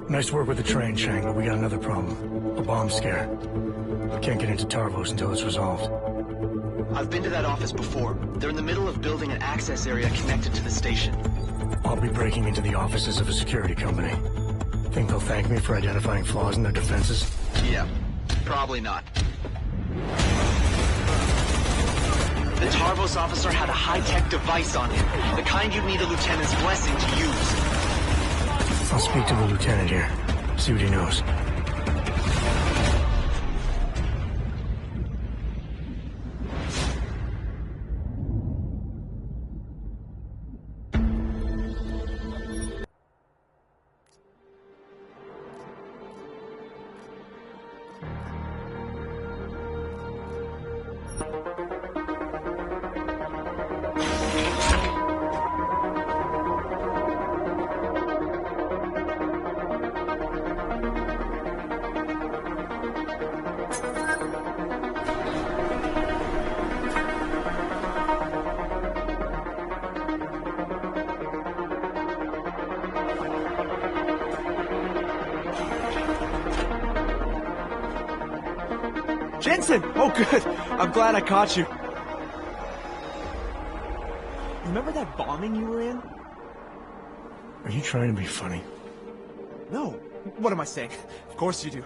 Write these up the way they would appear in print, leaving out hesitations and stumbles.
Nice work with the train, Chang, but we got another problem. A bomb scare. I can't get into Tarvos until it's resolved. I've been to that office before. They're in the middle of building an access area connected to the station. I'll be breaking into the offices of a security company. Think they'll thank me for identifying flaws in their defenses? Yeah, probably not. The Tarvos officer had a high-tech device on him, the kind you'd need a lieutenant's blessing to use. I'll speak to the lieutenant here, see what he knows. Jensen! Oh, good. I'm glad I caught you. Remember that bombing you were in? Are you trying to be funny? No. What am I saying? Of course you do.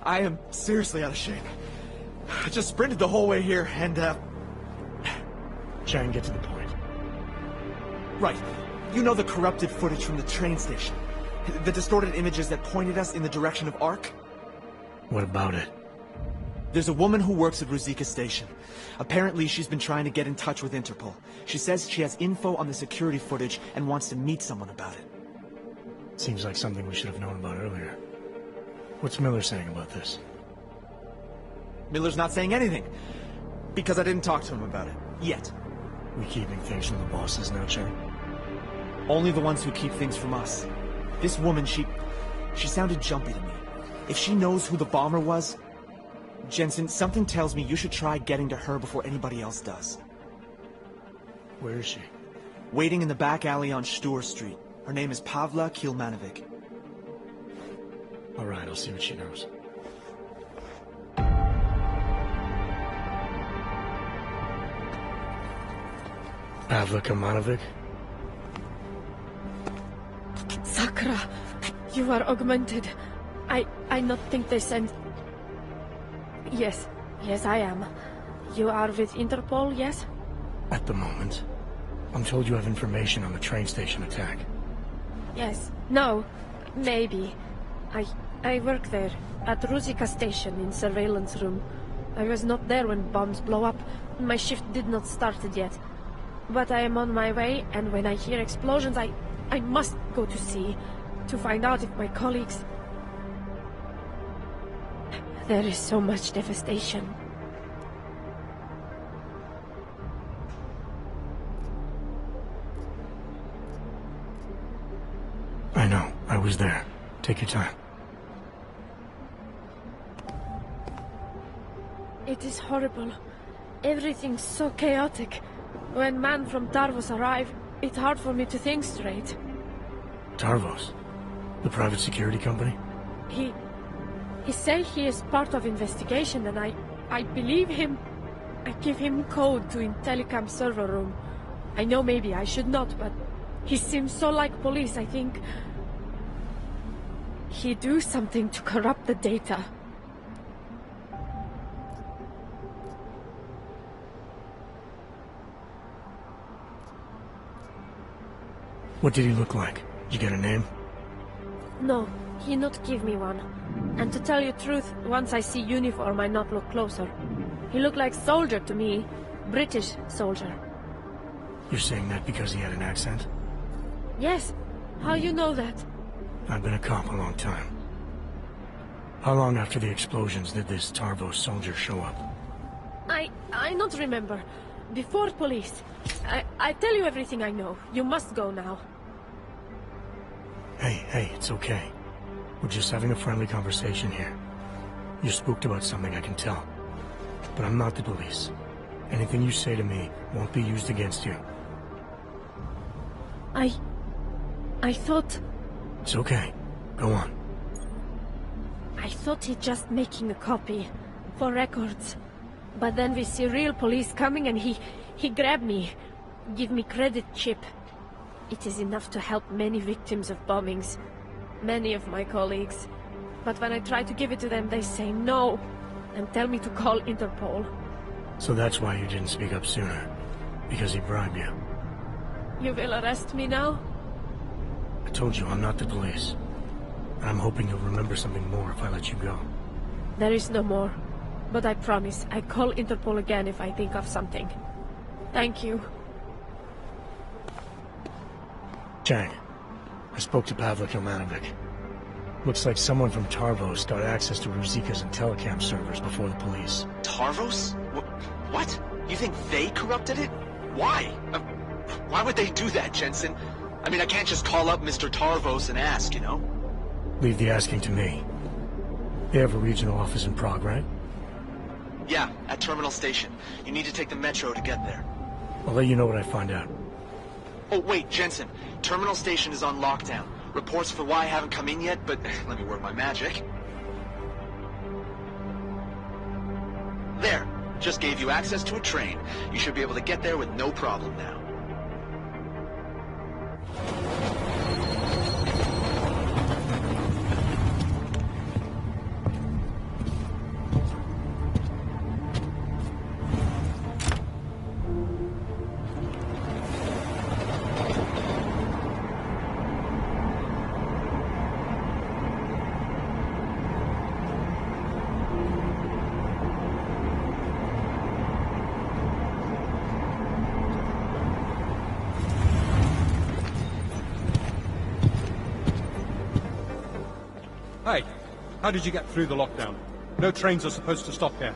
I am seriously out of shape. I just sprinted the whole way here, and, Chang, get to the point. Right. You know the corrupted footage from the train station? The distorted images that pointed us in the direction of Ark? What about it? There's a woman who works at Ruzicka Station. Apparently, she's been trying to get in touch with Interpol. She says she has info on the security footage and wants to meet someone about it. Seems like something we should have known about earlier. What's Miller saying about this? Miller's not saying anything. Because I didn't talk to him about it. Yet. We keeping things from the bosses now, Chang? Only the ones who keep things from us. This woman, she sounded jumpy to me. If she knows who the bomber was... Jensen, something tells me you should try getting to her before anybody else does. Where is she? Waiting in the back alley on Stur Street. Her name is Pavla Kilmanovic. All right, I'll see what she knows. Pavla Kilmanovic? Sakra, you are augmented. I not think they sent... Yes, I am. You are with Interpol, yes? At the moment. I'm told you have information on the train station attack. Yes. No. Maybe. I work there, at Ruzicka Station in surveillance room. I was not there when bombs blow up. My shift did not start yet. But I am on my way, and when I hear explosions, I must go to see, to find out if my colleagues... There is so much devastation. I know. I was there. Take your time. It is horrible. Everything's so chaotic. When men from Tarvos arrive, it's hard for me to think straight. Tarvos? The private security company? He say he is part of investigation, and I believe him. I give him code to in telecom server room. I know maybe I should not, but he seems so like police, I think. He do something to corrupt the data. What did he look like? Did you get a name? No, he not give me one. And to tell you truth, once I see uniform, I not look closer. He looked like soldier to me. British soldier. You're saying that because he had an accent? Yes. How you know that? I've been a cop a long time. How long after the explosions did this Tarvos soldier show up? I not remember. Before police. I tell you everything I know. You must go now. Hey, it's okay. We're just having a friendly conversation here. You're spooked about something, I can tell. But I'm not the police. Anything you say to me won't be used against you. I thought... It's okay. Go on. I thought he'd just making a copy. For records. But then we see real police coming and he grabbed me. Give me credit chip. It is enough to help many victims of bombings. Many of my colleagues. But when I try to give it to them, they say no. And tell me to call Interpol. So that's why you didn't speak up sooner. Because he bribed you. You will arrest me now? I told you I'm not the police. And I'm hoping you'll remember something more if I let you go. There is no more. But I promise, I call Interpol again if I think of something. Thank you. Chang, I spoke to Pavlik. Looks like someone from Tarvos got access to Ruzika's and telecam servers before the police. Tarvos? What? You think they corrupted it? Why? Why would they do that, Jensen? I mean, I can't just call up Mr. Tarvos and ask, you know? Leave the asking to me. They have a regional office in Prague, right? Yeah, at Terminal Station. You need to take the metro to get there. I'll let you know what I find out. Oh, wait, Jensen. Terminal Station is on lockdown. Reports for why haven't come in yet, but let me work my magic. There. Just gave you access to a train. You should be able to get there with no problem now. Hey, how did you get through the lockdown? No trains are supposed to stop here.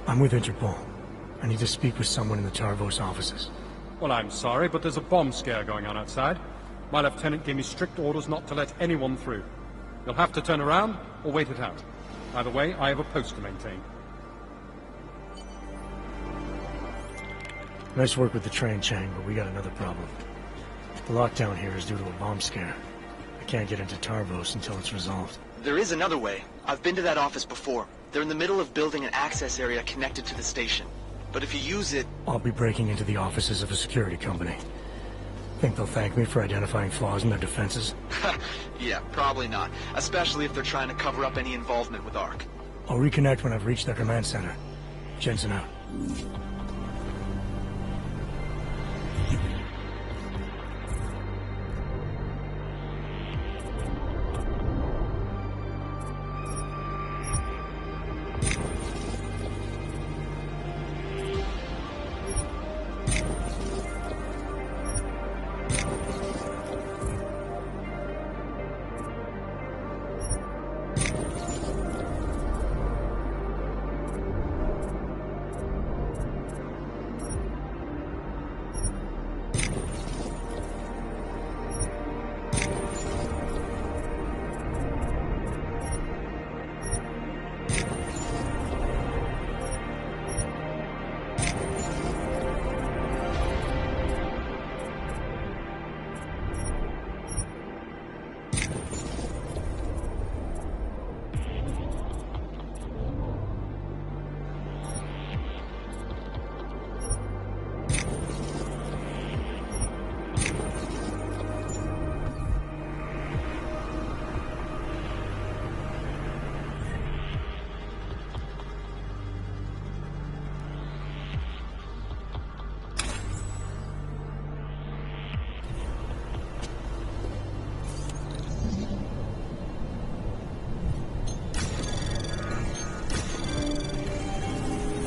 I'm with Interpol. I need to speak with someone in the Tarvos offices. Well, I'm sorry, but there's a bomb scare going on outside. My lieutenant gave me strict orders not to let anyone through. You'll have to turn around or wait it out. Either way, I have a post to maintain. Nice work with the train, Chang, but we got another problem. The lockdown here is due to a bomb scare. I can't get into Tarvos until it's resolved. There is another way. I've been to that office before. They're in the middle of building an access area connected to the station. But if you use it... I'll be breaking into the offices of a security company. Think they'll thank me for identifying flaws in their defenses? Yeah, probably not. Especially if they're trying to cover up any involvement with ARC. I'll reconnect when I've reached their command center. Jensen out.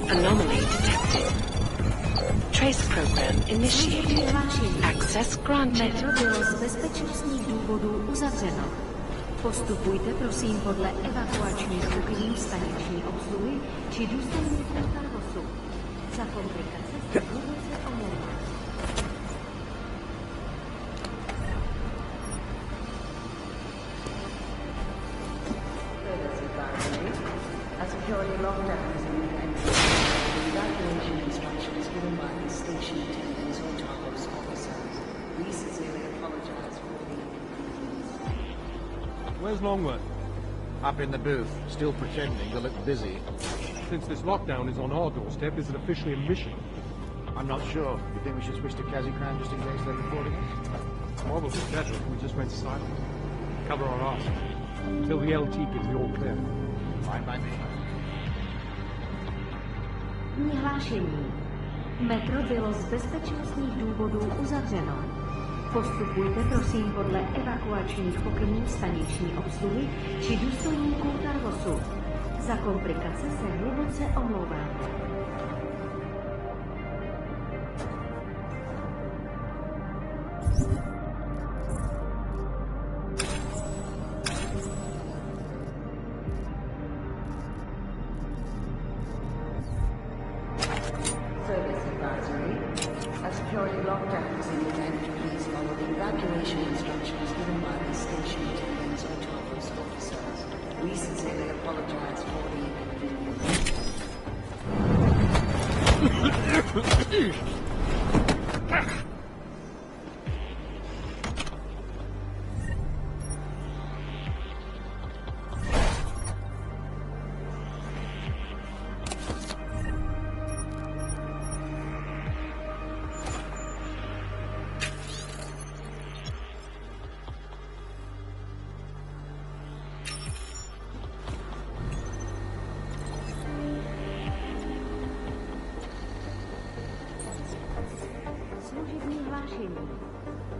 Anomaly detected. Trace program initiated. Access granted. Metro bylo z bezpečnostních důvodů uzavřeno. Postupujte prosím podle evakuačních pokynů staniční obsluhy či důstojníků Tarvosu. Za komplikace se omlouvám. A security lockdown has been enacted. The evacuation instructions given by the station attendants or Tarvos officers. We sincerely apologize for the inconvenience. Where's Longworth? Up in the booth, still pretending to look busy. Since this lockdown is on our doorstep, is it officially a mission? I'm not sure. You think we should switch to Kazikran just in case they're reporting us? Probably better if we just went silent. Cover our arse. Till the LT gives the all clear. Fine by me. Hlášení. Metro bylo z bezpečnostních důvodů uzavřeno. Postupujte prosím podle evakuačních pokynů staniční obsluhy či důstojníků Tarvosu. Za komplikace se hluboce omlouváme. Service advisory. A security lockdown is imminent. Please follow the evacuation instructions given by the station attendants or Tarvos officers. We sincerely apologize for the inconvenience. Služební hlášení.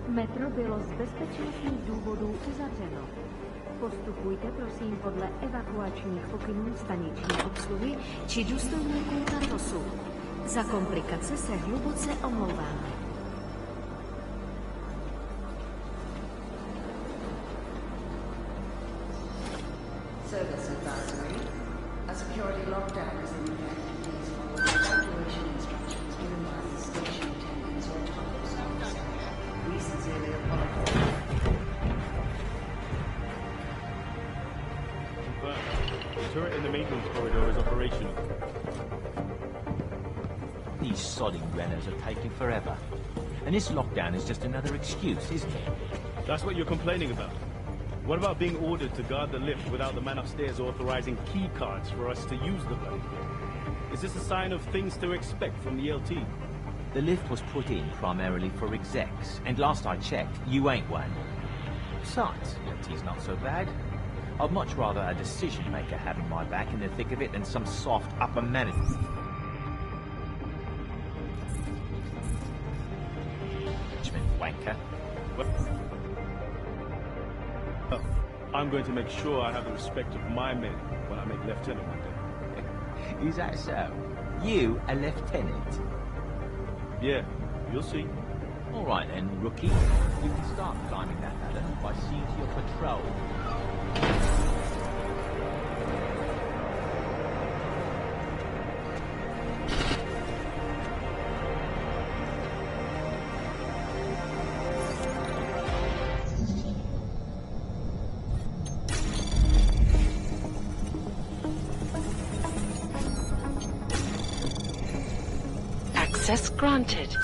Metro bylo z bezpečnostních důvodů uzavřeno. Postupujte prosím podle evakuačních pokynů staniční obsluhy či důstojníků Tarvosu. Za komplikace se hluboce omlouváme. Service advisory. A security lockdown is imminent. Please follow the evacuation instructions given by the station attendants or Tarvos officers. We sincerely apologize. The turret in the maintenance corridor is operational. These sodding Renos are taking forever. And this lockdown is just another excuse, isn't it? That's what you're complaining about. What about being ordered to guard the lift without the man upstairs authorizing key cards for us to use the bloody thing? Is this a sign of things to expect from the LT? The lift was put in primarily for execs, and last I checked, you ain't one. Besides, LT's not so bad. I'd much rather a decision-maker having my back in the thick of it than some soft upper management. Wanker. Well, I'm going to make sure I have the respect of my men when I make lieutenant one day. Is that so? You, a lieutenant? Yeah, you'll see. All right then, rookie. You can start climbing that ladder by seeing to your patrol. Access granted.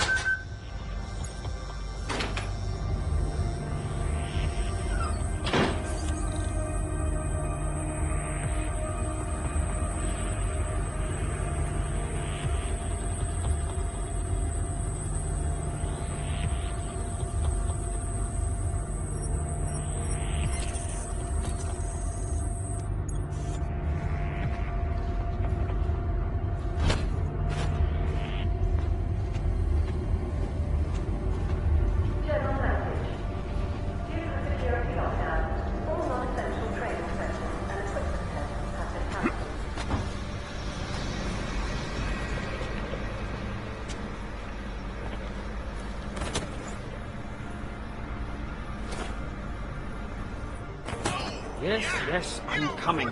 Yes, yes, I'm coming.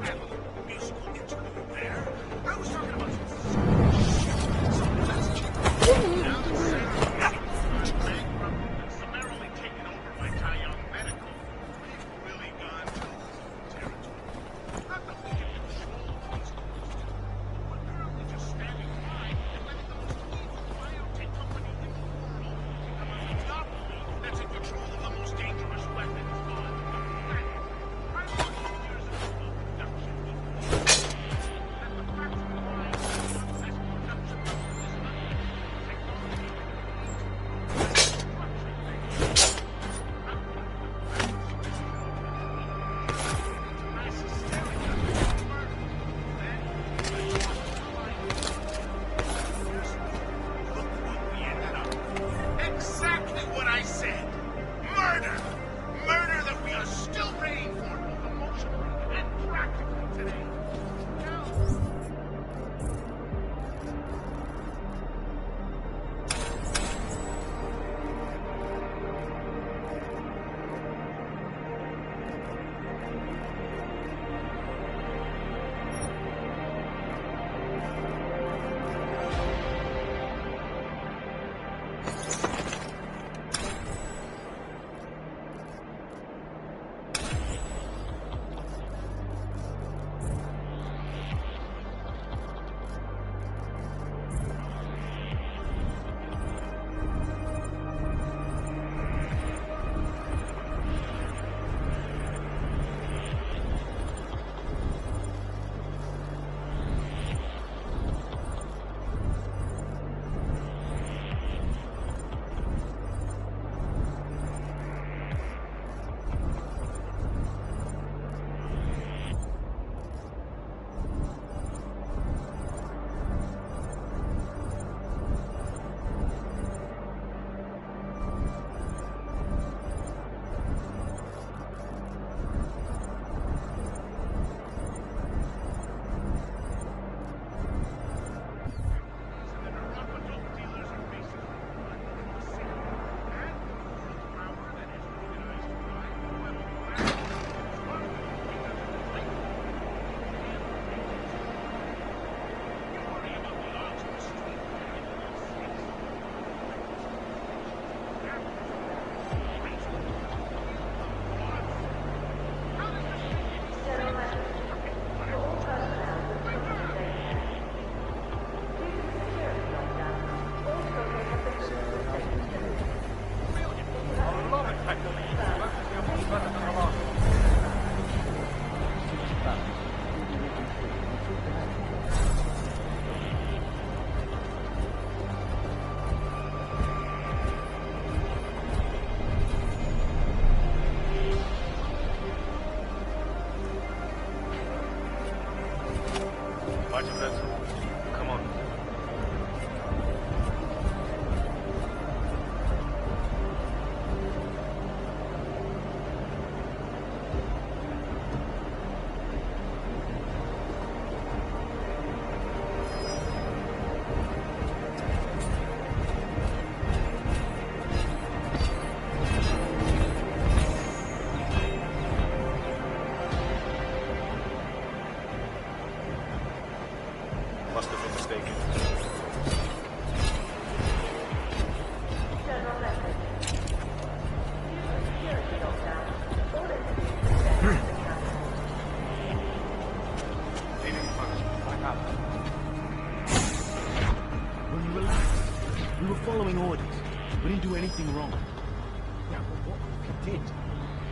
did.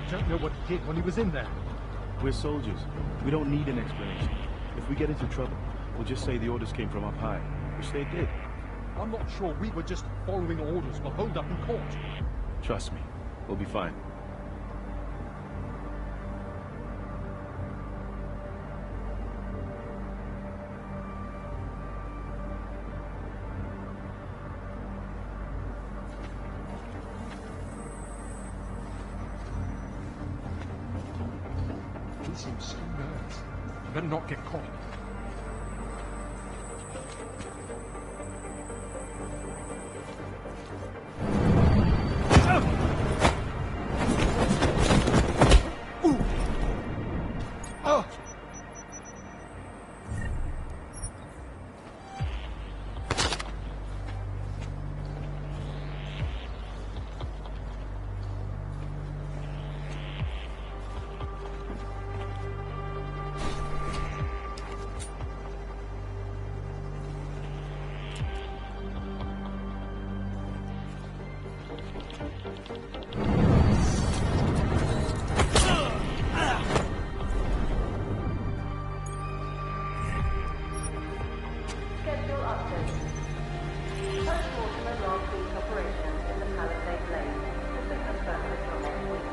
You don't know what he did when he was in there. We're soldiers. We don't need an explanation. If we get into trouble, we'll just say the orders came from up high, which they did. I'm not sure we were just following orders but holed up in court. Trust me, we'll be fine. He seems so nervous. I better not get caught. Schedule update. Postmortem of last week's operations in the Palisade Lane has been confirmed until next week.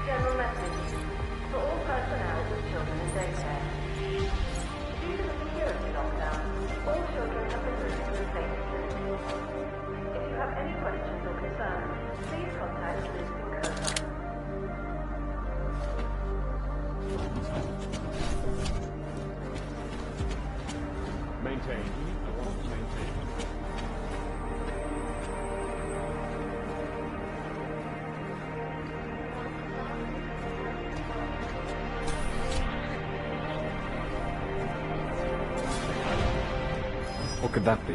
General message for all personnel with children in daycare. Due to the security lockdown, all children have been moved to a safe facility. If you have any questions or concerns, please contact Liz Whittaker. Maintain. I want to maintain. What could that be?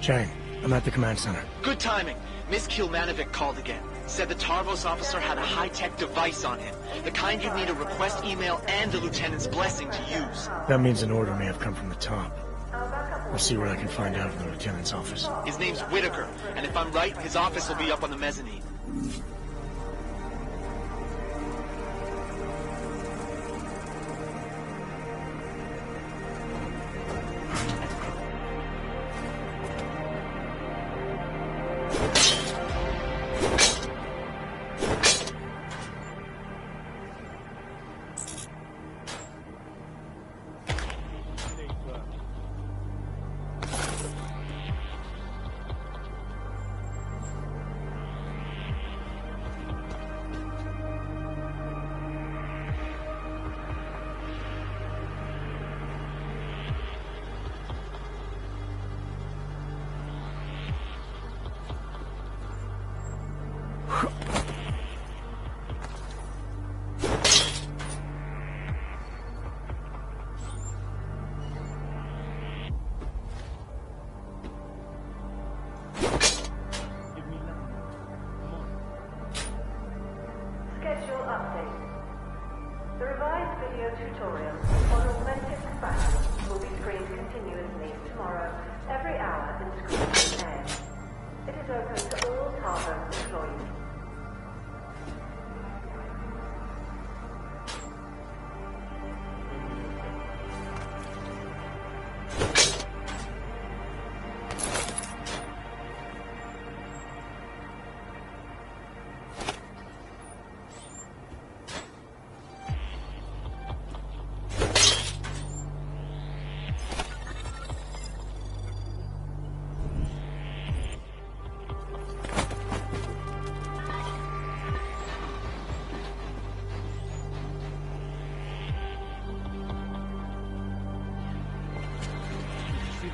Chang, I'm at the command center. Good timing. Miss Kilmanovic called again. Said the Tarvos officer had a high-tech device on him. The kind you'd need a request email and the lieutenant's blessing to use. That means an order may have come from the top. I'll see what I can find out from the lieutenant's office. His name's Whittaker, and if I'm right, his office will be up on the mezzanine.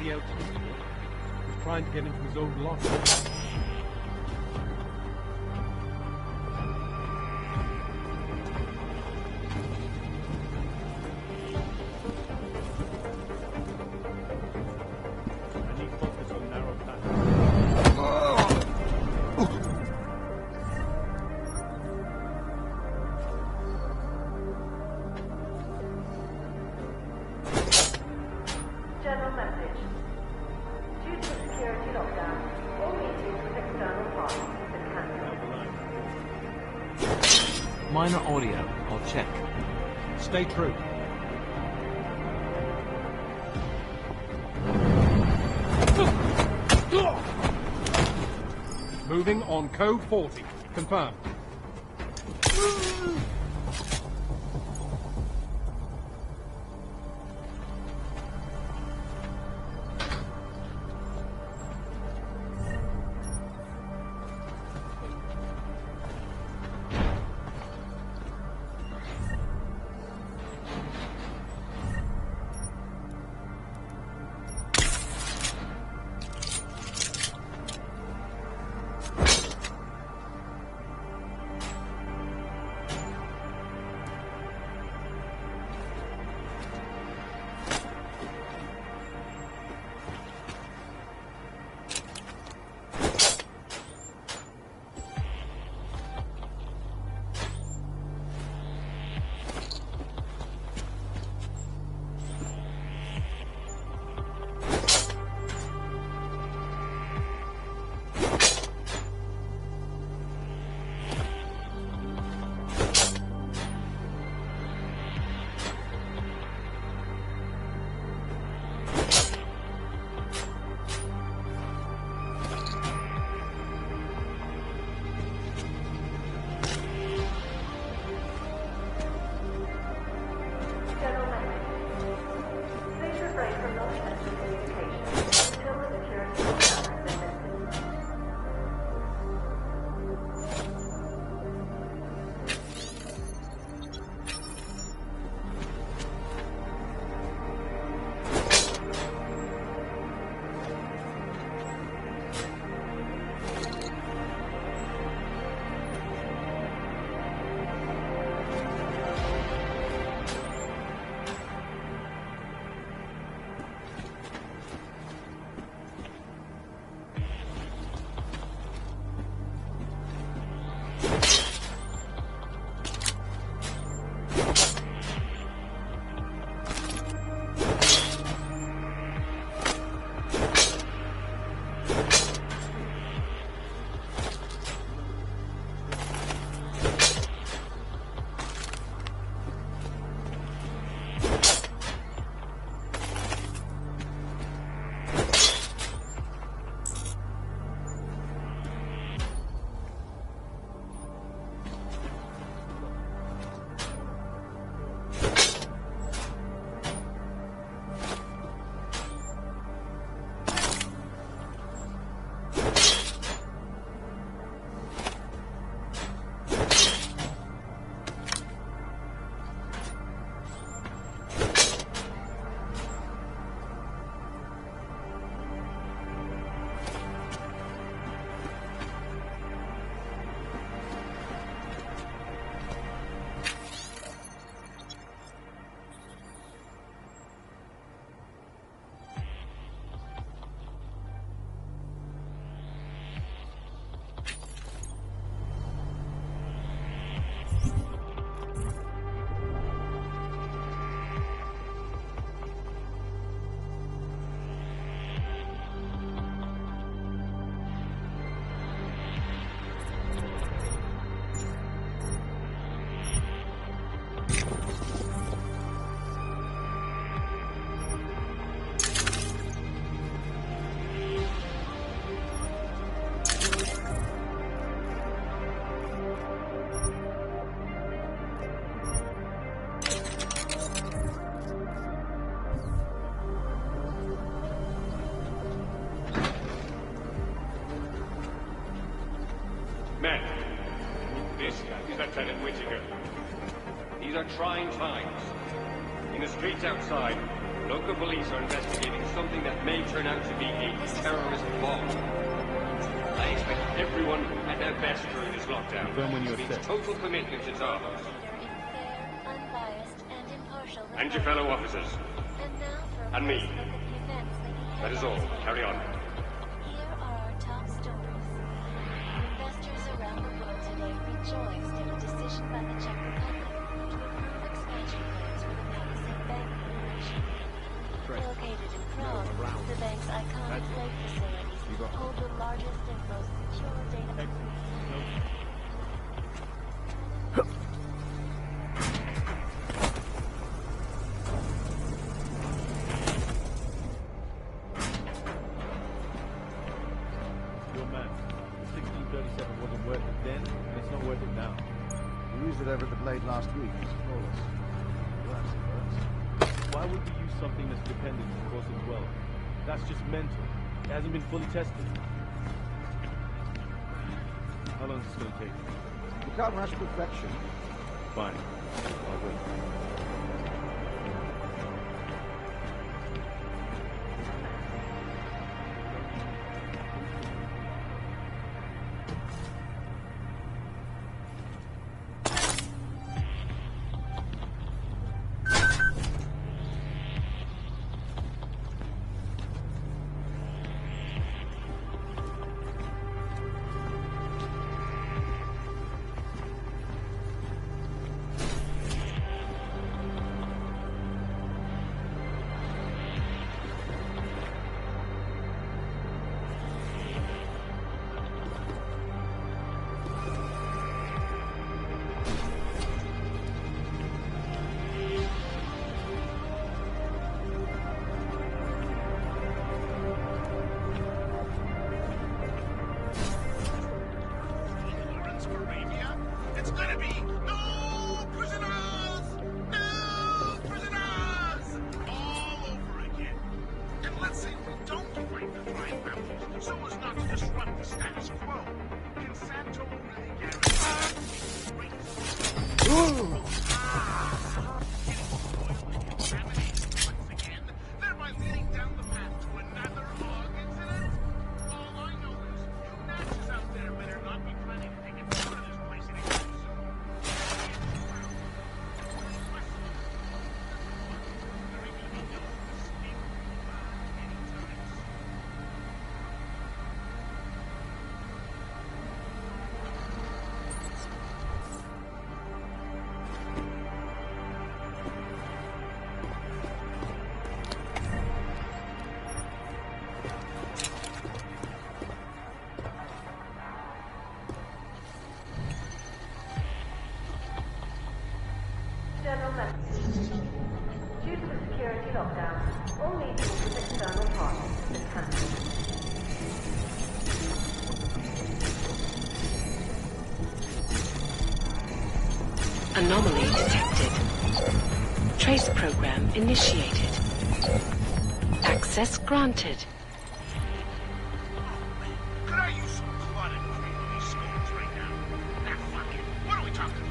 He's trying to get into his old locker. Minor audio. I'll check. Stay true. Moving on code 40. Confirmed. Men, this is Lieutenant Whittaker. These are trying times. In the streets outside, local police are investigating something that may turn out to be a terrorist bomb. I expect everyone at their best during this lockdown. It means total commitment to Tarvos. And your fellow officers. And me. That is all. Carry on. Here are our top stories. Investors around the world today rejoiced at a decision by the Czech Republic to approve expansion plans for the Palisade Bank operation. Located in Prague, the bank's iconic lake facilities hold the largest and most secure data. Last week was flawless. Why would we use something that's dependent on causing wealth? That's just mental. It hasn't been fully tested. How long is this going to take? You can't rush perfection. Fine. I'll wait. Due to the security lockdown, all meetings with external parties have been cancelled. Anomaly detected. Trace program initiated. Access granted. Could I use some blood and cream on these skulls right now? Nah, fuck it. What are we talking about?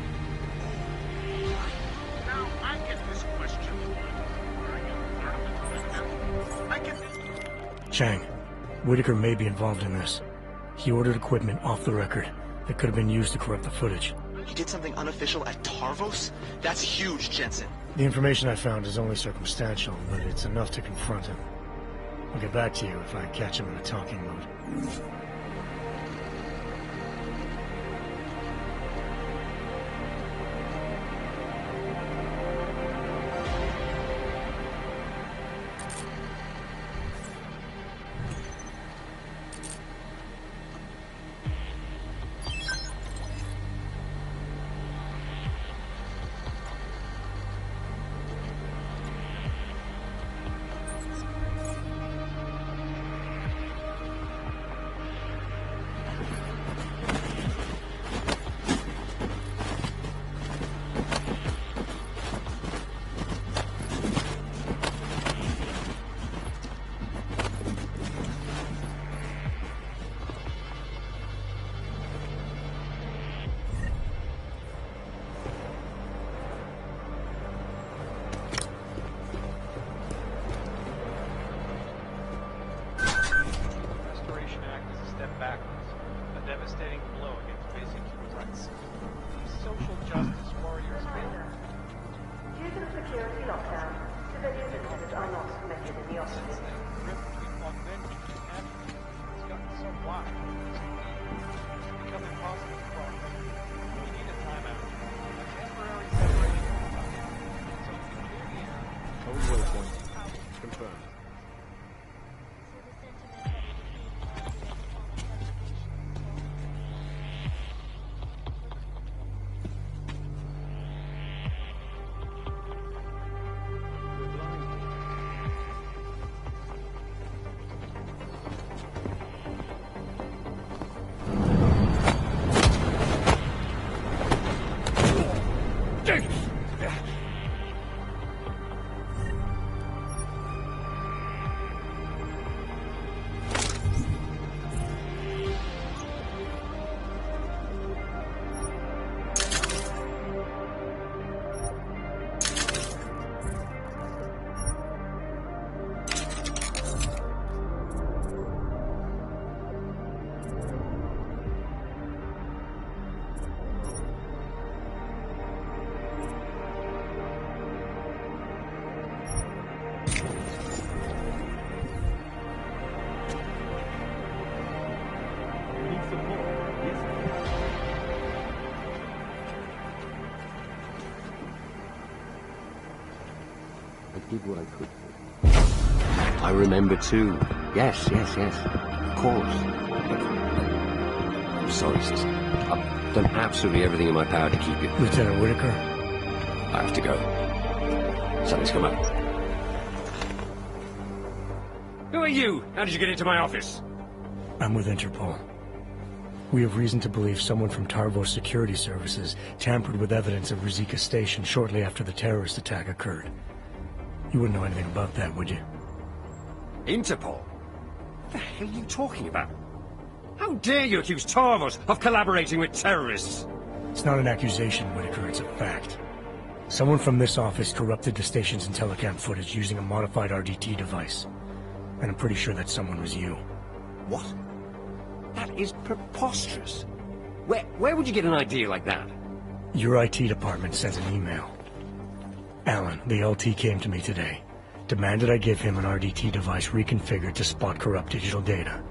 Now, I get this question. Chang, Whittaker may be involved in this. He ordered equipment off the record that could have been used to corrupt the footage. He did something unofficial at Tarvos? That's huge, Jensen. The information I found is only circumstantial, but it's enough to confront him. I'll get back to you if I catch him in a talking mood. law against basic human rights. These social justice warriors Due to the security lockdown, civilian visitors are not permitted in the offices. between augmenting and it's gotten so wide. It's become impossible to cooperate. We need a timeout. A temporary separation of time. So we can clear the air. Code waypoint. Confirmed. Did what I could. I remember too. Yes. Of course. I'm sorry, sister. I've done absolutely everything in my power to keep you. Lieutenant Whittaker? I have to go. Something's come up. Who are you? How did you get into my office? I'm with Interpol. We have reason to believe someone from Tarvos Security Services tampered with evidence of Whittaker Station shortly after the terrorist attack occurred. You wouldn't know anything about that, would you? Interpol? What the hell are you talking about? How dare you accuse Tarvos of collaborating with terrorists? It's not an accusation, Whittaker, it's a fact. Someone from this office corrupted the station's and telecam footage using a modified RDT device. And I'm pretty sure that someone was you. What? That is preposterous. Where would you get an idea like that? Your IT department sends an email. Alan, the LT, came to me today. Demanded I give him an RDT device reconfigured to spot corrupt digital data.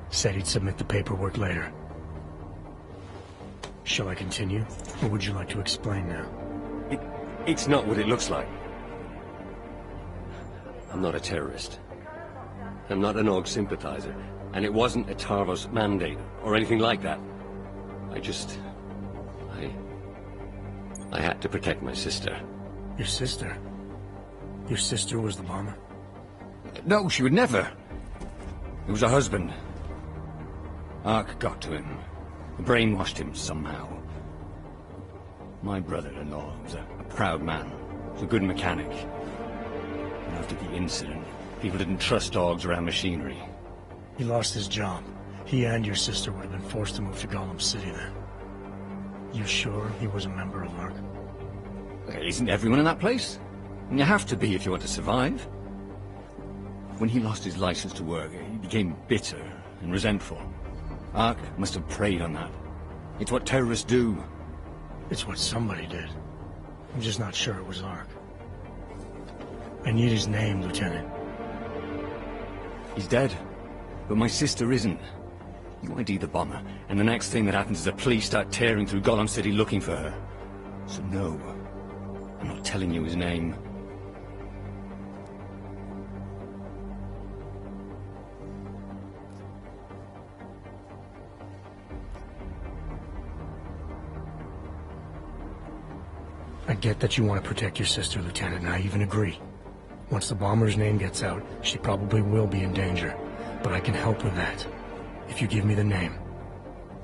Said he'd submit the paperwork later. Shall I continue? Or would you like to explain now? It's not what it looks like. I'm not a terrorist. I'm not an AUG sympathizer. And it wasn't a Tarvos mandate, or anything like that. I had to protect my sister. Your sister? Your sister was the bomber? No, she would never. It was her husband. Ark got to him. Brainwashed him somehow. My brother-in-law was a proud man. Was a good mechanic. And after the incident, people didn't trust dogs around machinery. He lost his job. He and your sister would have been forced to move to Gollum City then. You sure he was a member of ARC? Isn't everyone in that place? You have to be if you want to survive. When he lost his license to work, he became bitter and resentful. ARC must have preyed on that. It's what terrorists do. It's what somebody did. I'm just not sure it was ARC. I need his name, Lieutenant. He's dead. But my sister isn't. You ID the bomber, and the next thing that happens is the police start tearing through Gollum City looking for her. So no, I'm not telling you his name. I get that you want to protect your sister, Lieutenant, and I even agree. Once the bomber's name gets out, she probably will be in danger. But I can help with that, if you give me the name.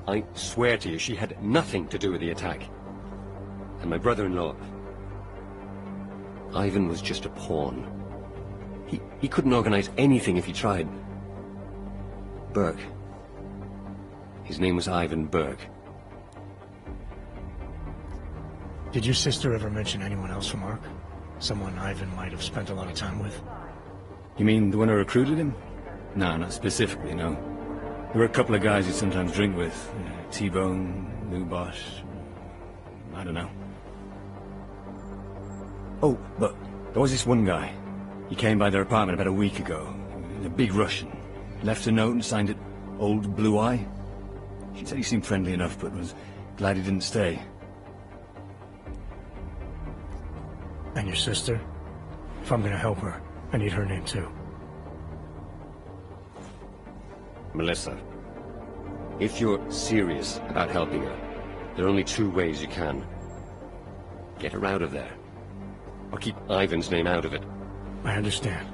I swear to you, she had nothing to do with the attack. And my brother-in-law... Ivan was just a pawn. He couldn't organize anything if he tried. Burke. His name was Ivan Burke. Did your sister ever mention anyone else from ARC? Someone Ivan might have spent a lot of time with? You mean the one who recruited him? No, not specifically, no. There were a couple of guys you'd sometimes drink with. T-Bone, Nubosh, I don't know. Oh, but there was this one guy. He came by their apartment about a week ago. A big Russian. Left a note and signed it Old Blue Eye. She said he seemed friendly enough, but was glad he didn't stay. And your sister? If I'm gonna help her, I need her name too. Melissa. If you're serious about helping her, there are only two ways you can. Get her out of there. Or keep Ivan's name out of it. I understand.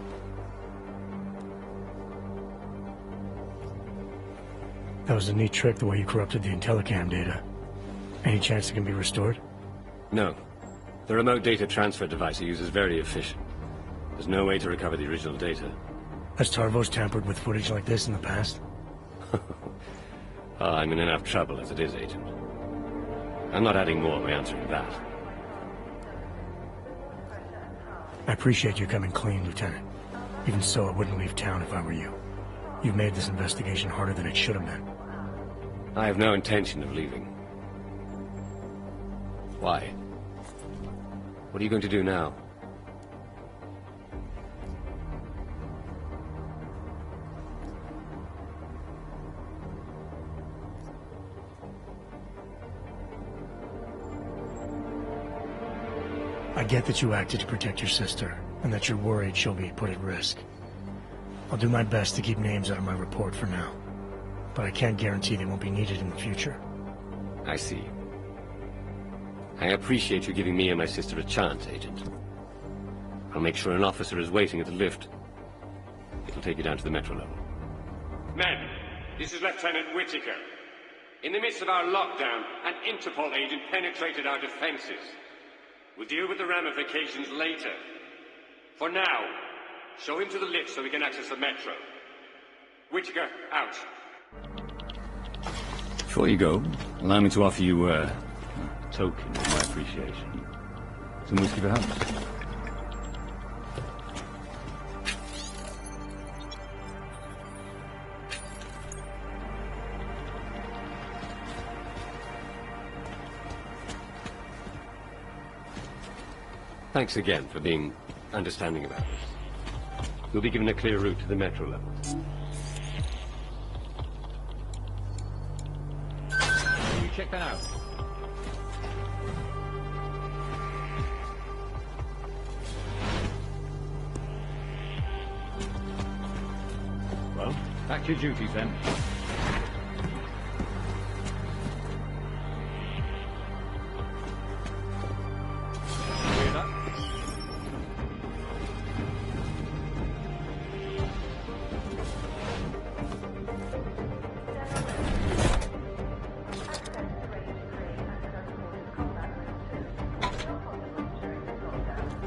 That was a neat trick, the way you corrupted the Intellicam data. Any chance it can be restored? No. The remote data transfer device he uses is very efficient. There's no way to recover the original data. Has Tarvos tampered with footage like this in the past? I'm in enough trouble as it is, Agent. I'm not adding more by answering that. I appreciate you coming clean, Lieutenant. Even so, I wouldn't leave town if I were you. You've made this investigation harder than it should have been. I have no intention of leaving. Why? What are you going to do now? I get that you acted to protect your sister, and that you're worried she'll be put at risk. I'll do my best to keep names out of my report for now, but I can't guarantee they won't be needed in the future. I see. I appreciate you giving me and my sister a chance, Agent. I'll make sure an officer is waiting at the lift. It'll take you down to the metro level. Men, this is Lieutenant Whittaker. In the midst of our lockdown, an Interpol agent penetrated our defenses. We'll deal with the ramifications later. For now, show him to the lift so we can access the metro. Whittaker, out. Before you go, allow me to offer you a token of my appreciation. Some whiskey perhaps? Thanks again for being understanding about this. You'll be given a clear route to the metro level. Can you check that out? Well, back to your duties then.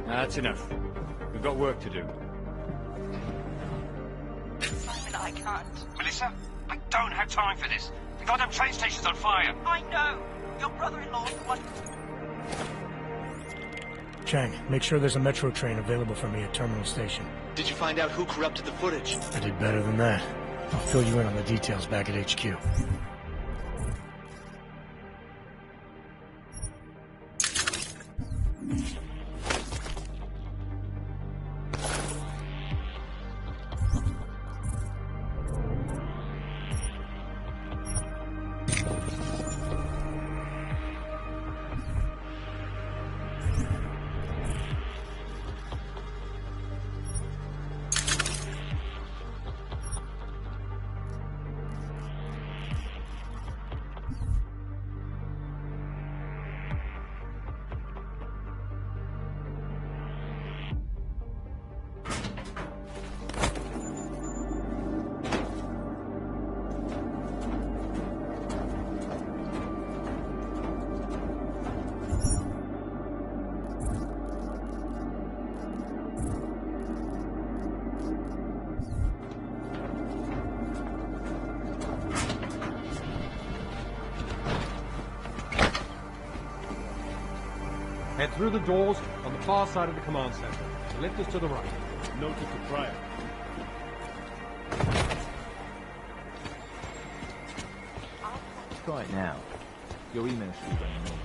That's enough. We've got work to do. Simon, I can't. Melissa, I don't have time for this. The goddamn train station's on fire. I know. Your brother-in-law's the one... Chang, make sure there's a metro train available for me at Terminal Station. Did you find out who corrupted the footage? I did better than that. I'll fill you in on the details back at HQ. Head through the doors on the far side of the command center. The lift is to the right. Noted to Riot. try it now. Your email should be running normal.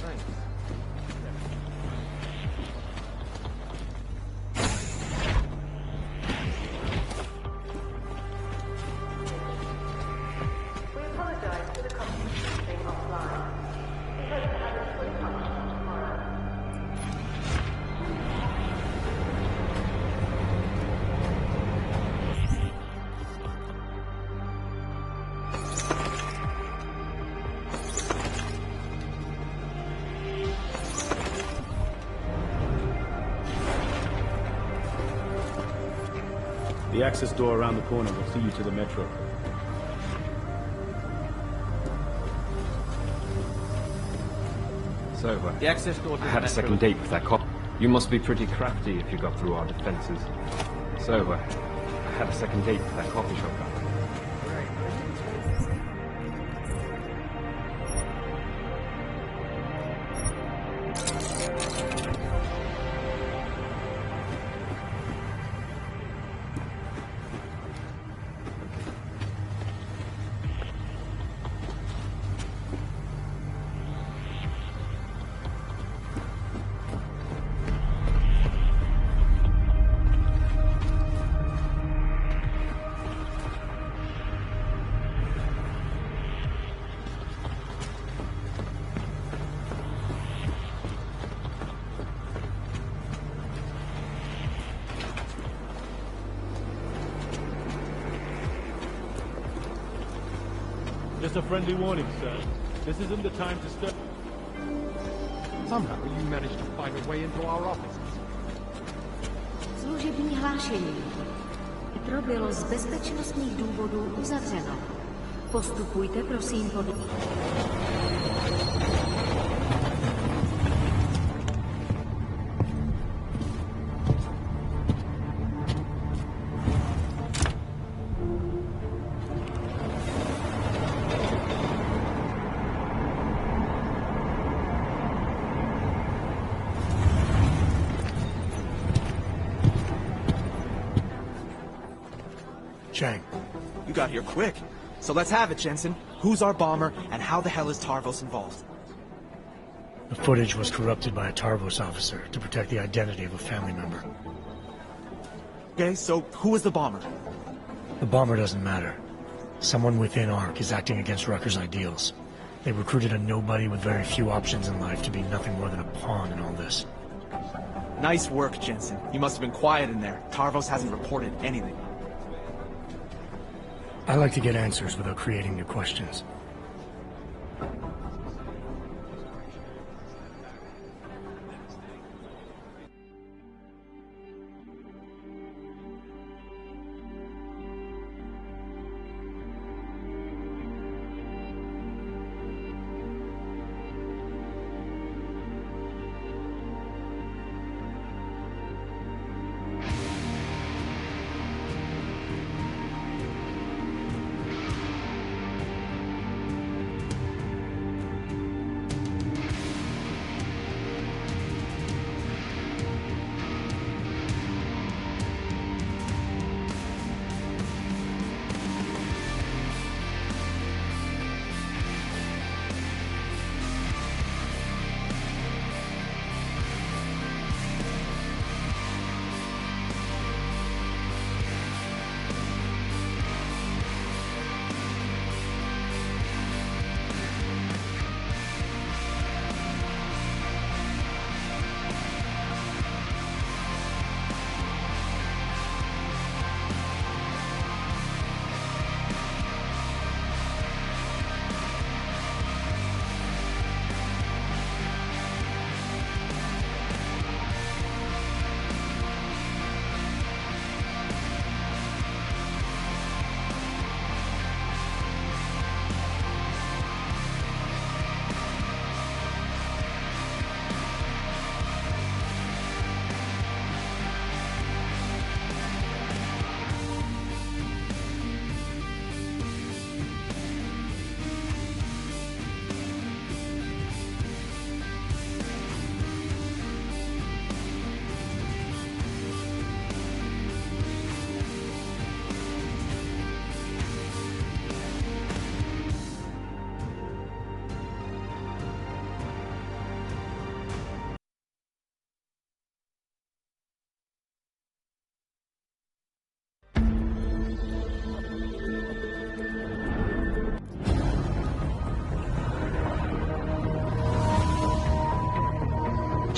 Thanks. We apologize for the conference being offline. We hope to have it fully functional tomorrow. The access door around the corner will see you to the metro. So, The access door to I the had a metro- second date with that cop. You must be pretty crafty if you got through our defenses. So, I had a second date with that coffee shop guy. Just a friendly warning, sir. This isn't the time to start. Somehow you managed to find a way into our offices. Služební hlášení. Metro bylo z bezpečnostních důvodů uzavřeno. Postupujte prosím podle... Chang. You got here quick. So let's have it, Jensen. Who's our bomber, and how the hell is Tarvos involved? The footage was corrupted by a Tarvos officer to protect the identity of a family member. Okay, so who is the bomber? The bomber doesn't matter. Someone within ARC is acting against Rucker's ideals. They recruited a nobody with very few options in life to be nothing more than a pawn in all this. Nice work, Jensen. You must have been quiet in there. Tarvos hasn't reported anything. I like to get answers without creating new questions.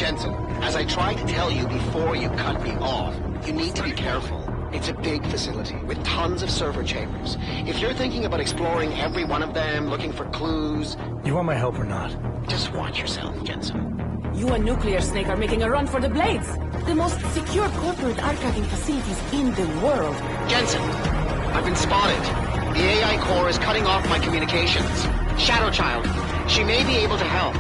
Jensen, as I tried to tell you before you cut me off, you need to be careful. It's a big facility with tons of server chambers. If you're thinking about exploring every one of them, looking for clues... You want my help or not? Just watch yourself, Jensen. You and Nuclear Snake are making a run for the Blades. The most secure corporate archiving facilities in the world. Jensen, I've been spotted. The AI core is cutting off my communications. Shadowchild, she may be able to help.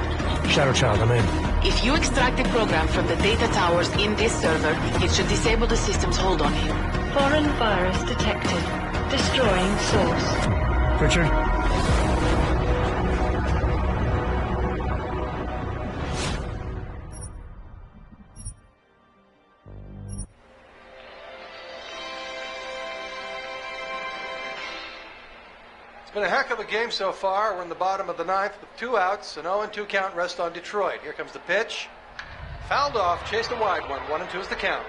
Shadowchild, I'm in. If you extract the program from the data towers in this server, it should disable the system's hold on him. Foreign virus detected. Destroying source. Pritchard? It's been a heck of a game so far. We're in the bottom of the ninth with 2 outs, an 0-2 count rest on Detroit. Here comes the pitch. Fouled off, chased a wide one. 1-2 is the count.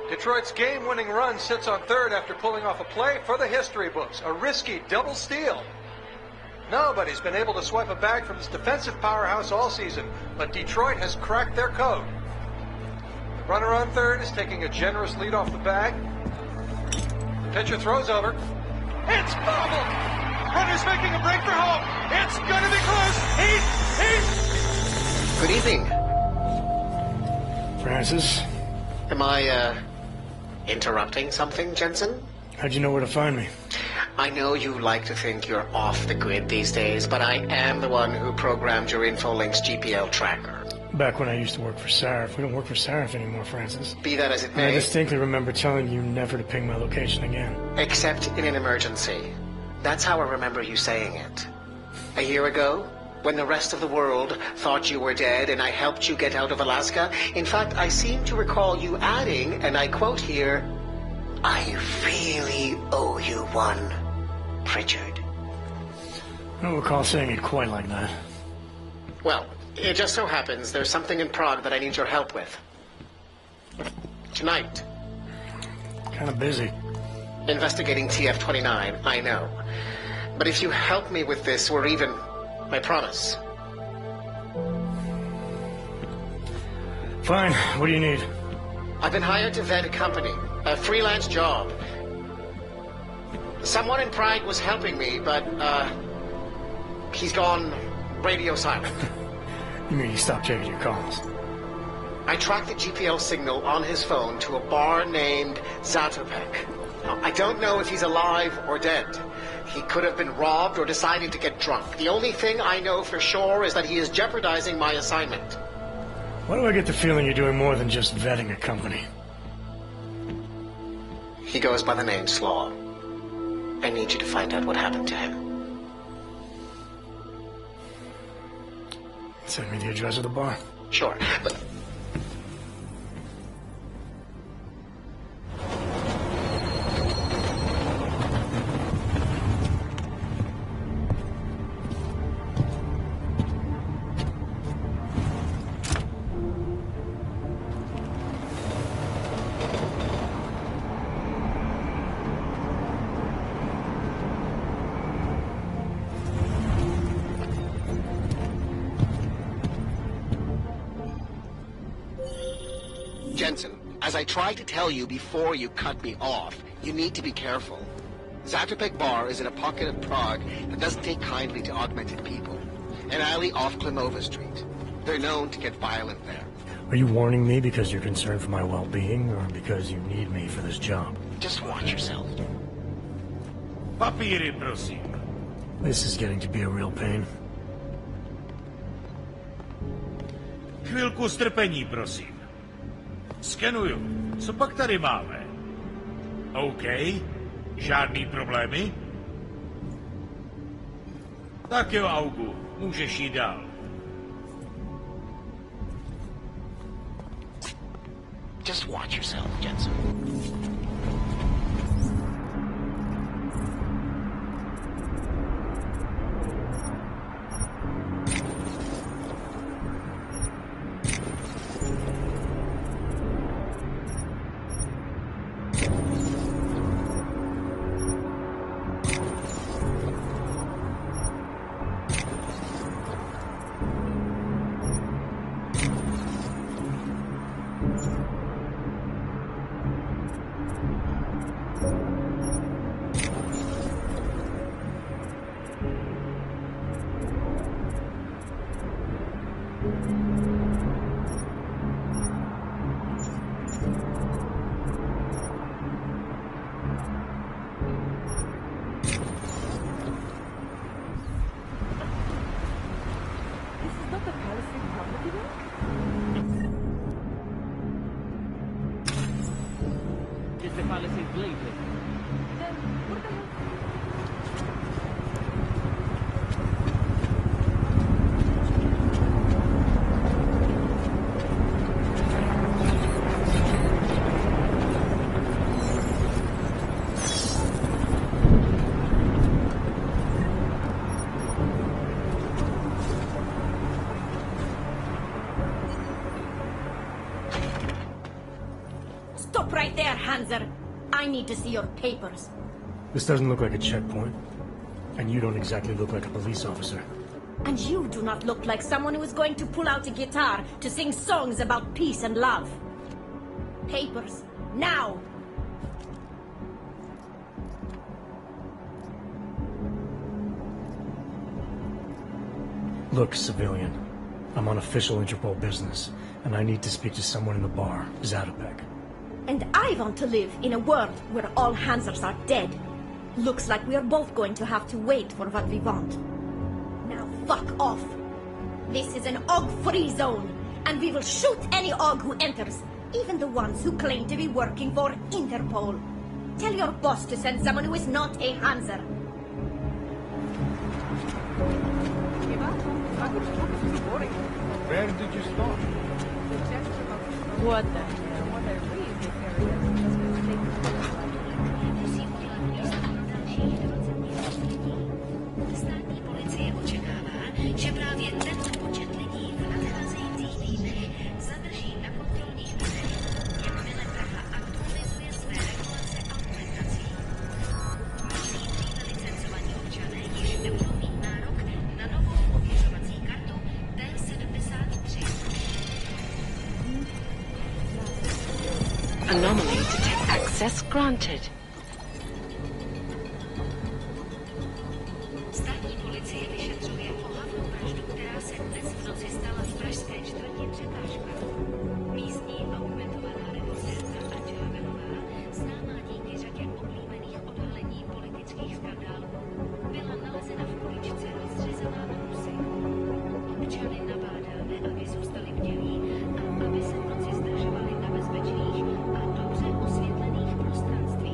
Detroit's game-winning run sits on third after pulling off a play for the history books. A risky double steal. Nobody's been able to swipe a bag from this defensive powerhouse all season, but Detroit has cracked their code. The runner on third is taking a generous lead off the bag. The pitcher throws over. It's bobbled! Runner's making a break for home. It's gonna be close. Heat! Good evening. Francis? Am I, interrupting something, Jensen? How'd you know where to find me? I know you like to think you're off the grid these days, but I am the one who programmed your Infolink's GPL tracker. Back when I used to work for Sarif. We don't work for Sarif anymore, Francis. Be that as it And may. I distinctly remember telling you never to ping my location again. Except in an emergency. That's how I remember you saying it. A year ago, when the rest of the world thought you were dead and I helped you get out of Alaska, in fact, I seem to recall you adding, and I quote here, "I really owe you one, Pritchard." I don't recall saying it quite like that. Well, it just so happens there's something in Prague that I need your help with. Tonight. Kind of busy. Investigating TF-29, I know. But if you help me with this, we're even. I promise. Fine. What do you need? I've been hired to vet a company. A freelance job. Someone in Prague was helping me, but, he's gone radio silent. You mean he stopped taking your calls? I tracked the GPL signal on his phone to a bar named Zatopek. Now, I don't know if he's alive or dead. He could have been robbed or decided to get drunk. The only thing I know for sure is that he is jeopardizing my assignment. Why do I get the feeling you're doing more than just vetting a company? He goes by the name Slaw. I need you to find out what happened to him. Send me the address of the bar. Sure, but... Jensen, as I tried to tell you before you cut me off, you need to be careful. Zatopek Bar is in a pocket of Prague that doesn't take kindly to augmented people. An alley off Klimova Street. They're known to get violent there. Are you warning me because you're concerned for my well-being, or because you need me for this job? Just watch yourself. Papíry, prosím. This is getting to be a real pain. Chvilku strpení, prosím. Skenuju. Co pak tady máme? OK. Žádný problémy? Tak jo, Augu. Můžeš jít dál. Just watch yourself, Jensen. Is the Palisade bleeding? Then what the hell? Stop right there, Hanser. I need to see your papers. This doesn't look like a checkpoint. And you don't exactly look like a police officer. And you do not look like someone who is going to pull out a guitar to sing songs about peace and love. Papers. Now! Look, civilian. I'm on official Interpol business, and I need to speak to someone in the bar, Zatopek. And I want to live in a world where all Hansers are dead. Looks like we are both going to have to wait for what we want. Now fuck off. This is an AUG-free zone, and we will shoot any AUG who enters, even the ones who claim to be working for Interpol. Tell your boss to send someone who is not a Hanser. Where did you stop? What the hell? What I really think Státní policie očekává, že právě tento počet lidí v nadcházejících týdnech zadrží na kontrolních místech, jakmile Praha aktualizuje své regulace augmentací. Musí dříve licencovaní občané již nebudou mít nárok na novou ověřovací kartu T73. Anomaly detect access granted. Státní policie vyšetřuje ohavnou vraždu, která se dnes v noci stala v pražské čtvrti Překážka. Místní augmentovaná reportérka Angela Belová, známá díky řadě oblíbených odhalení politických skandálů, byla nalezena v kuličce rozřezaná na kusy. Občany nabádáme, aby zůstali bdělí a aby se v noci zdržovali na bezpečných a dobře osvětlených prostranstvích.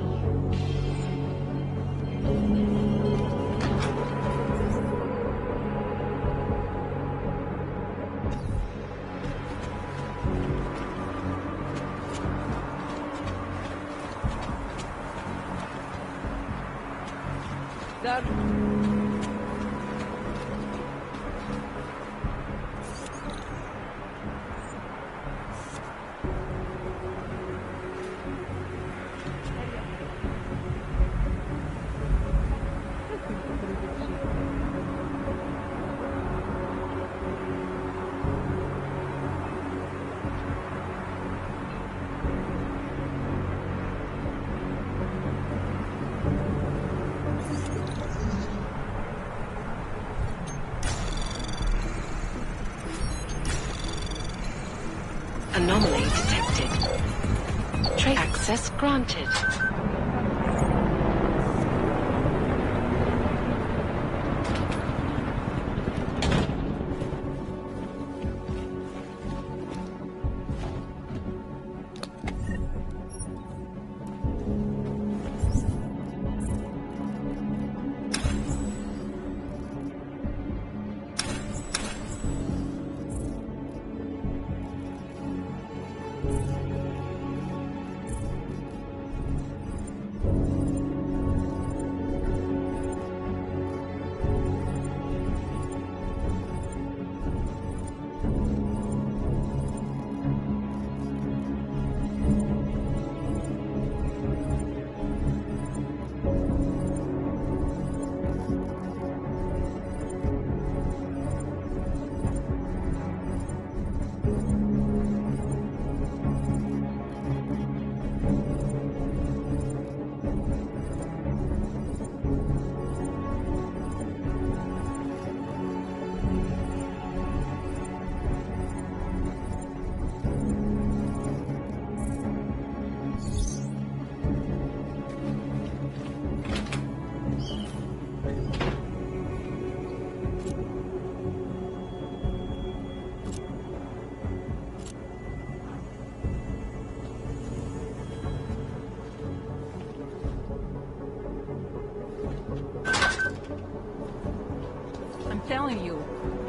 Anomaly detected. Trace access granted.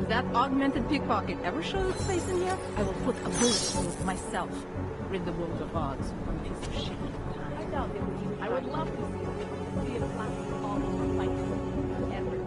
If that augmented pickpocket ever shows its face in here, I will put a bullet through it myself. Rid the world of odds, one piece of shit. I doubt they would even. I would love to see it plastic all over like ever.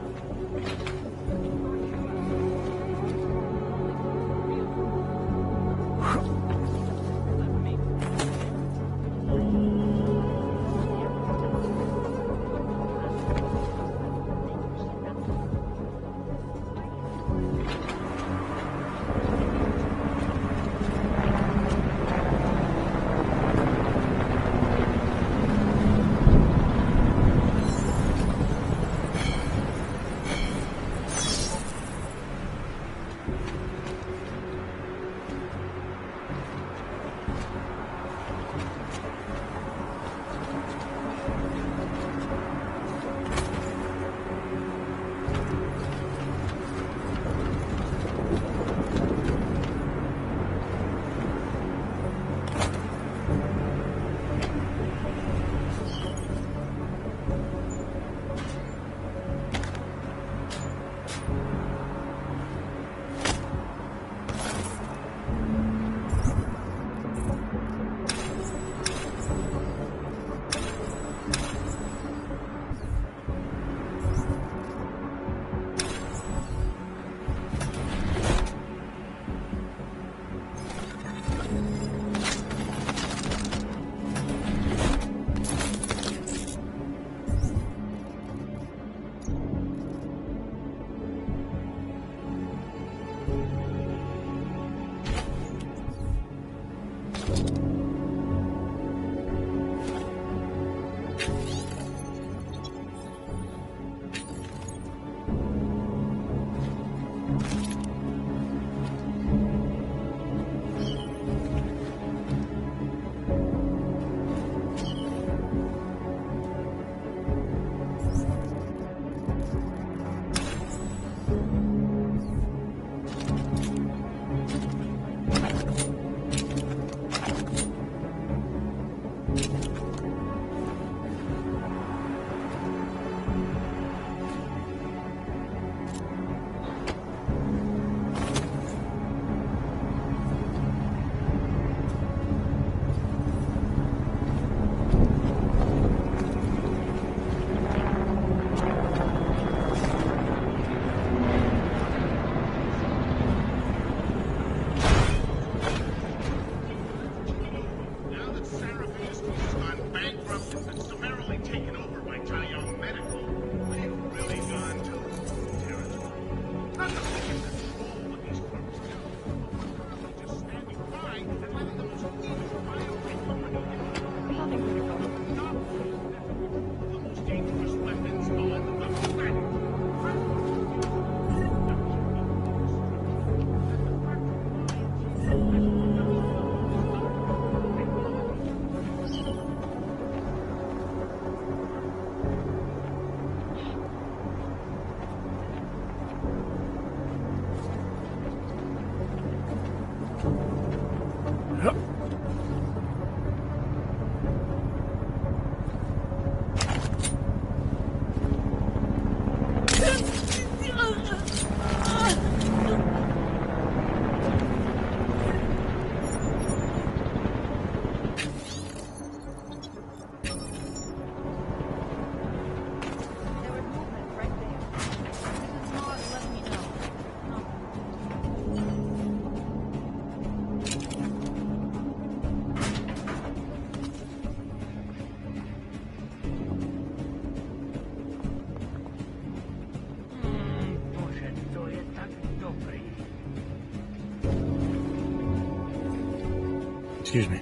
Excuse me.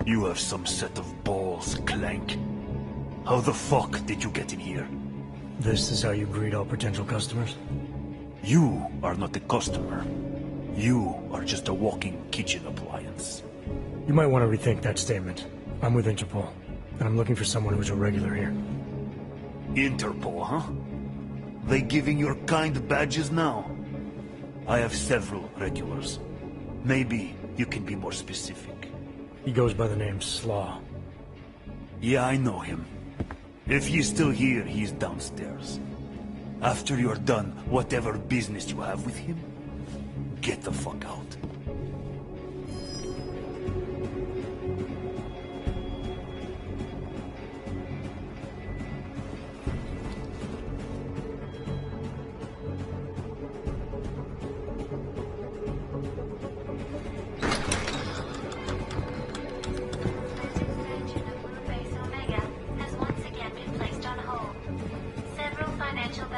You have some set of balls, Clank. How the fuck did you get in here? This is how you greet all potential customers? You are not a customer. You are just a walking kitchen appliance. You might want to rethink that statement. I'm with Interpol, and I'm looking for someone who's a regular here. Interpol, huh? They giving your kind badges now? I have several regulars. Maybe you can be more specific. He goes by the name Slaw. Yeah, I know him. If he's still here, he's downstairs. After you're done, whatever business you have with him, get the fuck out.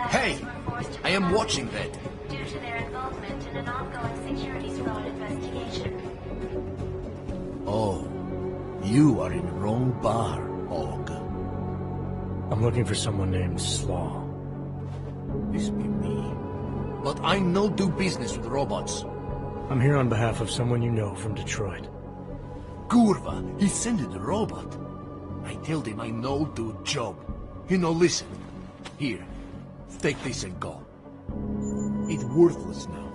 Hey! I am watching that. Due to their involvement in an ongoing securities fraud investigation. Oh, you are in the wrong bar, Og. I'm looking for someone named Slaw. This be me. But I no do business with robots. I'm here on behalf of someone you know from Detroit. Kurva, he sent the robot. I told him I no do job. You know, listen. Here, take this and go. It's worthless now.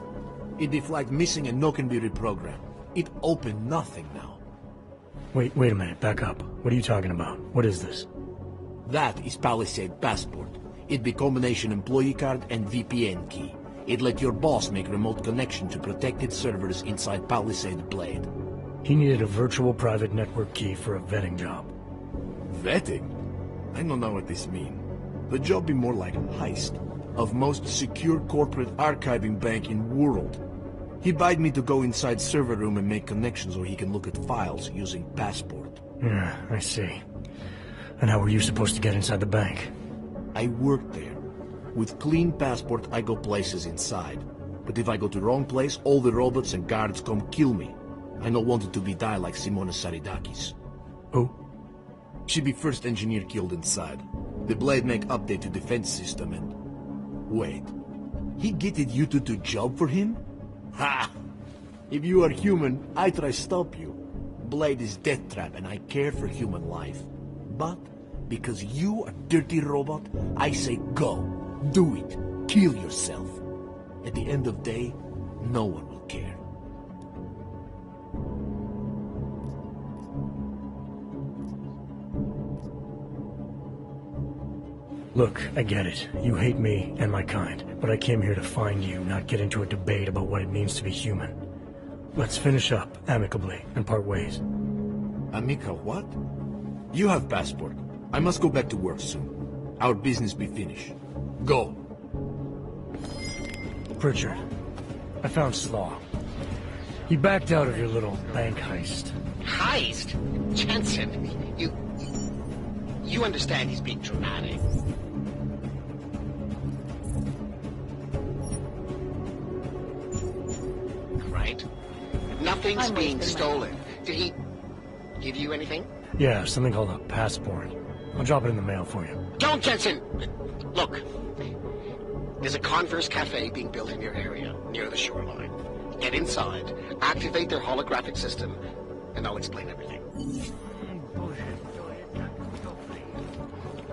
It be flagged missing and no can be reprogrammed. It open nothing now. Wait a minute, back up. What are you talking about? What is this? That is Palisade Passport. It be combination employee card and VPN key. It let your boss make remote connection to protected servers inside Palisade Blade. He needed a virtual private network key for a vetting job. Vetting? I don't know what this means. The job be more like a heist of most secure corporate archiving bank in world. He bade me to go inside server room and make connections so he can look at files using Passport. Yeah, I see. And how were you supposed to get inside the bank? I work there. With clean Passport, I go places inside. But if I go to wrong place, all the robots and guards come kill me. I don't want it to be die like Simona Saridakis. Who? She be first engineer killed inside. The Blade make update to defense system and... Wait. He getted you to do job for him? Ha! If you are human, I try stop you. Blade is death trap and I care for human life. But, because you a dirty robot, I say go. Do it. Kill yourself. At the end of day, no one will care. Look, I get it. You hate me and my kind, but I came here to find you, not get into a debate about what it means to be human. Let's finish up, amicably, and part ways. Amica what? You have Passport. I must go back to work soon. Our business be finished. Go. Pritchard, I found Slaw. He backed out of your little bank heist. Heist? Jensen, you understand he's being dramatic. Right? Nothing's being stolen. Did he give you anything? Yeah, something called a passport. I'll drop it in the mail for you. Don't, Jensen! Look, there's a Converse cafe being built in your area, near the shoreline. Get inside, activate their holographic system, and I'll explain everything.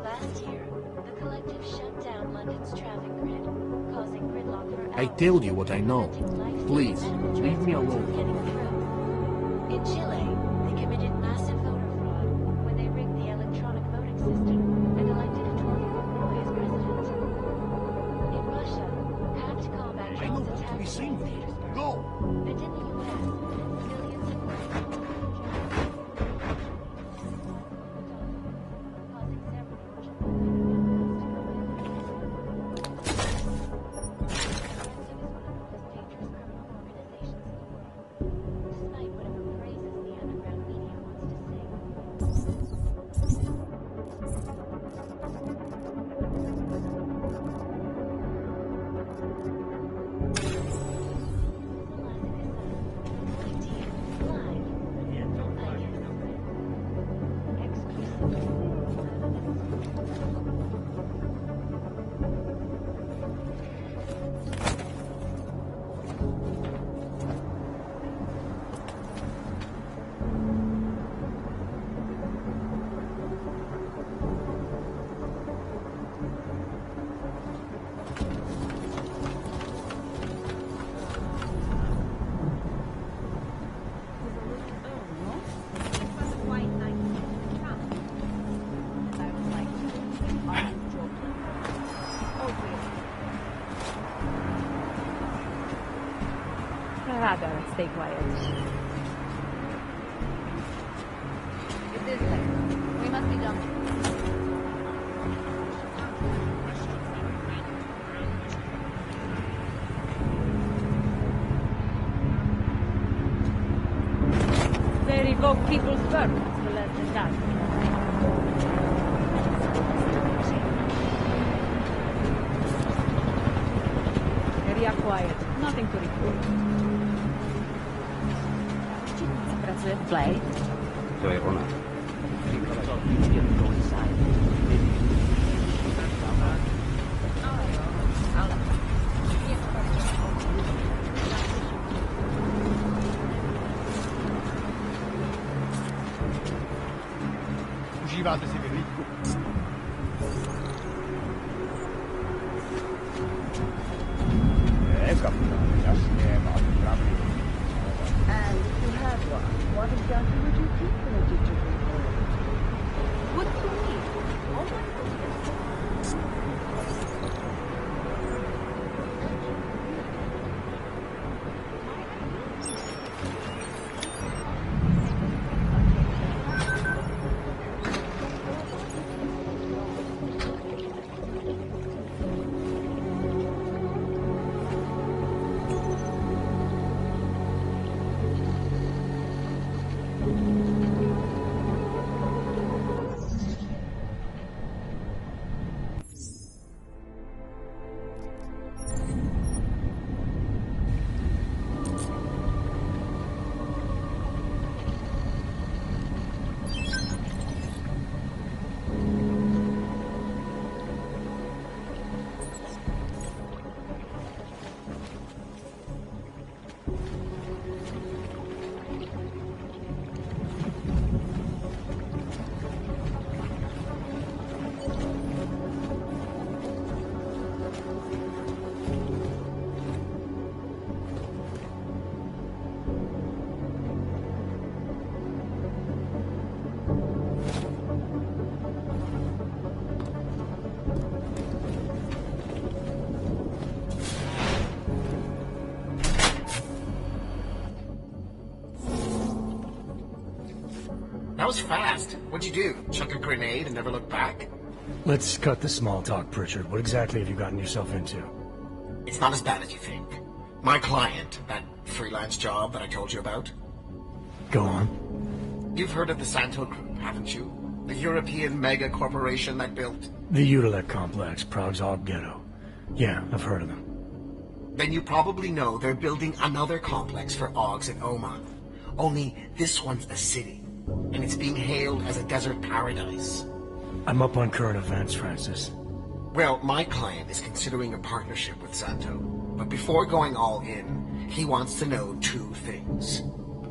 Last year, the collective shut down London's traffic grid, causing gridlock for hours. I told you what I know. Please, leave me alone. In Chile, they committed massive voter fraud when they rigged the electronic voting system and elected a Tory boy as president. In Russia, hacked combat drones attacked train stations. Go! And in the US, millions of Rather, stay quiet. It's this way. We must be jumping. They revoke people's permits for less than that. Area quiet. Nothing to report. Pracuje v Blade? To je ona. Go inside. Užíváte si vyhlídku? Kapitáne, jasně, máte pravdu. And if you had one, what exactly would you keep in a digital form? What do you mean? All my That was fast. What'd you do? Chuck a grenade and never look back? Let's cut the small talk, Pritchard. What exactly have you gotten yourself into? It's not as bad as you think. My client, that freelance job that I told you about. Go on. You've heard of the Santo Group, haven't you? The European mega corporation that built... The Utilec complex, Prague's Og Ghetto. Yeah, I've heard of them. Then you probably know they're building another complex for Augs in Oma. Only this one's a city, and it's being hailed as a desert paradise. I'm up on current events, Francis. Well, my client is considering a partnership with Santo, but before going all in, he wants to know two things.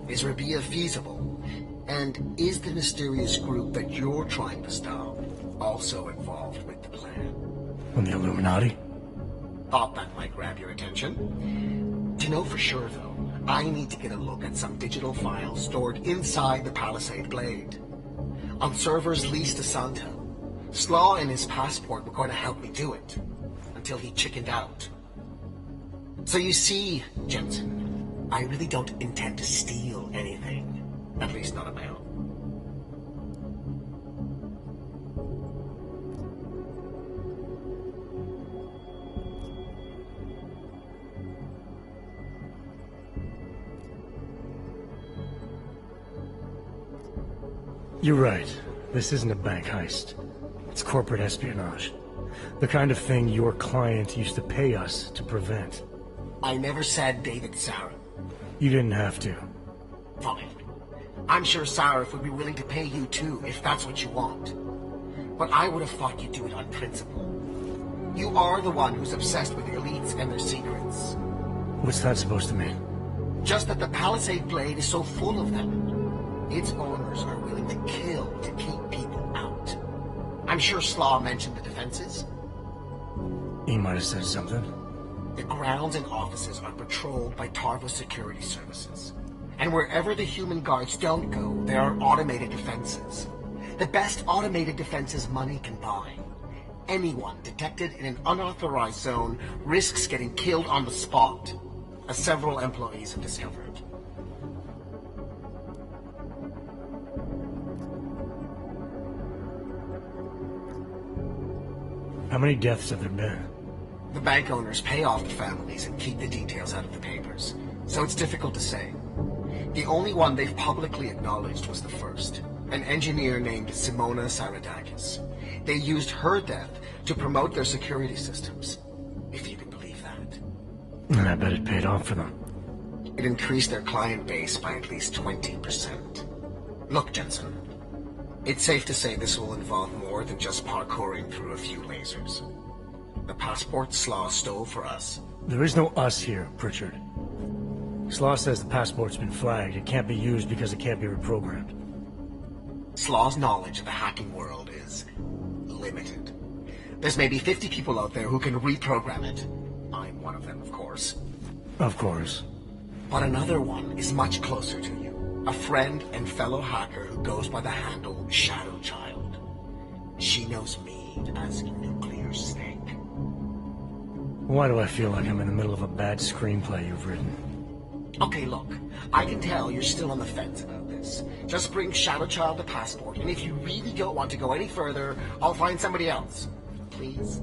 Is Rabia feasible? And is the mysterious group that you're trying to stop also involved with the plan? From the Illuminati? Thought that might grab your attention. To know for sure, though, I need to get a look at some digital files stored inside the Palisade Blade. On servers leased to Santo. Slaw and his passport were going to help me do it, until he chickened out. So you see, Jensen, I really don't intend to steal anything. At least not of my own. You're right. This isn't a bank heist. It's corporate espionage. The kind of thing your client used to pay us to prevent. I never said David Sarah. You didn't have to. Fine. I'm sure Sarif would be willing to pay you too, if that's what you want. But I would have thought you'd do it on principle. You are the one who's obsessed with the elites and their secrets. What's that supposed to mean? Just that the Palisade Blade is so full of them. Its owners are willing to kill to keep people out. I'm sure Slaw mentioned the defenses. He might have said something. The grounds and offices are patrolled by Tarvos security services. And wherever the human guards don't go, there are automated defenses. The best automated defenses money can buy. Anyone detected in an unauthorized zone risks getting killed on the spot. as several employees have discovered. How many deaths have there been? The bank owners pay off the families and keep the details out of the papers, so it's difficult to say. The only one they've publicly acknowledged was the first, an engineer named Simona Saradakis. They used her death to promote their security systems, if you can believe that. And I bet it paid off for them. It increased their client base by at least 20%. Look, Jensen, it's safe to say this will involve more than just parkouring through a few lasers. The passport Slaw stole for us. There is no us here, Pritchard. Slaw says the passport's been flagged. It can't be used because it can't be reprogrammed. Slaw's knowledge of the hacking world is limited. There's maybe 50 people out there who can reprogram it. I'm one of them, of course. Of course. But another one is much closer to you. A friend and fellow hacker who goes by the handle Shadowchild. She knows me as Nuclear Snake. Why do I feel like I'm in the middle of a bad screenplay you've written? Okay, look. I can tell you're still on the fence about this. Just bring Shadowchild the passport, and if you really don't want to go any further, I'll find somebody else. Please?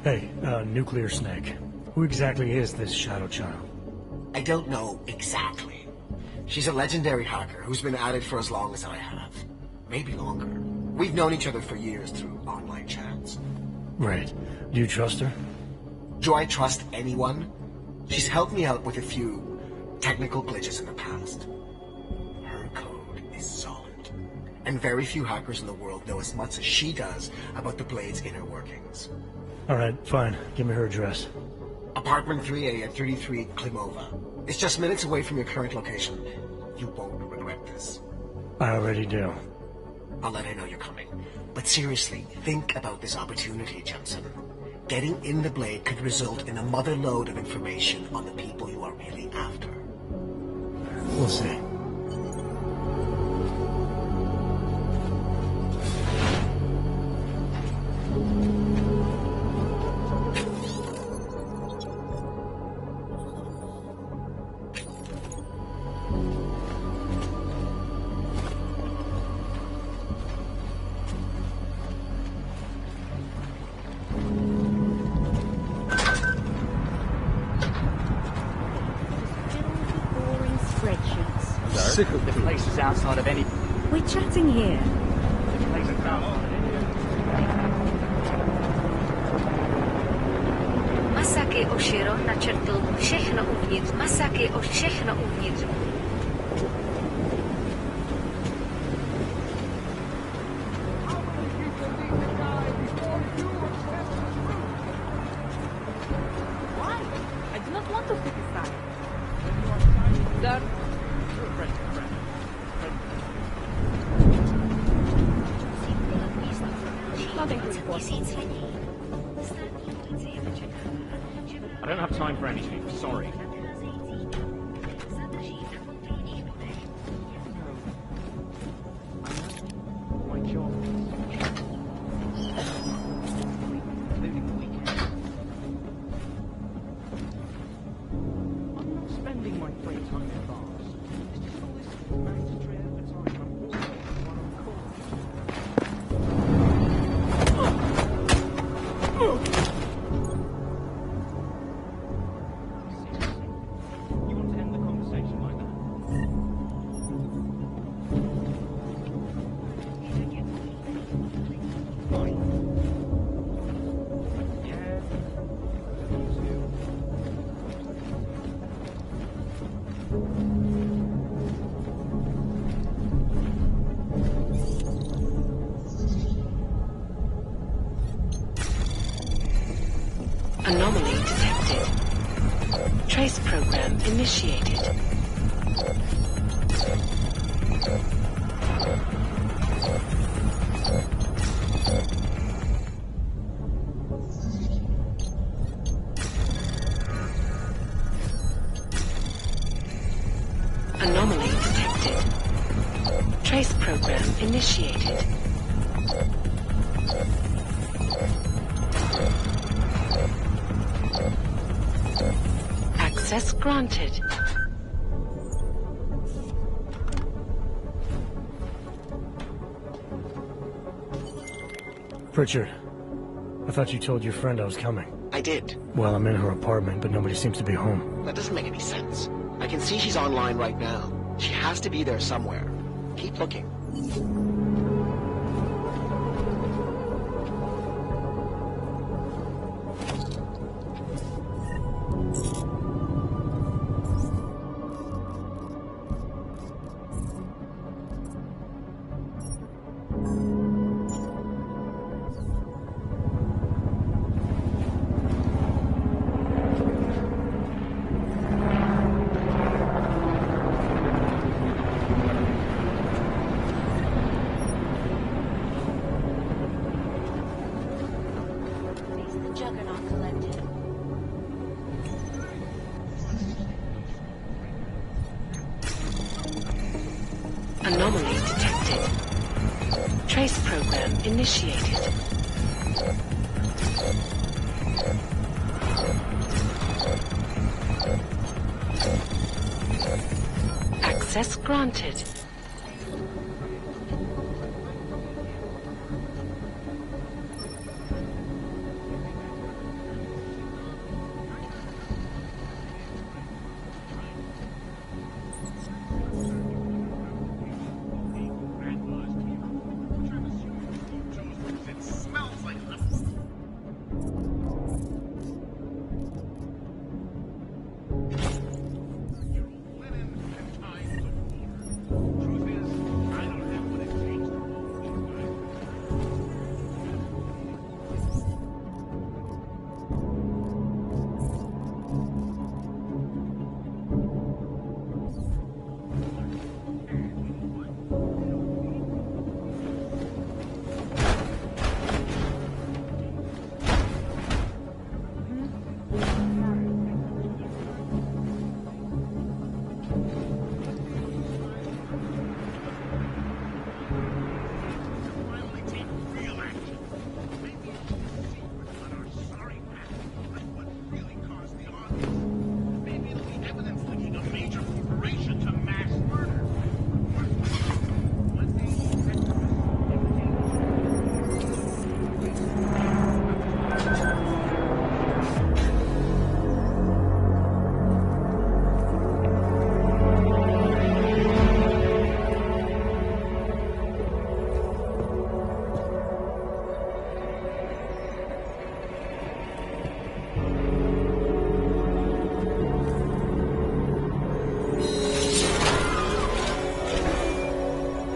Hey, Nuclear Snake. Who exactly is this Shadowchild? I don't know exactly. She's a legendary hacker who's been at it for as long as I have. Maybe longer. We've known each other for years through online chats. Right. Do you trust her? Do I trust anyone? She's helped me out with a few technical glitches in the past. Her code is solid. And very few hackers in the world know as much as she does about the Blade's inner workings. Alright, fine. Give me her address. Apartment 3A at 33 Klimova. It's just minutes away from your current location. You won't regret this. I already do. I'll let her know you're coming. But seriously, think about this opportunity, Jensen. Getting in the Blade could result in a mother load of information on the people you are really after. We'll see. The place is outside of any... We're chatting here. The place is Masaki Oshiro načrtl všechno uvnitř. Masaki o všechno uvnitř. Why? I do not want to pick a side. Sir? Nothing to report. I don't have time for anything. Sorry. my job. Including the weekend. I'm not spending my free time in bars. It's just all this mandatory overtime. I'm always one on You want to end the conversation like that? Anomaly detected. Trace program initiated. Anomaly detected. Trace program initiated. Access granted. Pritchard, I thought you told your friend I was coming. I did. Well, I'm in her apartment, but nobody seems to be home. That doesn't make any sense. I can see she's online right now. She has to be there somewhere. Keep looking. Anomaly detected. Trace program initiated. Access granted.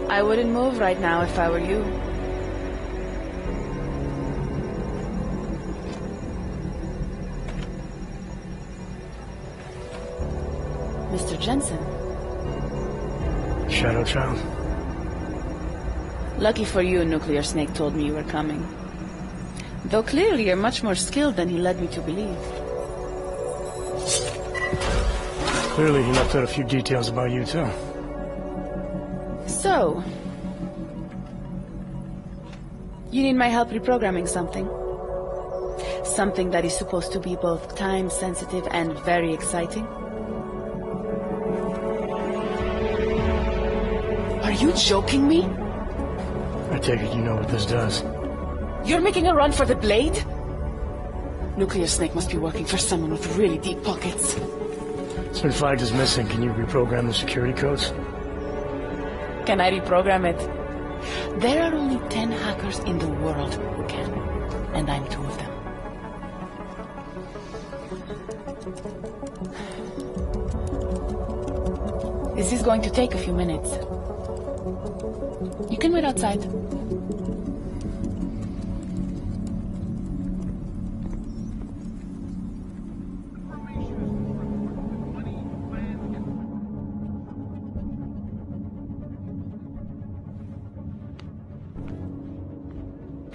I wouldn't move right now if I were you. Mr. Jensen. Shadowchild? Lucky for you, Nuclear Snake told me you were coming. Though clearly you're much more skilled than he led me to believe. Clearly he left out a few details about you, too. So, you need my help reprogramming something. Something that is supposed to be both time-sensitive and very exciting. Are you joking me? I take it you know what this does. You're making a run for the blade? Nuclear Snake must be working for someone with really deep pockets. Certain flag is missing. Can you reprogram the security codes? Can I reprogram it? There are only 10 hackers in the world who can, and I'm 2 of them. This is going to take a few minutes. You can wait outside.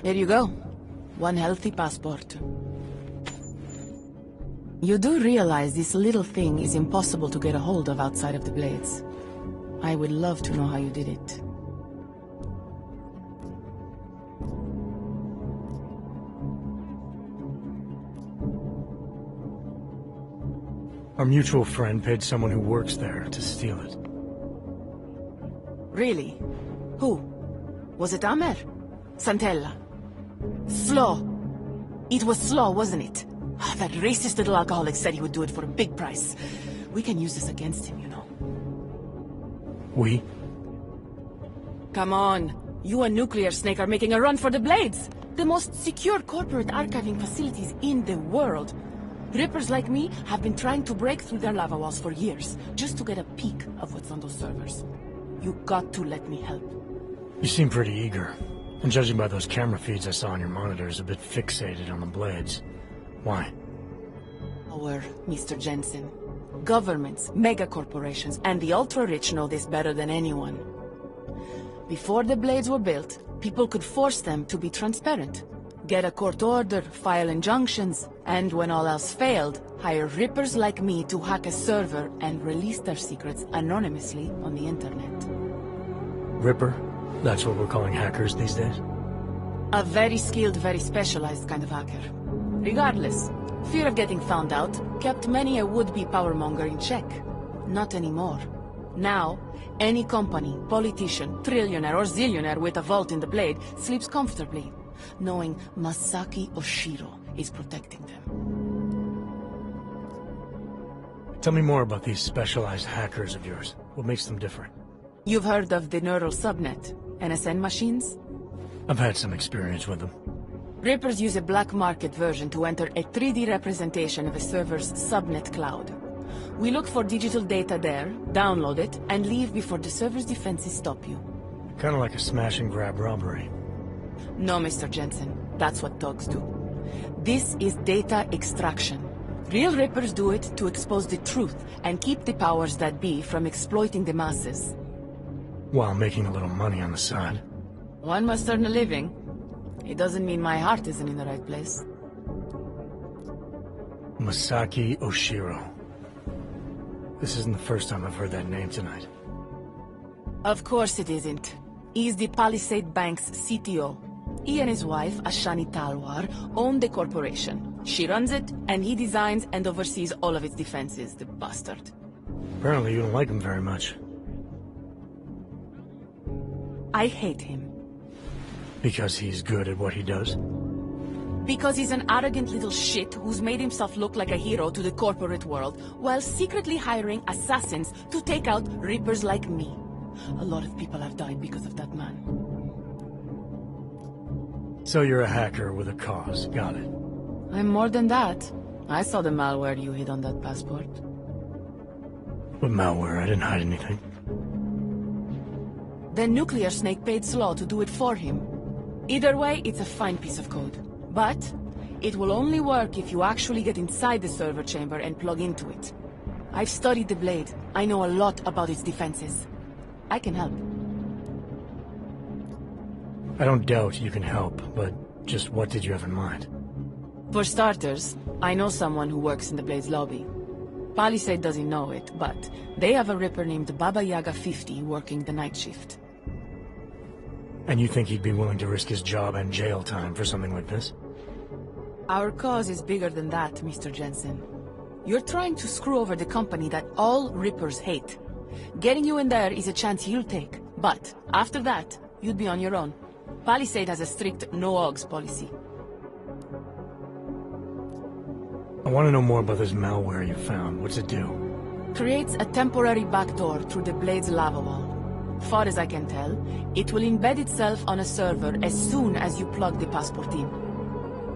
There you go. 1 healthy passport. You do realize this little thing is impossible to get a hold of outside of the Blades. I would love to know how you did it. Our mutual friend paid someone who works there to steal it. Really? Who? Was it Amer? Santella? Slaw? It was Slaw, wasn't it? That racist little alcoholic said he would do it for a big price. We can use this against him, you know. We? Come on. You and Nuclear Snake are making a run for the Blades. The most secure corporate archiving facilities in the world. Rippers like me have been trying to break through their lava walls for years, just to get a peek of what's on those servers. You got to let me help. You seem pretty eager. And judging by those camera feeds I saw on your monitors, a bit fixated on the Blades. Why? Power, Mr. Jensen. Governments, megacorporations, and the ultra-rich know this better than anyone. Before the Blades were built, people could force them to be transparent. Get a court order, file injunctions, and when all else failed, hire rippers like me to hack a server and release their secrets anonymously on the internet. Ripper? That's what we're calling hackers these days? A very skilled, very specialized kind of hacker. Regardless, fear of getting found out kept many a would-be powermonger in check. Not anymore. Now, any company, politician, trillionaire or zillionaire with a vault in the Blade sleeps comfortably, knowing Masaki Oshiro is protecting them. Tell me more about these specialized hackers of yours. What makes them different? You've heard of the Neural Subnet, NSN machines? I've had some experience with them. Rippers use a black market version to enter a 3D representation of a server's subnet cloud. We look for digital data there, download it, and leave before the server's defenses stop you. Kind of like a smash-and-grab robbery. No, Mr. Jensen. That's what dogs do. This is data extraction. Real Rippers do it to expose the truth and keep the powers that be from exploiting the masses. While making a little money on the side. One must earn a living. It doesn't mean my heart isn't in the right place. Masaki Oshiro. This isn't the first time I've heard that name tonight. Of course it isn't. He's the Palisade Bank's CTO. He and his wife, Ashani Talwar, own the corporation. She runs it, and he designs and oversees all of its defenses, the bastard. Apparently you don't like him very much. I hate him. Because he's good at what he does? Because he's an arrogant little shit who's made himself look like a hero to the corporate world, while secretly hiring assassins to take out Rippers like me. A lot of people have died because of that man. So you're a hacker with a cause, got it. I'm more than that. I saw the malware you hid on that passport. What malware? I didn't hide anything. The Nuclear Snake paid Slaw to do it for him. Either way, it's a fine piece of code. But it will only work if you actually get inside the server chamber and plug into it. I've studied the Blade. I know a lot about its defenses. I can help. I don't doubt you can help, but just what did you have in mind? For starters, I know someone who works in the Blade's lobby. Palisade doesn't know it, but they have a Ripper named Baba Yaga 50 working the night shift. And you think he'd be willing to risk his job and jail time for something like this? Our cause is bigger than that, Mr. Jensen. You're trying to screw over the company that all Rippers hate. Getting you in there is a chance you'll take, but after that, you'd be on your own. Palisade has a strict no-ogs policy. I want to know more about this malware you found. What's it do? Creates a temporary backdoor through the Blade's lava wall. Far as I can tell, it will embed itself on a server as soon as you plug the passport in.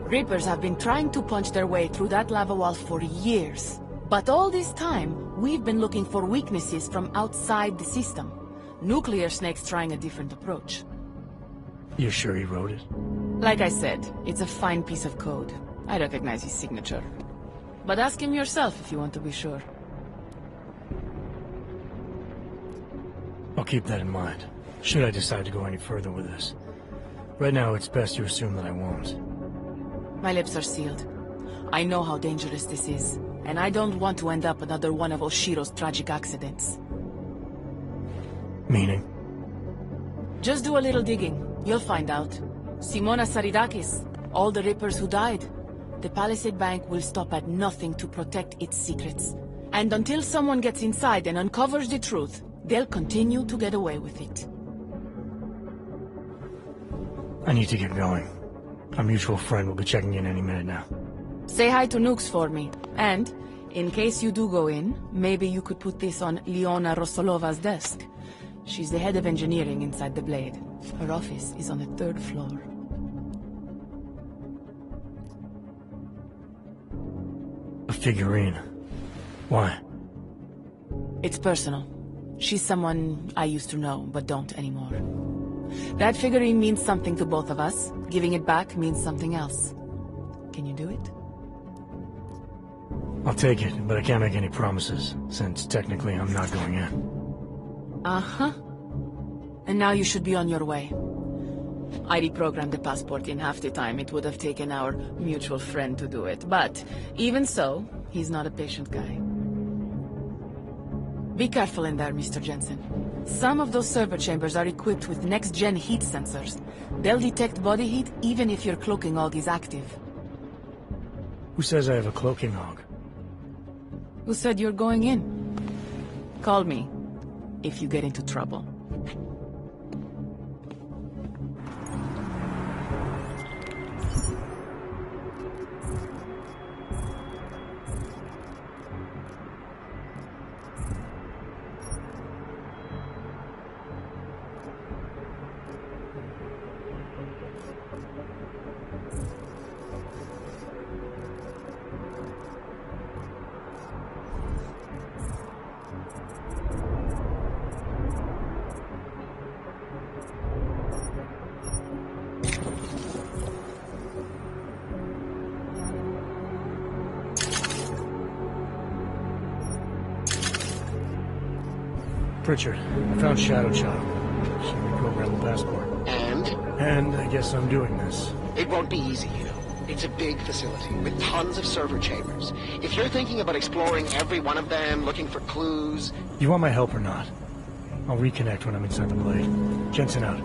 Rippers have been trying to punch their way through that lava wall for years. But all this time, we've been looking for weaknesses from outside the system. Nuclear Snake's trying a different approach. You're sure he wrote it? Like I said, it's a fine piece of code. I recognize his signature. But ask him yourself if you want to be sure. I'll keep that in mind, should I decide to go any further with this. Right now, it's best you assume that I won't. My lips are sealed. I know how dangerous this is, and I don't want to end up another one of Oshiro's tragic accidents. Meaning? Just do a little digging. You'll find out. Simona Saridakis, all the Rippers who died. The Palisade Bank will stop at nothing to protect its secrets. And until someone gets inside and uncovers the truth, they'll continue to get away with it. I need to get going. Our mutual friend will be checking in any minute now. Say hi to Nukes for me. And, in case you do go in, maybe you could put this on Leona Rostolova's desk. She's the head of engineering inside the Blade. Her office is on the 3rd floor. A figurine. Why? It's personal. She's someone I used to know, but don't anymore. That figurine means something to both of us. Giving it back means something else. Can you do it? I'll take it, but I can't make any promises, since technically I'm not going in. Uh-huh. And now you should be on your way. I reprogrammed the passport in half the time it would have taken our mutual friend to do it, but even so, he's not a patient guy. Be careful in there, Mr. Jensen. Some of those server chambers are equipped with next-gen heat sensors. They'll detect body heat even if your cloaking aug is active. Who says I have a cloaking aug? Who said you're going in? Call me if you get into trouble. Pritchard, I found Shadowchild. She reprogrammed the passport. And? And I guess I'm doing this. It won't be easy, you know. It's a big facility with tons of server chambers. If you're thinking about exploring every one of them, looking for clues... You want my help or not? I'll reconnect when I'm inside the Blade. Jensen out.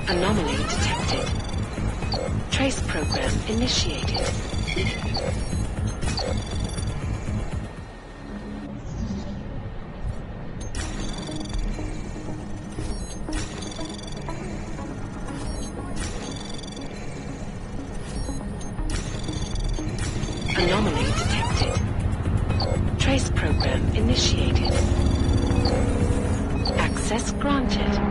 Anomaly detected. Trace program initiated. Anomaly detected. Trace program initiated. Access granted.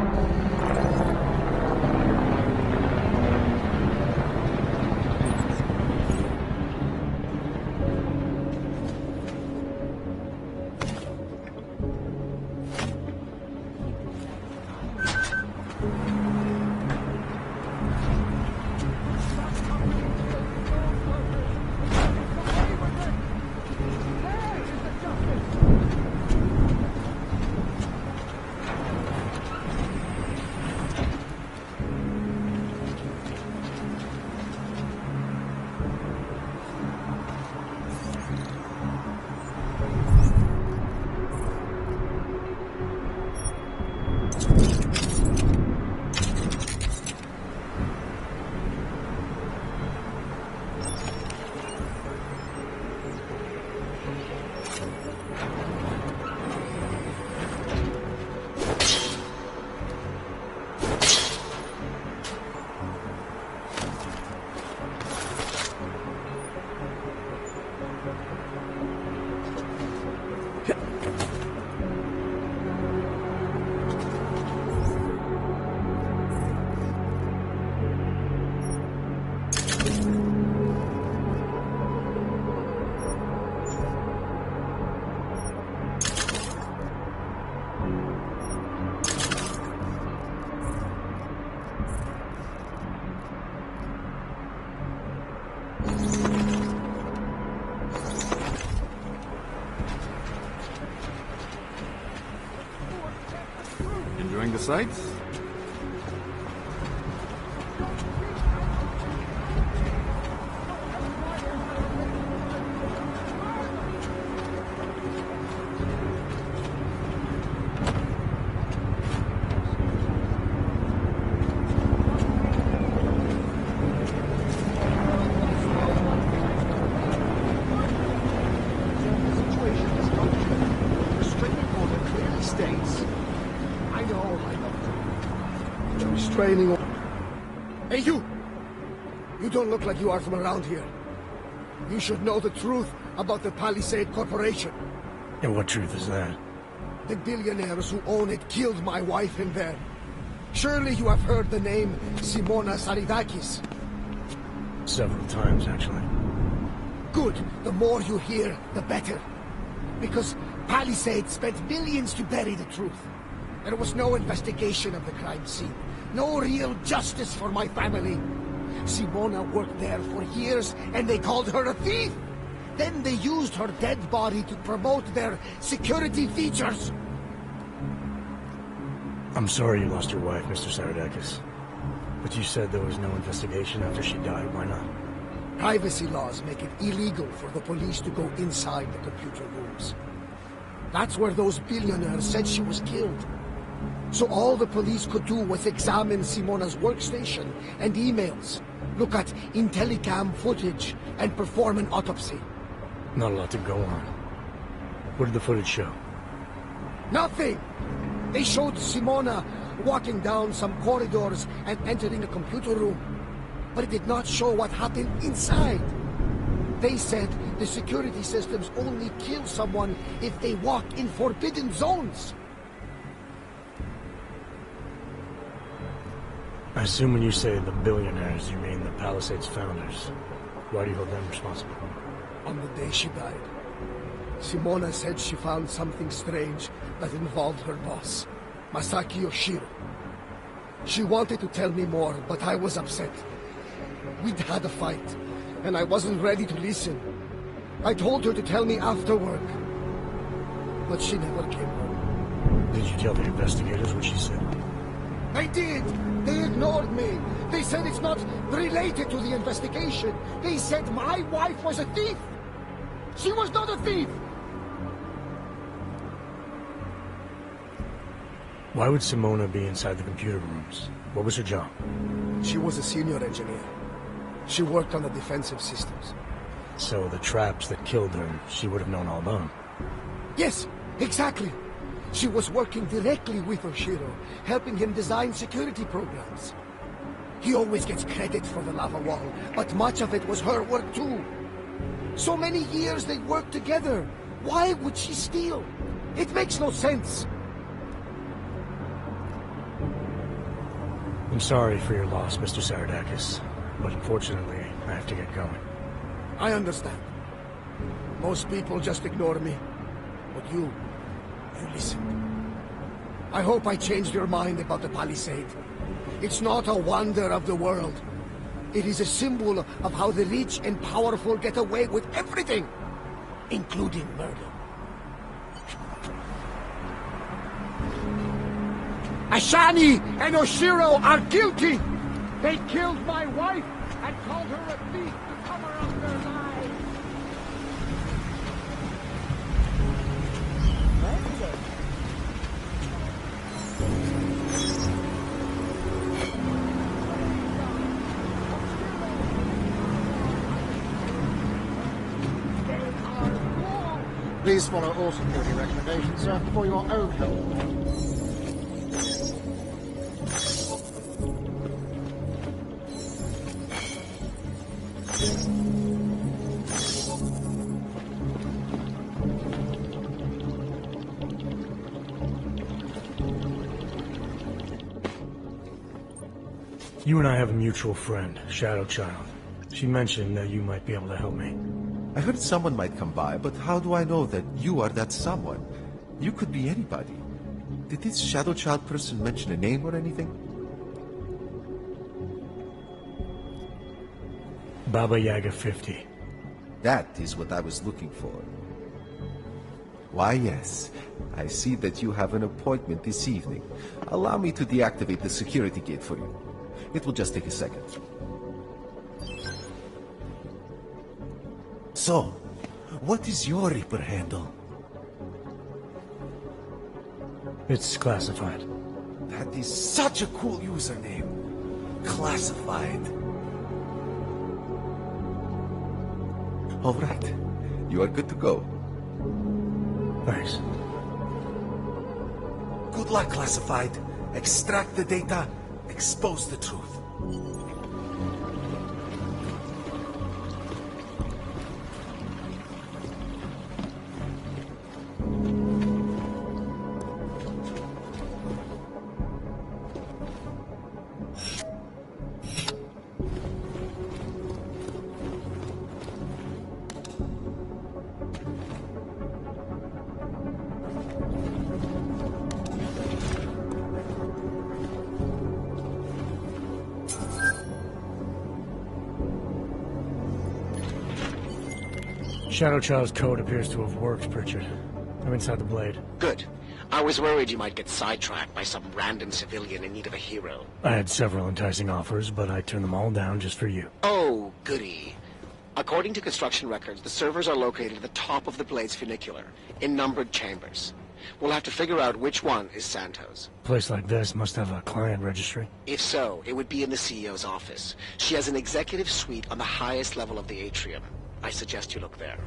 Enjoying the sights? Training. Hey, you! You don't look like you are from around here. You should know the truth about the Palisade Corporation. And what truth is that? The billionaires who own it killed my wife in there. Surely you have heard the name Simona Saridakis. Several times, actually. Good. The more you hear, the better. Because Palisade spent millions to bury the truth. There was no investigation of the crime scene. No real justice for my family. Simona worked there for years, and they called her a thief. Then they used her dead body to promote their security features. I'm sorry you lost your wife, Mr. Saridakis. But you said there was no investigation after she died. Why not? Privacy laws make it illegal for the police to go inside the computer rooms. That's where those billionaires said she was killed. So all the police could do was examine Simona's workstation and emails, look at Intellicam footage, and perform an autopsy. Not a lot to go on. What did the footage show? Nothing! They showed Simona walking down some corridors and entering a computer room. But it did not show what happened inside. They said the security systems only kill someone if they walk in forbidden zones. I assume when you say the billionaires, you mean the Palisade's founders. Why do you hold them responsible? On the day she died, Simona said she found something strange that involved her boss, Masaki Yoshiro. She wanted to tell me more, but I was upset. We'd had a fight, and I wasn't ready to listen. I told her to tell me after work, but she never came home. Did you tell the investigators what she said? I did! They ignored me! They said it's not related to the investigation! They said my wife was a thief! She was not a thief! Why would Simona be inside the computer rooms? What was her job? She was a senior engineer. She worked on the defensive systems. So the traps that killed her, she would have known all about them. Yes, exactly. She was working directly with Oshiro, helping him design security programs. He always gets credit for the lava wall, but much of it was her work too. So many years they worked together. Why would she steal? It makes no sense. I'm sorry for your loss, Mr. Saradakis, but unfortunately, I have to get going. I understand. Most people just ignore me. But you listened. I hope I changed your mind about the Palisade. It's not a wonder of the world. It is a symbol of how the rich and powerful get away with everything, including murder. Ashani and Oshiro are guilty! They killed my wife and called her a thief to cover up their lies! Please follow all security recommendations, sir, for your own health. You and I have a mutual friend, Shadowchild. She mentioned that you might be able to help me. I heard someone might come by, but how do I know that you are that someone? You could be anybody. Did this Shadowchild person mention a name or anything? Baba Yaga 50. That is what I was looking for. Why, yes. I see that you have an appointment this evening. Allow me to deactivate the security gate for you. It will just take a second. So, what is your Reaper handle? It's classified. That is such a cool username. Classified. All right. You are good to go. Thanks. Good luck, Classified. Extract the data, expose the truth. Shadowchild's code appears to have worked, Pritchard. I'm inside the blade. Good. I was worried you might get sidetracked by some random civilian in need of a hero. I had several enticing offers, but I turned them all down just for you. Oh, goody. According to construction records, the servers are located at the top of the blade's funicular, in numbered chambers. We'll have to figure out which one is Santos. A place like this must have a client registry. If so, it would be in the CEO's office. She has an executive suite on the highest level of the atrium. I suggest you look there.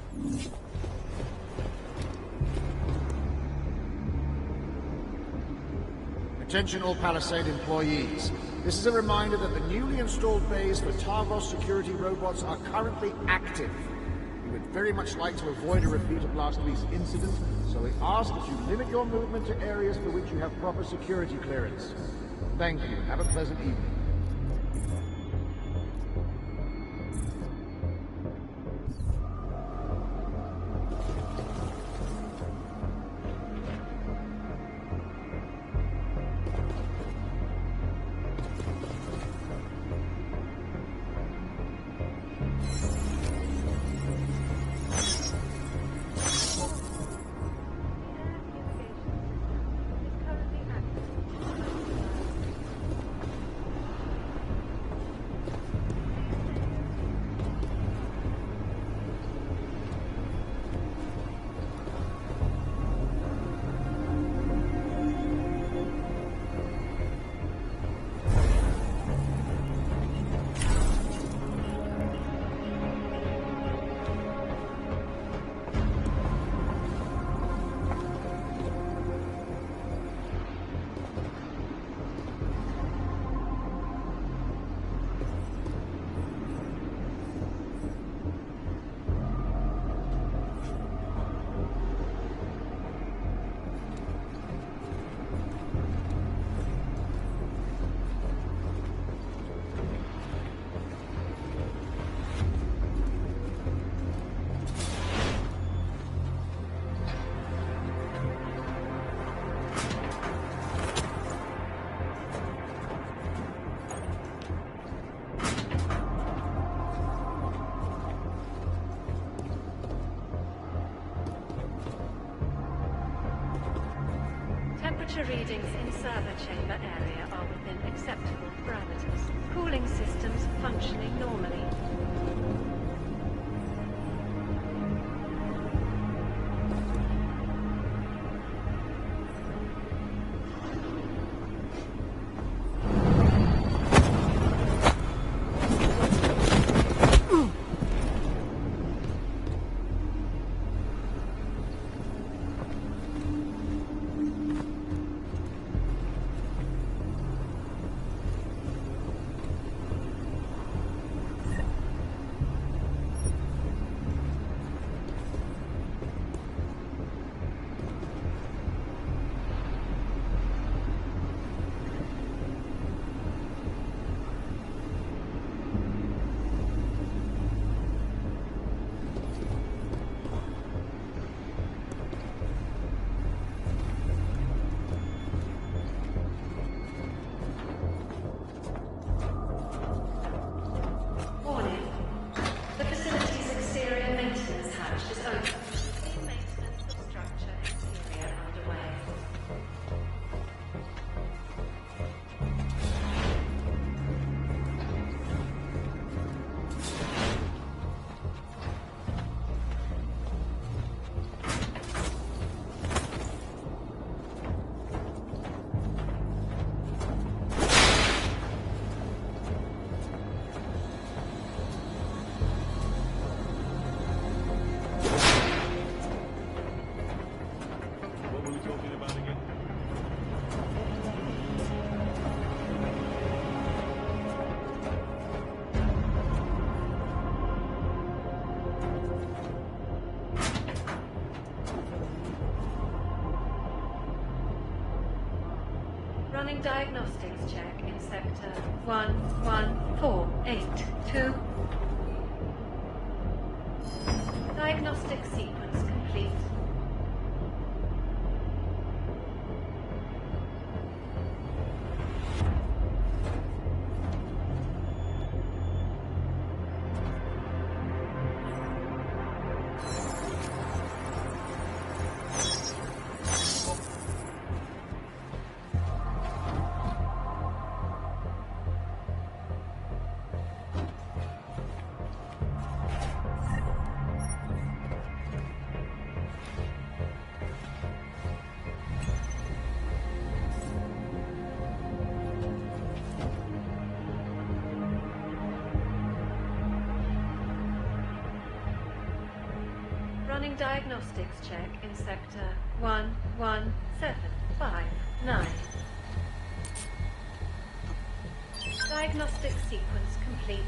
Attention all Palisade employees. This is a reminder that the newly installed bays for Tarvos security robots are currently active. We would very much like to avoid a repeat of last week's incident, so we ask that you limit your movement to areas for which you have proper security clearance. Thank you. Have a pleasant evening. Temperature readings in server chamber area are within acceptable parameters. Cooling systems functioning normally. Running diagnostics check in sector 11482. Diagnostic sequence complete. Running diagnostics check in sector 11759. Diagnostic sequence complete.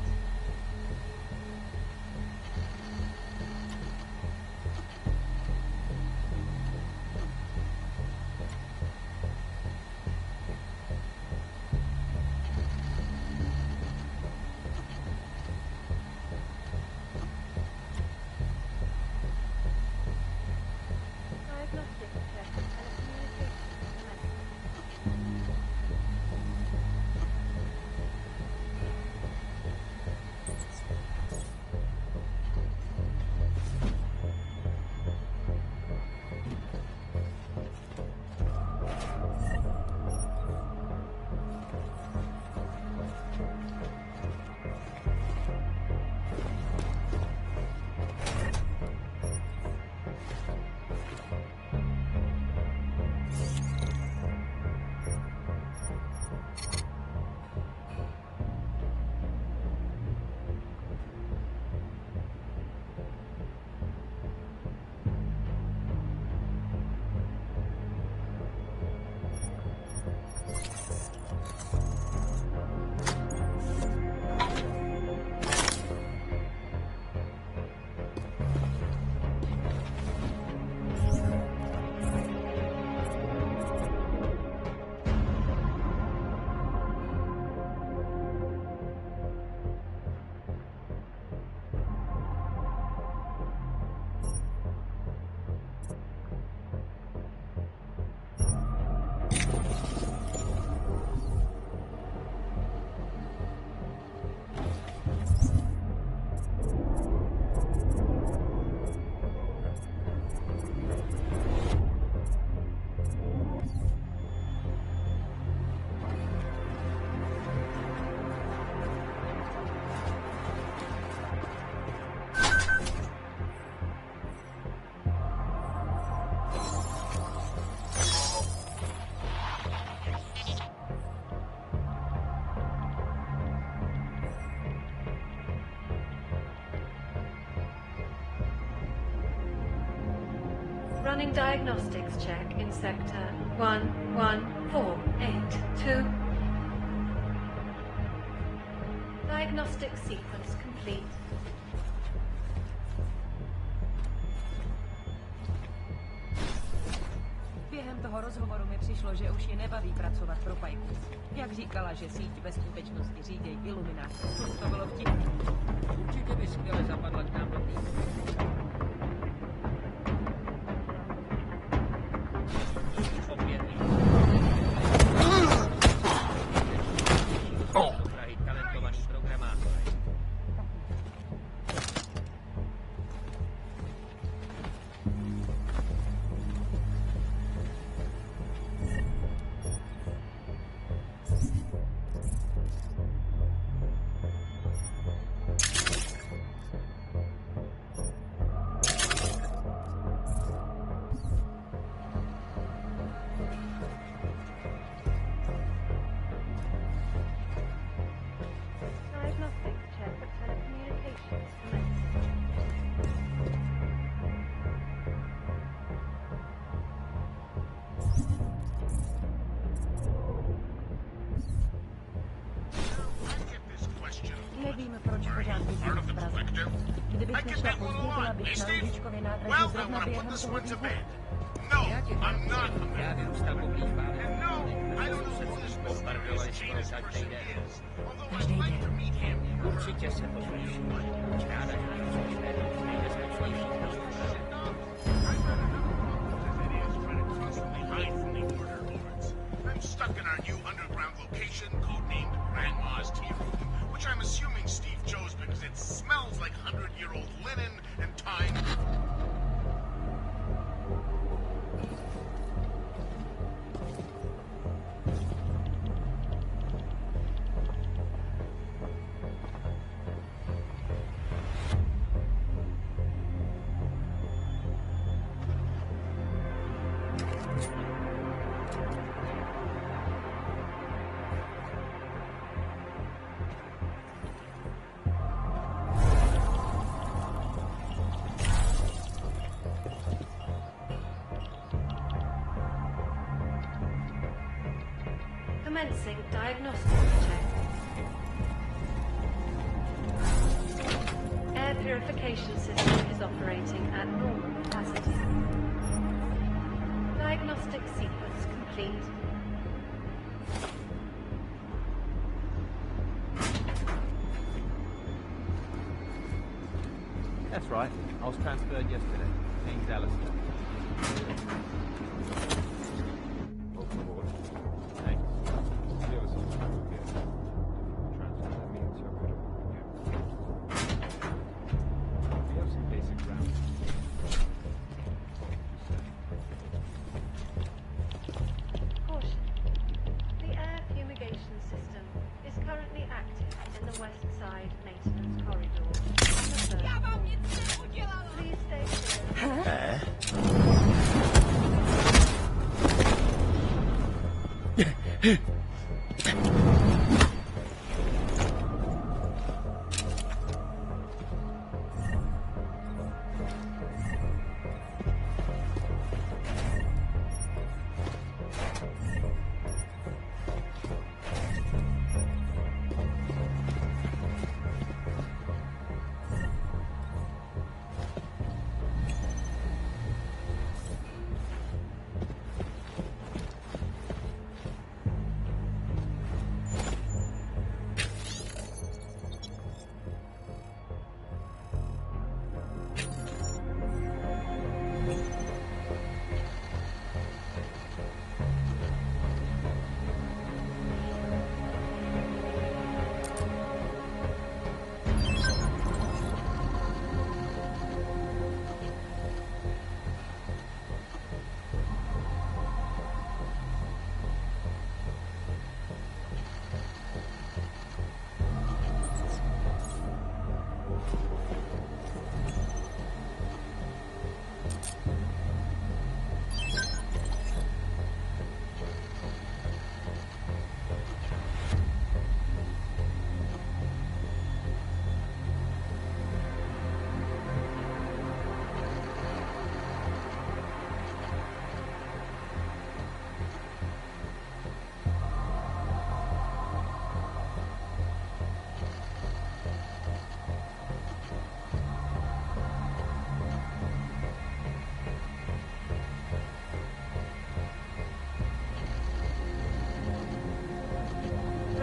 Running diagnostics check in sector 11482. Diagnostic sequence complete. Během toho rozhovoru mi přišlo, že už je nebaví pracovat pro Pacifist. Jak říkala, že síť ve skutečnosti řídějí ilumináty. To bylo vtipné. Určitě by skvěle zapadla k nám do týmu. Nevím, proč pořád vidím v Praze. Kdybych nešla pozdě, byla bych na Lužičkově nádraží zrovna během toho výbuchu. Já tě chápu, já vyrůstal poblíž Bále. Bombardovali skoro každý den. Každý den. Určitě se to zlepší. Ráda, že to zlepšíme. Nejbezpečnější I'm stuck in our new underground location, codenamed Grandma's Tea Room, which I'm assuming Steve chose because it smells like 100-year-old linen and time. Commencing diagnostic check. Air purification system is operating at normal capacity. Diagnostic sequence complete. That's right. I was transferred yesterday. Name's Alistair.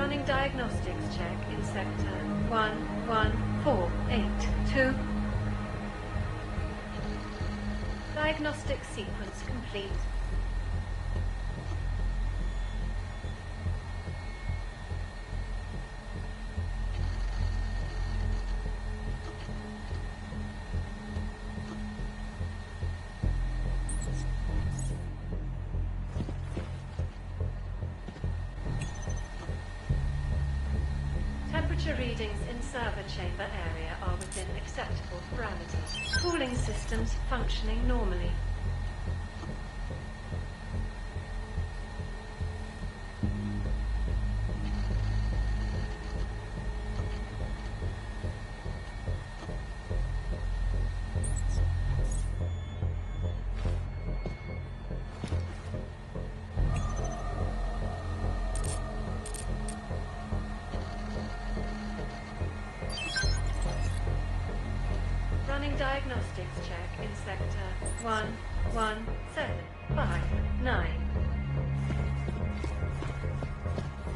Running diagnostics check in sector 11482. Diagnostic sequence complete. Temperature readings in server chamber area are within acceptable parameters. Cooling systems functioning normally. Diagnostics check in sector 11759.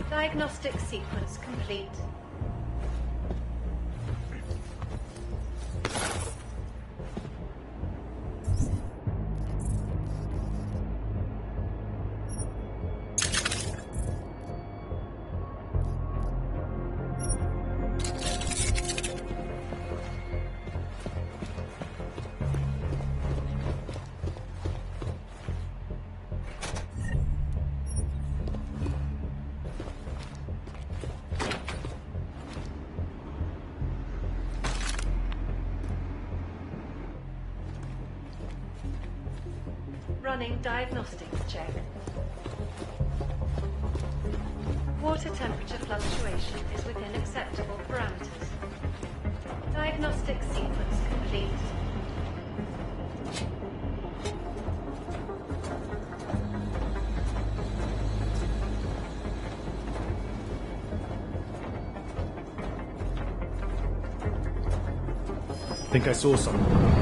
Diagnostic sequence complete. Running diagnostics check. Water temperature fluctuation is within acceptable parameters. Diagnostic sequence complete. I think I saw something.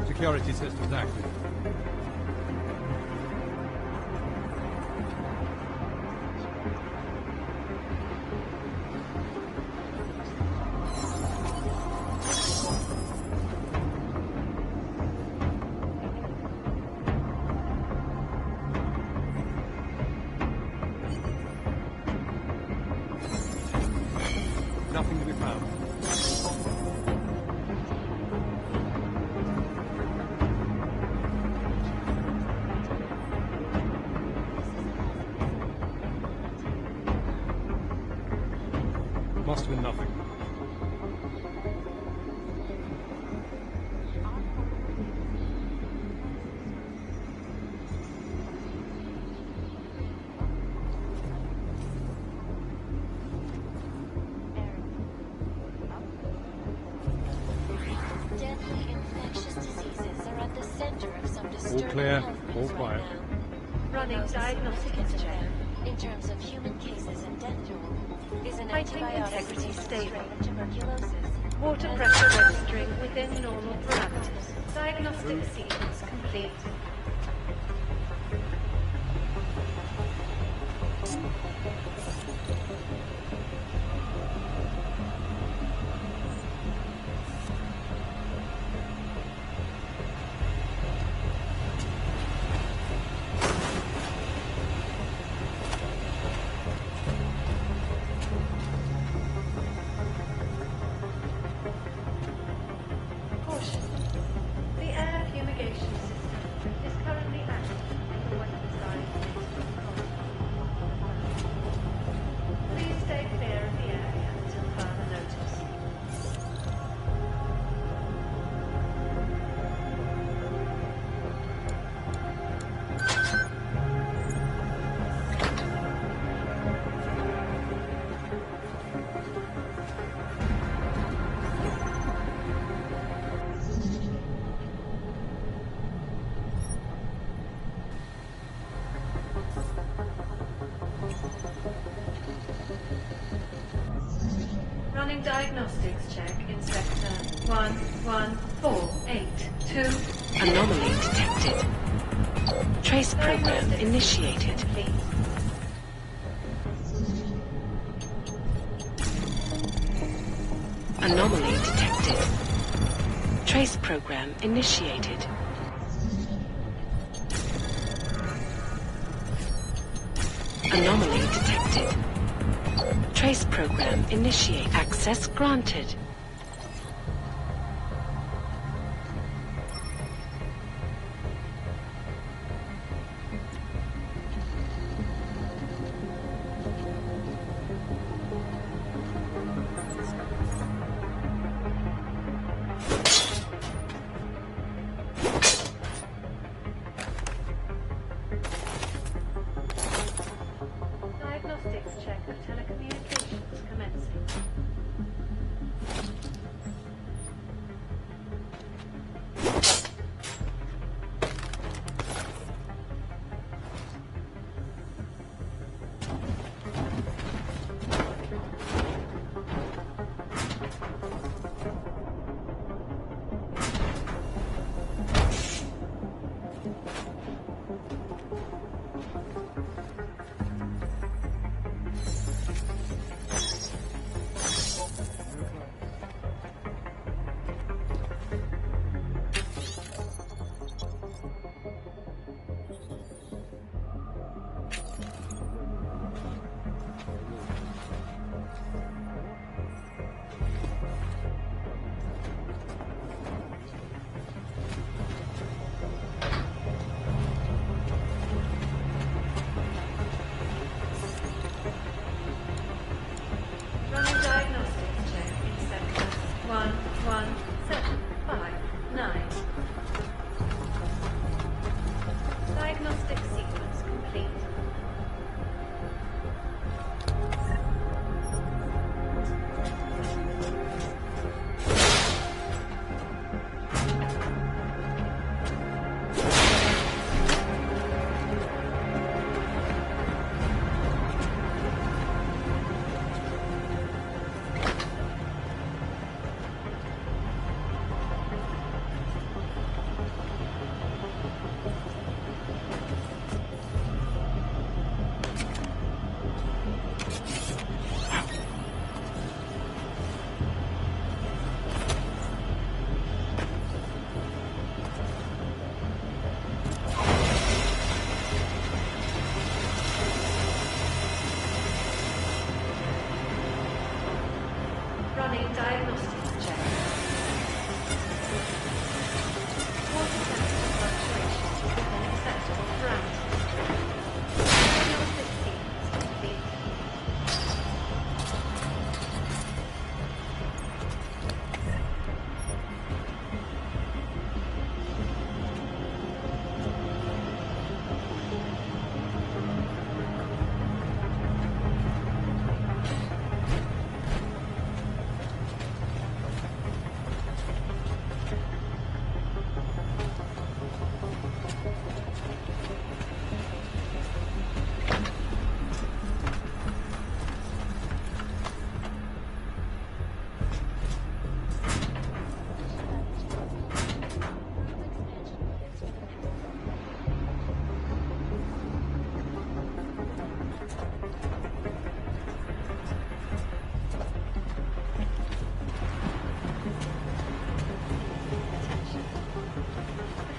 Security systems active. Nothing to be found. Must have been nothing. Deadly infectious diseases are at the center of some disturbing All clear, health all myths quiet. right now. Running Most diagnostic significant of check. them, in terms of human cases and death toll, is an Piping antibiotic integrity resistant stable. strain of tuberculosis. Water pressure registering within normal parameters. Diagnostic sequence complete. Running diagnostics check in sector 11482. Anomaly detected. Trace program initiated. Anomaly detected. Trace program initiated. Anomaly detected. Trace program initiate. Access granted. Diagnostics check of telecommunications commencing. Running diagnostics check in sector 11759. Diagnostic sequence complete. Running diagnostics check. Water temperature fluctuations within acceptable parameters. Diagnostic sequence complete.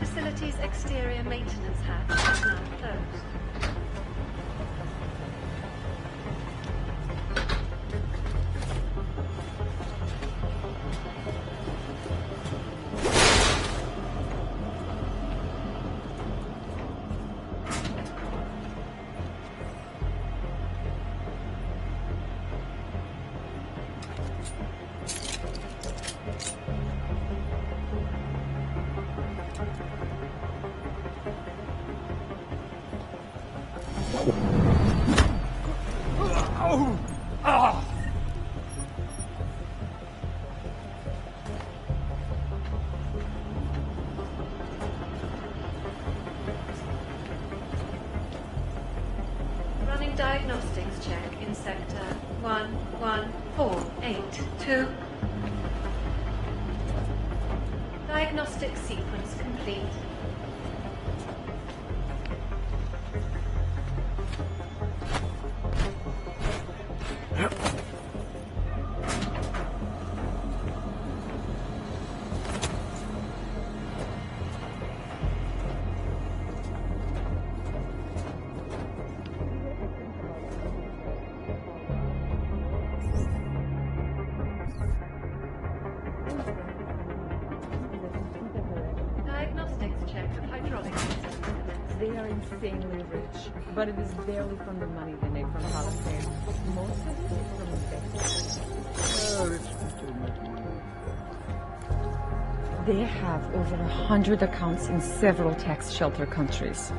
The facility's exterior maintenance hatch is now closed. Running diagnostics check in sector 1 1482. Diagnostic sequence complete. They are insanely rich, but it is barely from the money they make from Palisade. Most of it is from investment. Rich people make money. They have over 100 accounts in several tax shelter countries.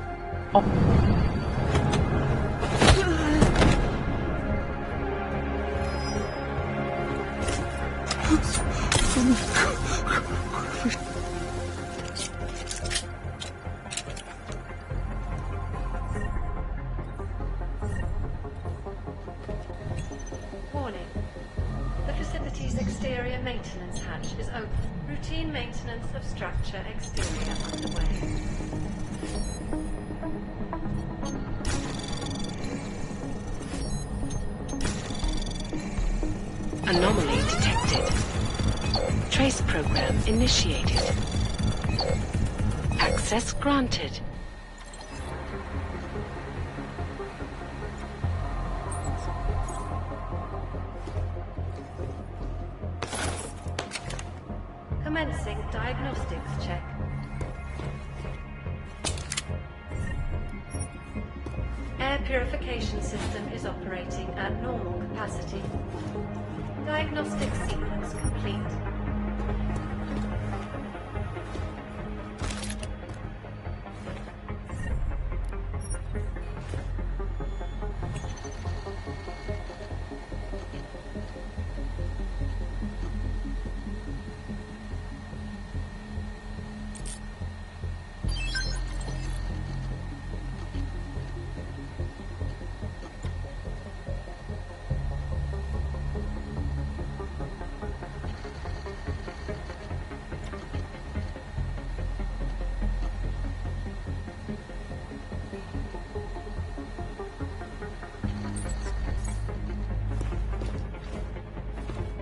Warning. The facility's exterior maintenance hatch is open. Routine maintenance of structure exterior underway. Anomaly detected. Trace program initiated. Access granted. Commencing diagnostics check. Air purification system is operating at normal capacity. Diagnostic sequence complete.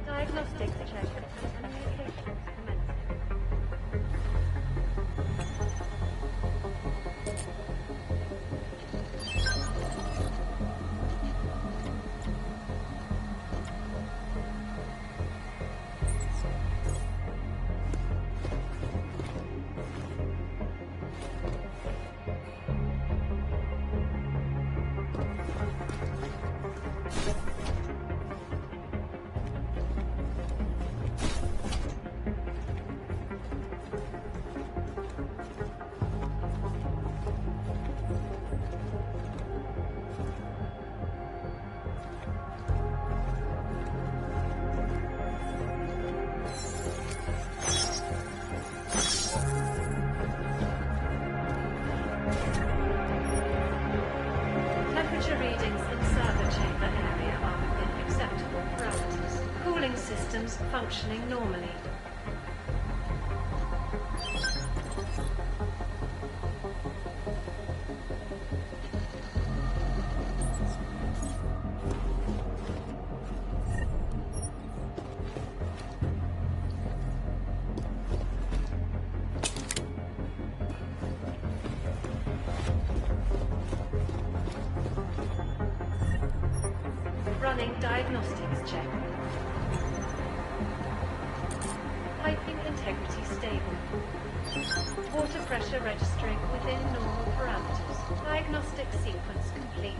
Diagnostics check and communications commencing. Temperature readings in server chamber area are within acceptable parameters. Cooling systems functioning normally. Running diagnostics check. Piping integrity stable. Water pressure registering within normal parameters. Diagnostic sequence complete.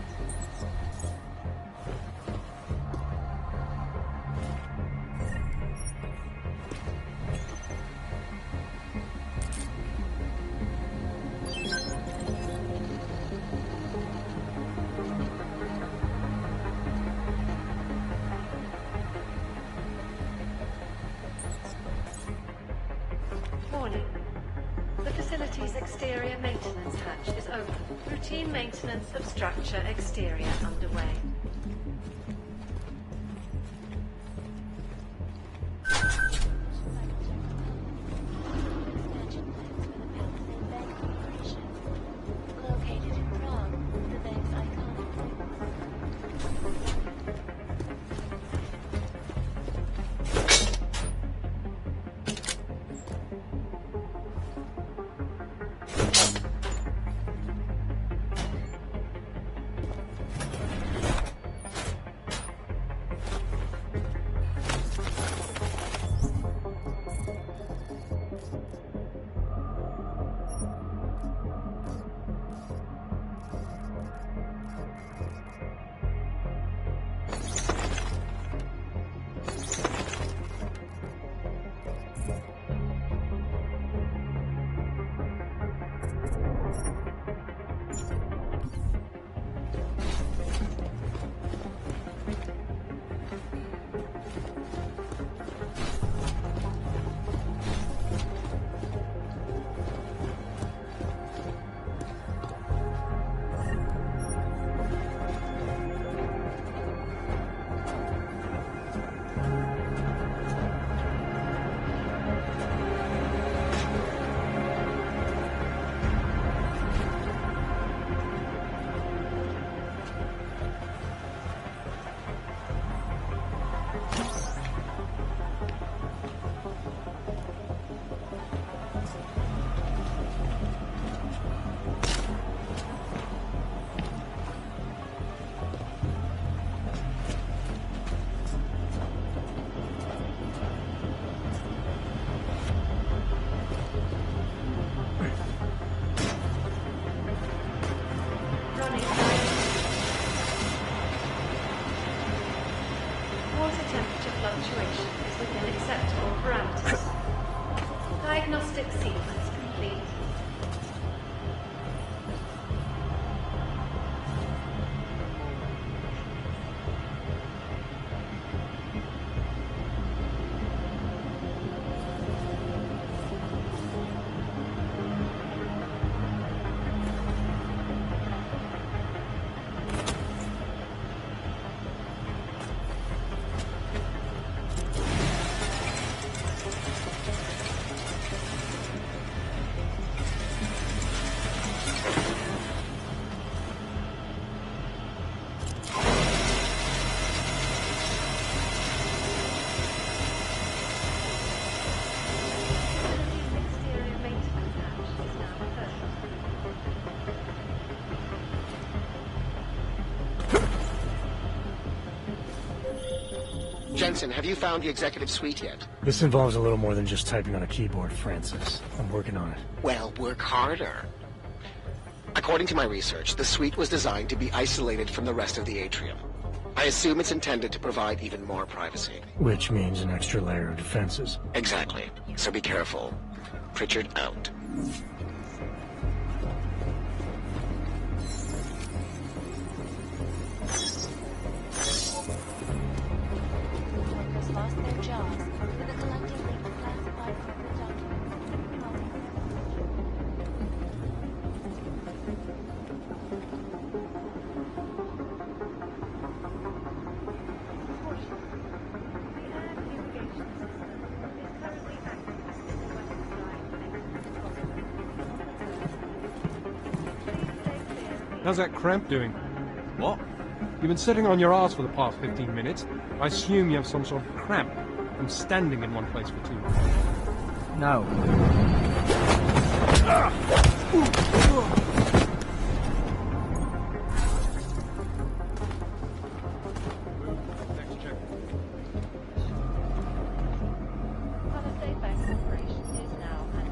Warning. The facility's exterior maintenance hatch is open. Routine maintenance of structure exterior underway. Water temperature fluctuation is within acceptable parameters. Diagnostic sequence complete. Jensen, have you found the executive suite yet? This involves a little more than just typing on a keyboard, Francis. I'm working on it. Well, work harder. According to my research, the suite was designed to be isolated from the rest of the atrium. I assume it's intended to provide even more privacy. Which means an extra layer of defenses. Exactly. So be careful. Pritchard out. Workers lost their jobs with the collective leak of classified corporate documents. How's that cramp doing? What? You've been sitting on your ass for the past 15 minutes. I assume you have some sort of cramp from standing in one place for too long. No. Next check. Palisade Corporation is now at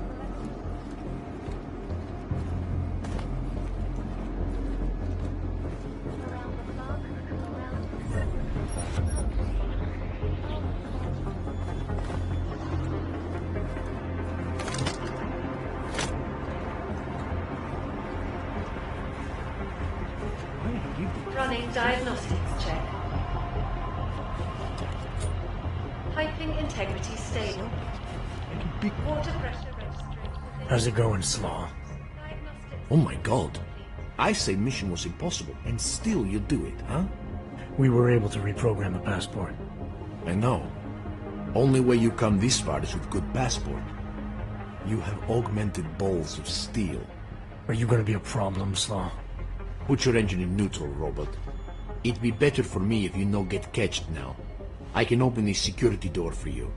Running diagnostics check. Piping integrity stable. Water pressure registering. How's it going, Slaw? Oh my god. I say mission was impossible, and still you do it, huh? We were able to reprogram the passport. I know. Only way you come this far is with good passport. You have augmented balls of steel. Are you gonna be a problem, Slaw? Put your engine in neutral, robot. It'd be better for me if you no get catched now. I can open this security door for you.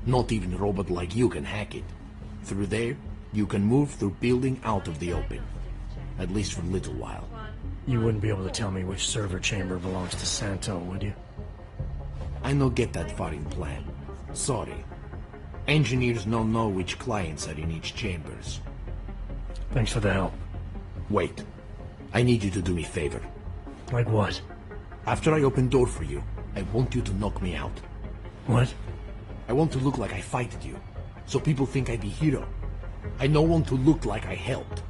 Not even a robot like you can hack it. Through there, you can move through building out of the open. At least for a little while. You wouldn't be able to tell me which server chamber belongs to Santo, would you? I no get that far in plan. Sorry. Engineers no know which clients are in each chambers. Thanks for the help. Wait. I need you to do me a favor. Like what? After I open door for you, I want you to knock me out. What? I want to look like I fighted you, so people think I be hero. I no want to look like I helped.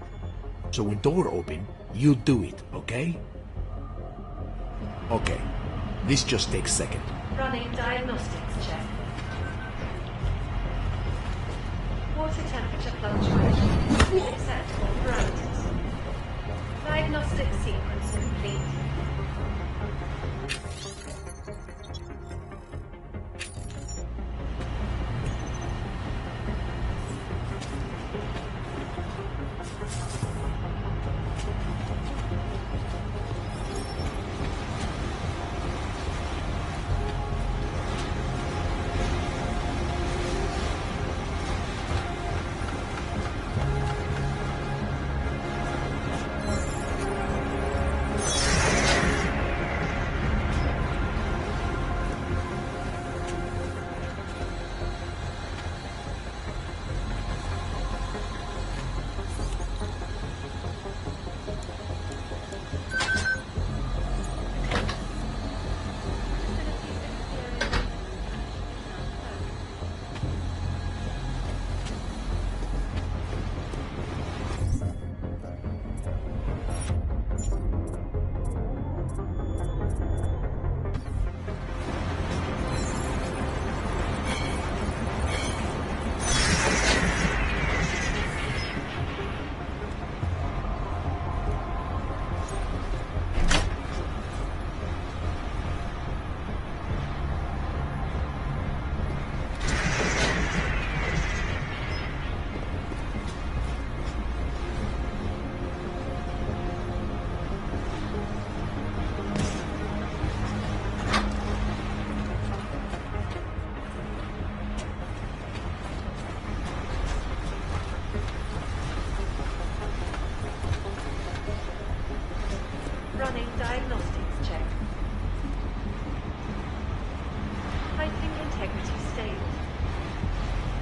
So when door open, you do it, okay? Okay. This just takes second. Running diagnostics check. Water temperature fluctuation. Acceptable parameters. Diagnostic sequence complete.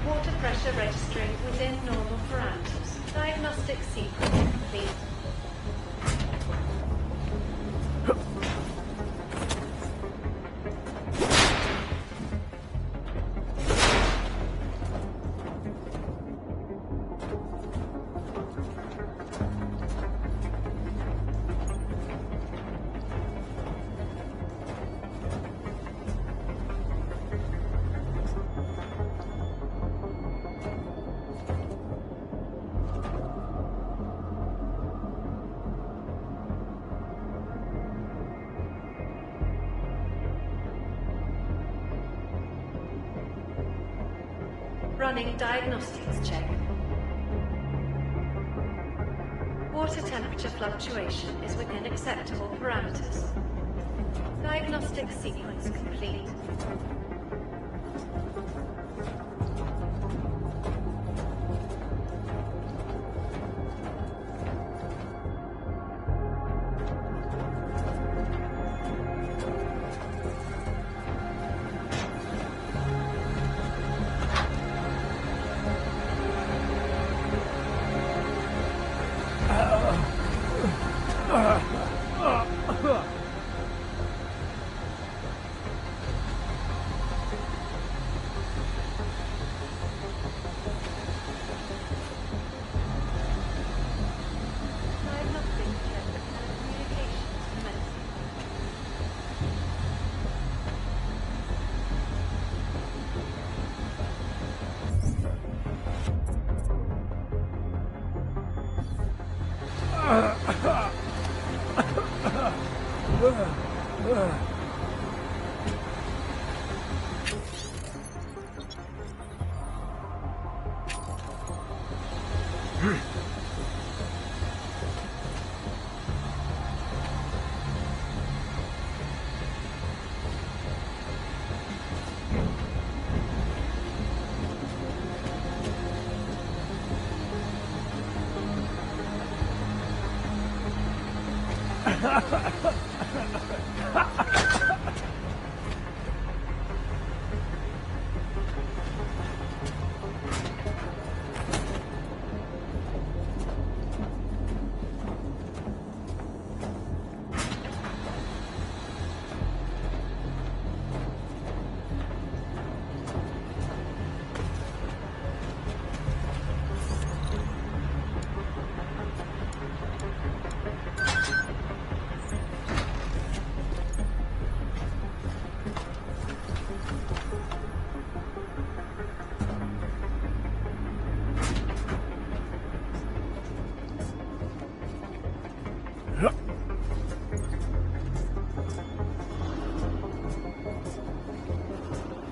Water pressure registering within normal parameters. Diagnostic sequence complete. Running diagnostics check. Water temperature fluctuation is within acceptable parameters. Diagnostic sequence complete.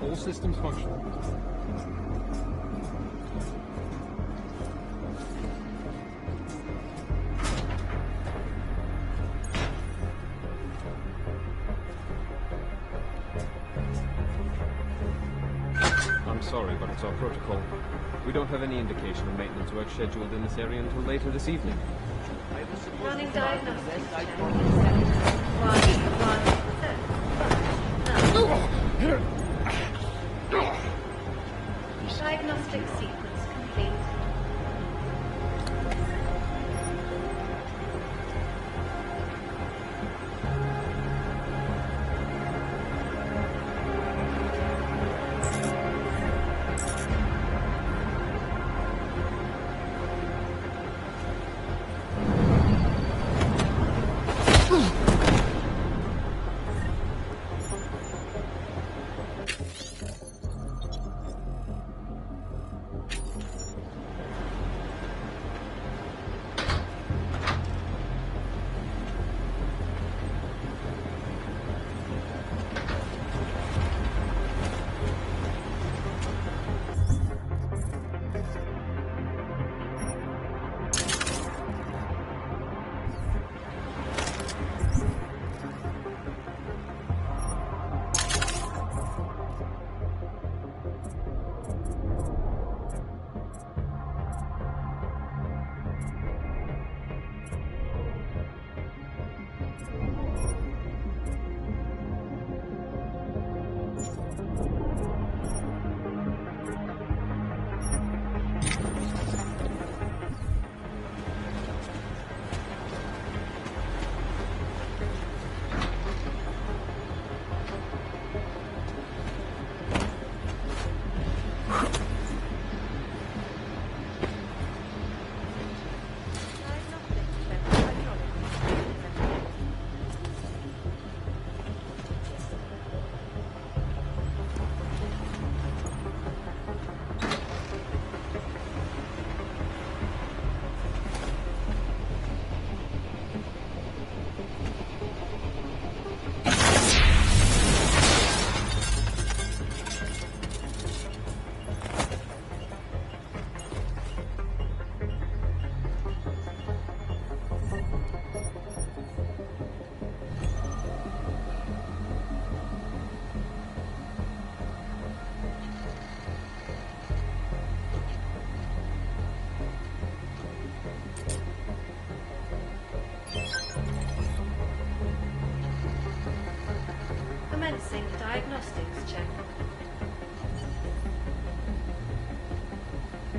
All systems functional. I'm sorry, but it's our protocol. We don't have any indication of maintenance work scheduled in this area until later this evening. Running diagnostics check. Diagnostic sequence complete.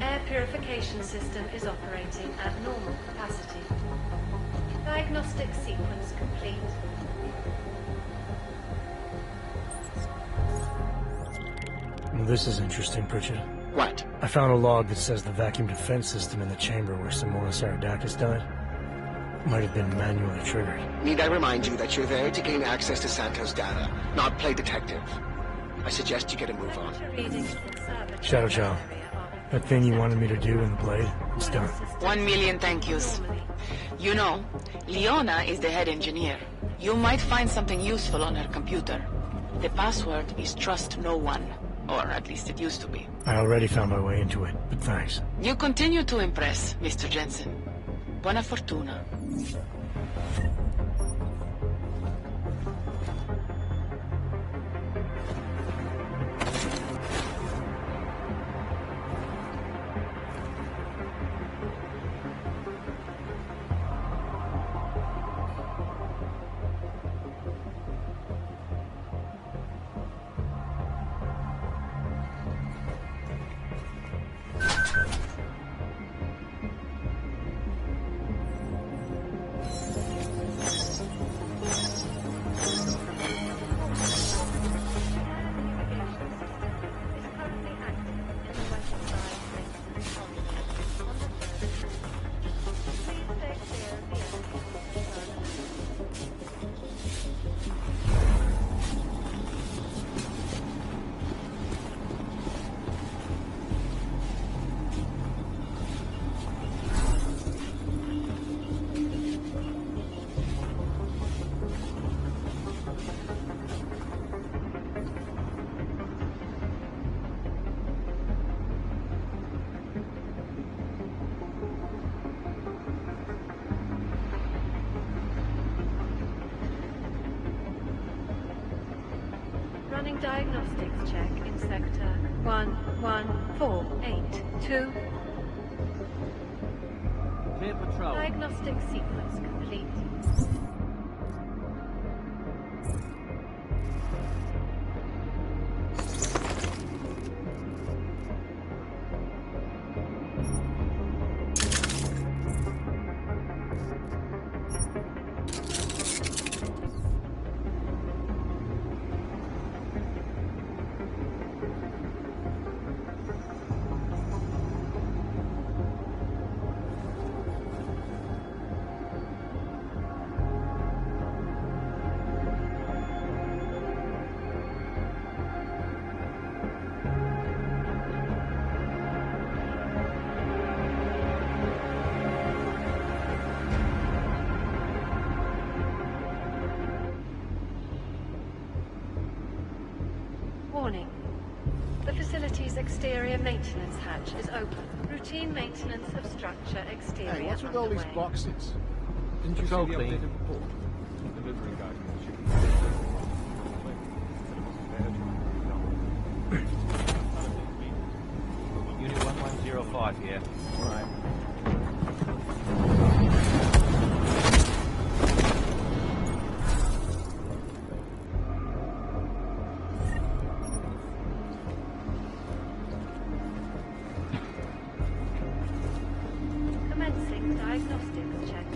Air purification system is operating at normal capacity. Diagnostic sequence complete. Well, this is interesting, Pritchard. What? I found a log that says the vacuum defense system in the chamber where Simona Saradakis died might have been manually triggered. Need I remind you that you're there to gain access to Santos data, not play detective? I suggest you get a move on. Shadowchild, that thing you wanted me to do in the Blade, it's done. 1,000,000 thank yous. You know, Leona is the head engineer. You might find something useful on her computer. The password is trust no one. Or at least it used to be. I already found my way into it, but thanks. You continue to impress, Mr. Jensen. Buona fortuna. Running diagnostics check in sector 11482. Clear patrol. Diagnostic sequence complete. Warning. The facility's exterior maintenance hatch is open. Routine maintenance of structure exterior Hey, what's with all these underway. boxes? Didn't you see Go the clean. updated report? Delivery guy. Unit 1105 here. All right. Commencing diagnostics check.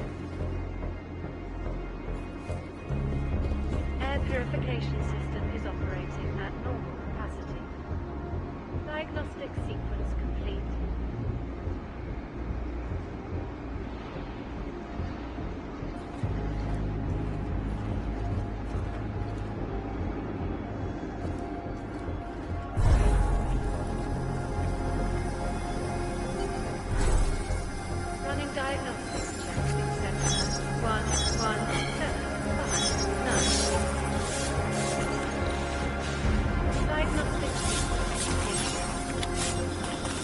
Air purification system is operating at normal capacity. Diagnostic sequence complete. Running diagnostics check in sector 11759. Diagnostic sequence complete.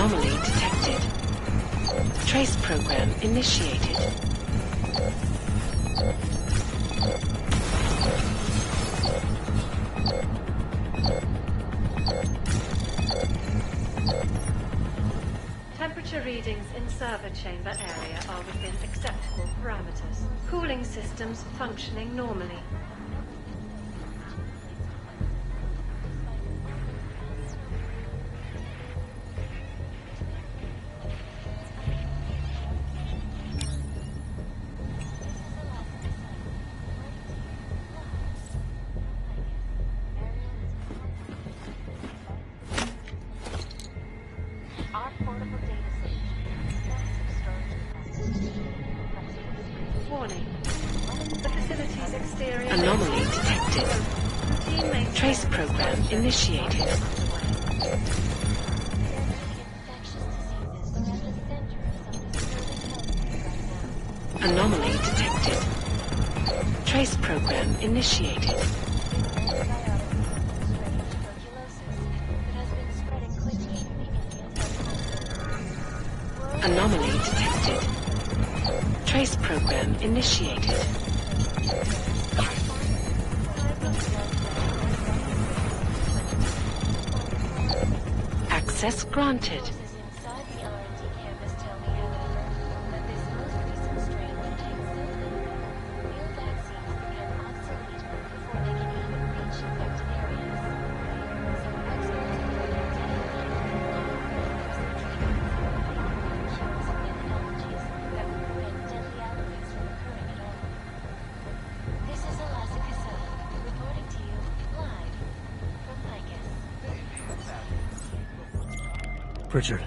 Anomaly detected. Trace program initiated. Temperature readings in server chamber area are within acceptable parameters. Cooling systems functioning normally. Warning. The facility's exterior... Anomaly detected. Trace program initiated. Anomaly detected. Trace program initiated. Anomaly detected. Trace program initiated. Access granted. Pritchard,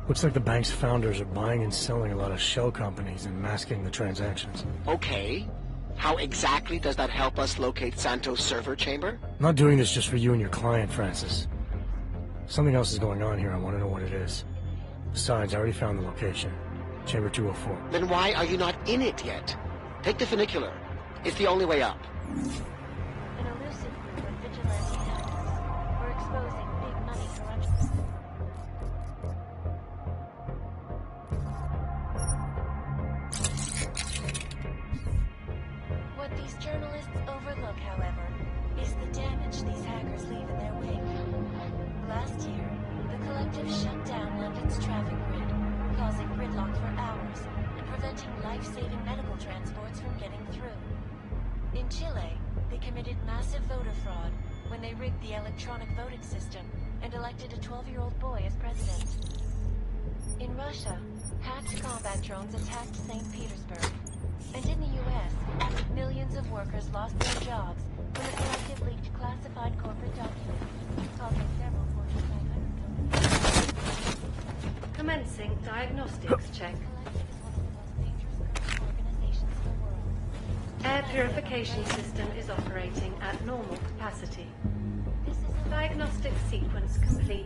looks like the bank's founders are buying and selling a lot of shell companies and masking the transactions. Okay. How exactly does that help us locate Santos' server chamber? I'm not doing this just for you and your client, Francis. Something else is going on here. I want to know what it is. Besides, I already found the location. Chamber 204. Then why are you not in it yet? Take the Funicular. It's the only way up. An elusive group of vigilante hackers were exposing big money corruption. What these journalists overlook, however, is the damage these hackers leave in their wake. Last year, the Collective shut down London's traffic grid, causing gridlock for hours and preventing life-saving medical transports from getting through. In Chile, they committed massive voter fraud when they rigged the electronic voting system and elected a 12-year-old boy as president. In Russia, hacked combat drones attacked St. Petersburg. And in the US, millions of workers lost their jobs when the Collective leaked classified corporate documents, causing several Fortune 500 companies. Commencing diagnostics check. Air purification system is operating at normal capacity. Diagnostic sequence complete.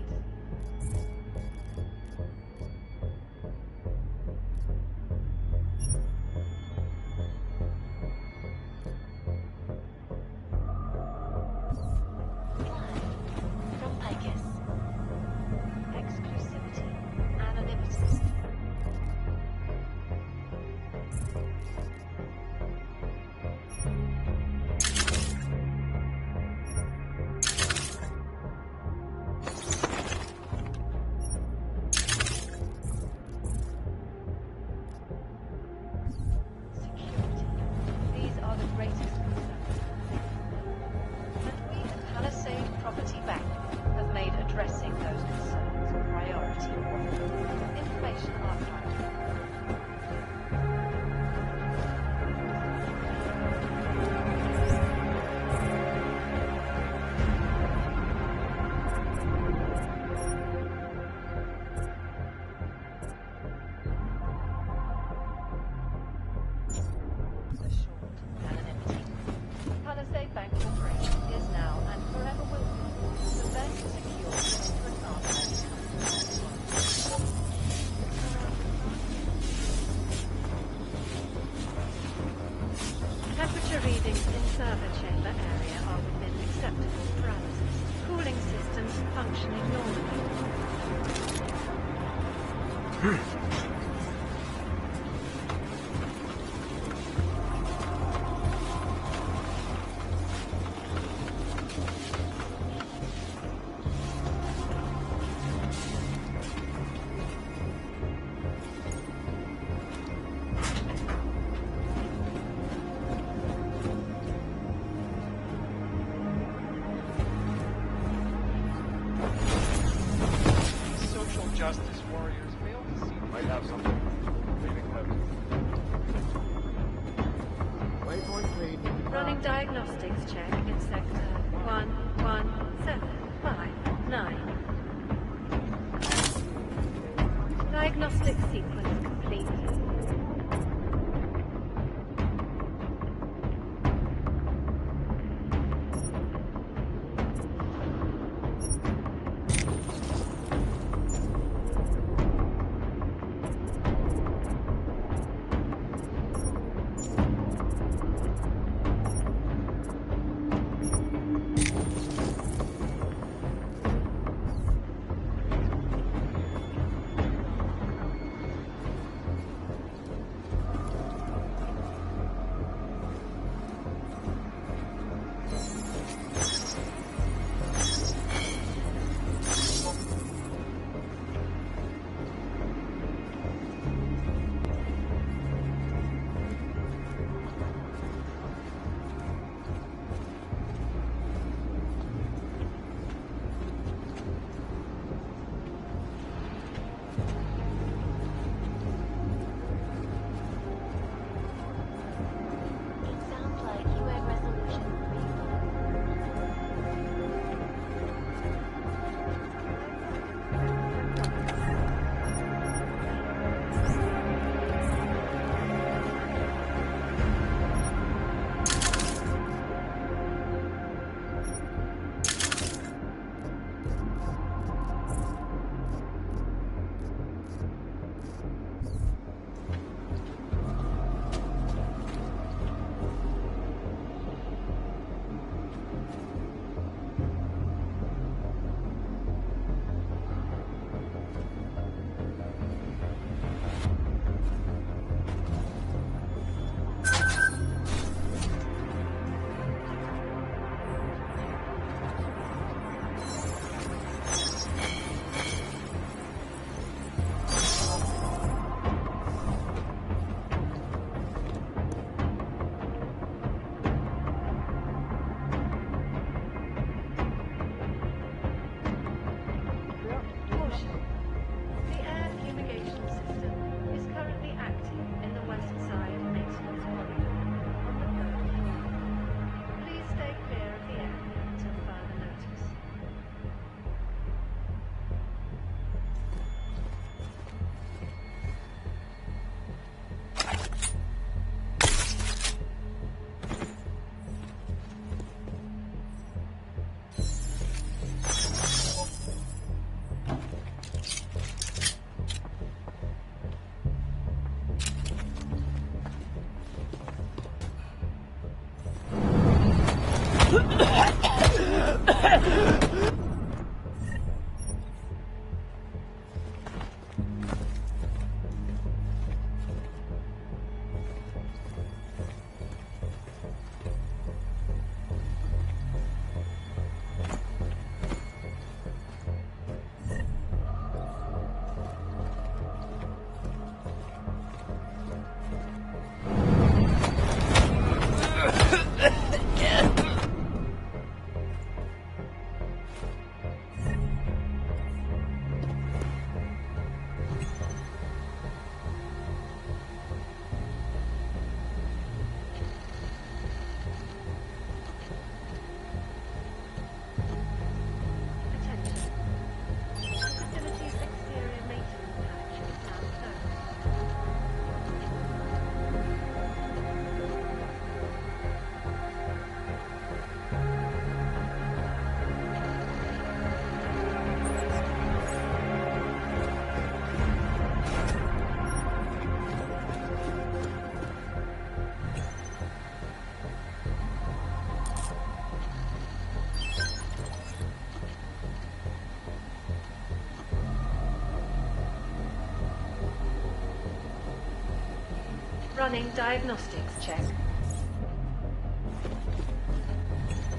Palisade Bank Corporation is now and forever will be the best secure corporate arm. Temperature readings in server chamber area are within acceptable parameters. Cooling systems functioning normally. Social justice warriors fail to see. Might have something. Leaving note. Waypoint clean. Running diagnostics check in sector 11759. Diagnostic sequence complete. Running diagnostics check.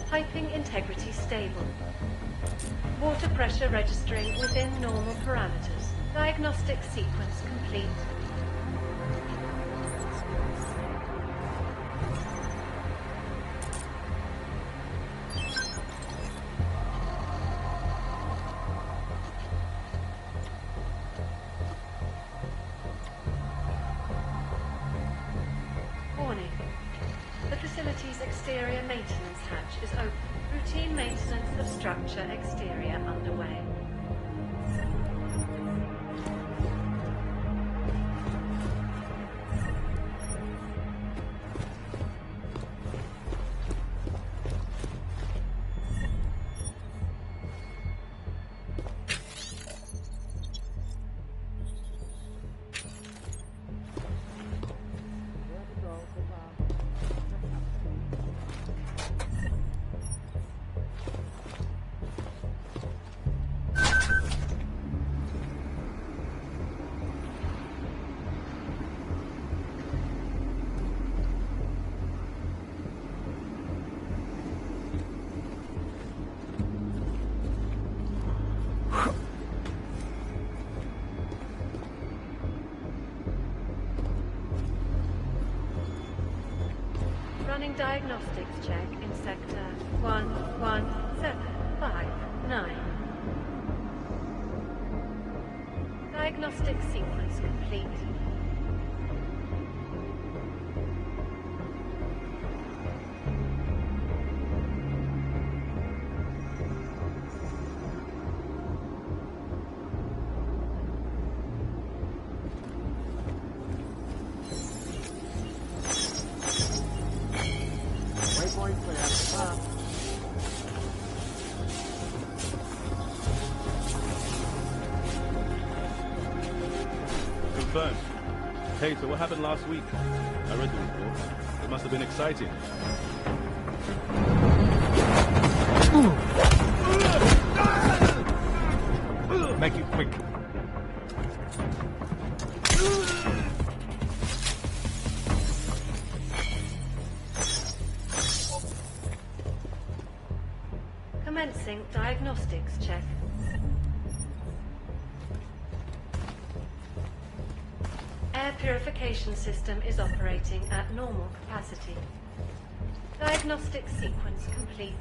Piping integrity stable. Water pressure registering within normal parameters. Diagnostic sequence complete. Warning. The facility's exterior maintenance hatch is open. Routine maintenance of structure exterior underway. Running diagnostics check in sector 11759. Diagnostic sequence complete. Confirmed. Hey, so what happened last week? I read the report. It must have been exciting. Make it quick. Commencing diagnostics check. Air purification system is operating at normal capacity. Diagnostic sequence complete.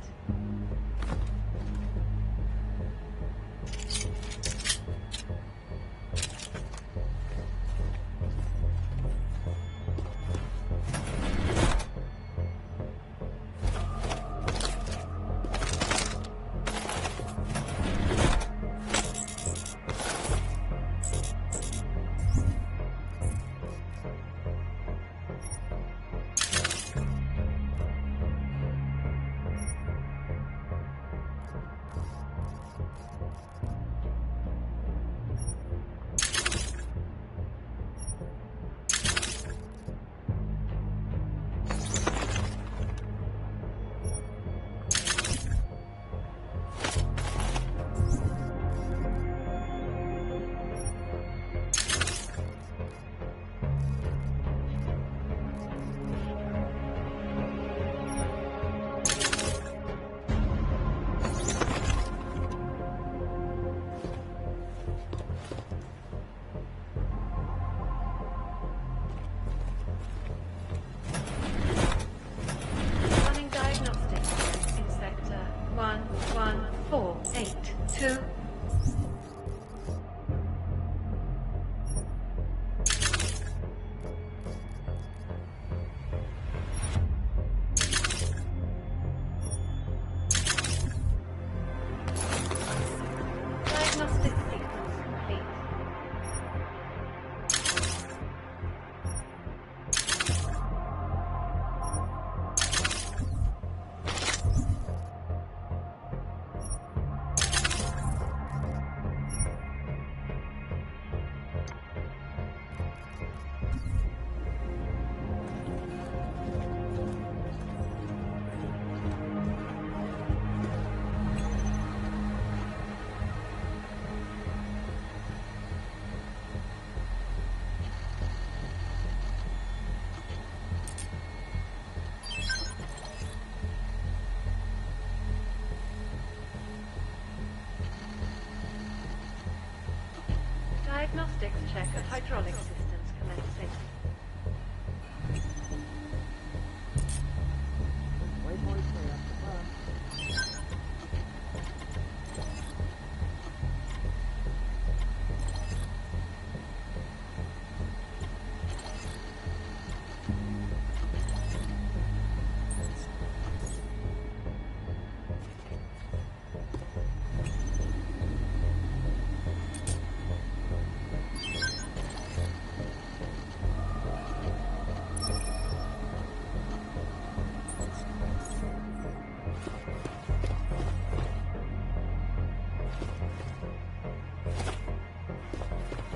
Diagnostics check of hydraulic systems commencing.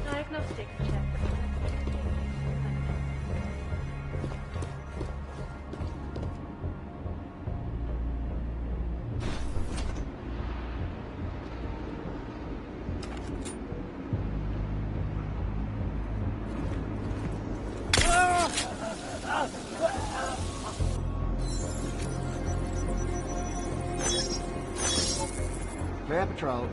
Diagnostics check. Clear patrol.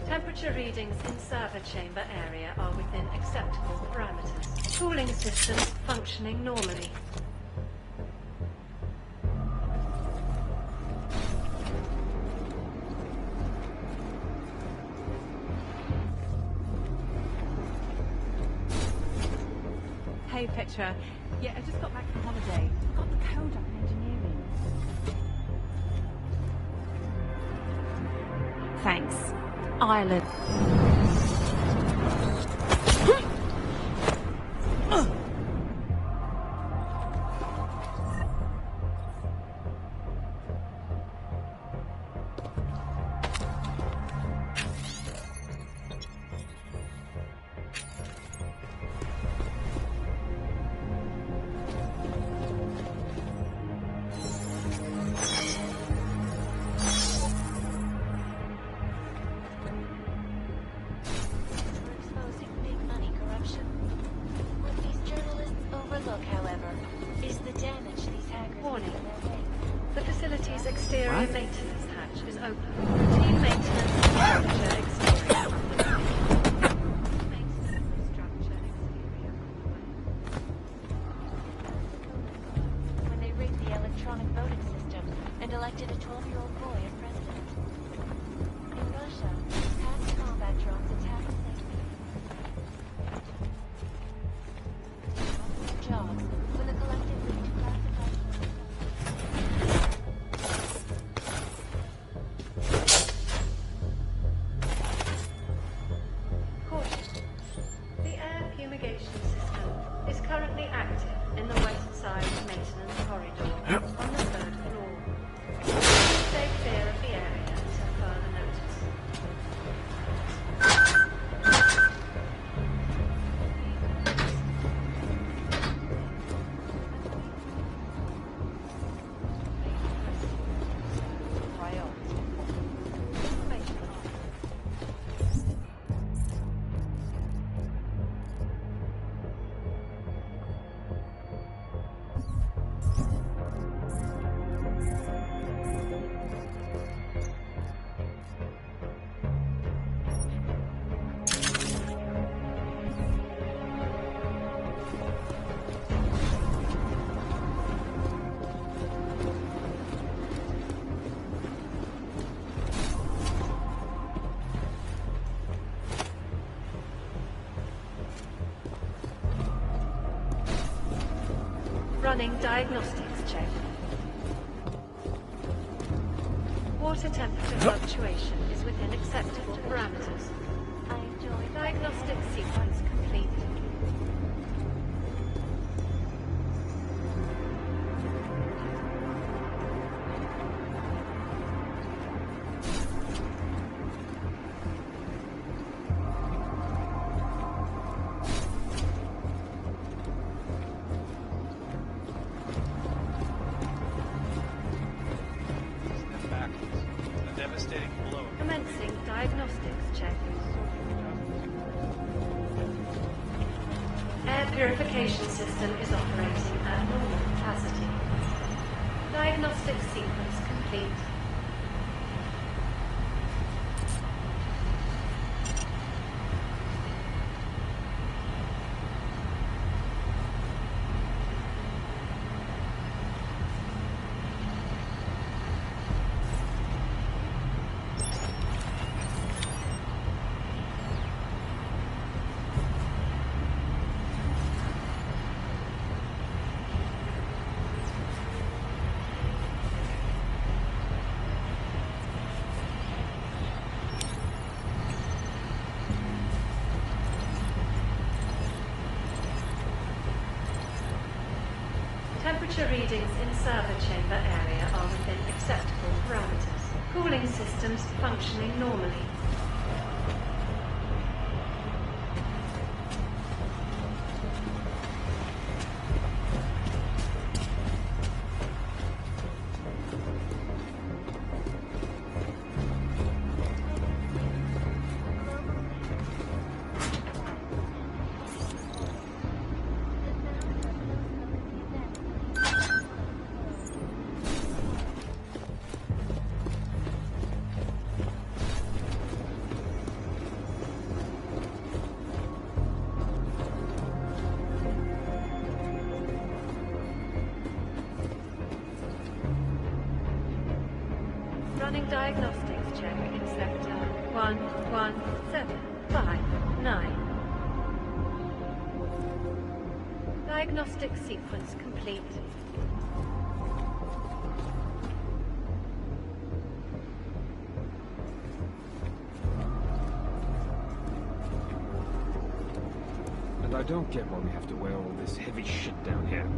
Temperature readings in server chamber area are within acceptable parameters. Cooling systems functioning normally. Hey, Petra. Yeah, I just got back from holiday. Got the code up in engineering. Thanks. Ireland. Exterior maintenance hatch is open. Routine maintenance of structure exterior underway. Maintenance of structure exterior underway. When they rigged the electronic voting system and elected a 12-year-old boy as president. In Russia, past combat drones attacked safely. Jobs with a collective link to classified. Running diagnostics check. Water temperature fluctuation is within acceptable parameters. Diagnostic sequence complete. Commencing diagnostics check. Air purification system is operating at normal capacity. Diagnostic sequence complete. Temperature readings in server chamber area are within acceptable parameters. Cooling systems functioning normally. Running diagnostics check in sector 11759. Diagnostic sequence complete. And I don't get why we have to wear all this heavy shit down here.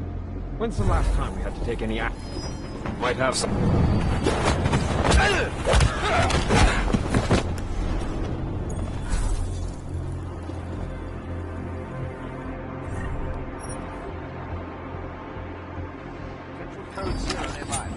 When's the last time we had to take any action? Might have some... Code 0 nearby.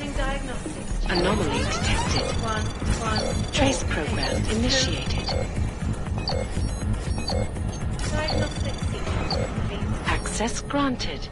Running diagnostics. Anomaly detected. 1. Trace program initiated. Diagnostic sequence complete. Access granted.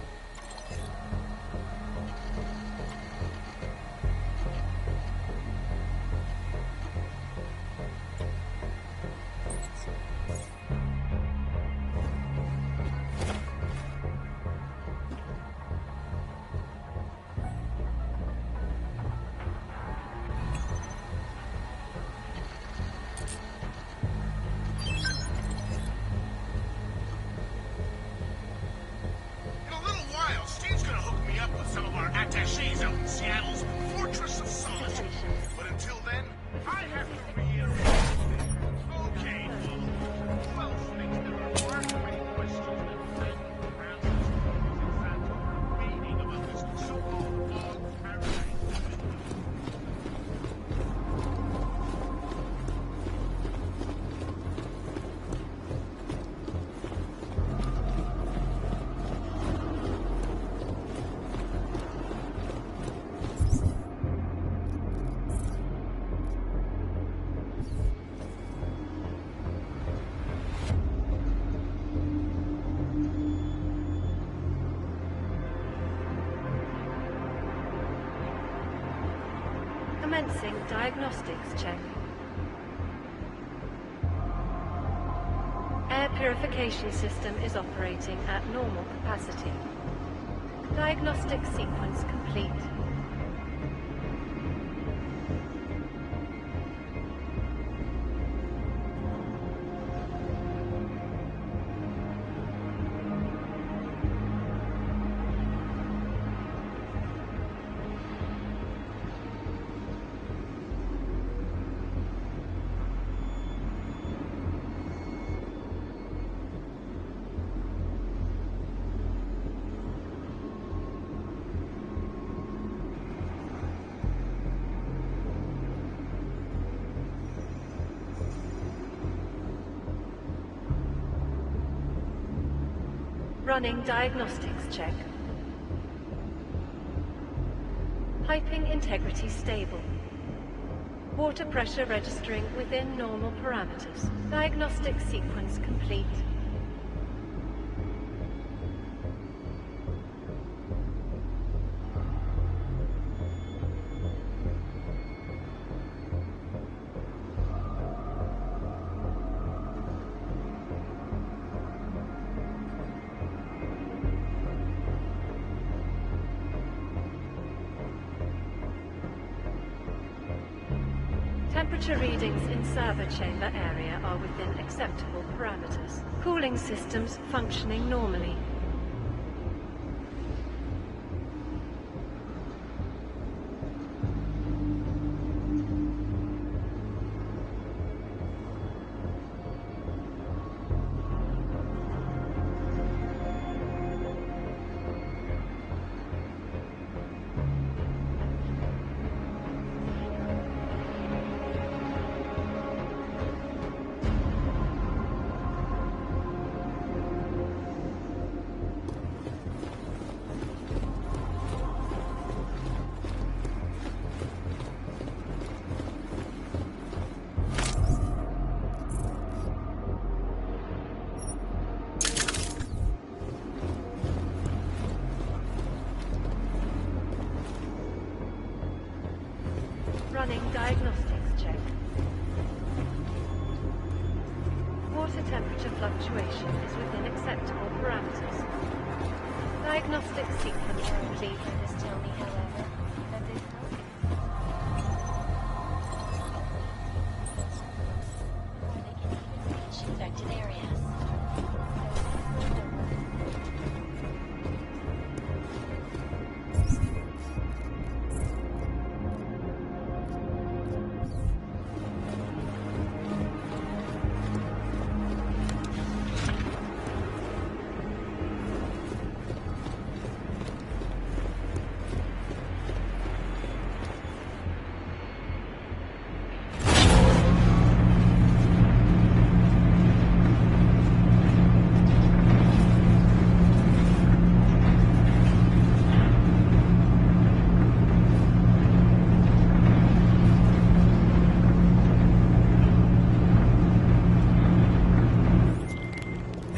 Commencing diagnostics check. Air purification system is operating at normal capacity. Diagnostic sequence complete. Running diagnostics check. Piping integrity stable. Water pressure registering within normal parameters. Diagnostic sequence complete. Temperature readings in server chamber area are within acceptable parameters. Cooling systems functioning normally. Running diagnostics check. Water temperature fluctuation is within acceptable parameters. Diagnostic sequence complete. Just tell me, however, that this infected areas.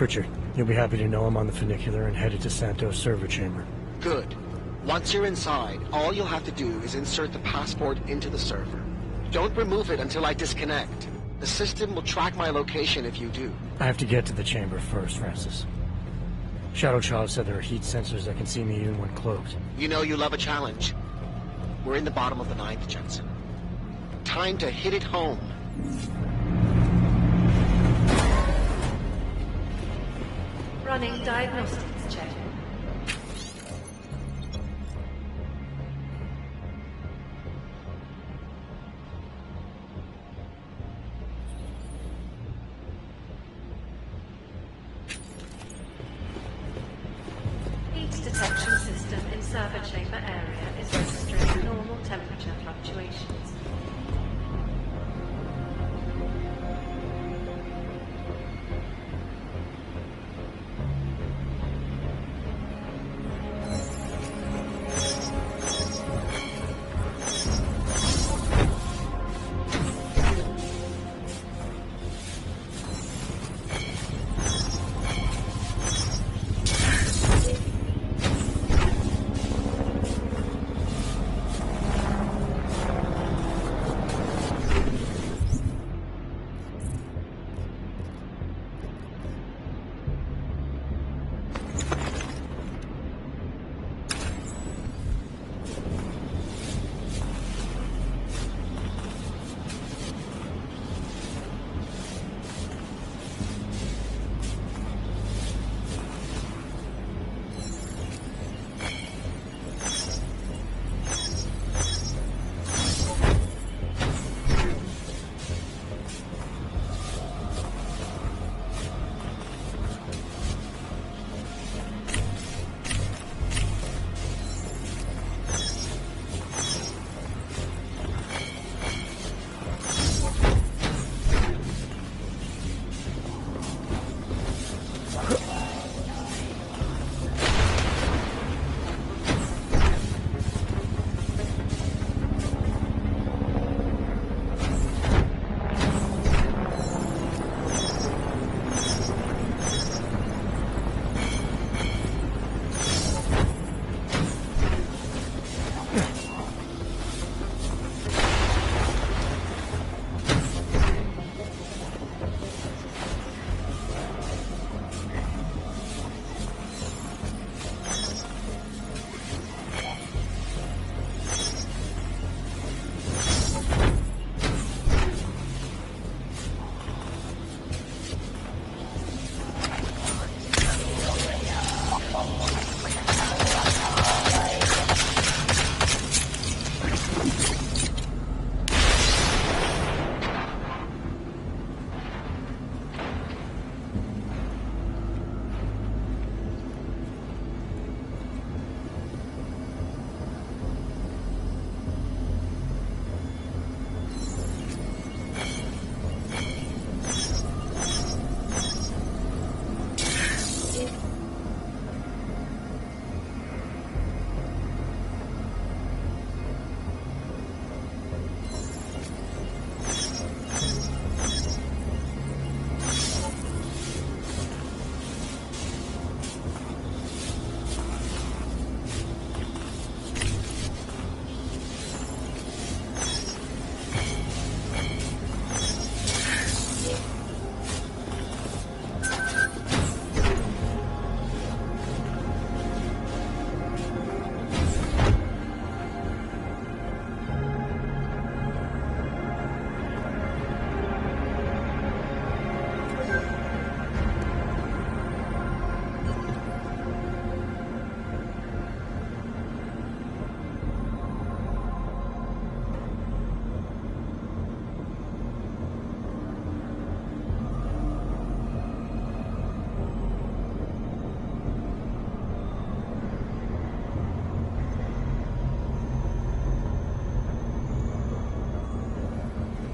Pritchard. You'll be happy to know I'm on the Funicular and headed to Santos server chamber. Good. Once you're inside, all you'll have to do is insert the passport into the server. Don't remove it until I disconnect. The system will track my location if you do. I have to get to the chamber first, Francis. Shadowchild said there are heat sensors that can see me even when cloaked. You know you love a challenge. We're in the bottom of the 9th, Jensen. Time to hit it home. Running diagnostics check. Heat detection system in server chamber area is registering normal temperature fluctuations.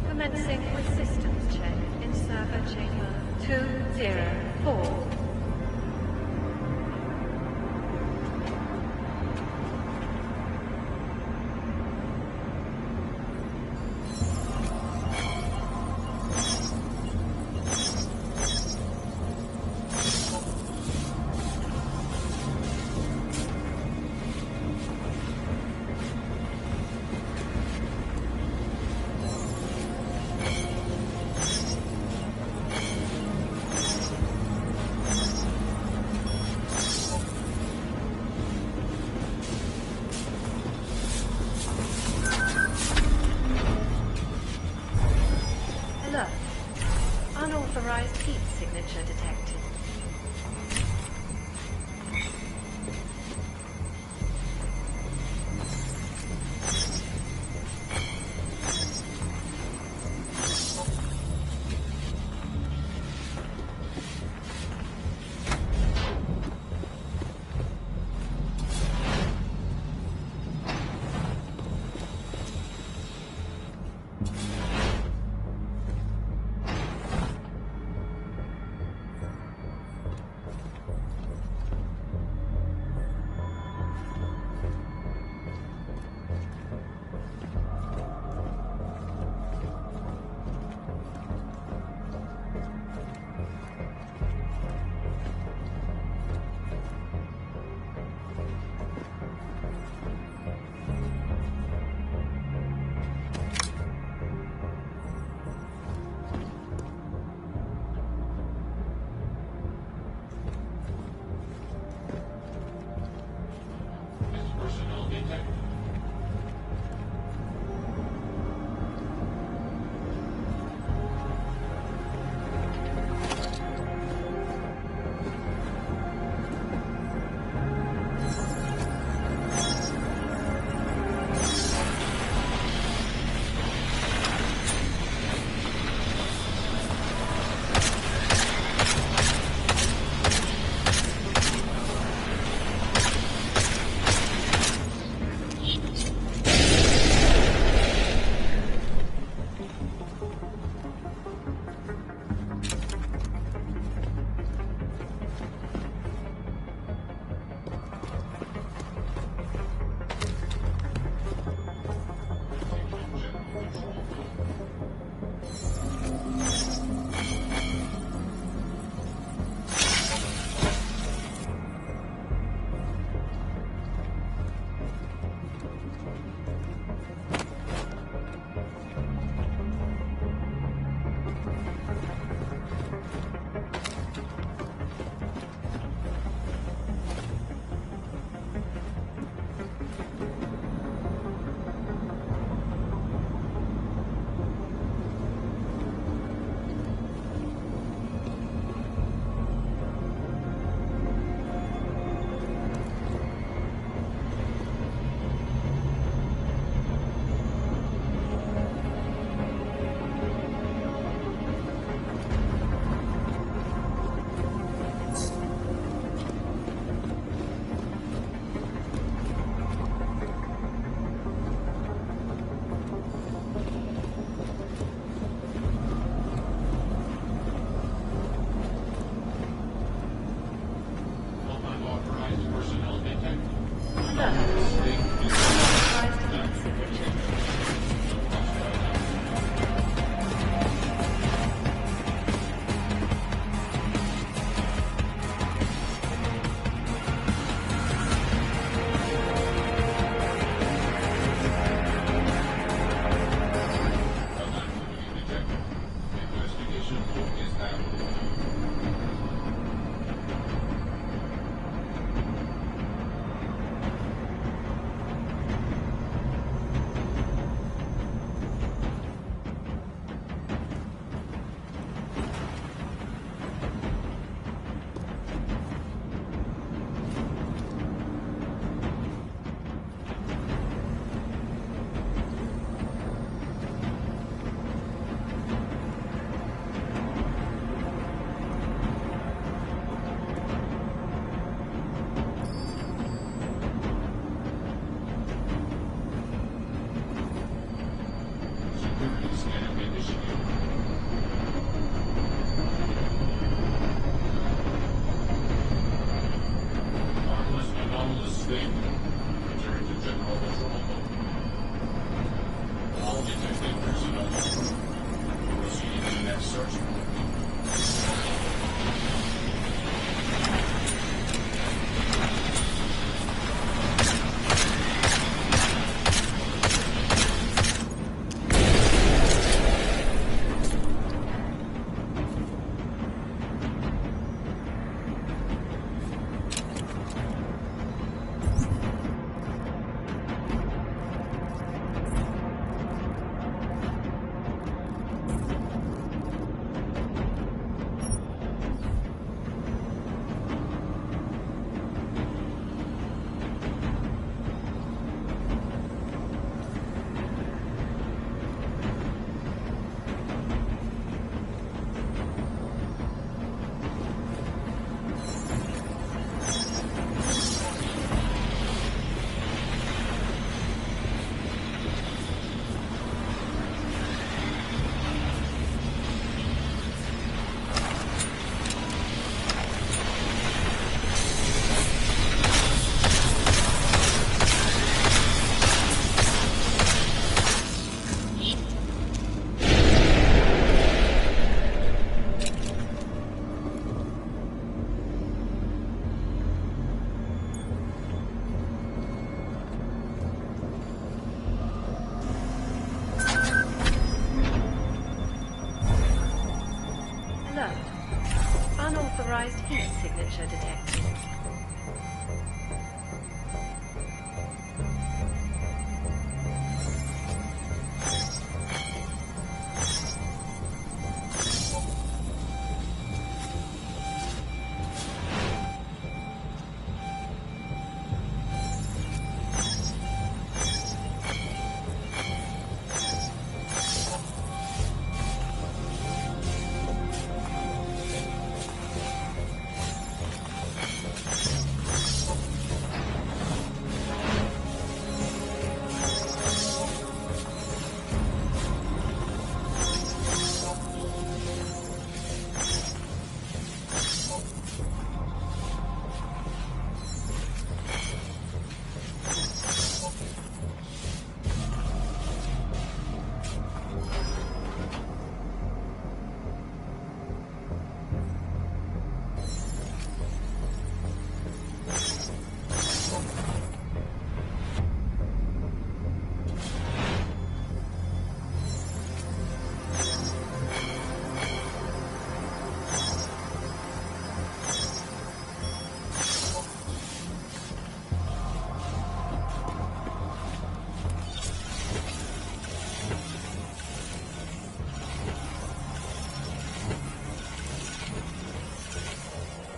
Commencing with systems check in server chamber 204. All detected personnel. Proceed to the next search. Unauthorized heat signature detected.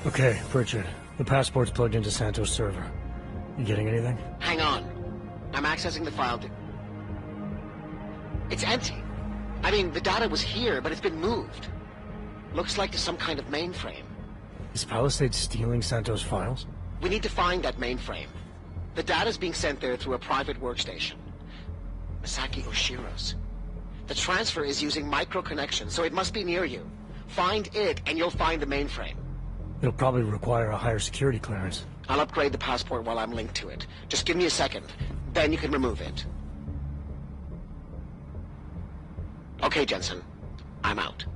Okay, Pritchard. The passport's plugged into Santos' server. You getting anything? Hang on. I'm accessing the file. It's empty. I mean, the data was here, but it's been moved. Looks like to some kind of mainframe. Is Palisade stealing Santos' files? We need to find that mainframe. The data's being sent there through a private workstation. Masaki Oshiro's. The transfer is using micro-connection, so it must be near you. Find it, and you'll find the mainframe. It'll probably require a higher security clearance. I'll upgrade the passport while I'm linked to it. Just give me a second. Then you can remove it. Okay, Jensen. I'm out.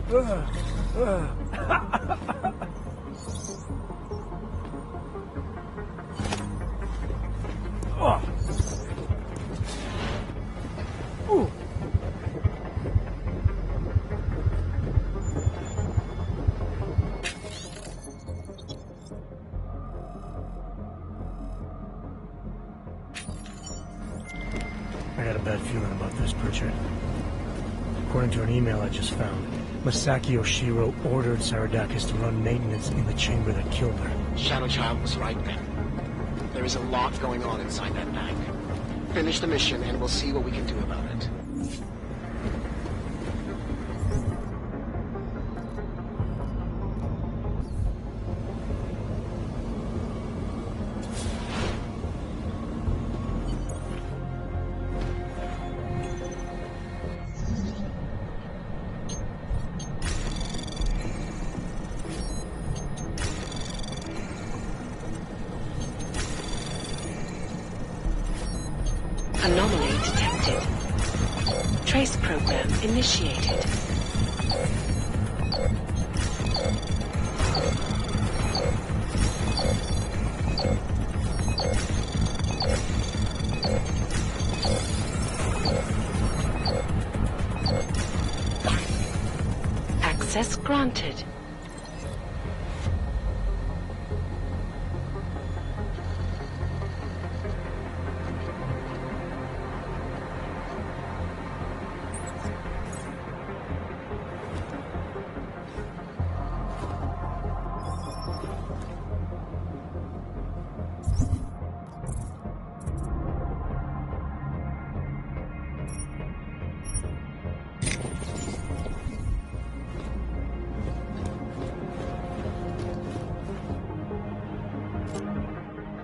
I got a bad feeling about this, Pritchard. According to an email I just found, Masaki Oshiro ordered Saradakis to run maintenance in the chamber that killed her. Shadowchild was right then. There is a lot going on inside that bank. Finish the mission and we'll see what we can do about it. Anomaly detected. Trace program initiated. Access granted.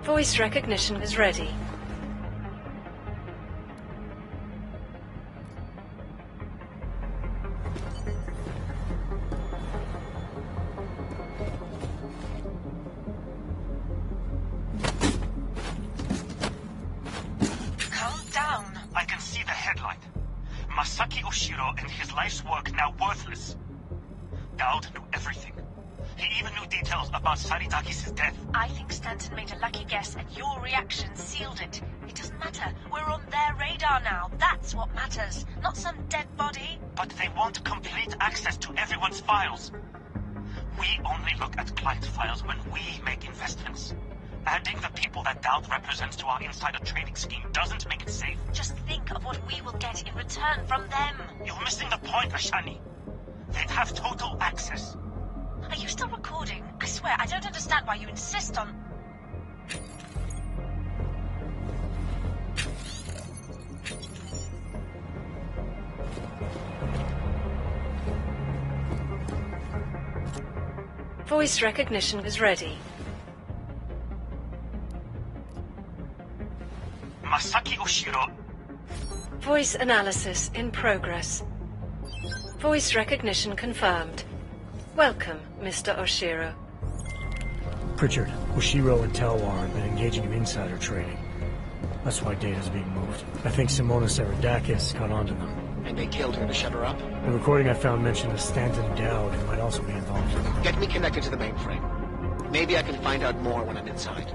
Voice recognition is ready. Calm down. I can see the headlight. Masaki Oshiro and his life's work now worthless. Dowd knew everything. He even knew details about Saradakis' death. I think Stanton made a lucky guess and your reaction sealed it. It doesn't matter. We're on their radar now. That's what matters. Not some dead body. But they want complete access to everyone's files. We only look at client files when we make investments. Adding the people that Dowd represents to our insider trading scheme doesn't make it safe. Just think of what we will get in return from them. You're missing the point, Ashani. They'd have total access. Are you still recording? I swear, I don't understand why you insist on... Voice recognition is ready. Masaki Oshiro. Voice analysis in progress. Voice recognition confirmed. Welcome, Mr. Oshiro. Pritchard, Oshiro and Talwar have been engaging in insider trading. That's why data's being moved. I think Simona Saradakis caught on to them. And they killed her to shut her up? The recording I found mentioned a Stanton Dowd who might also be involved. Get me connected to the mainframe. Maybe I can find out more when I'm inside.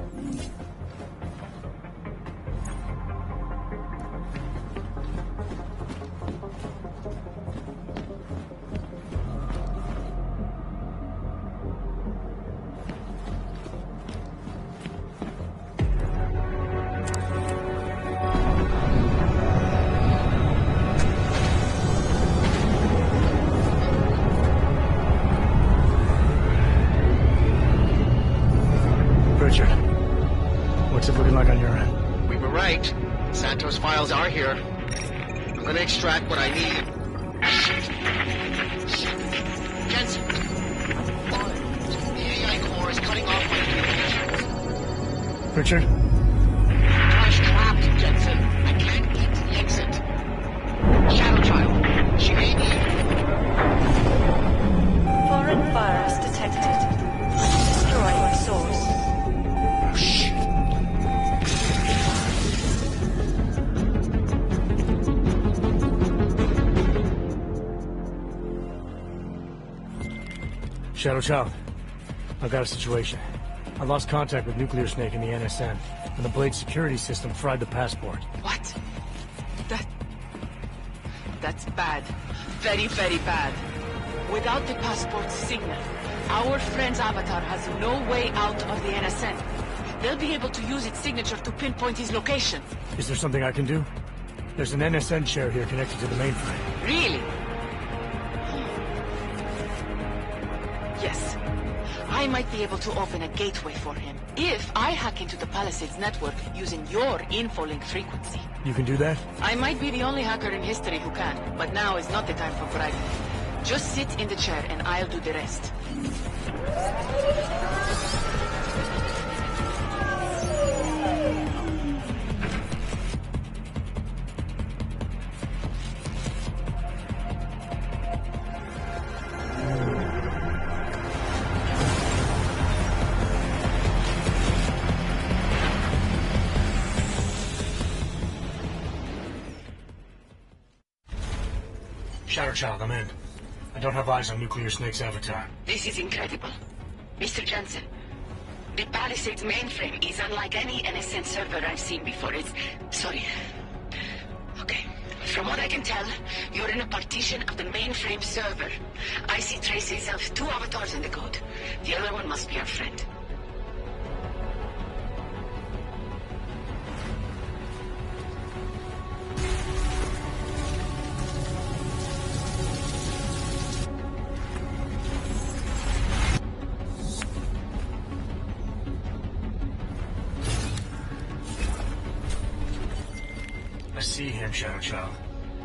What's it looking like on your end? We were right. Santos' files are here. I'm gonna extract what I need. Jensen! The AI core is cutting off my communications. Pritchard? Josh trapped, Jensen. I can't get to the exit. Shadowchild. She may be... Foreign virus detected. Destroying source. Shadowchild, I've got a situation. I lost contact with Nuclear Snake and the NSN, and the Blade security system fried the passport. What? That's bad. Very, very bad. Without the passport signal, our friend's avatar has no way out of the NSN. They'll be able to use its signature to pinpoint his location. Is there something I can do? There's an NSN chair here connected to the mainframe. Really? Yes. I might be able to open a gateway for him if I hack into the Palisades network using your infolink frequency. You can do that? I might be the only hacker in history who can, but now is not the time for bragging. Just sit in the chair and I'll do the rest. Shadowchild, I'm in. I don't have eyes on Nuclear Snake's avatar. This is incredible. Mr. Jensen, the Palisades mainframe is unlike any NSN server I've seen before. Sorry. Okay. From what I can tell, you're in a partition of the mainframe server. I see traces of 2 avatars in the code. The other one must be our friend. I see him, Shadowchild.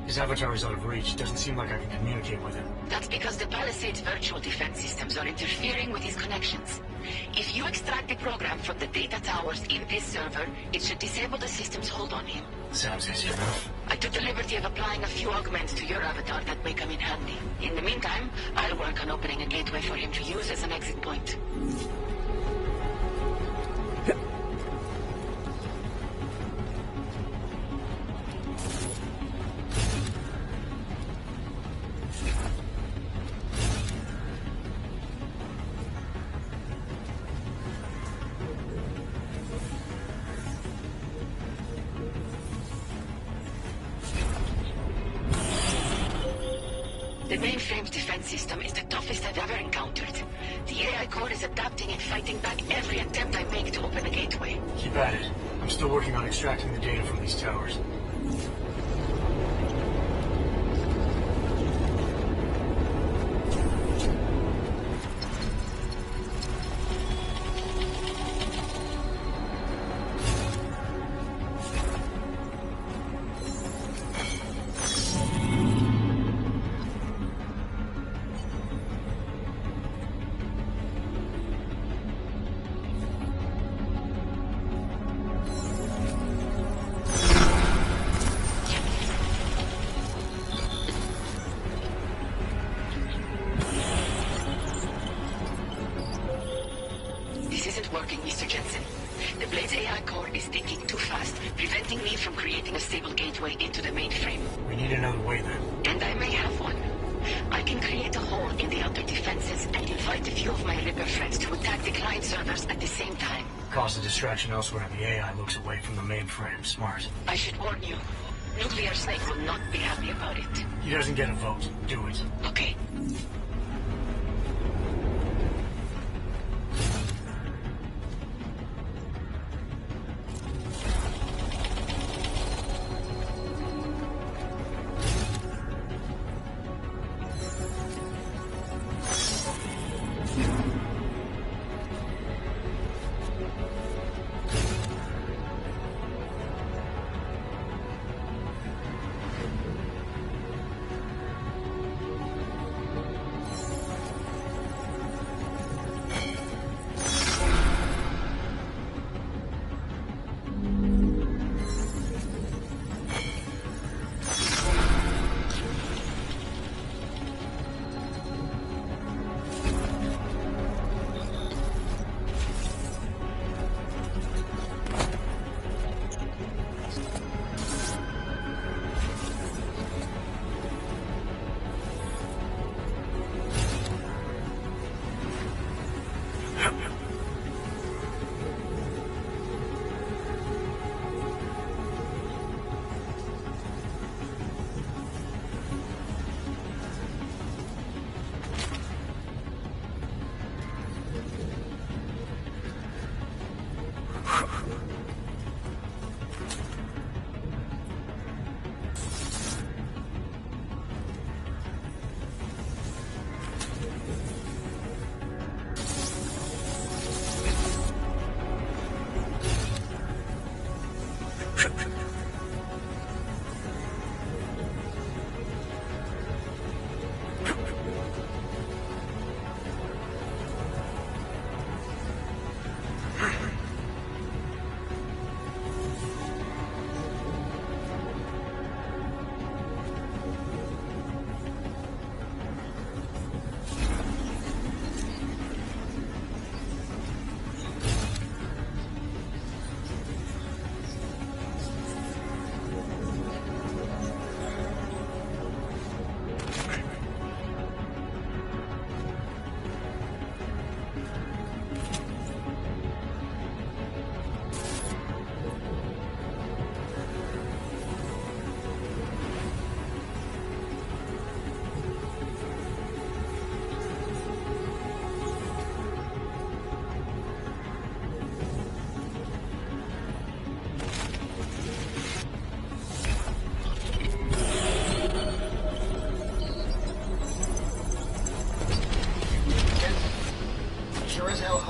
His avatar is out of reach. Doesn't seem like I can communicate with him. That's because the Palisades virtual defense systems are interfering with his connections. If you extract the program from the data towers in this server, it should disable the system's hold on him. Sounds easy enough. I took the liberty of applying a few augments to your avatar that may come in handy. In the meantime, I'll work on opening a gateway for him to use as an exit point. The mainframe's defense system is the toughest I've ever encountered. The AI core is adapting and fighting back every attempt I make to open the gateway. Keep at it. I'm still working on extracting the data from these towers. Working, Mr. Jensen. The Blade's AI core is thinking too fast, preventing me from creating a stable gateway into the mainframe. We need another way then. And I may have one. I can create a hole in the outer defenses and invite a few of my Ripper friends to attack the client servers at the same time. Cause a distraction elsewhere and the AI looks away from the mainframe. Smart. I should warn you. Nuclear Snake will not be happy about it. He doesn't get a vote. Do it. Okay.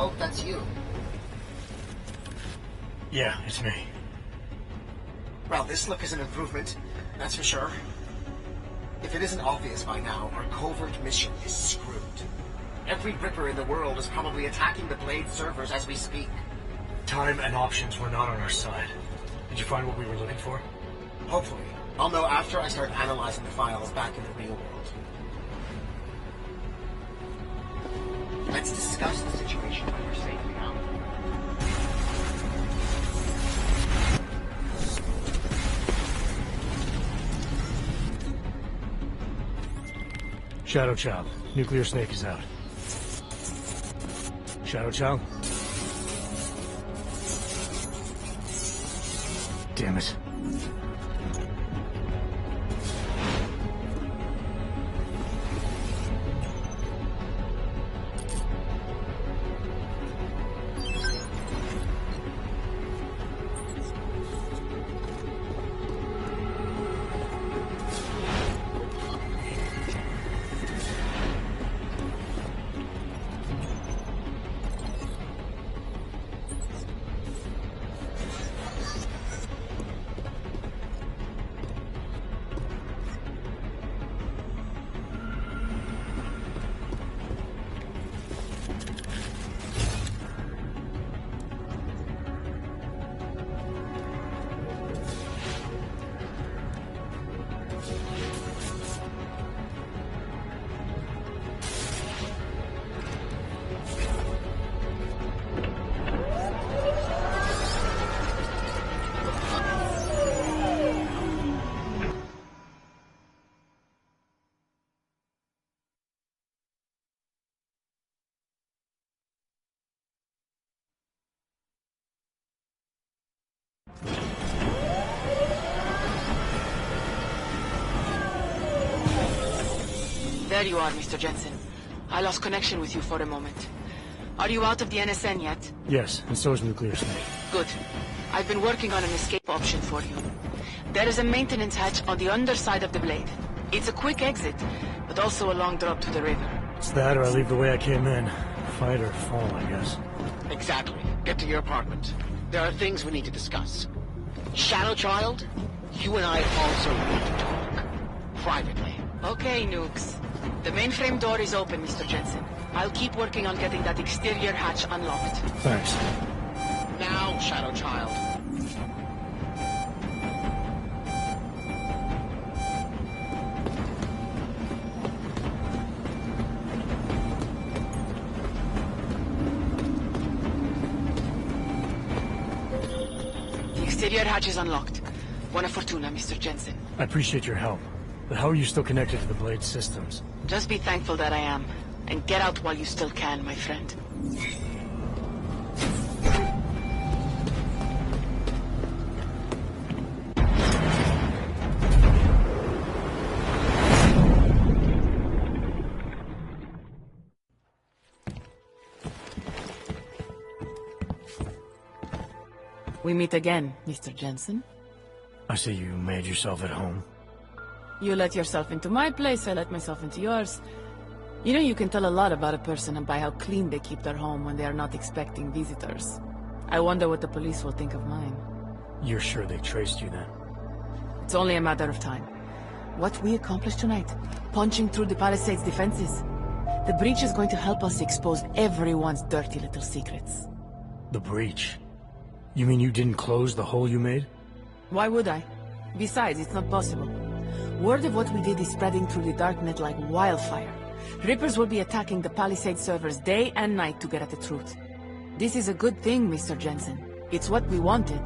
hope that's you. Yeah, it's me. Well, this look is an improvement, that's for sure. If it isn't obvious by now, our covert mission is screwed. Every Ripper in the world is probably attacking the Blade servers as we speak. Time and options were not on our side. Did you find what we were looking for? Hopefully. I'll know after I start analyzing the files back in the real world. Let's discuss the situation when we're safely out. Shadowchild, nuclear snake is out. Shadowchild? Damn it. There you are, Mr. Jensen. I lost connection with you for a moment. Are you out of the NSN yet? Yes, and so is Nuclear Snake. Good. I've been working on an escape option for you. There is a maintenance hatch on the underside of the Blade. It's a quick exit, but also a long drop to the river. It's that or I leave the way I came in. Fight or fall, I guess. Exactly. Get to your apartment. There are things we need to discuss. Shadowchild, you and I also need to talk. Privately. Okay, Nukes. The mainframe door is open, Mr. Jensen. I'll keep working on getting that exterior hatch unlocked. Thanks. Now, Shadowchild. The exterior hatch is unlocked. Buona fortuna, Mr. Jensen. I appreciate your help. But how are you still connected to the Blade systems? Just be thankful that I am. And get out while you still can, my friend. We meet again, Mr. Jensen. I see you made yourself at home. You let yourself into my place, I let myself into yours. You know, you can tell a lot about a person by how clean they keep their home when they are not expecting visitors. I wonder what the police will think of mine. You're sure they traced you then? It's only a matter of time. What we accomplished tonight, punching through the Palisade's defenses. The breach is going to help us expose everyone's dirty little secrets. The breach? You mean you didn't close the hole you made? Why would I? Besides, it's not possible. Word of what we did is spreading through the darknet like wildfire. Rippers will be attacking the Palisade servers day and night to get at the truth. This is a good thing, Mr. Jensen. It's what we wanted.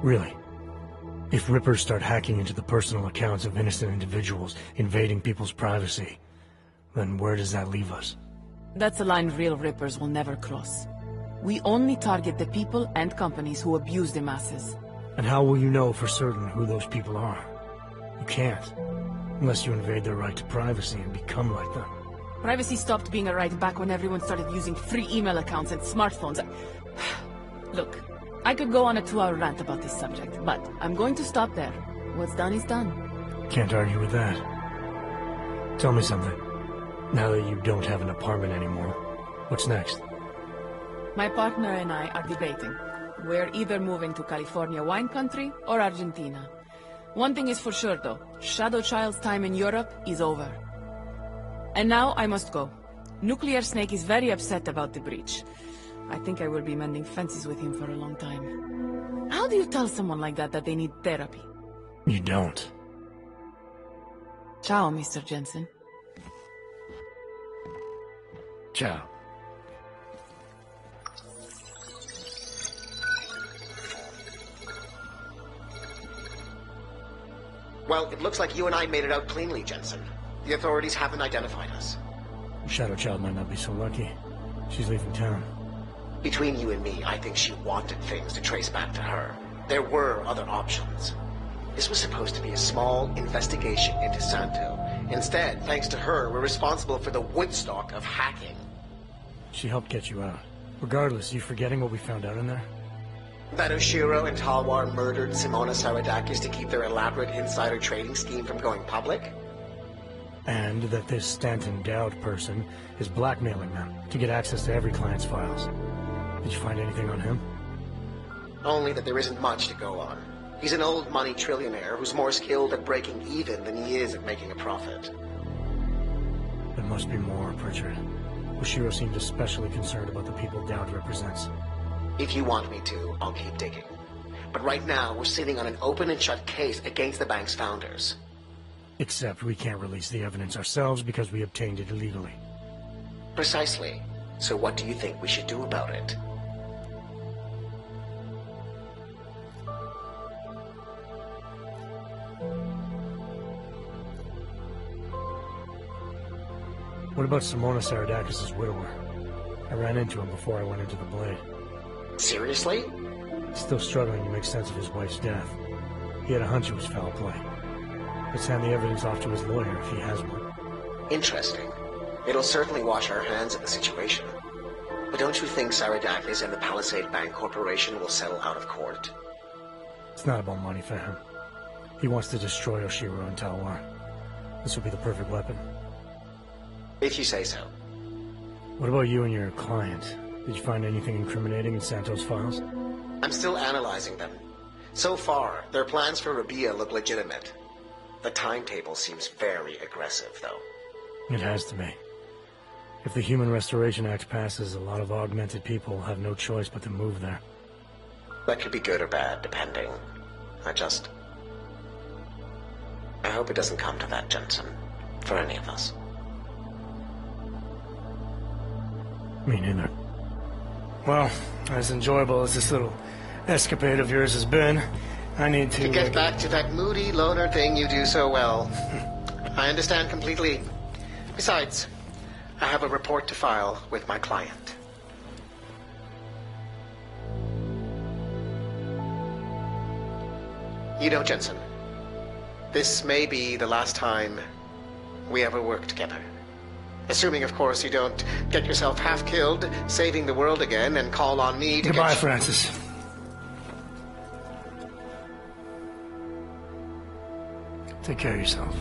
Really? If Rippers start hacking into the personal accounts of innocent individuals, invading people's privacy, then where does that leave us? That's a line real Rippers will never cross. We only target the people and companies who abuse the masses. And how will you know for certain who those people are? You can't, unless you invade their right to privacy and become like them. Privacy stopped being a right back when everyone started using free email accounts and smartphones. Look, I could go on a 2-hour rant about this subject, but I'm going to stop there. What's done is done. Can't argue with that. Tell me something. Now that you don't have an apartment anymore, what's next? My partner and I are debating. We're either moving to California wine country or Argentina. One thing is for sure, though. Shadowchild's time in Europe is over. And now I must go. Nuclear Snake is very upset about the breach. I think I will be mending fences with him for a long time. How do you tell someone like that they need therapy? You don't. Ciao, Mr. Jensen. Ciao. Well, it looks like you and I made it out cleanly, Jensen. The authorities haven't identified us. Shadowchild might not be so lucky. She's leaving town. Between you and me, I think she wanted things to trace back to her. There were other options. This was supposed to be a small investigation into Santo. Instead, thanks to her, we're responsible for the Woodstock of hacking. She helped get you out. Regardless, you forgetting what we found out in there? That Oshiro and Talwar murdered Simona Saradakis to keep their elaborate insider trading scheme from going public? And that this Stanton Dowd person is blackmailing them to get access to every client's files. Did you find anything on him? Only that there isn't much to go on. He's an old money trillionaire who's more skilled at breaking even than he is at making a profit. There must be more, Pritchard. Oshiro seemed especially concerned about the people Dowd represents. If you want me to, I'll keep digging. But right now, we're sitting on an open and shut case against the bank's founders. Except we can't release the evidence ourselves because we obtained it illegally. Precisely. So what do you think we should do about it? What about Simona Saradakis' widower? I ran into him before I went into the Blade. Seriously? Still struggling to make sense of his wife's death. He had a hunch it was foul play. Let's hand the evidence off to his lawyer if he has one. Interesting. It'll certainly wash our hands of the situation. But don't you think Saradakis and the Palisade Bank Corporation will settle out of court? It's not about money for him. He wants to destroy Oshiro and Talwar. This will be the perfect weapon. If you say so. What about you and your client? Did you find anything incriminating in Santo's files? I'm still analyzing them. So far, their plans for Rabia look legitimate. The timetable seems very aggressive, though. It has to be. If the Human Restoration Act passes, a lot of augmented people will have no choice but to move there. That could be good or bad, depending. I hope it doesn't come to that, Jensen. For any of us. Me neither. Well, as enjoyable as this little escapade of yours has been, I need to get back to that moody loner thing you do so well. I understand completely. Besides, I have a report to file with my client. You know, Jensen, this may be the last time we ever work together. Assuming, of course, you don't get yourself half killed, saving the world again, and call on me to Goodbye, Francis. Take care of yourself.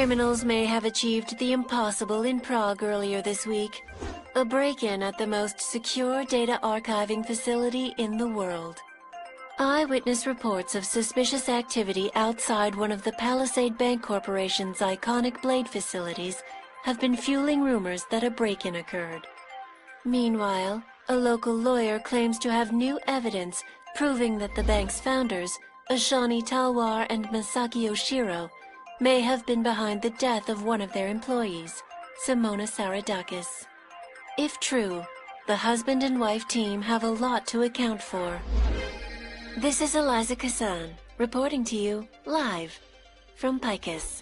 Criminals may have achieved the impossible in Prague earlier this week. A break-in at the most secure data archiving facility in the world. Eyewitness reports of suspicious activity outside one of the Palisade Bank Corporation's iconic Blade facilities have been fueling rumors that a break-in occurred. Meanwhile, a local lawyer claims to have new evidence proving that the bank's founders, Ashani Talwar and Masaki Oshiro, may have been behind the death of one of their employees, Simona Saradakis. If true, the husband and wife team have a lot to account for. This is Eliza Kassan, reporting to you live from Picus.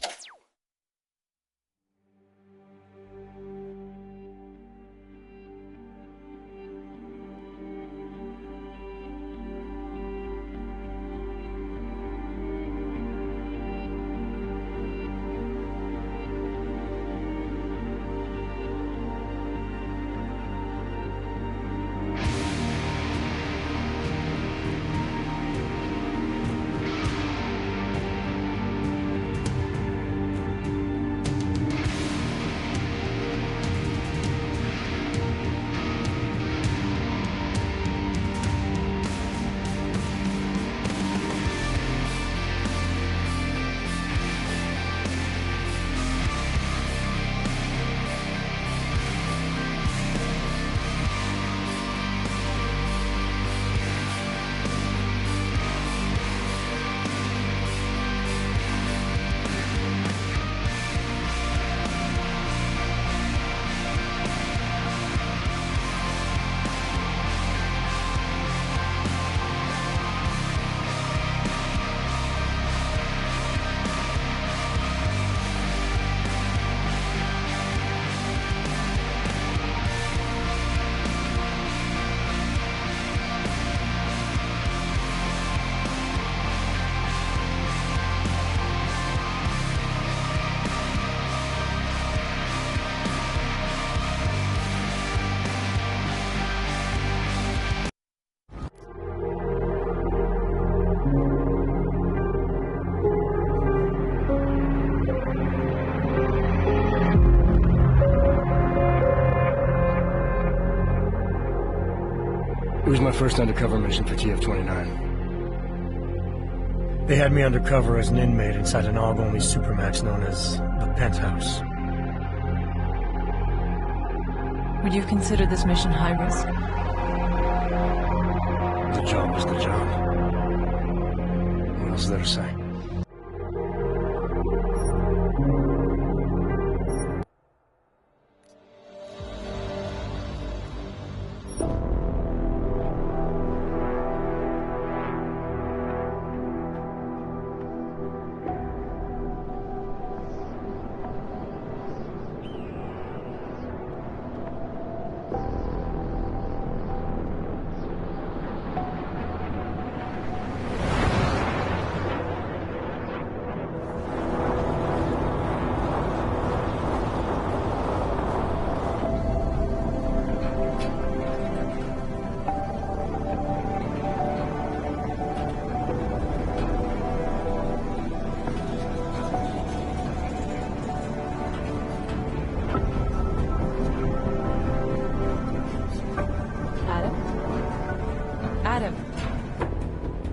It was my first undercover mission for TF-29. They had me undercover as an inmate inside an AUG-only supermax known as the Penthouse. Would you consider this mission high risk? The job was the job. What else is there to say?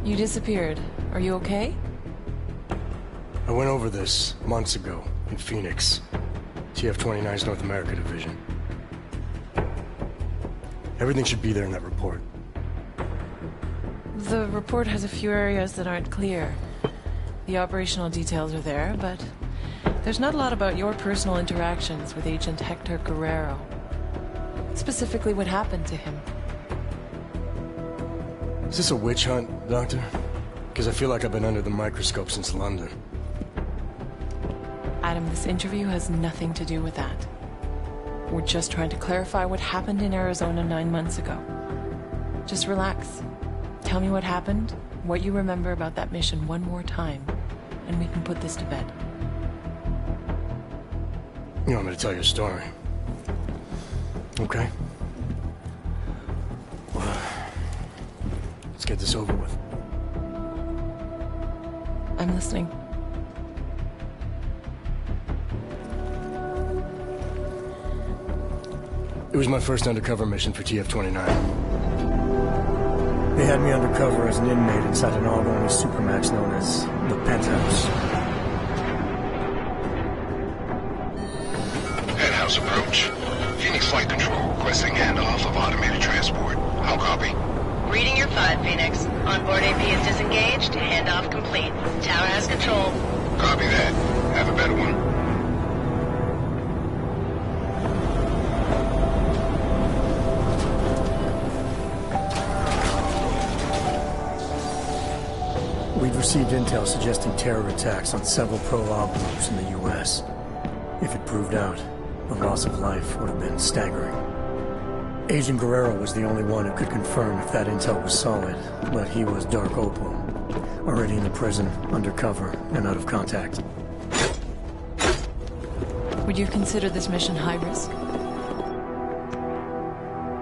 You disappeared. Are you okay? I went over this months ago in Phoenix, TF-29's North America division. Everything should be there in that report. The report has a few areas that aren't clear. The operational details are there, but there's not a lot about your personal interactions with Agent Hector Guerrero. Specifically what happened to him. Is this a witch hunt, Doctor? Because I feel like I've been under the microscope since London. Adam, this interview has nothing to do with that. We're just trying to clarify what happened in Arizona 9 months ago. Just relax. Tell me what happened, what you remember about that mission one more time, and we can put this to bed. You want me to tell you a story? Okay. Well, let's get this over with. I'm listening. It was my first undercover mission for TF-29. They had me undercover as an inmate inside an all-only supermax known as the Penthouse. Penthouse approach. Phoenix Flight Control requesting handoff of automated transport. How copy? Reading your 5, Phoenix. Onboard AP is disengaged. Handoff complete. Tower has control. Copy that. Have a better one. We'd received intel suggesting terror attacks on several pro-Ob groups in the U.S. If it proved out, the loss of life would have been staggering. Agent Guerrero was the only one who could confirm if that intel was solid, but he was Dark Opal, already in the prison, undercover, and out of contact. Would you consider this mission high risk?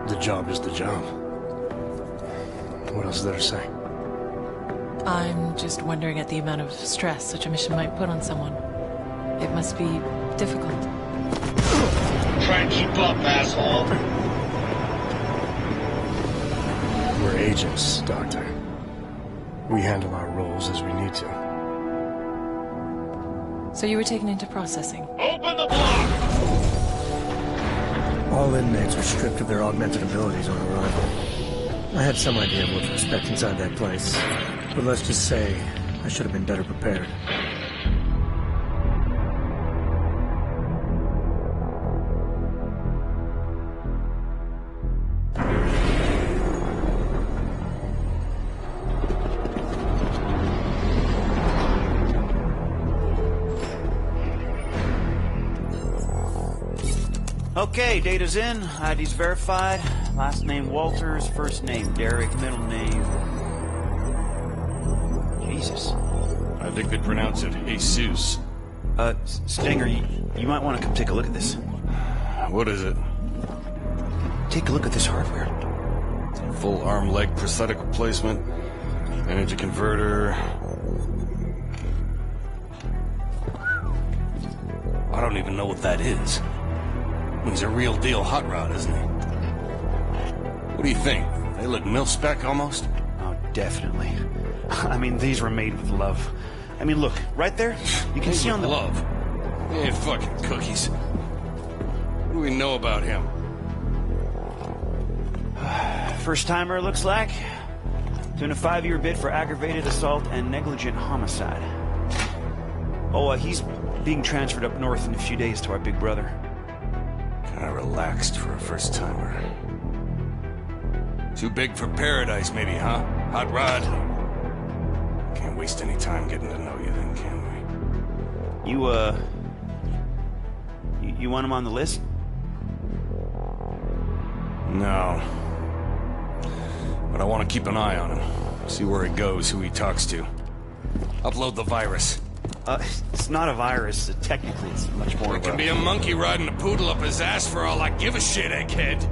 The job is the job. What else is there to say? I'm just wondering at the amount of stress such a mission might put on someone. It must be difficult. Try and keep up, asshole. We're agents, Doctor. We handle our roles as we need to. So you were taken into processing? Open the block! All inmates were stripped of their augmented abilities on arrival. I had some idea of what to expect inside that place, but let's just say I should have been better prepared. Okay, data's in, ID's verified. Last name Walters, first name Derek, middle name... Jesus. I think they pronounce it Jesus. Stinger, you might want to come take a look at this. What is it? Take a look at this hardware. Full arm-leg prosthetic replacement, energy converter... I don't even know what that is. He's a real deal hot rod, isn't he? What do you think? They look mil-spec almost? Oh, definitely. I mean, these were made with love. I mean, look, right there, you can see on the... love? They ain't fucking cookies. What do we know about him? First timer, looks like. Doing a 5-year bid for aggravated assault and negligent homicide. Oh, he's being transferred up north in a few days to our big brother. Kinda relaxed for a first-timer. Too big for paradise, maybe, huh? Hot rod? Can't waste any time getting to know you then, can we? You want him on the list? No. But I want to keep an eye on him. See where he goes, who he talks to. Upload the virus. It's not a virus. Technically, it's much more It can be a monkey riding a poodle up his ass for all I give a shit, egghead.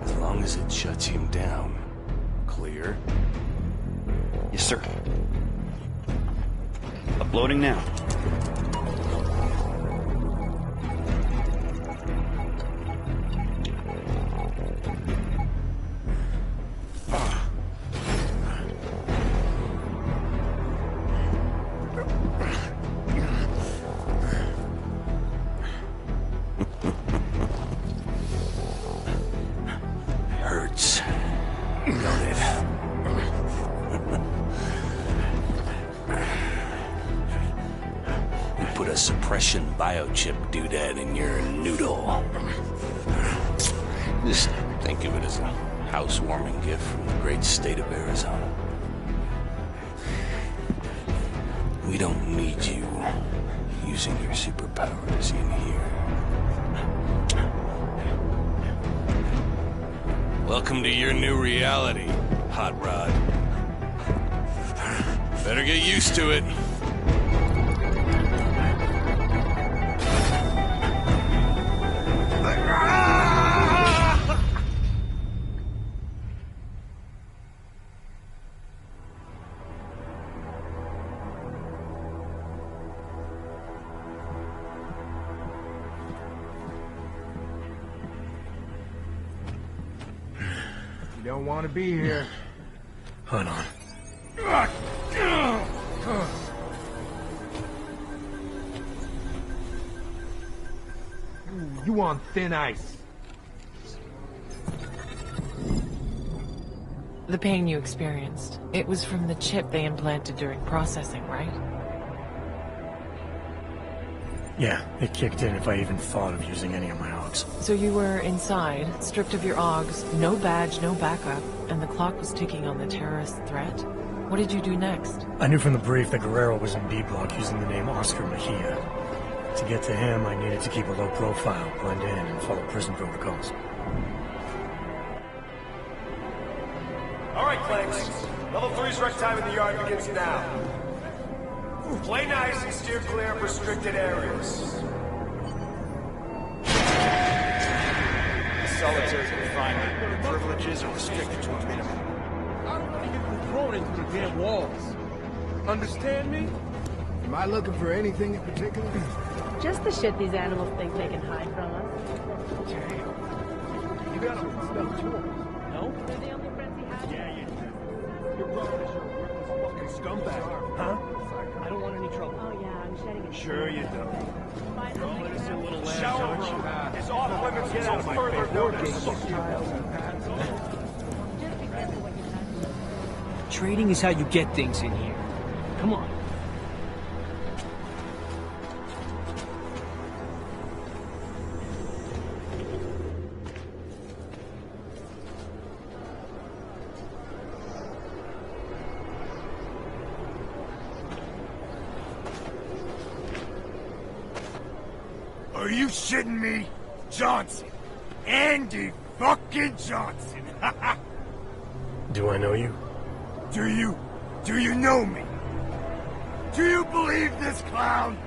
As long as it shuts him down. Clear? Yes, sir. Uploading now. Hurts. Don't it? We put a suppression biochip doodad in your noodle. Just think of it as a housewarming gift from the great state of Arizona. We don't need you using your superpowers in here. Welcome to your new reality, Hot Rod. Better get used to it. don't want to be here. Hold on. Ooh, you on thin ice. The pain you experienced, it was from the chip they implanted during processing, right? Yeah, it kicked in if I even thought of using any of my augs. So you were inside, stripped of your augs, no badge, no backup, and the clock was ticking on the terrorist threat? What did you do next? I knew from the brief that Guerrero was in B block using the name Oscar Mejia. To get to him, I needed to keep a low profile, blend in, and follow prison protocols. All right, Clanks. Level 3's rec time in the yard begins now. Play nice and steer clear of restricted areas. Solitary confinement. Privileges are restricted to a minimum. I don't want to get thrown into the damn walls. Understand me? Am I looking for anything in particular? Just the shit these animals think they can hide from us. You got them stuff too. No? They're the only friends he has. Yeah, you do. Your brother is your worthless fucking scumbag. Huh? I don't want any trouble. Oh yeah, I'm shedding it. Sure you don't. You're all innocent little lambs, Shower aren't you? room is off limits until further notice. Trading is how you get things in here. Come on. Are you shitting me? Johnson. Andy fucking Johnson. Do I know you? Do you know me? Do you believe this clown?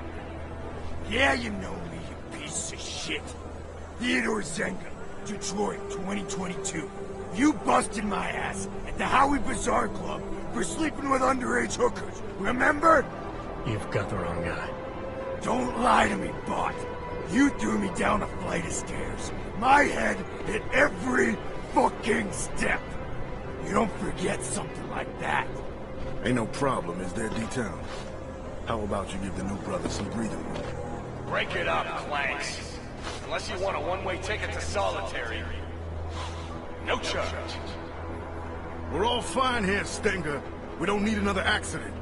Yeah, you know me, you piece of shit. Theodore Zenga, Detroit, 2022. You busted my ass at the Howie Bazaar Club for sleeping with underage hookers, remember? You've got the wrong guy. Don't lie to me, bot. You threw me down a flight of stairs. My head hit every fucking step. You don't forget something like that. Ain't no problem, is there, D-Town? How about you give the new brother some breathing room? Break it up, Clanks. Unless you want a one-way ticket to solitary. No charge. We're all fine here, Stenger. We don't need another accident.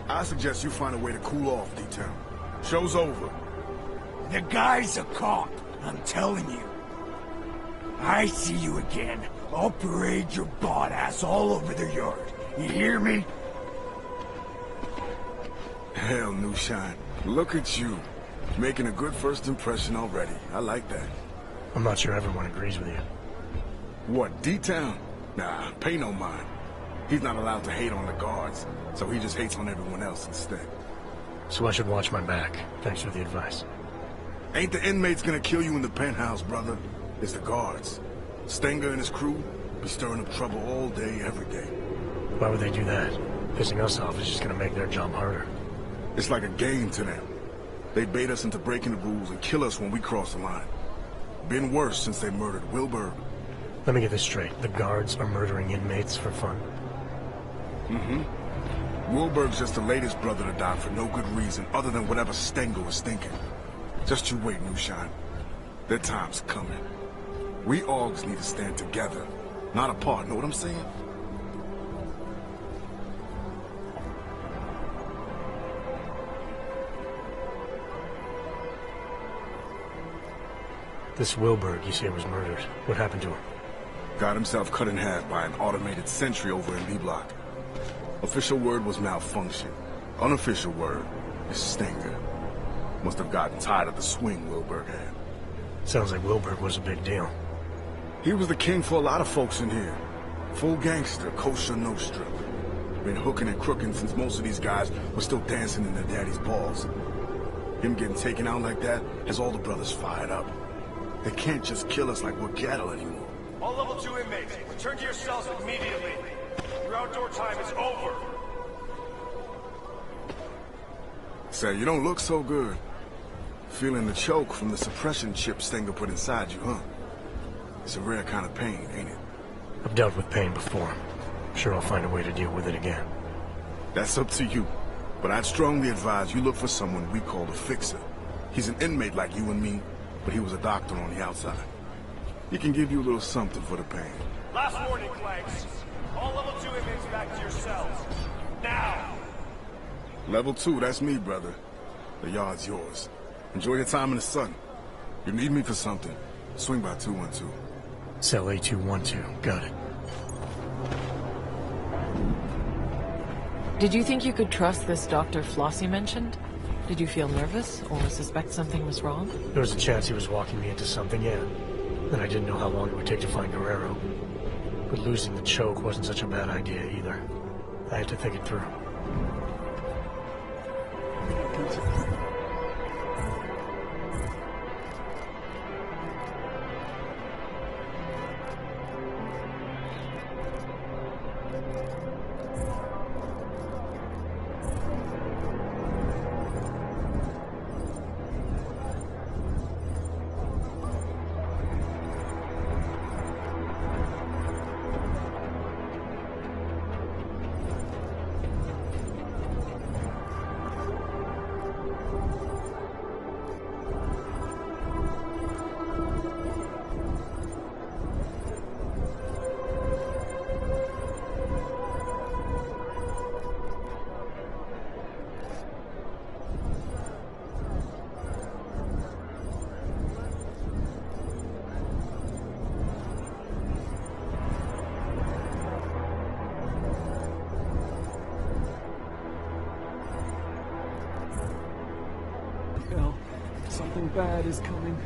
I suggest you find a way to cool off, D-Town. Show's over. The guy's a cop, I'm telling you. I see you again. I'll parade your bot ass all over the yard. You hear me? Hell, New Shine. Look at you. Making a good first impression already. I like that. I'm not sure everyone agrees with you. What, D-Town? Nah, pay no mind. He's not allowed to hate on the guards, so he just hates on everyone else instead. So I should watch my back. Thanks for the advice. Ain't the inmates gonna kill you in the penthouse, brother. It's the guards. Stenger and his crew be stirring up trouble all day, every day. Why would they do that? Pissing us off is just gonna make their job harder. It's like a game to them. They bait us into breaking the rules and kill us when we cross the line. Been worse since they murdered Wilbur. Let me get this straight. The guards are murdering inmates for fun? Mm-hmm. Wilbur's just the latest brother to die for no good reason other than whatever Stenger was thinking. Just you wait, New Shine. Their time's coming. We Augs need to stand together, not apart, know what I'm saying? This Wilbur, you say, was murdered. What happened to him? Got himself cut in half by an automated sentry over in B-Block. Official word was malfunction. Unofficial word is Stenger. Must have gotten tired of the swing Wilbur had. Sounds like Wilbur was a big deal. He was the king for a lot of folks in here. Full gangster, kosher nostra. Been hooking and crooking since most of these guys were still dancing in their daddy's balls. Him getting taken out like that has all the brothers fired up. They can't just kill us like we're cattle anymore. All level 2 inmates, return to your cells immediately. Your outdoor time is over. Say, you don't look so good. Feeling the choke from the suppression chip Stenger put inside you, huh? It's a rare kind of pain, ain't it? I've dealt with pain before. Sure I'll find a way to deal with it again. That's up to you. But I'd strongly advise you look for someone we call the Fixer. He's an inmate like you and me, but he was a doctor on the outside. He can give you a little something for the pain. Last warning, Clanks. All level 2 inmates back to your cells. Now! Level 2, that's me, brother. The yard's yours. Enjoy your time in the sun. You need me for something, swing by 212. Cell A212, got it. Did you think you could trust this Dr. Flossy mentioned? Did you feel nervous or suspect something was wrong? There was a chance he was walking me into something, yeah. And I didn't know how long it would take to find Guerrero. But losing the choke wasn't such a bad idea either. I had to think it through. Something bad is coming.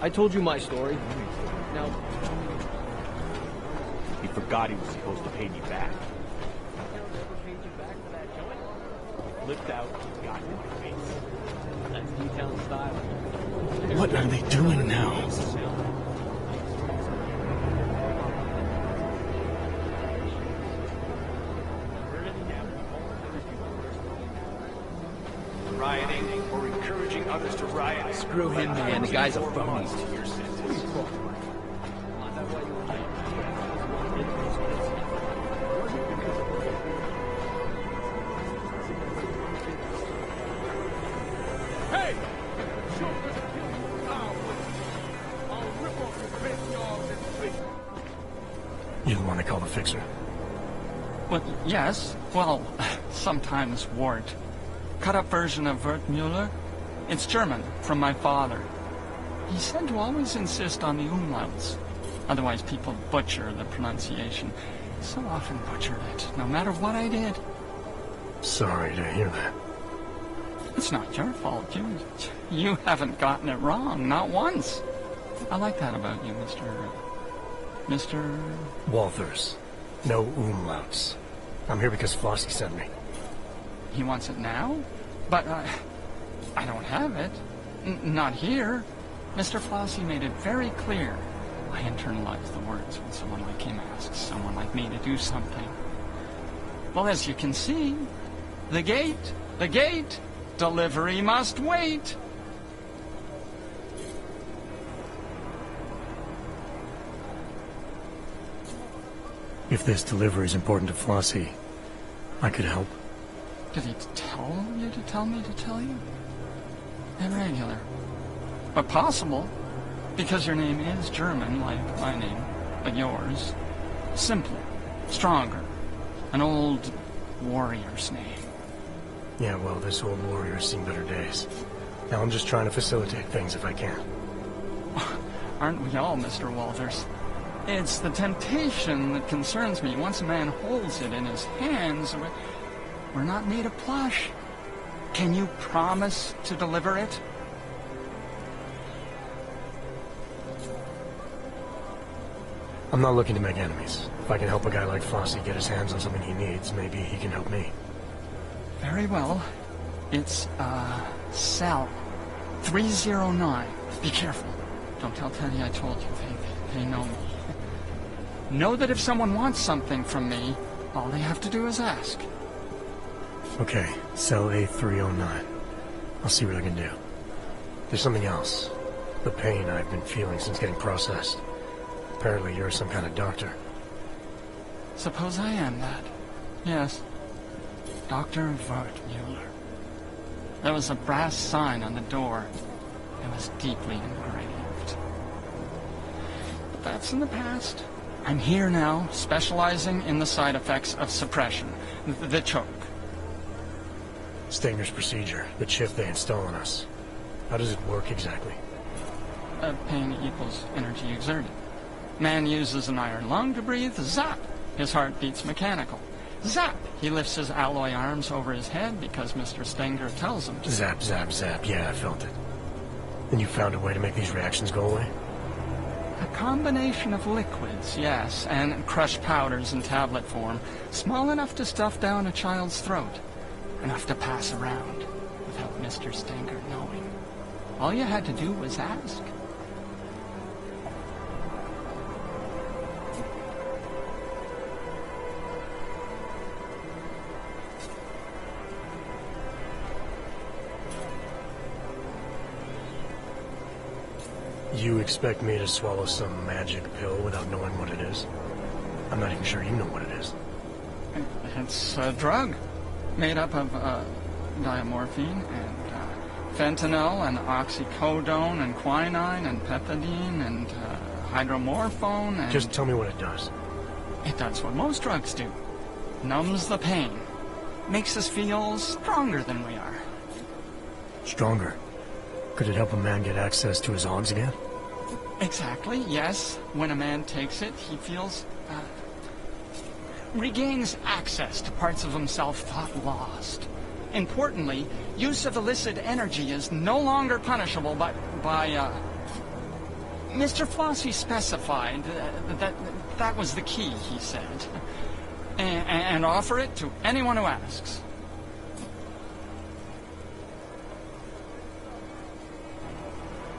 I told you my story. Now, he forgot he was supposed to pay me back. Flipped out, got in my face. That's D-Town style. What are they doing now? Rioting or encouraging others to riot. Screw him, man. The guy's a phony. Hey! You the one they call the Fixer? Well, yes. Well, sometimes Wart. Cut-up version of Whittaker. It's German, from my father. He said to always insist on the umlauts. Otherwise people butcher the pronunciation. So often butchered it, no matter what I did. Sorry to hear that. It's not your fault. You haven't gotten it wrong, not once. I like that about you, Mr. Walters. No umlauts. I'm here because Flossy sent me. He wants it now? But, I don't have it. Not here. Mr. Flossy made it very clear. I internalize the words when someone like him asks someone like me to do something. Well, as you can see, the gate, delivery must wait. If this delivery is important to Flossy, I could help. Did he tell you to tell me to tell you? Irregular. But possible, because your name is German, like my name, but yours. Simpler, stronger, an old warrior's name. Yeah, well, this old warrior's seen better days. Now I'm just trying to facilitate things if I can. Aren't we all, Mr. Walters? It's the temptation that concerns me. Once a man holds it in his hands, we're not made of plush. Can you promise to deliver it? I'm not looking to make enemies. If I can help a guy like Flossy get his hands on something he needs, maybe he can help me. Very well. It's, cell 309. Be careful. Don't tell Teddy I told you. They know me. Know that if someone wants something from me, all they have to do is ask. Okay, cell A309. I'll see what I can do. There's something else. The pain I've been feeling since getting processed. Apparently you're some kind of doctor. Suppose I am that. Yes. Dr. Whittaker. There was a brass sign on the door. It was deeply engraved. But that's in the past. I'm here now, specializing in the side effects of suppression. The choke. Stinger's procedure, the chip they install on us. How does it work exactly? Pain equals energy exerted. Man uses an iron lung to breathe, zap! His heart beats mechanical. Zap! He lifts his alloy arms over his head because Mr. Stinger tells him to. Zap, zap, zap. Yeah, I felt it. And you found a way to make these reactions go away? A combination of liquids, yes, and crushed powders in tablet form, small enough to stuff down a child's throat, enough to pass around without Mr. Stinger knowing. All you had to do was ask. You expect me to swallow some magic pill without knowing what it is? I'm not even sure you know what it is. It's a drug made up of diamorphine and fentanyl and oxycodone and quinine and pethidine and hydromorphone and... Just tell me what it does. It does what most drugs do. Numbs the pain. Makes us feel stronger than we are. Stronger? Could it help a man get access to his organs again? Exactly, yes. When a man takes it, he feels... regains access to parts of himself thought lost. Importantly, use of illicit energy is no longer punishable by Mr. Flossy specified that was the key, he said. And offer it to anyone who asks.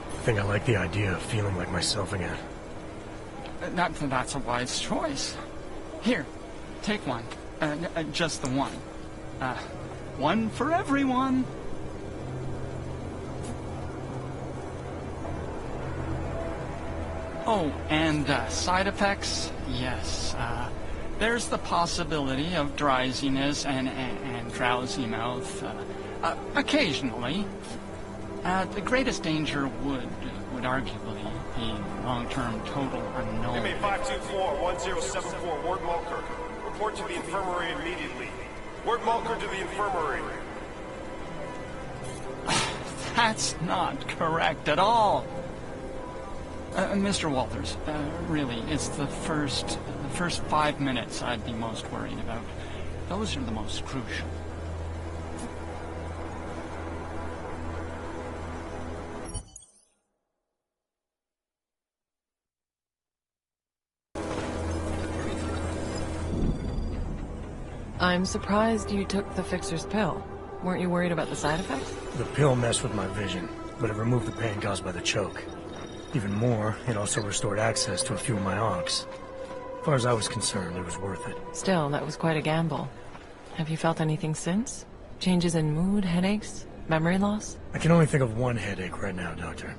I think I like the idea of feeling like myself again. That's a wise choice. Here, take one. Just the one. One for everyone. Oh, and side effects? Yes. There's the possibility of drowsiness and drowsy mouth. Occasionally. The greatest danger would arguably be long-term total unknown. Inmate 524-1074, Ward Mulker. Report to the infirmary immediately. Ward Mulker to the infirmary. That's not correct at all. Mr. Walters, really, it's the first 5 minutes I'd be most worried about. Those are the most crucial. I'm surprised you took the fixer's pill. Weren't you worried about the side effects? The pill messed with my vision, but it removed the pain caused by the choke. Even more, it also restored access to a few of my orcs. As far as I was concerned, it was worth it. Still, that was quite a gamble. Have you felt anything since? Changes in mood, headaches, memory loss? I can only think of one headache right now, Doctor.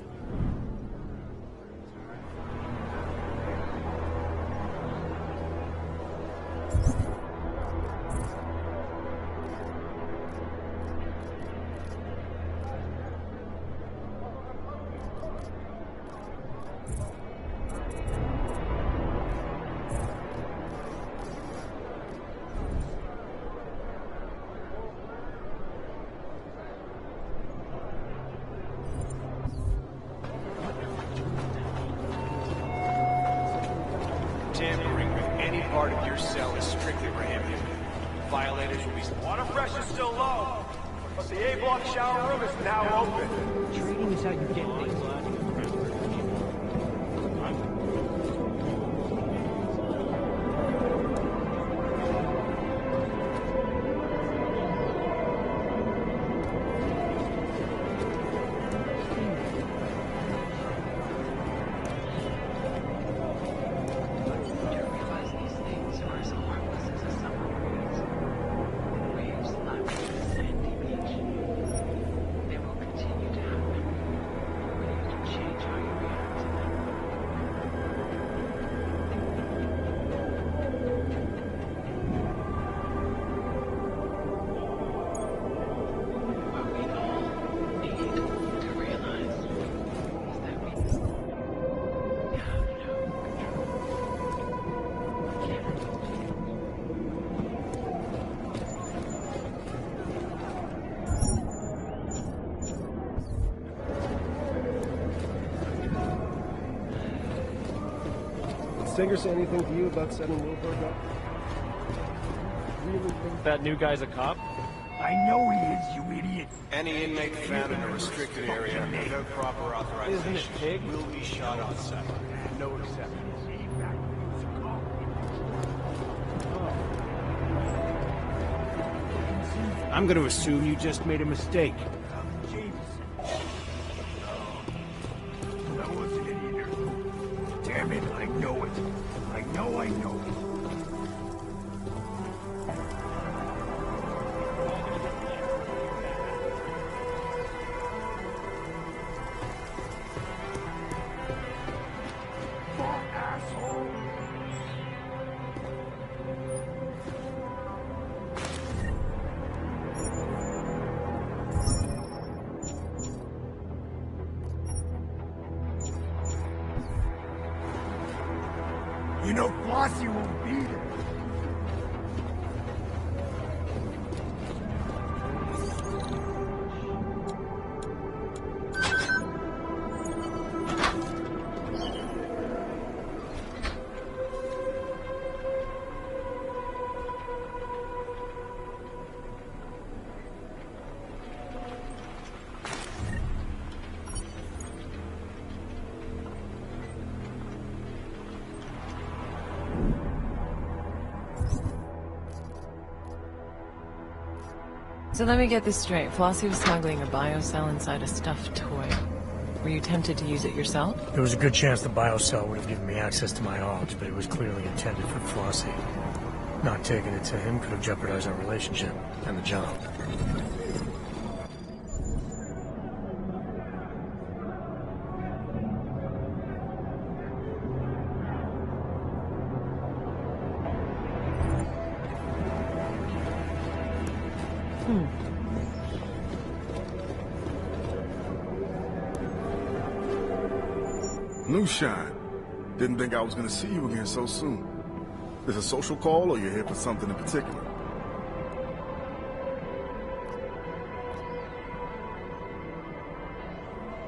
Tampering with any part of your cell is strictly prohibited. Violators will be... Water pressure is still low, but the A-block shower room is now open. Trading is how you get things. Singer say anything to you about setting Wilberg up? Really think that new guy's a cop? I know he is, you idiot. Any inmate found in a restricted area without proper authorization will be shot on sight. No exceptions. I'm gonna assume you just made a mistake. That wasn't it either. Damn it, I know it. I know it. You know Flossy won't be there. So let me get this straight. Flossy was smuggling a biocell inside a stuffed toy. Were you tempted to use it yourself? There was a good chance the biocell would have given me access to my odds, but it was clearly intended for Flossy. Not taking it to him could have jeopardized our relationship and the job. New shine. Didn't think I was gonna see you again so soon. This a social call or you're here for something in particular?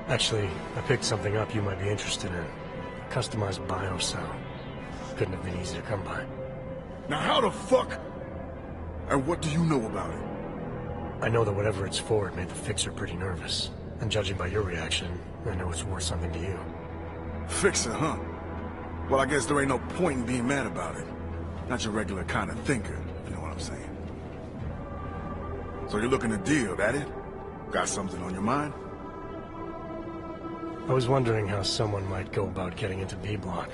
Actually, I picked something up you might be interested in. Customized biocell. Couldn't have been easy to come by. Now how the fuck? And what do you know about it? I know that whatever it's for, it made the fixer pretty nervous. And judging by your reaction, I know it's worth something to you. Fixer, huh? Well, I guess there ain't no point in being mad about it. Not your regular kind of thinker, if you know what I'm saying. So you're looking to deal, that it? Got something on your mind? I was wondering how someone might go about getting into B-Block.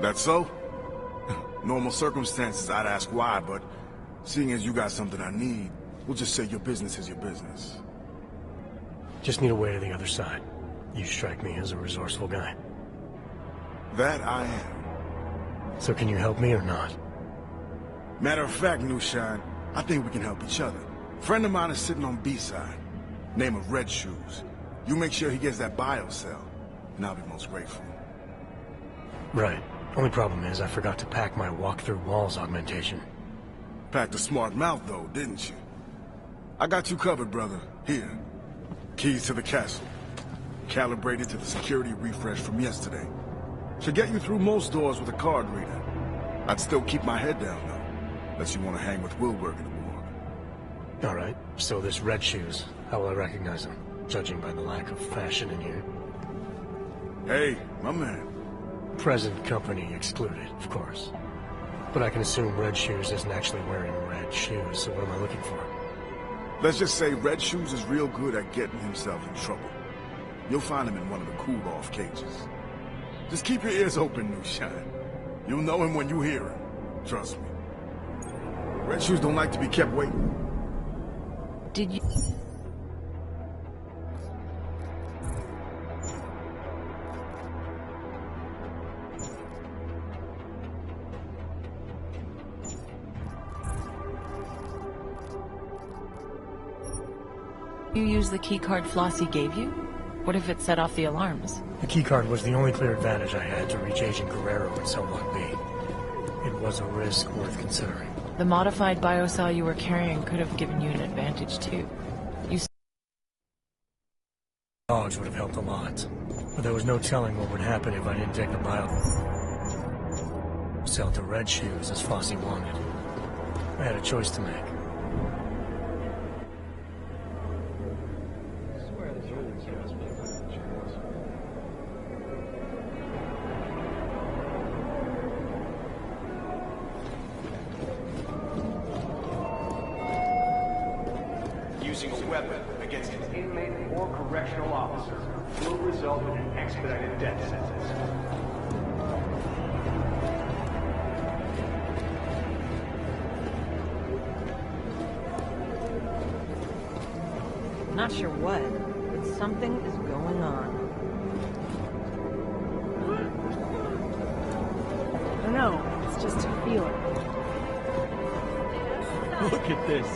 That so? Normal circumstances, I'd ask why, but seeing as you got something I need, we'll just say your business is your business. Just need a way to the other side. You strike me as a resourceful guy. That I am. So can you help me or not? Matter of fact, New Shine, I think we can help each other. Friend of mine is sitting on B-side. Name of Red Shoes. You make sure he gets that biocell, and I'll be most grateful. Right. Only problem is I forgot to pack my walk-through walls augmentation. Packed a smart mouth though, didn't you? I got you covered, brother. Here. Keys to the castle. Calibrated to the security refresh from yesterday. Should get you through most doors with a card reader. I'd still keep my head down, though. Unless you want to hang with Wilberg in the morgue. Alright, so this Red Shoes, how will I recognize him? Judging by the lack of fashion in here. Hey, my man. Present company excluded, of course. But I can assume Red Shoes isn't actually wearing red shoes, so what am I looking for? Let's just say Red Shoes is real good at getting himself in trouble. You'll find him in one of the cool-off cages. Just keep your ears open, New Shine. You'll know him when you hear him. Trust me. Red Shoes don't like to be kept waiting. Did you... You use the keycard Flossy gave you? What if it set off the alarms? The keycard was the only clear advantage I had to reach Agent Guerrero in Cell Block B. It was a risk worth considering. The modified biocell you were carrying could have given you an advantage too. Dogs would have helped a lot. But there was no telling what would happen if I didn't take the bio. sell to Red Shoes as Flossy wanted. I had a choice to make. Using a weapon against an inmate or correctional officer will result in an expedited death sentence. Not sure what, but something is going on. I don't know, it's just a feeling. Look at this.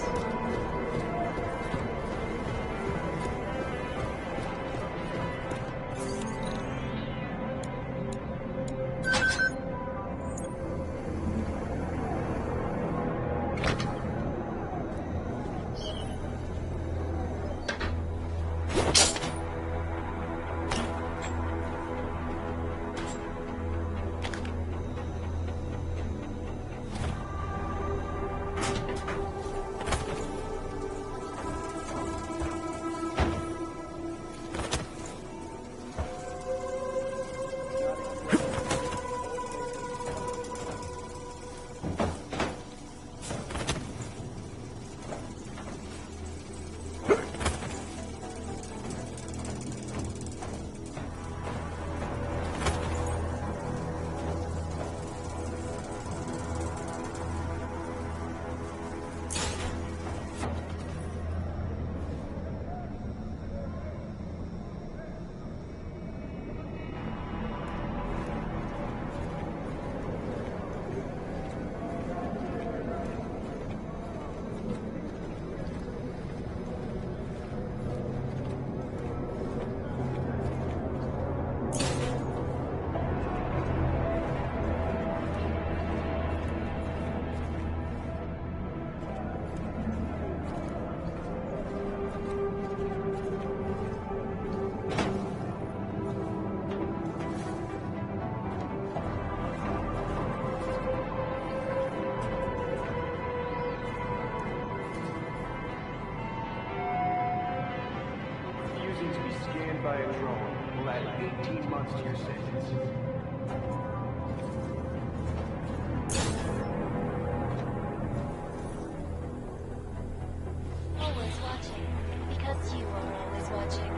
By a drone will add 18 months to your sentence. Always watching, because you are always watching.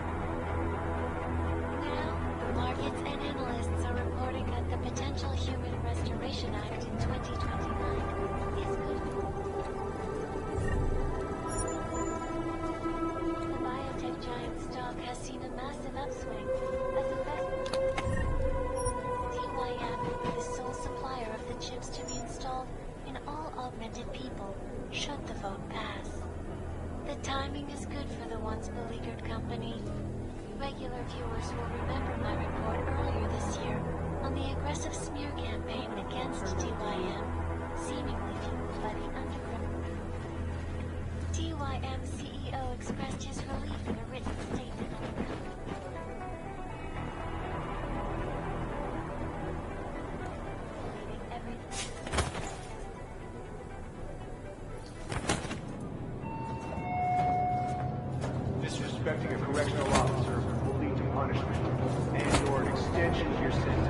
Now, markets and analysts are reporting that the Potential Human Restoration Act in 2029 is good. The biotech giant stock has seen a massive upswing as investment. TYM, the sole supplier of the chips to be installed in all augmented people, should the vote pass. The timing is good for the once beleaguered company. Regular viewers will remember my report earlier this year on the aggressive smear campaign against TYM, seemingly fueled by the underground. TYM CEO expressed his relief in a written statement on the company. Disrespecting a correctional officer will lead to punishment and or an extension of your sentence.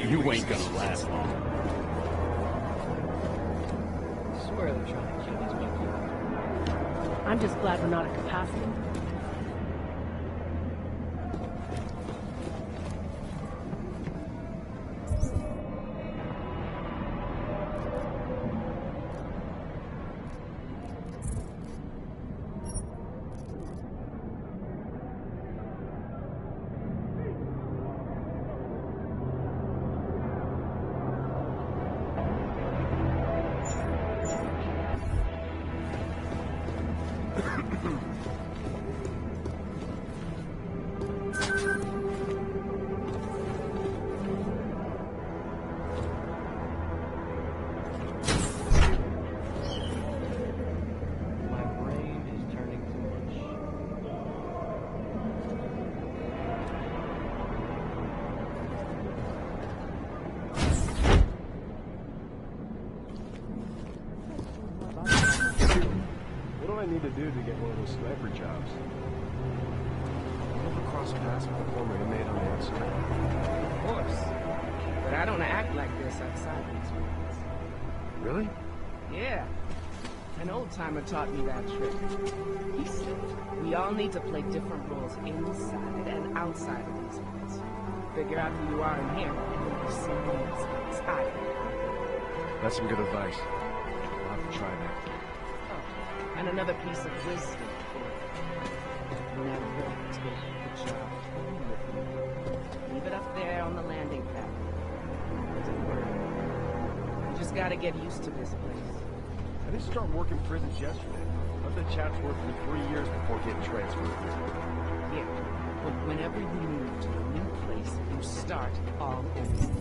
You ain't gonna last long. I swear they're trying to kill these monkeys. I'm just glad we're not at capacity. What do I need to do to get one of those sniper jobs? I never crossed paths with a former inmate on the outside. Of course. But I don't act like this outside these walls. Really? Yeah. An old-timer taught me that trick. He said, we all need to play different roles inside and outside of these walls. Figure out who you are in here, and you'll be someone else outside. That's some good advice. I'll have to try that. Oh, and another piece of wisdom for you. Never take the job home with you. Leave it up there on the landing pad. Don't worry. You just gotta get used to this place. I didn't start working prisons yesterday. I've been Chatsworth for 3 years before getting transferred. Yeah, but whenever you move to a new place, you start all over.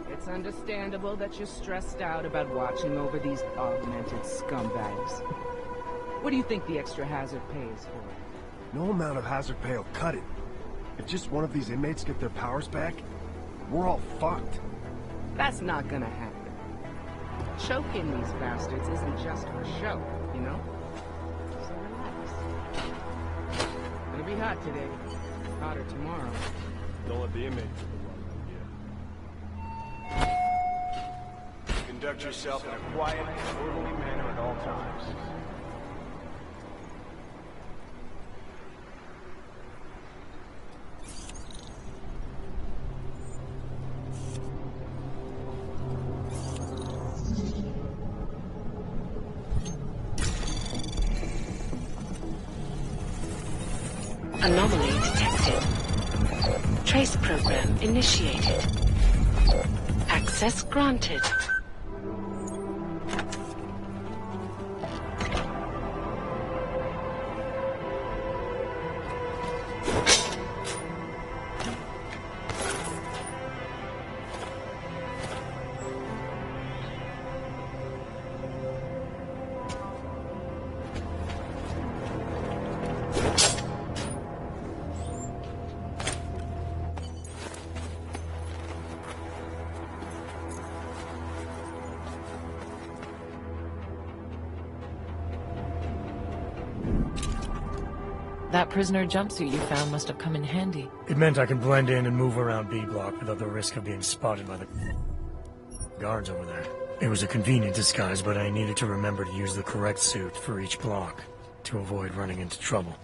It's understandable that you're stressed out about watching over these augmented scumbags. What do you think the extra hazard pay is for? No amount of hazard pay will cut it. If just one of these inmates get their powers back, we're all fucked. That's not gonna happen. Choking these bastards isn't just for show, you know? So relax. It'll be hot today. Hotter tomorrow. Don't let the inmates get the run. Conduct yourself in a quiet and orderly manner at all times. Anomaly detected. Trace program initiated. Access granted. That prisoner jumpsuit you found must have come in handy. It meant I could blend in and move around B block without the risk of being spotted by the guards over there. It was a convenient disguise, but I needed to remember to use the correct suit for each block to avoid running into trouble.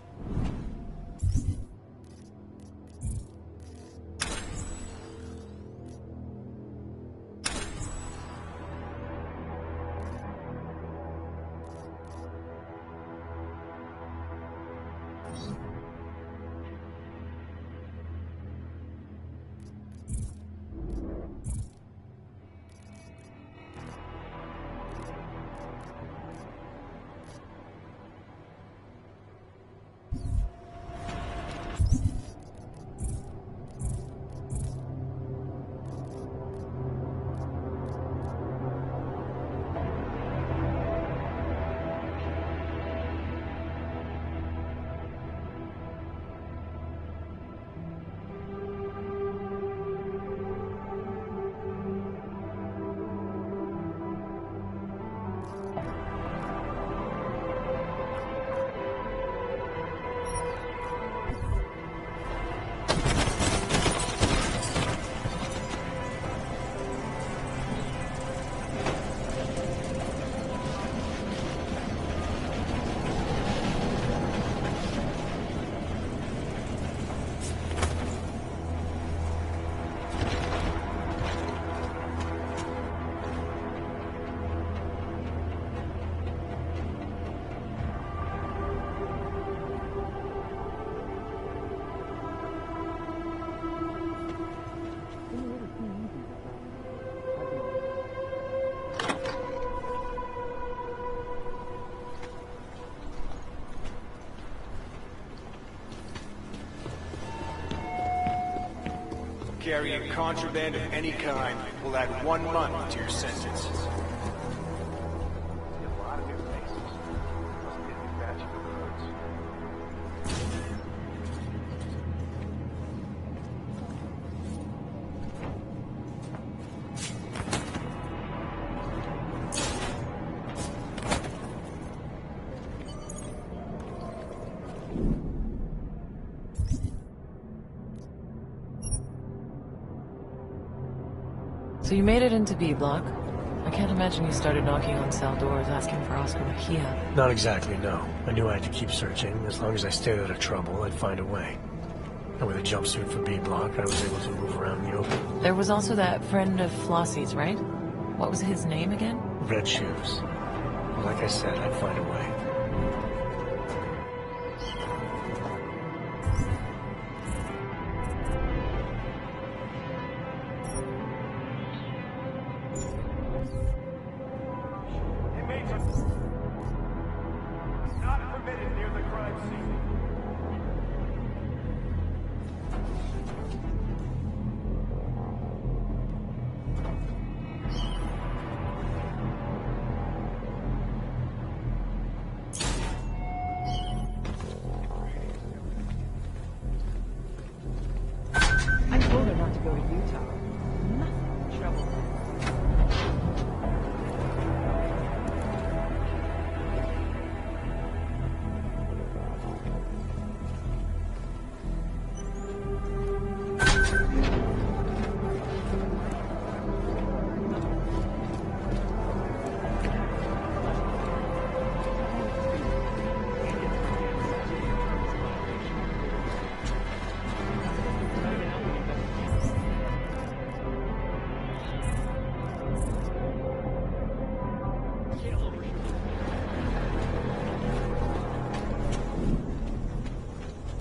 Carrying contraband of any kind will add 1 month to your sentence. So you made it into B block. I can't imagine you started knocking on cell doors asking for Oscar Mejia. Not exactly, no. I knew I had to keep searching. As long as I stayed out of trouble, I'd find a way. And with a jumpsuit for B block, I was able to move around in the open. There was also that friend of Flossy's, right? What was his name again? Red Shoes. Like I said, I'd find a way.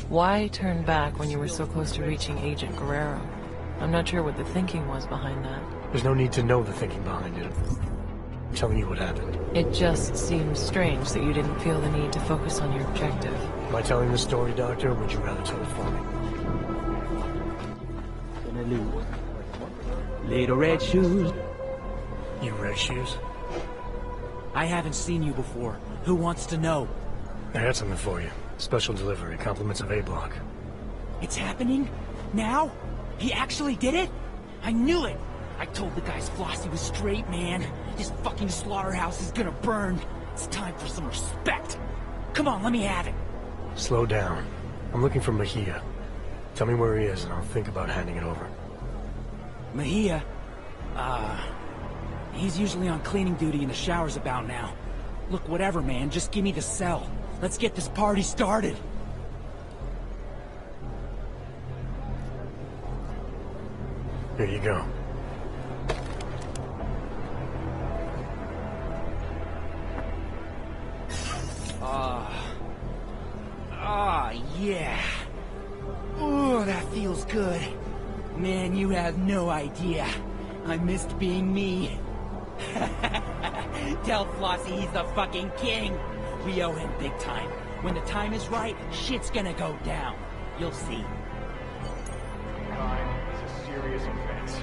Why turn back when you were so close to reaching Agent Guerrero? I'm not sure what the thinking was behind that. There's no need to know the thinking behind it. I'm telling you what happened. It just seems strange that you didn't feel the need to focus on your objective. Am I telling the story, Doctor, or would you rather tell it for me? Gonna lose. Little Red Shoes. You Red Shoes? I haven't seen you before. Who wants to know? I had something for you. Special delivery, compliments of A block. It's happening? Now? He actually did it? I knew it! I told the guys Flossy was straight, man. This fucking slaughterhouse is gonna burn. It's time for some respect. Come on, let me have it. Slow down. I'm looking for Mejia. Tell me where he is and I'll think about handing it over. Mejia? He's usually on cleaning duty in the showers about now. Look, whatever, man, just give me the cell. Let's get this party started. Here you go. Yeah. Oh, that feels good. Man, you have no idea. I missed being me. Tell Flossy he's the fucking king. We owe him big time. When the time is right, shit's gonna go down. You'll see. Crime is a serious offense.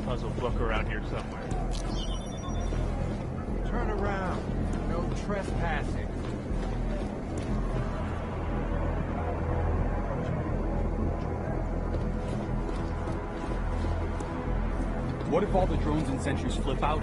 Puzzle book around here somewhere. Turn around. No trespassing. What if all the drones and sentries flip out?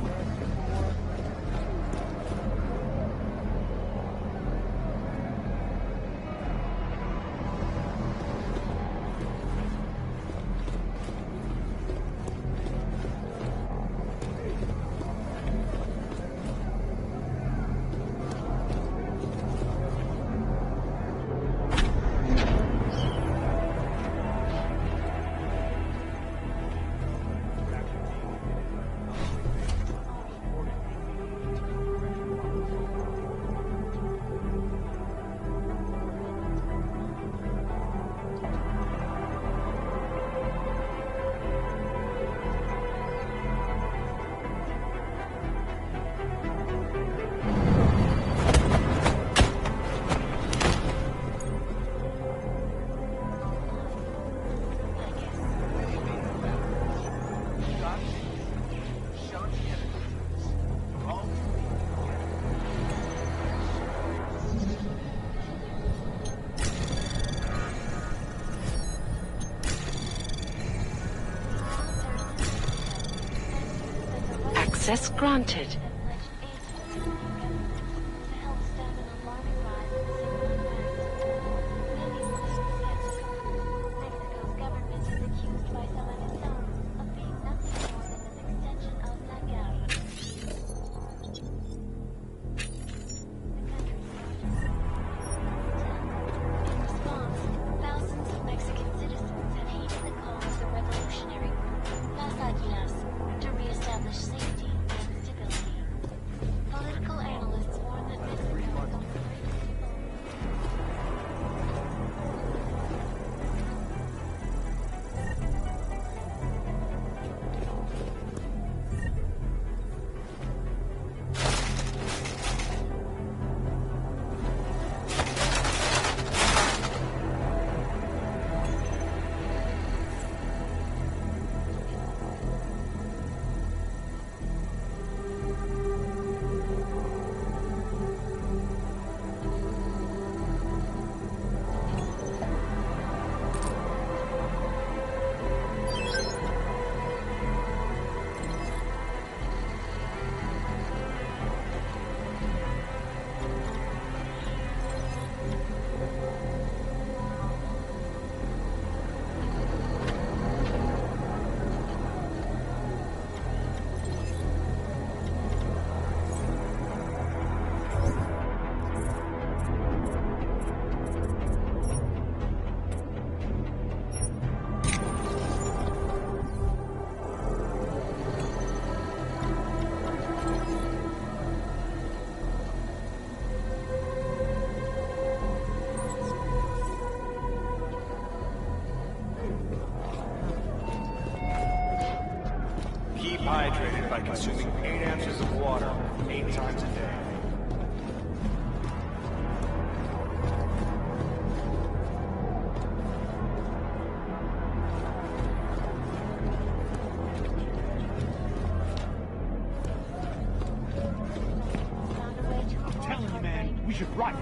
Access granted. To reestablish safety and stability. Political analysts warn that Mexico Hydrated by consuming 8 ounces of water 8 times a day. I'm telling you, man, we should run.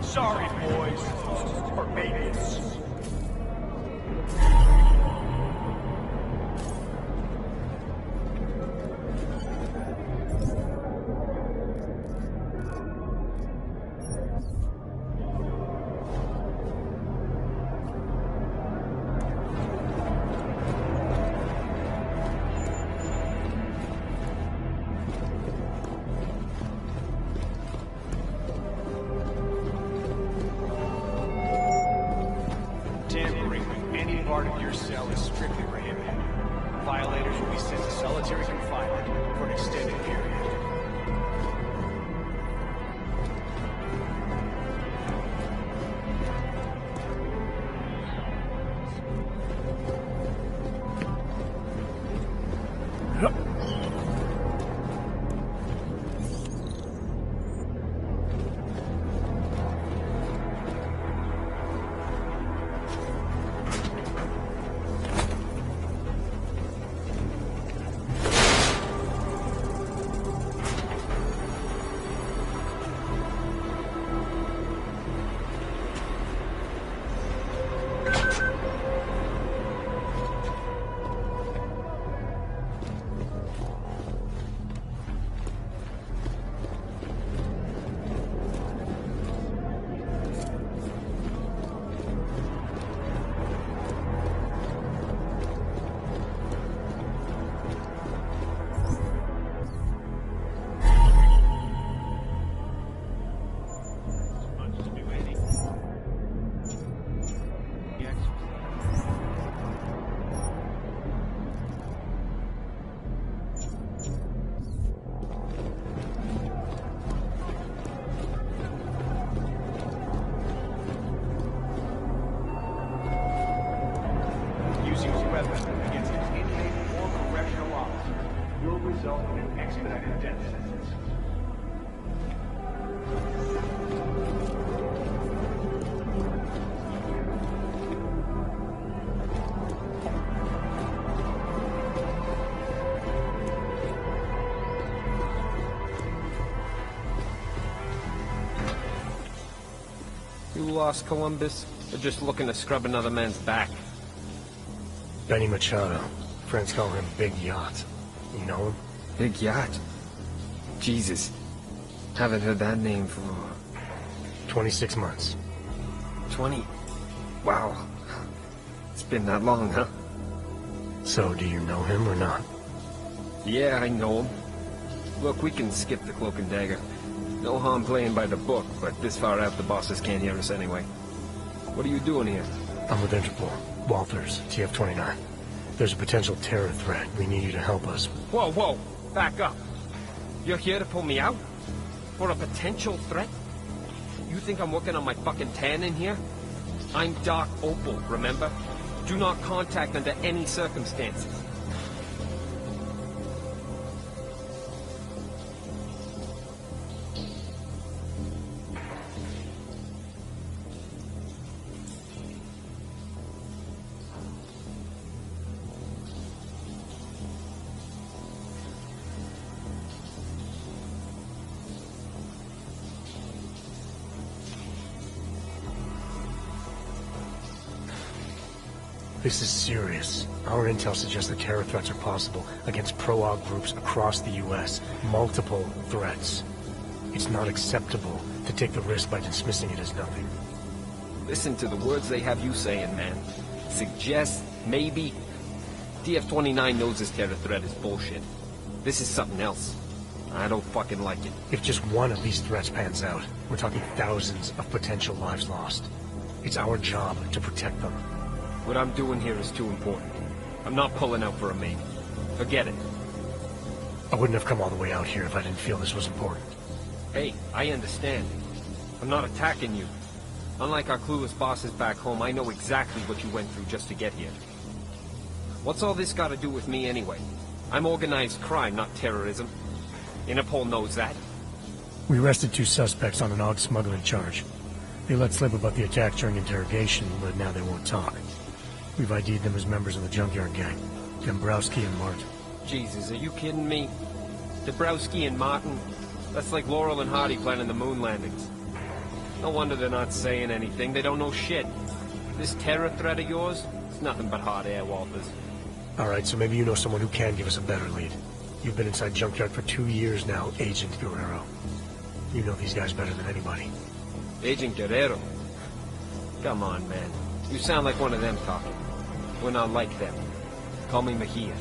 Sorry, boys. For maintenance. Solitary confinement for an extended period. You lost Columbus? Or just looking to scrub another man's back? Benny Machado. Friends call him Big Yacht. You know him? Big Yacht? Jesus. Haven't heard that name for... 26 months. 20? Wow. It's been that long, huh? So, do you know him or not? Yeah, I know him. Look, we can skip the cloak and dagger. No harm playing by the book, but this far out the bosses can't hear us anyway. What are you doing here? I'm with Interpol. Walters, TF-29. There's a potential terror threat. We need you to help us. Whoa, whoa! Back up! You're here to pull me out? For a potential threat? You think I'm working on my fucking tan in here? I'm Dark Opal, remember? Do not contact under any circumstances. This is serious. Our intel suggests that terror threats are possible against pro-Aug groups across the U.S. Multiple threats. It's not acceptable to take the risk by dismissing it as nothing. Listen to the words they have you saying, man. Suggest, maybe. TF-29 knows this terror threat is bullshit. This is something else. I don't fucking like it. If just one of these threats pans out, we're talking thousands of potential lives lost. It's our job to protect them. What I'm doing here is too important. I'm not pulling out for a maybe. Forget it. I wouldn't have come all the way out here if I didn't feel this was important. Hey, I understand. I'm not attacking you. Unlike our clueless bosses back home, I know exactly what you went through just to get here. What's all this got to do with me anyway? I'm organized crime, not terrorism. Interpol knows that. We arrested 2 suspects on an Aug smuggling charge. They let slip about the attack during interrogation, but now they won't talk. We've ID'd them as members of the Junkyard Gang. Dombrowski and Martin. Jesus, are you kidding me? Dombrowski and Martin? That's like Laurel and Hardy planning the moon landings. No wonder they're not saying anything. They don't know shit. This terror threat of yours? It's nothing but hot air, Walters. Alright, so maybe you know someone who can give us a better lead. You've been inside Junkyard for 2 years now, Agent Guerrero. You know these guys better than anybody. Agent Guerrero? Come on, man. You sound like one of them talking. We're not like them. Call me Mejia.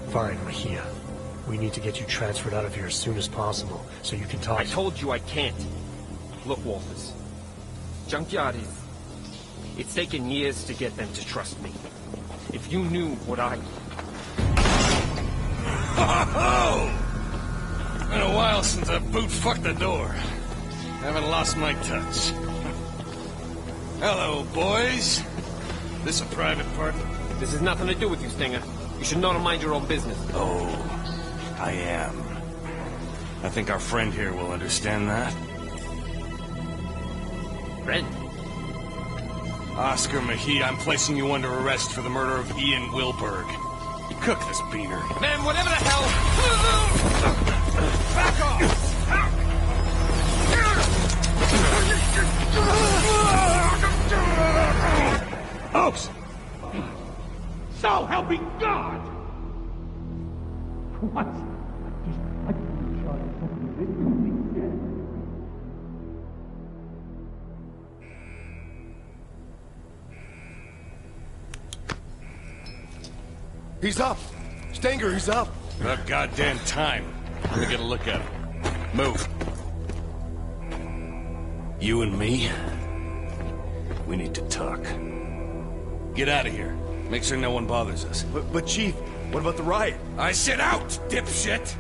Fine, Mejia. We need to get you transferred out of here as soon as possible, so you can talk. I told you I can't. Look, Walters. Junkyard is... It's taken years to get them to trust me. If you knew what I... Ho-ho-ho! Been a while since I boot-fucked the door. Haven't lost my touch. Hello, boys. This a private part? This has nothing to do with you, Stinger. You should know to mind your own business. Oh, I am. I think our friend here will understand that. Friend? Oscar Mejia, I'm placing you under arrest for the murder of Ian Wilberg. You cook this beaner. Man, whatever the hell... Back off! Oaks! So help me God! What? He's up! Stanger, he's up! About goddamn time. Let me get a look at him. Move. You and me? We need to talk. Get out of here. Make sure no one bothers us. But Chief, what about the riot? I said out, dipshit!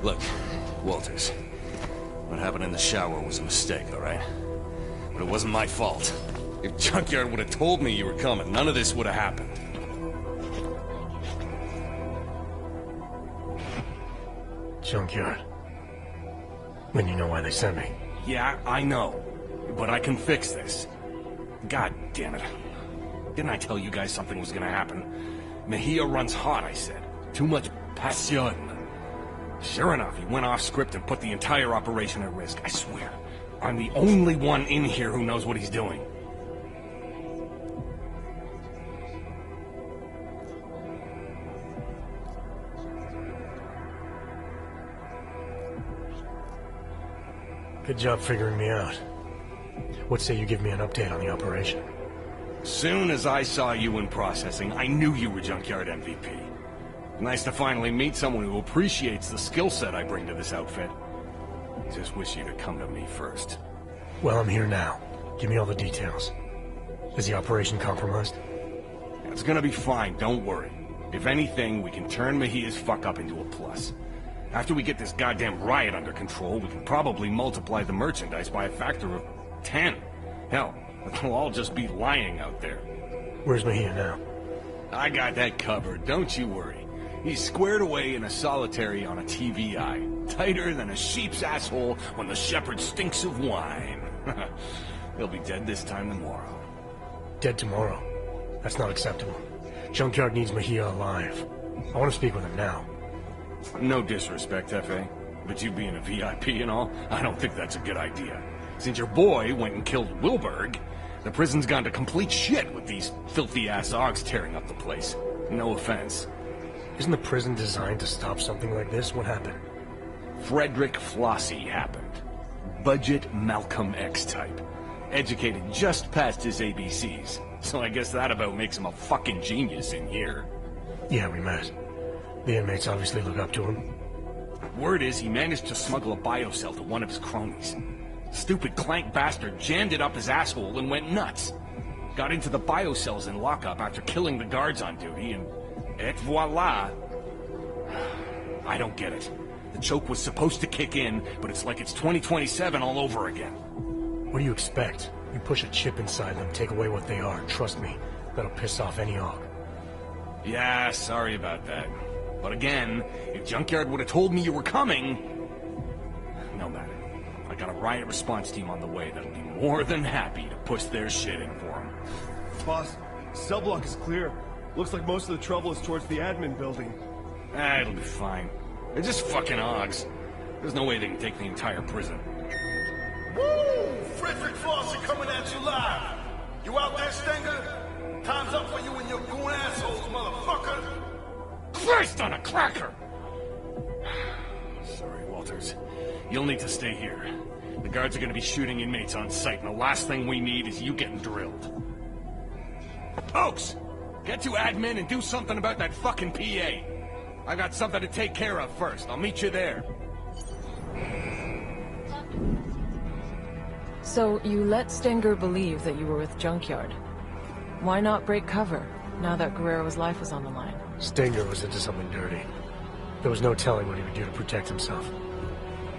Look, Walters. What happened in the shower was a mistake, all right? But it wasn't my fault. If Junkyard would have told me you were coming, none of this would have happened. Junkyard. Then you know why they sent me. Yeah, I know. But I can fix this. God damn it. Didn't I tell you guys something was gonna happen? Mejia runs hot, I said. Too much passion. Sure enough, he went off script and put the entire operation at risk. I swear, I'm the only one in here who knows what he's doing. Good job figuring me out. What say you give me an update on the operation? Soon as I saw you in processing, I knew you were Junkyard MVP. Nice to finally meet someone who appreciates the skill set I bring to this outfit. Just wish you'd have come to me first. Well, I'm here now. Give me all the details. Is the operation compromised? It's gonna be fine, don't worry. If anything, we can turn Mejia's fuck-up into a plus. After we get this goddamn riot under control, we can probably multiply the merchandise by a factor of 10. Hell, they'll all just be lying out there. Where's Mejia now? I got that covered, don't you worry. He's squared away in a solitary on a TVI. Tighter than a sheep's asshole when the shepherd stinks of wine. He'll be dead this time tomorrow. Dead tomorrow? That's not acceptable. Junkyard needs Mejia alive. I want to speak with him now. No disrespect, F.A., but you being a VIP and all, I don't think that's a good idea. Since your boy went and killed Wilberg, the prison's gone to complete shit with these filthy-ass Augs tearing up the place. No offense. Isn't the prison designed to stop something like this? What happened? Frederick Flossy happened. Budget Malcolm X type. Educated just past his ABCs. So I guess that about makes him a fucking genius in here. Yeah, we met. The inmates obviously look up to him. Word is he managed to smuggle a biocell to one of his cronies. Stupid clank bastard jammed it up his asshole and went nuts. Got into the biocells in lockup after killing the guards on duty, and et voila. I don't get it. The choke was supposed to kick in, but it's like it's 2027 all over again. What do you expect? You push a chip inside them, take away what they are. Trust me, that'll piss off any Aug. Yeah, sorry about that. But again, if Junkyard would have told me you were coming... No matter. I got a riot response team on the way that'll be more than happy to push their shit in for him. Boss, cell block is clear. Looks like most of the trouble is towards the admin building. It'll be fine. They're just fucking Augs. There's no way they can take the entire prison. Woo! Frederick Flossy coming at you live. You out there, Stenger? Time's up for you and your goon assholes, motherfucker. Christ on a cracker! Sorry, Walters. You'll need to stay here. The guards are gonna be shooting inmates on sight, and the last thing we need is you getting drilled. Oaks! Get to admin and do something about that fucking PA. I got something to take care of first. I'll meet you there. So, you let Stenger believe that you were with Junkyard. Why not break cover, now that Guerrero's life was on the line? Stenger was into something dirty. There was no telling what he would do to protect himself.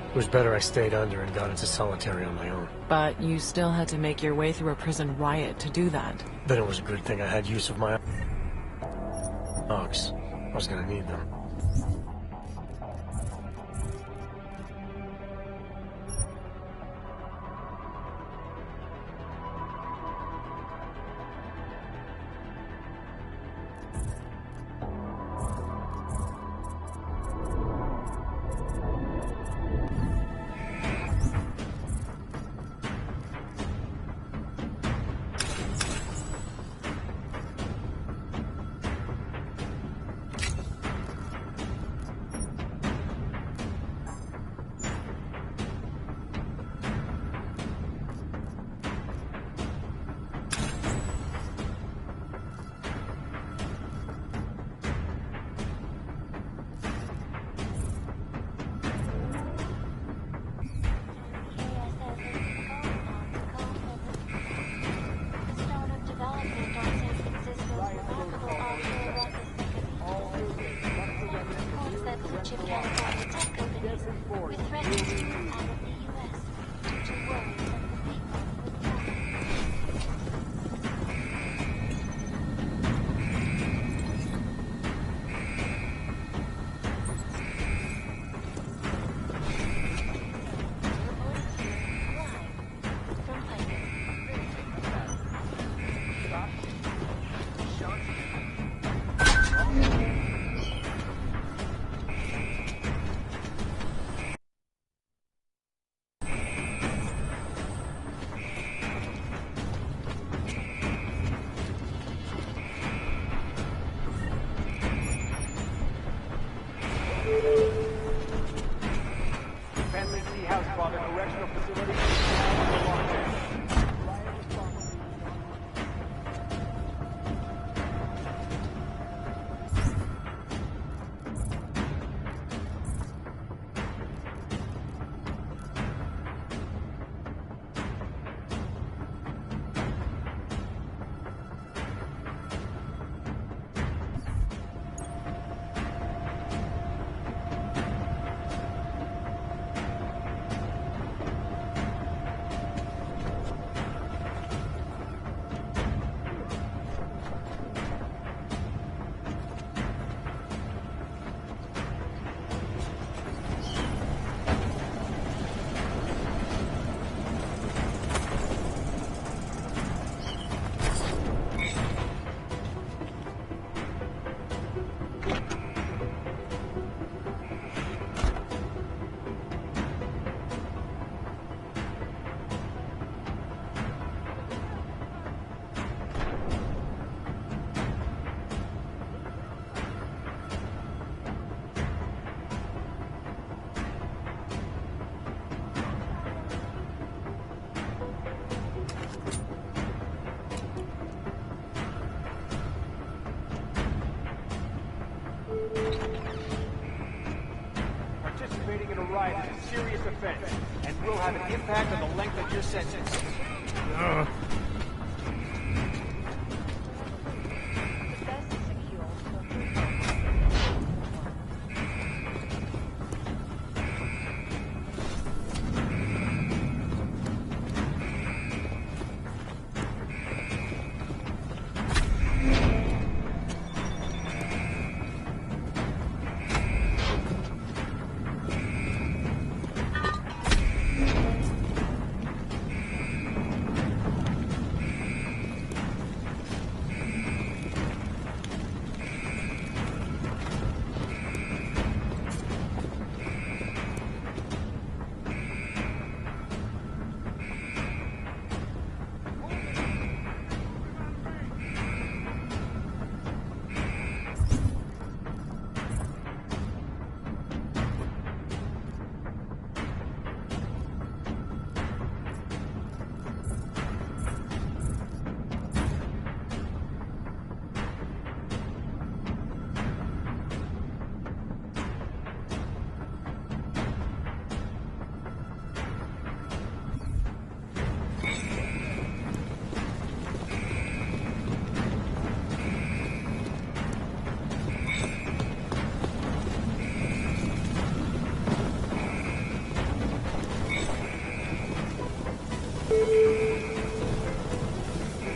It was better I stayed under and got into solitary on my own. But you still had to make your way through a prison riot to do that. Then it was a good thing I had use of my... Augs. I was gonna need them. Riot is a serious offense, and will have an impact on the length of your sentence.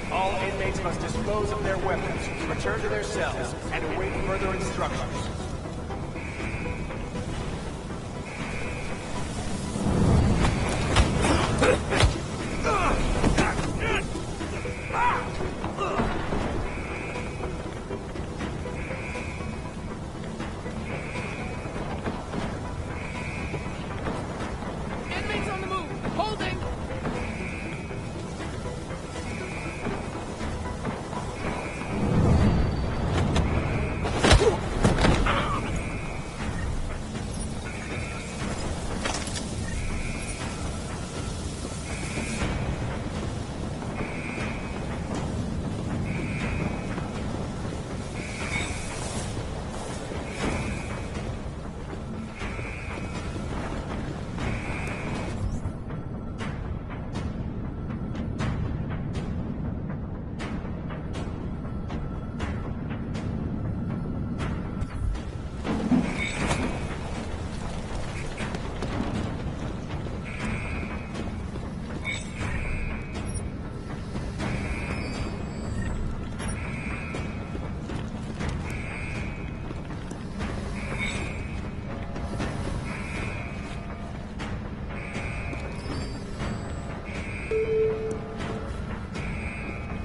All inmates must dispose of their weapons, return to their cells, and await further instructions. Inmates on the move! Holding!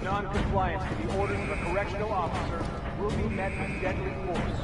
Non-compliance to the orders of a correctional officer will be met with deadly force.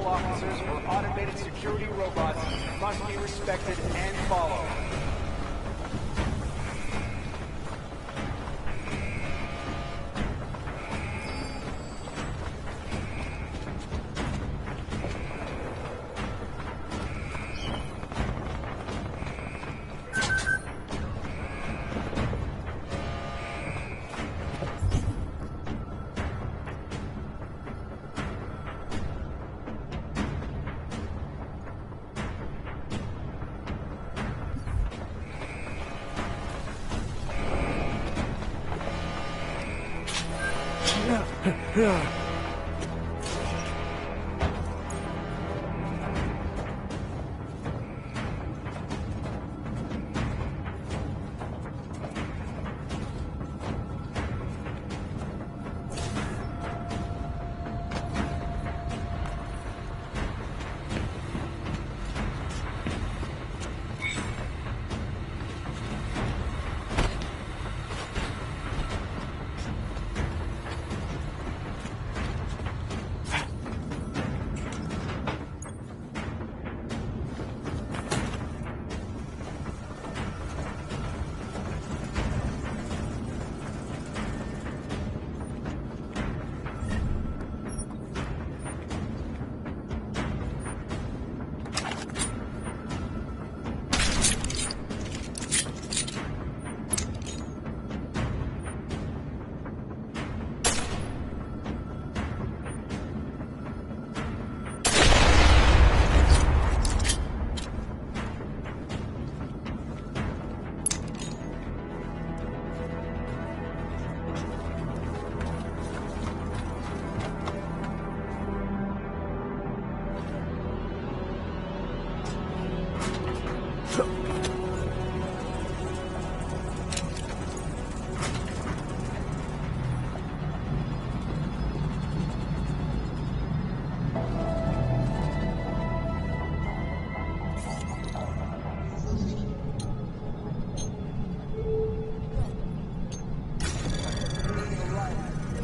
correctional officers or automated security robots must be respected and followed.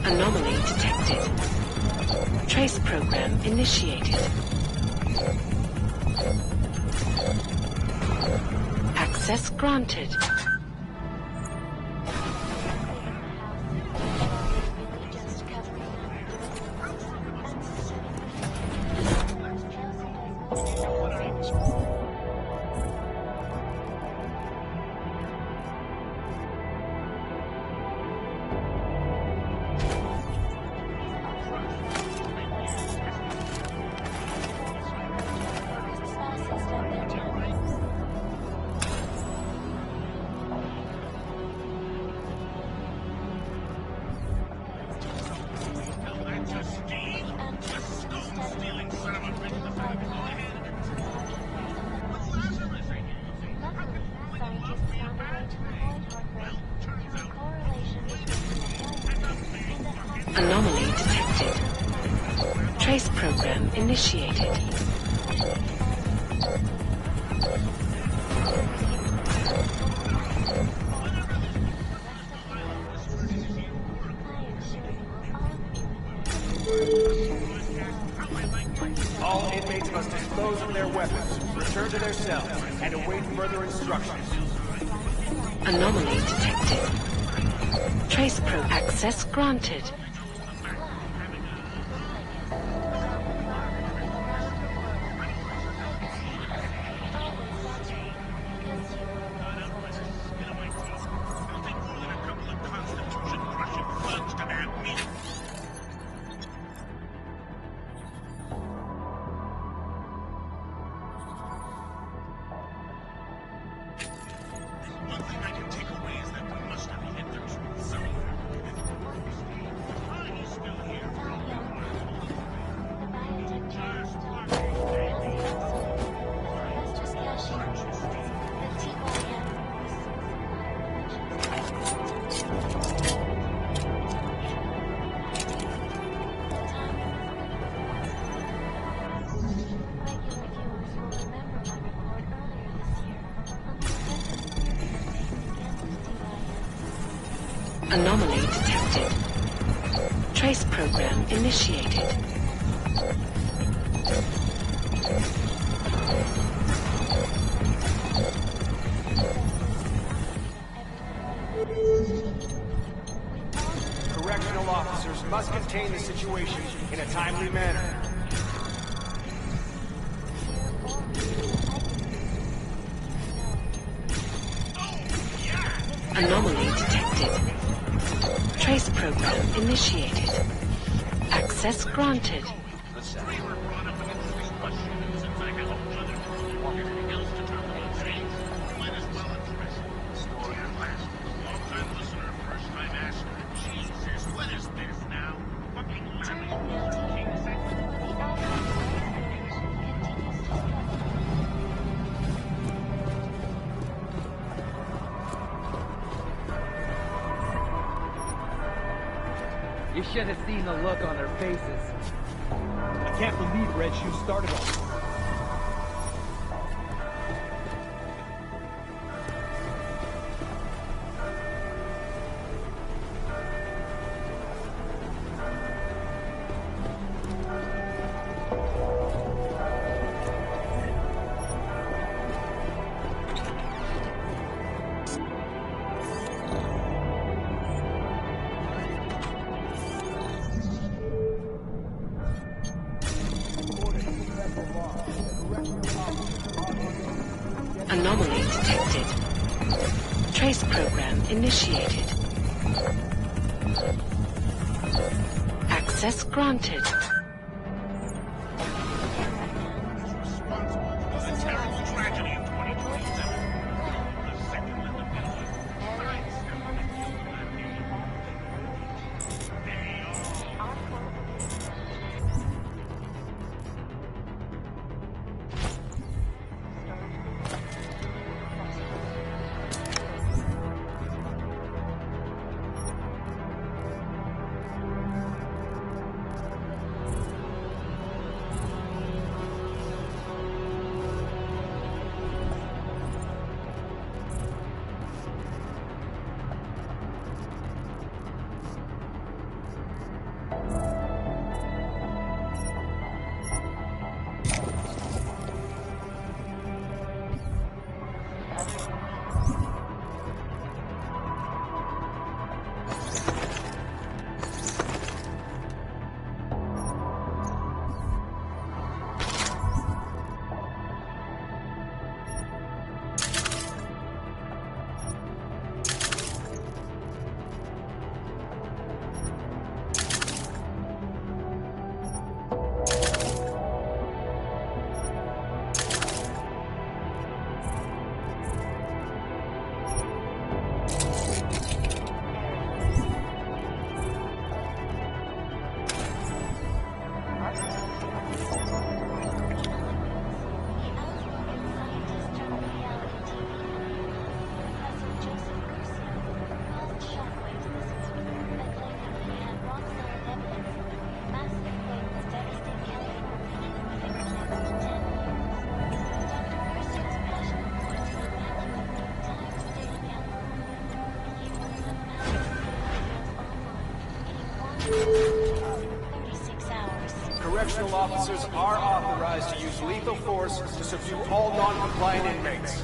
Anomaly detected. Trace program initiated. Access granted. Anomaly detected. Trace program initiated. All inmates must dispose of their weapons, return to their cells, and await further instructions. Anomaly detected. Trace probe access granted. Anomaly detected. Trace program initiated. must contain the situation in a timely manner. Anomaly detected. Trace program initiated. Access granted. You should have seen the look on their faces. I can't believe Red Shoe started all this. Anomaly detected. Trace program initiated. Access granted. Correctional officers are authorized to use lethal force to subdue all non-compliant inmates.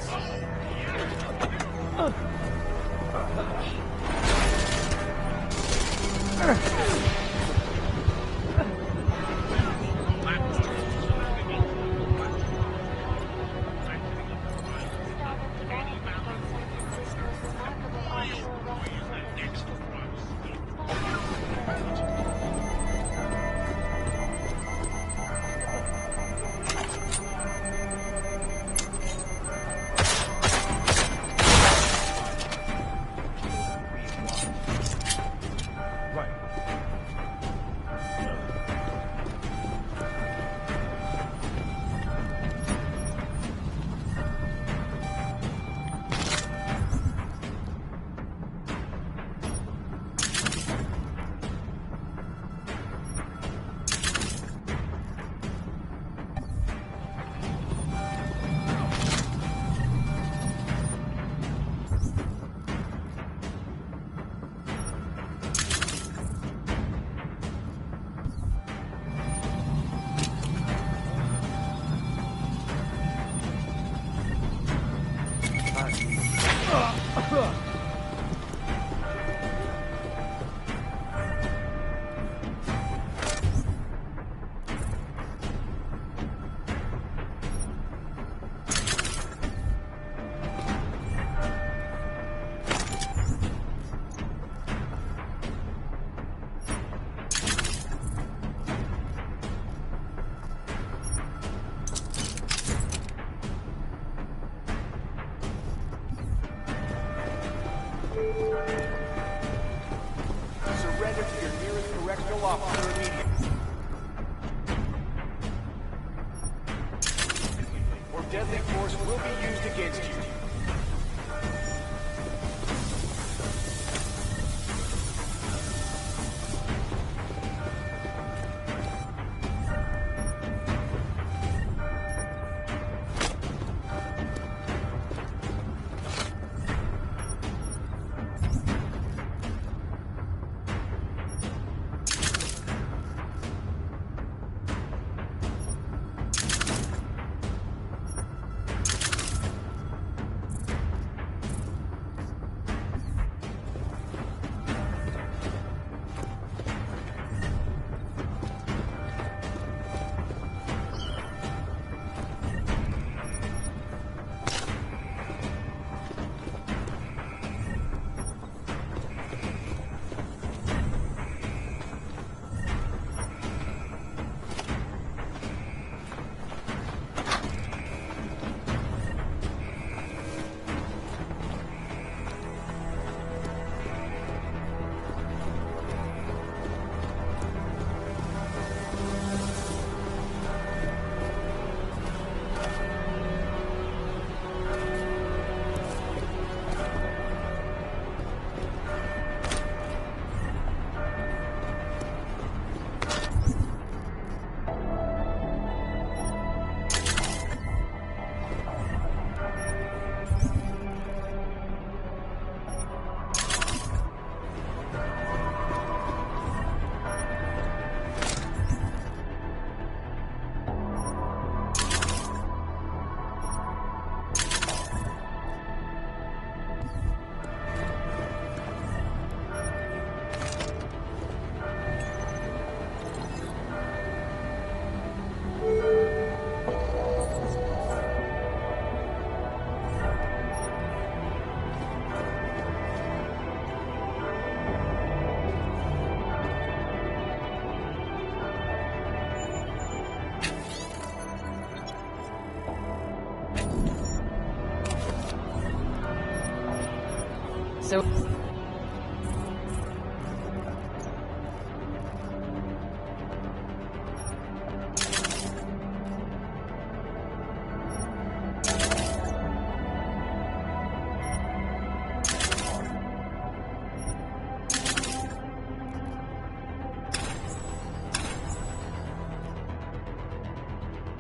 So...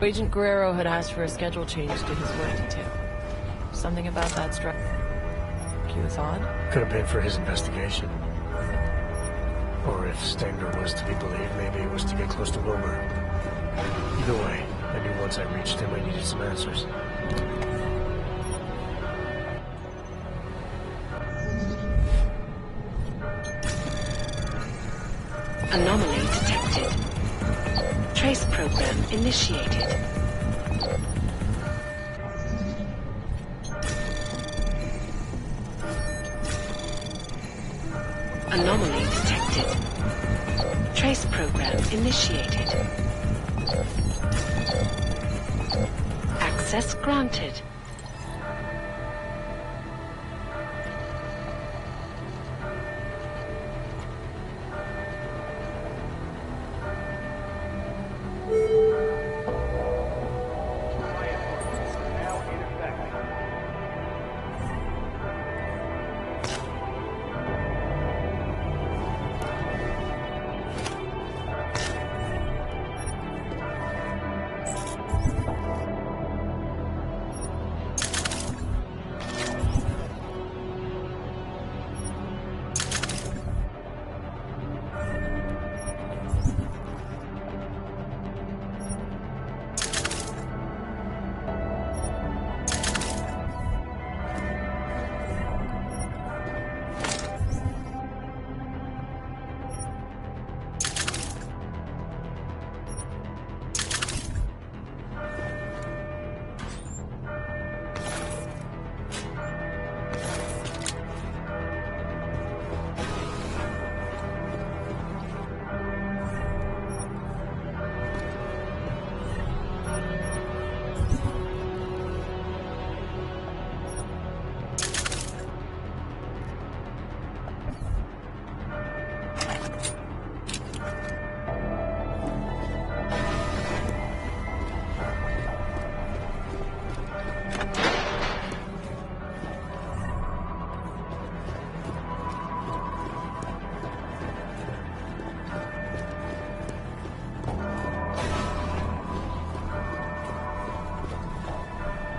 Agent Guerrero had asked for a schedule change to his work detail. Something about that struck you as odd? Could have been for his investigation. Or if Stenger was to be believed, maybe it was to get close to Wilbur. Either way, I knew once I reached him I needed some answers. Anomaly detected. Trace program initiated. Anomaly detected. Trace program initiated. Access granted.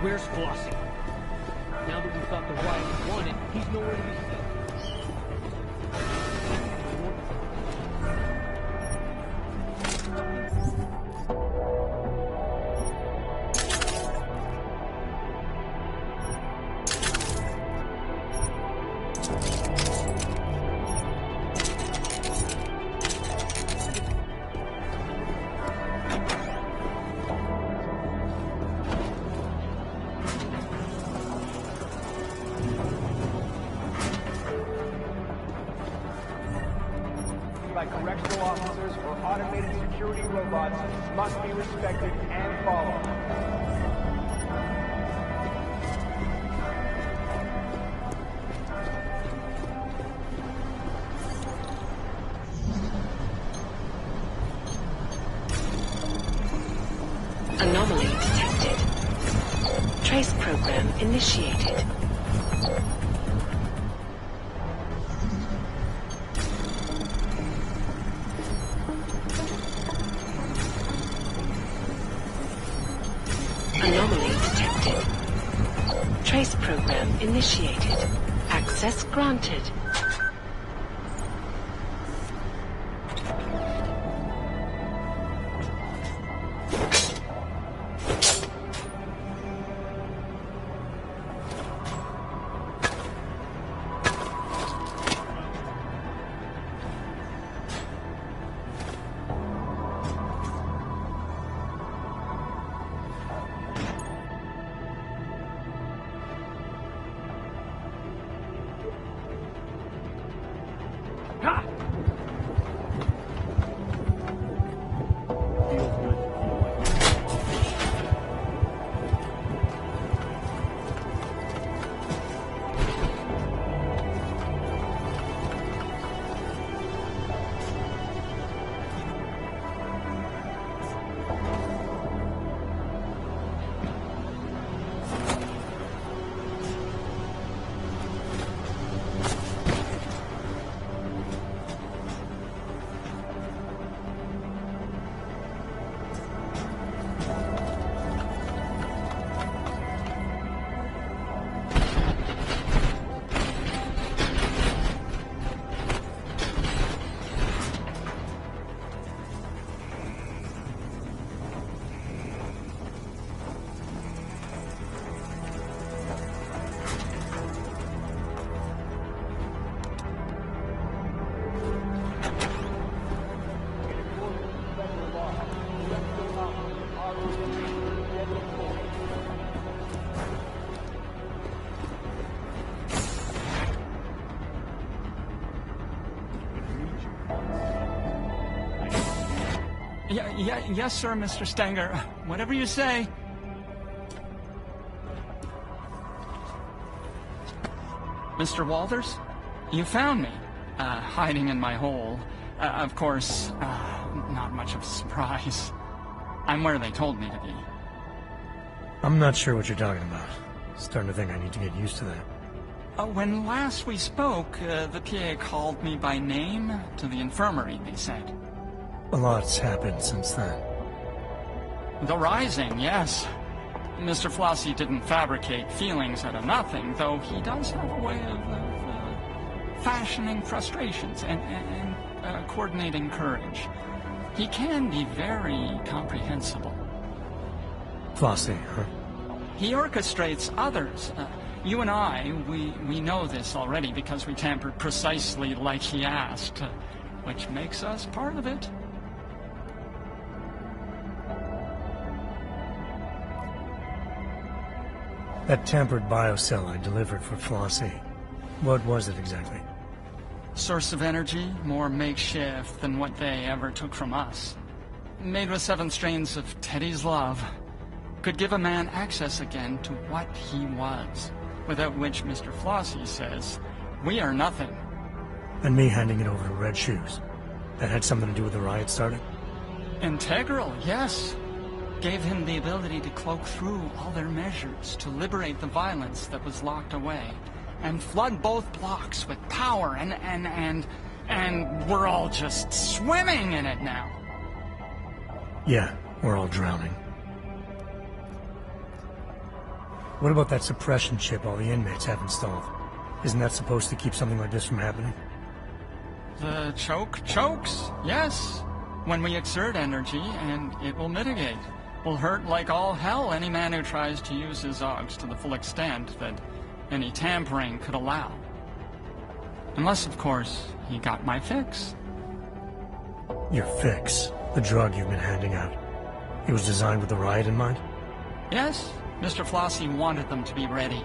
Where's Flossy? Now that we thought the Riot won it, he's nowhere to be seen. By correctional officers or automated security robots must be respected and followed. Anomaly detected. Trace program initiated. Anomaly detected. Trace program initiated. Access granted. Yes, sir, Mr. Stenger. Whatever you say. Mr. Walters? You found me, hiding in my hole. Of course, not much of a surprise. I'm where they told me to be. I'm not sure what you're talking about. Starting to think I need to get used to that. When last we spoke, the PA called me by name to the infirmary, they said. A lot's happened since then. The Rising, yes. Mr. Flossy didn't fabricate feelings out of nothing, though he does have a way of fashioning frustrations and coordinating courage. He can be very comprehensible. Flossy, huh? He orchestrates others. You and I, we know this already because we tampered precisely like he asked, which makes us part of it. That tampered biocell I delivered for Flossy. What was it exactly? Source of energy, more makeshift than what they ever took from us. Made with 7 strains of Teddy's love. Could give a man access again to what he was. Without which, Mr. Flossy says, we are nothing. And me handing it over to Red Shoes. That had something to do with the riot starting? Integral, yes. Gave him the ability to cloak through all their measures, to liberate the violence that was locked away, and flood both blocks with power, and we're all just swimming in it now. Yeah, we're all drowning. What about that suppression chip all the inmates have installed? Isn't that supposed to keep something like this from happening? The chokes? Yes. When we exert energy, and it will mitigate. Will hurt like all hell any man who tries to use his Zogs to the full extent that any tampering could allow. Unless, of course, he got my fix. Your fix? The drug you've been handing out. It was designed with the riot in mind? Yes. Mr. Flossy wanted them to be ready.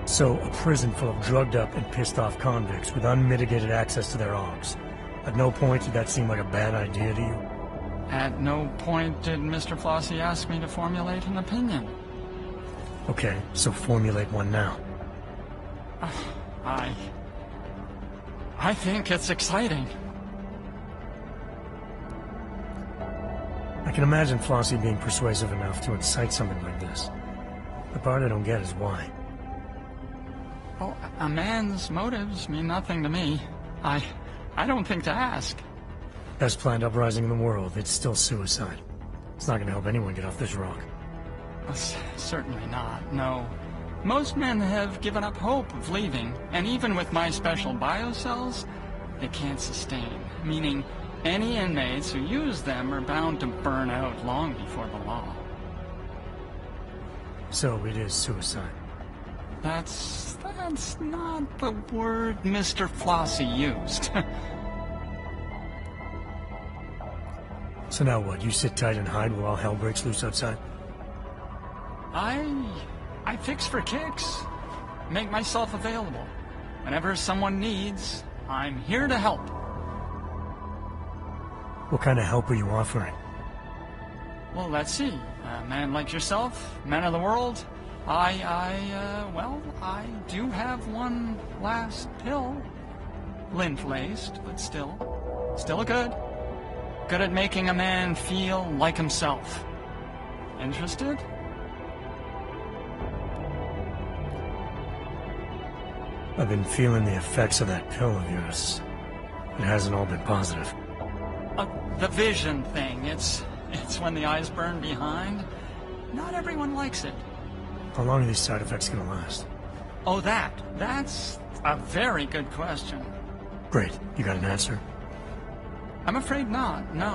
So, a prison full of drugged-up and pissed-off convicts with unmitigated access to their Zogs. At no point did that seem like a bad idea to you? At no point did Mr. Flossy ask me to formulate an opinion. Okay, so formulate one now. I think it's exciting. I can imagine Flossy being persuasive enough to incite something like this. The part I don't get is why. Oh, a man's motives mean nothing to me. I don't think to ask. Best planned uprising in the world, it's still suicide. It's not going to help anyone get off this rock. Certainly not, no. Most men have given up hope of leaving, and even with my special biocells, they can't sustain. Meaning, any inmates who use them are bound to burn out long before the law. So it is suicide. That's not the word Mr. Flossy used. So now what, you sit tight and hide while all hell breaks loose outside? I fix for kicks. Make myself available. Whenever someone needs, I'm here to help. What kind of help are you offering? Well, let's see. A man like yourself, man of the world, well, I do have one last pill. Lint-laced, but still good. Good at making a man feel like himself. Interested? I've been feeling the effects of that pill of yours. It hasn't all been positive. The vision thing, it's when the eyes burn behind. Not everyone likes it. How long are these side effects gonna last? Oh, that's a very good question. Great, you got an answer? I'm afraid not, no.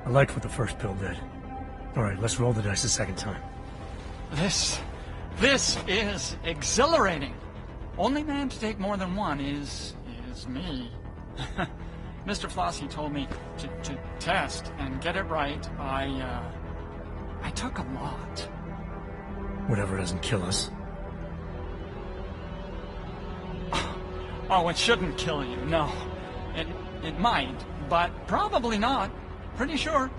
I liked what the first pill did. Alright, let's roll the dice a second time. This is exhilarating. Only man to take more than one is me. Mr. Flossy told me to test and get it right. I took a lot. Whatever doesn't kill us. Oh, it shouldn't kill you, no. It might, but probably not. Pretty sure.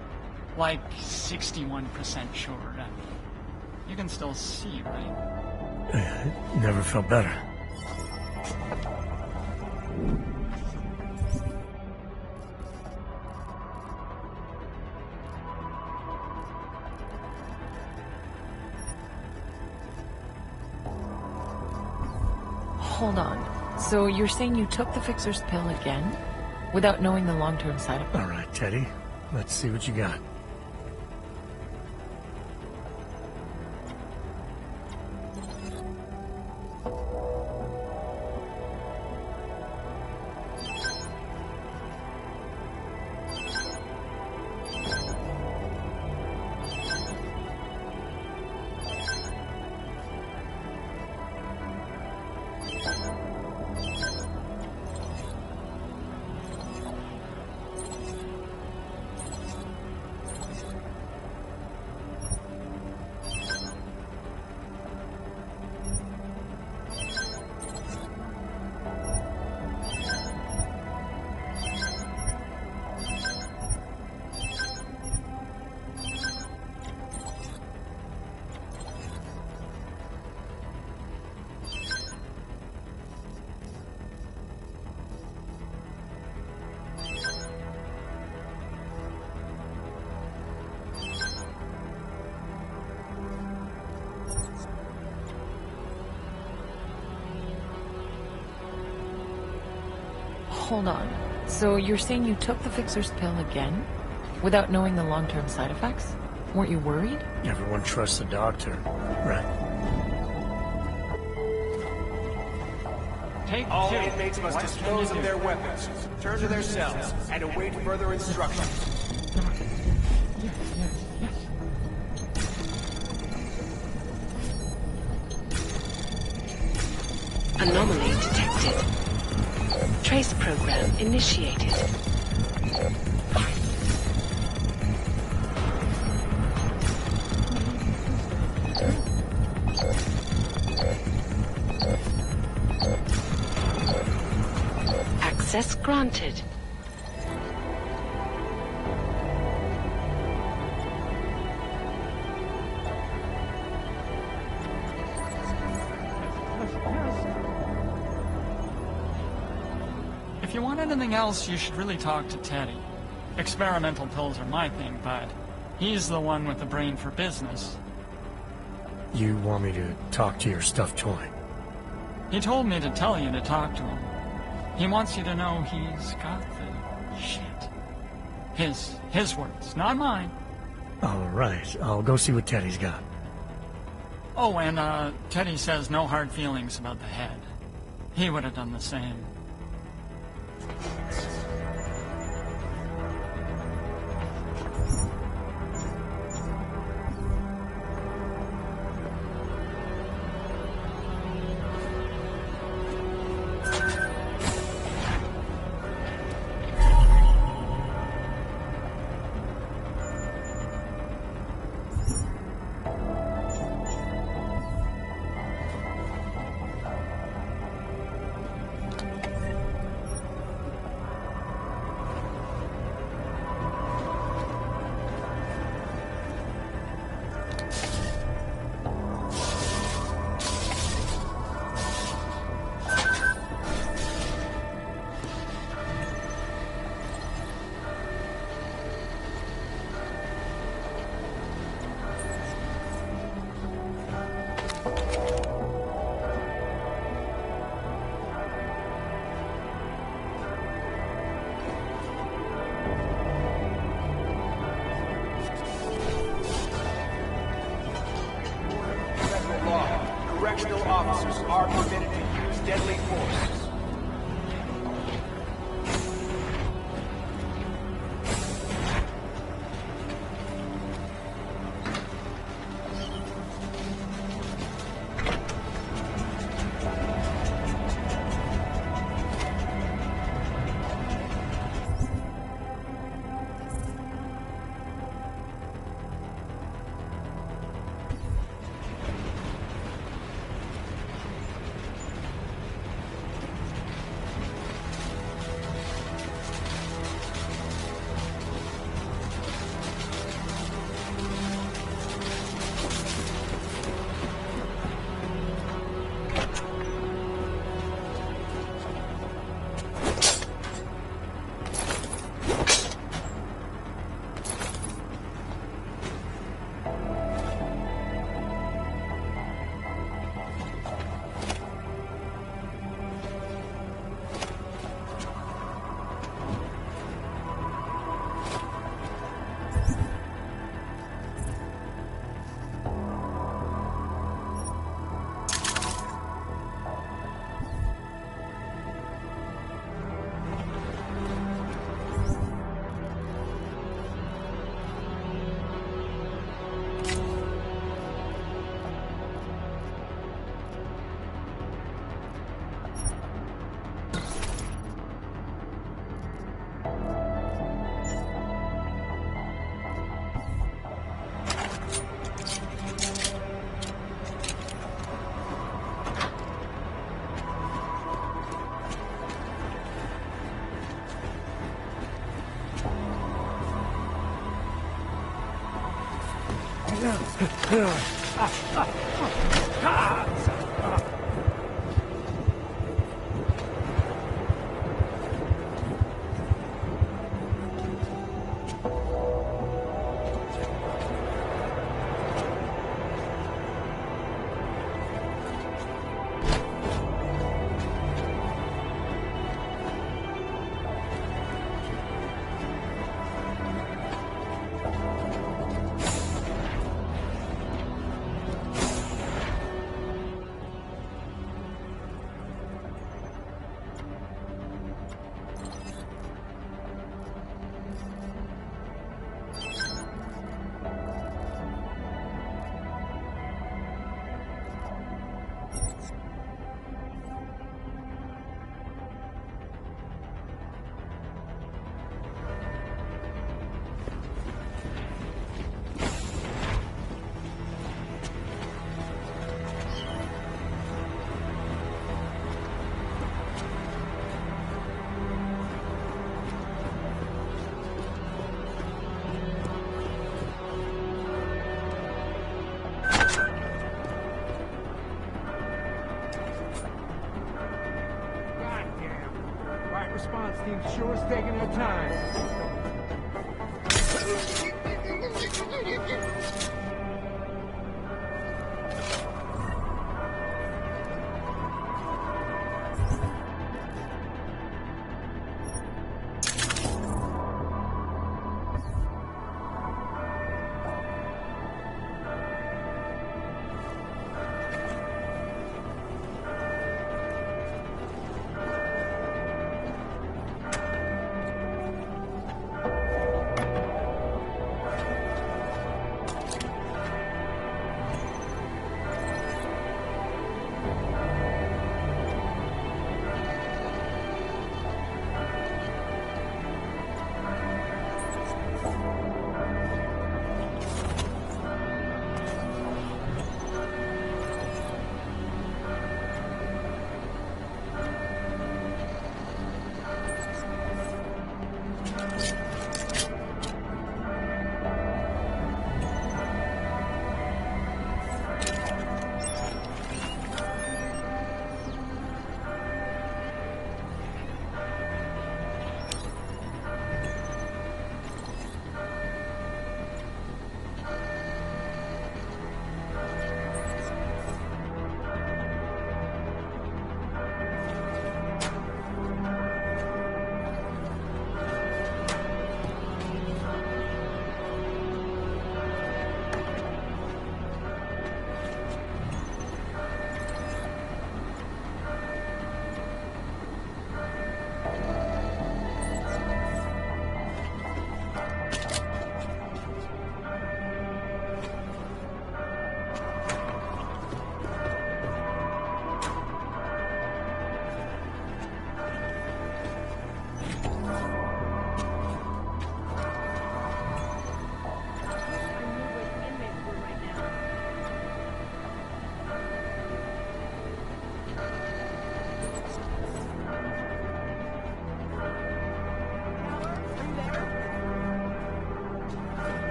Like 61% sure. You can still see, right? It never felt better. Hold on. So you're saying you took the fixer's pill again? Without knowing the long-term side effects? All right, Teddy. Let's see what you got. Hold on. So you're saying you took the fixer's pill again? Without knowing the long-term side effects? Weren't you worried? Everyone trusts the doctor, right? All inmates must dispose of their weapons, turn to their cells, and await further instructions. Anomaly detected. Trace program initiated. Access granted. If you want anything else, you should really talk to Teddy. Experimental pills are my thing, but he's the one with the brain for business. You want me to talk to your stuffed toy? He told me to tell you to talk to him. He wants you to know he's got the shit. His words, not mine. All right, I'll go see what Teddy's got. Oh, and Teddy says no hard feelings about the head. He would have done the same. Response team sure is taking their time.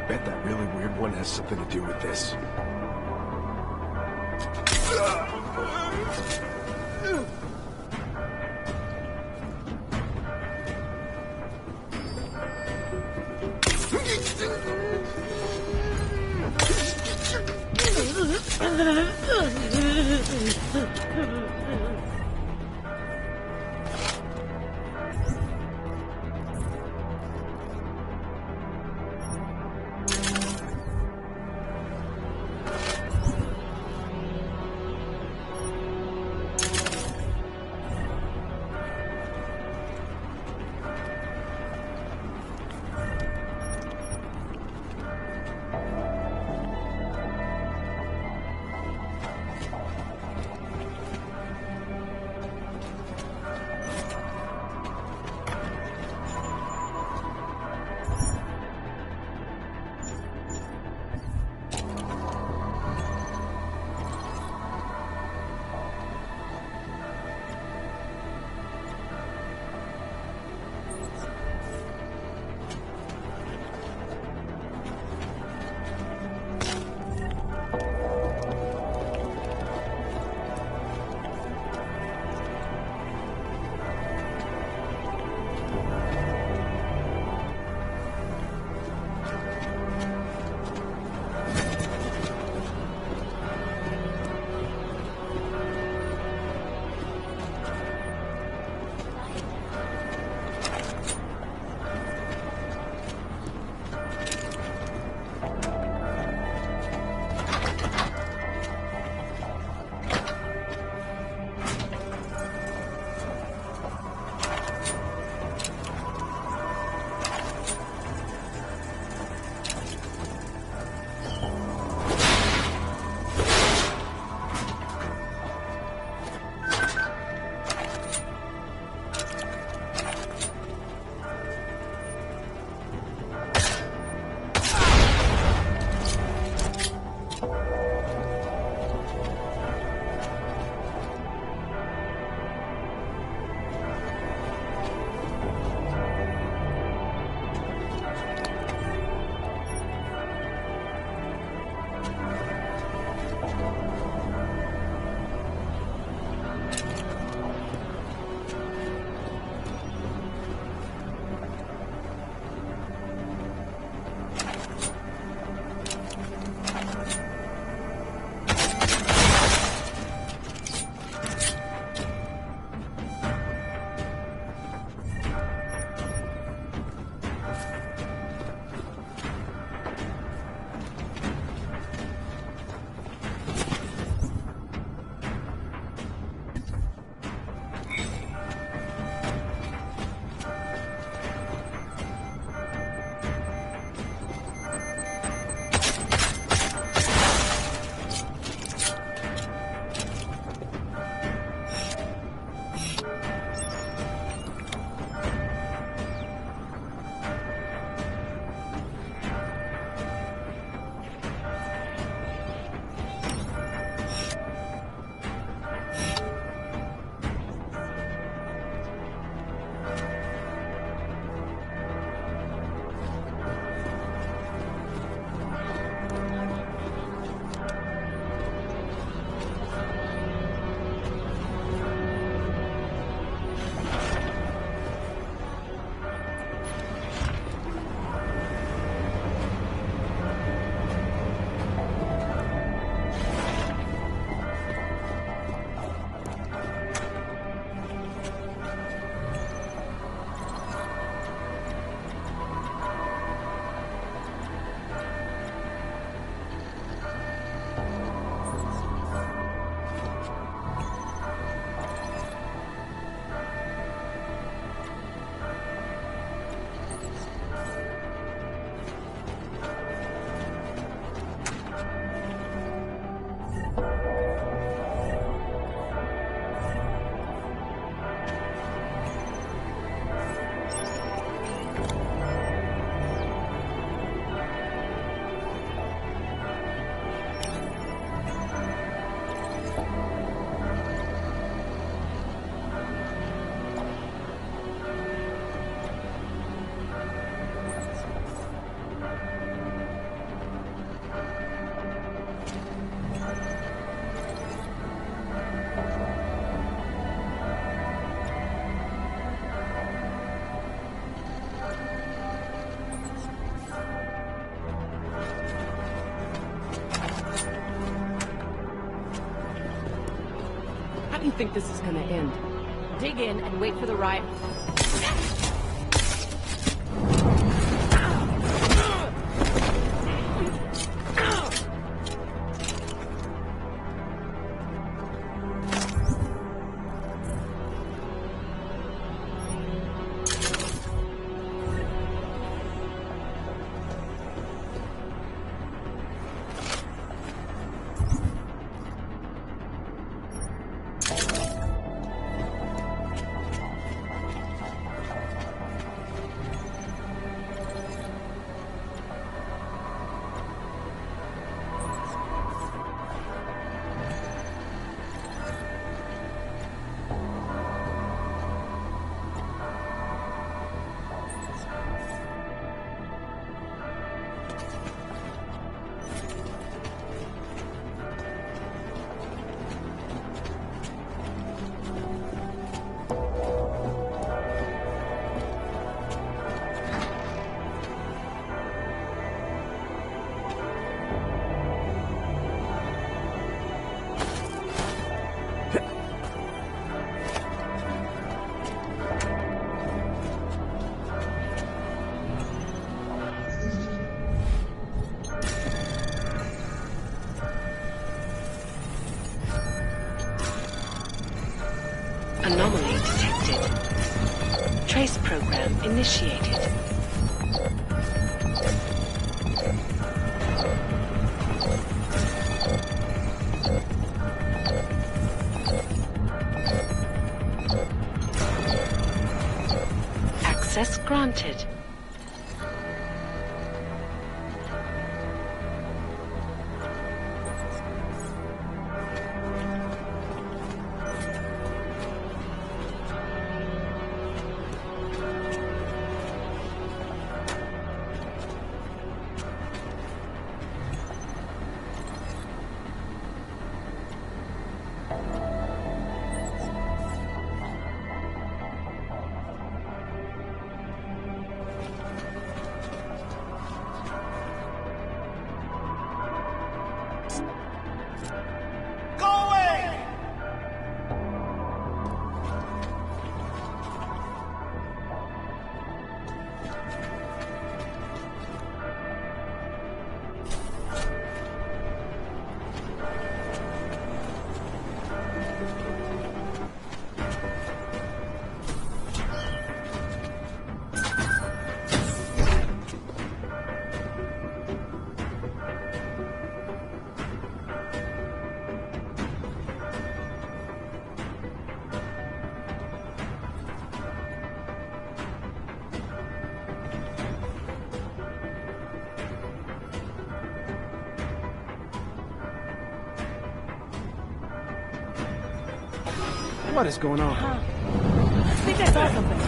Bet that really weird one has something to do with this. think this is gonna end? Dig in and wait for the riot. Anomaly detected. Trace program initiated. Access granted. What is going on? I think I saw something.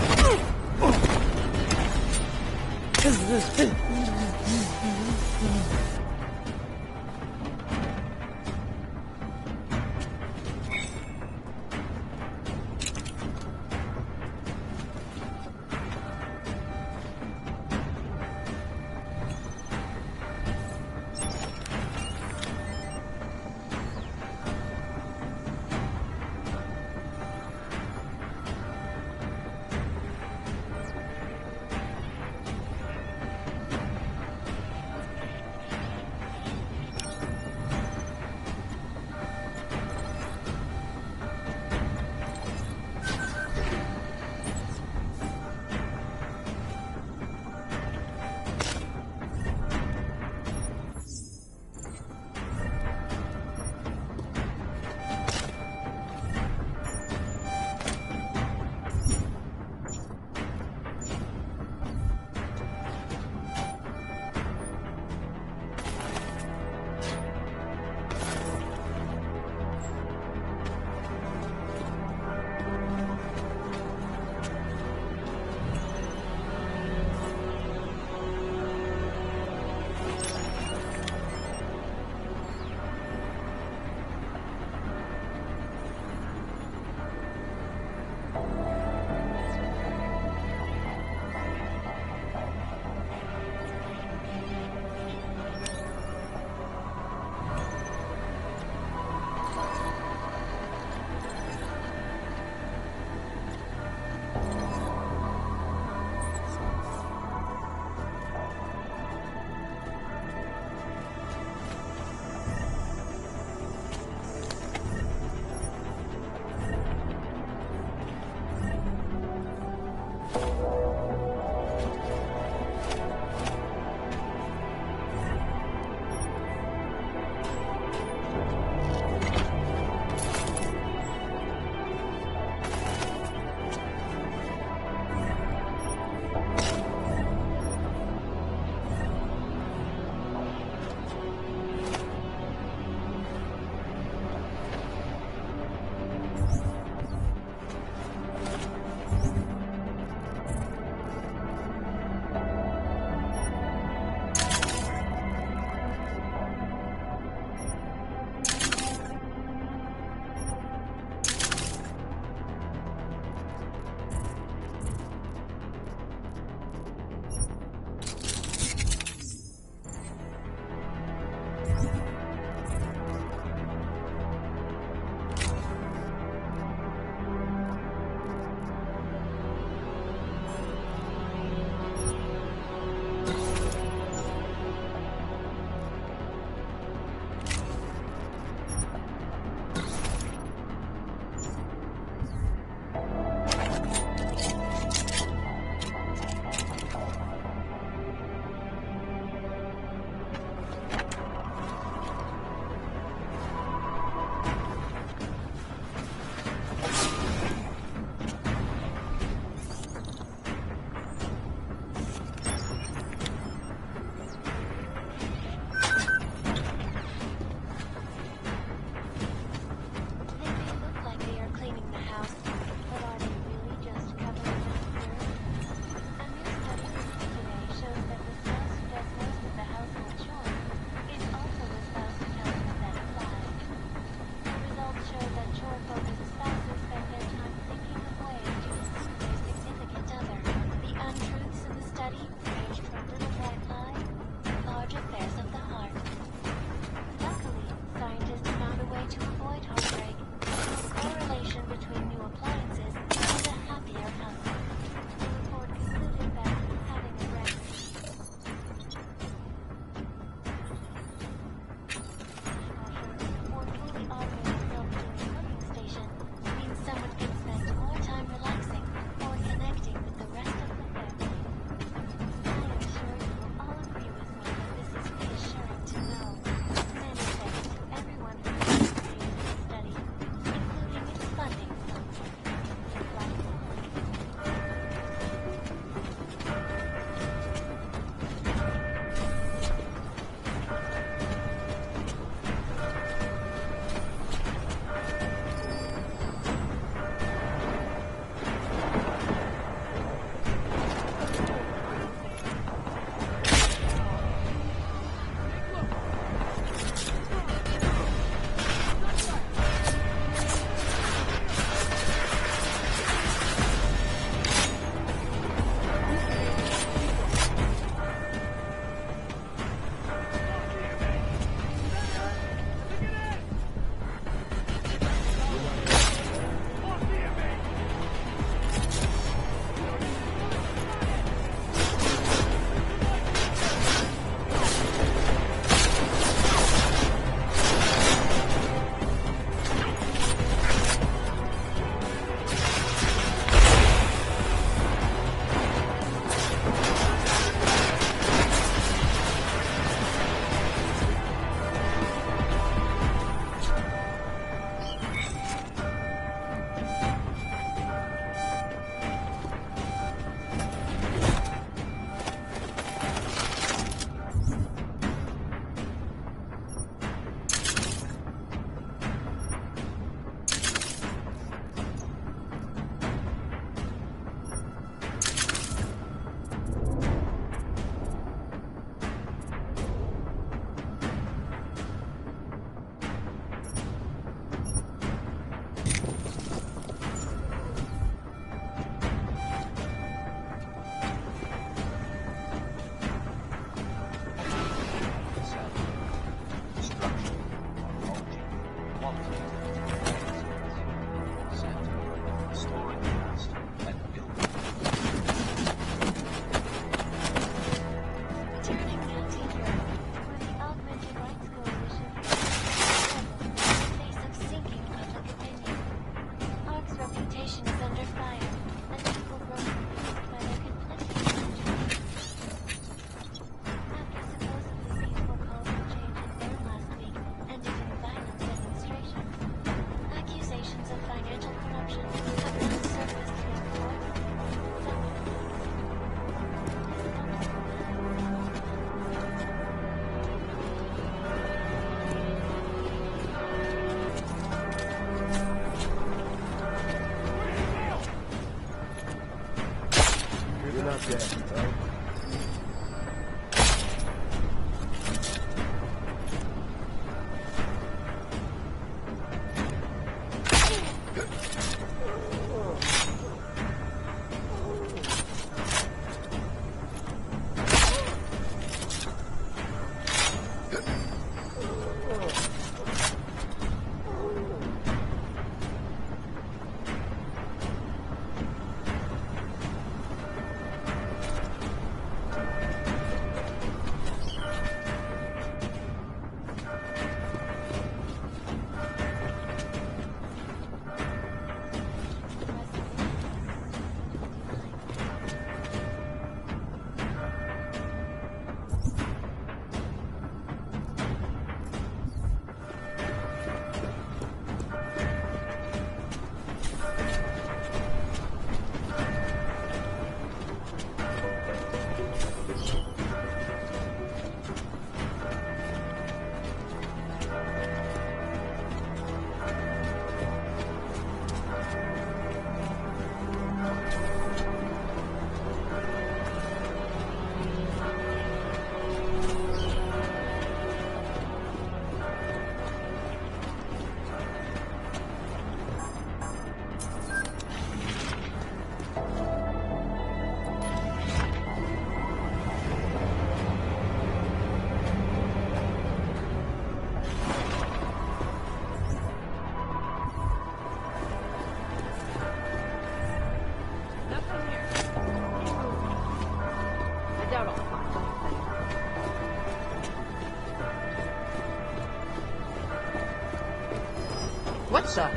What's up?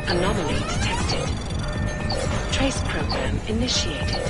Anomaly detected. Trace program initiated.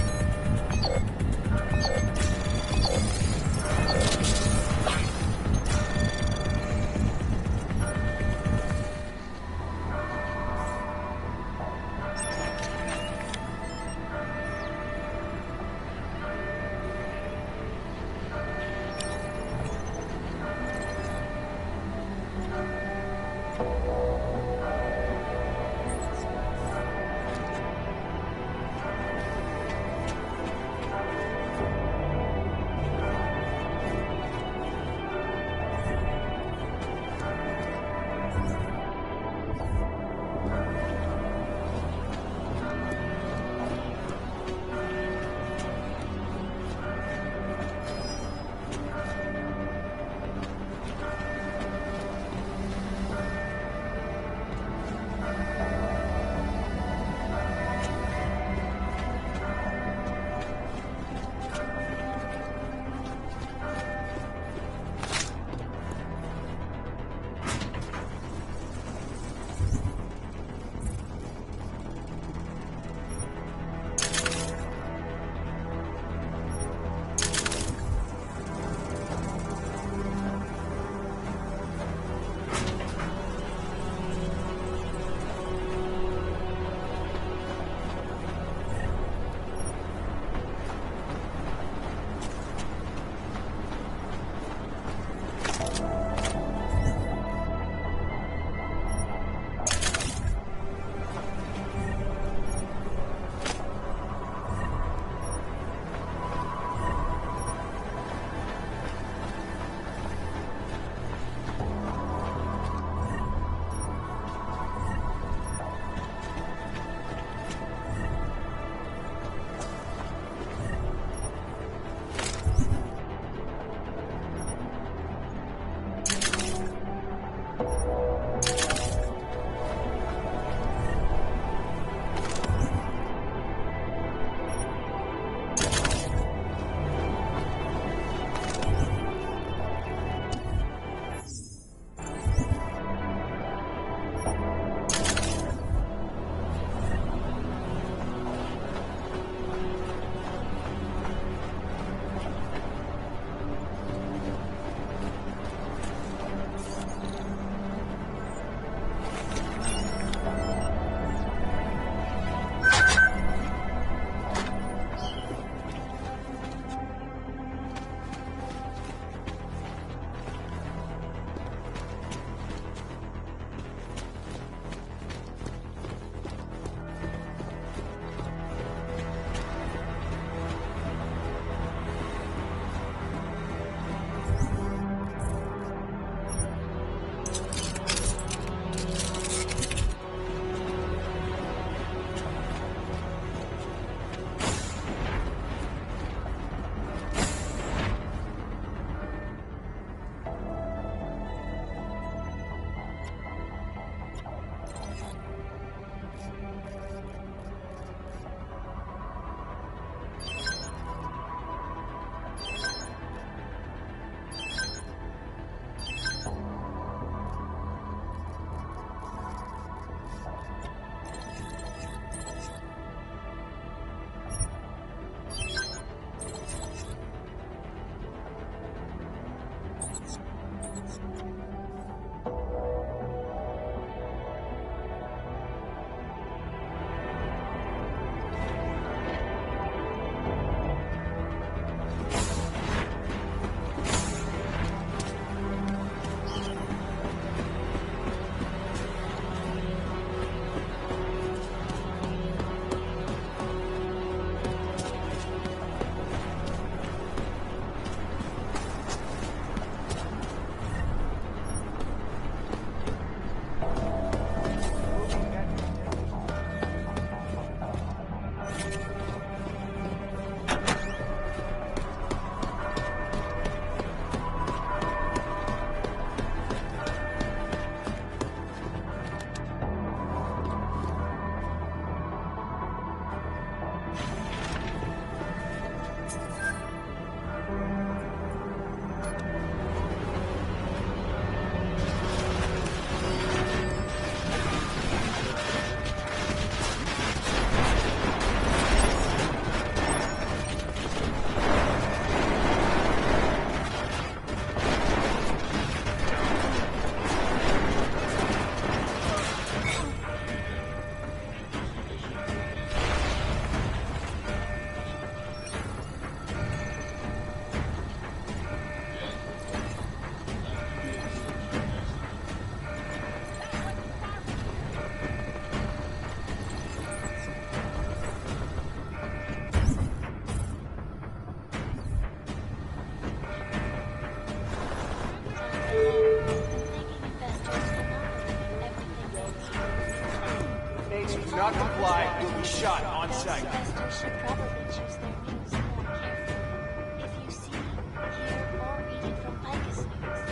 not comply, you'll be shot on sight. Investors should probably choose their news more carefully. If you see, hear, or read it from Picus News,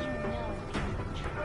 you know the truth.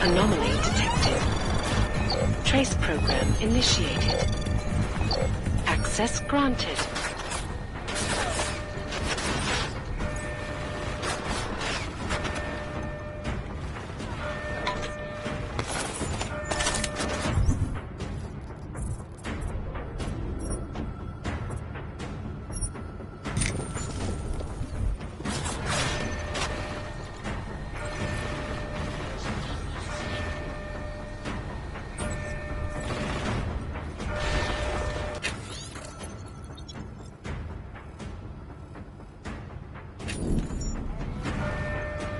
Anomaly detected. Trace program initiated. Access granted.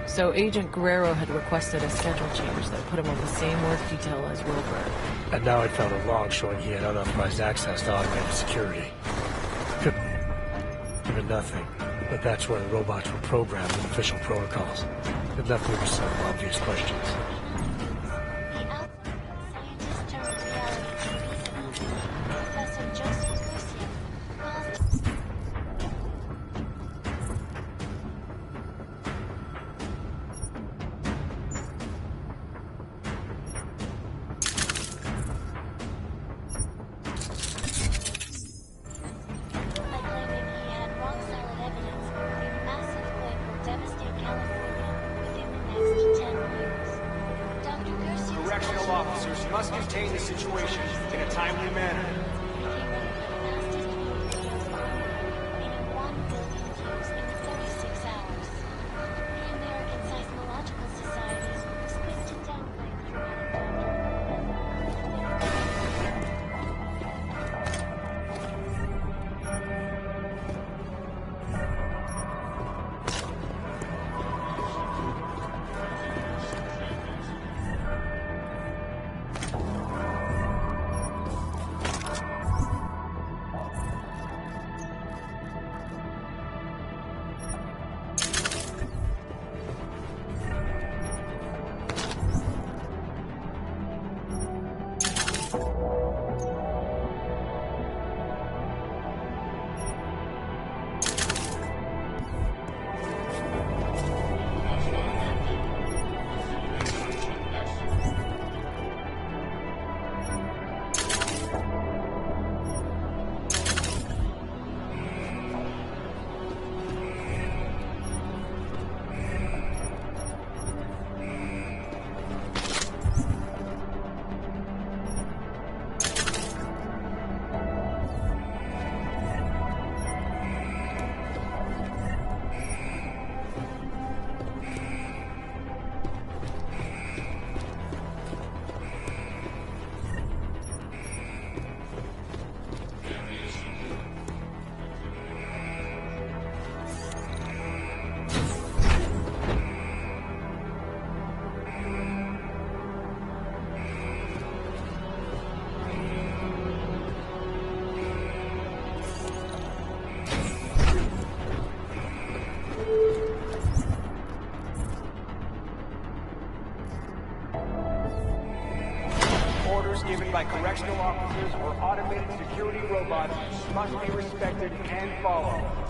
So Agent Guerrero had requested a schedule change that put him on the same work detail as Wilbur. And now I found a log showing he had unauthorized access to automated security. Could even nothing. But that's where the robots were programmed in official protocols. It left me with some obvious questions. orders given by correctional officers or automated security robots must be respected and followed.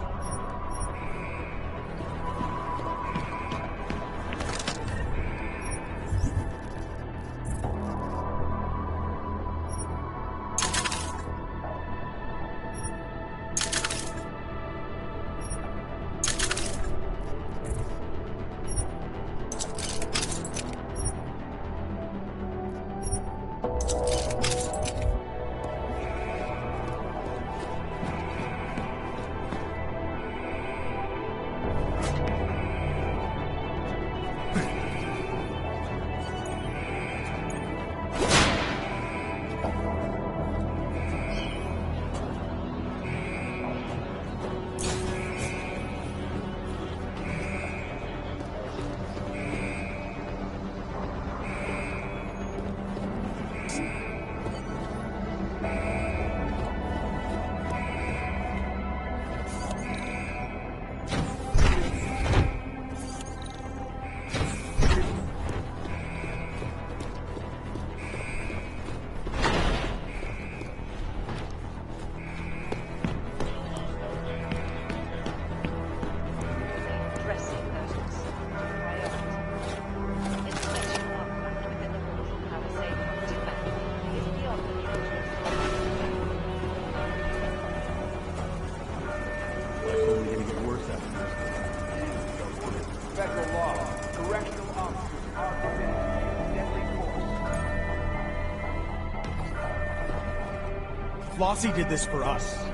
Flossy did this for us.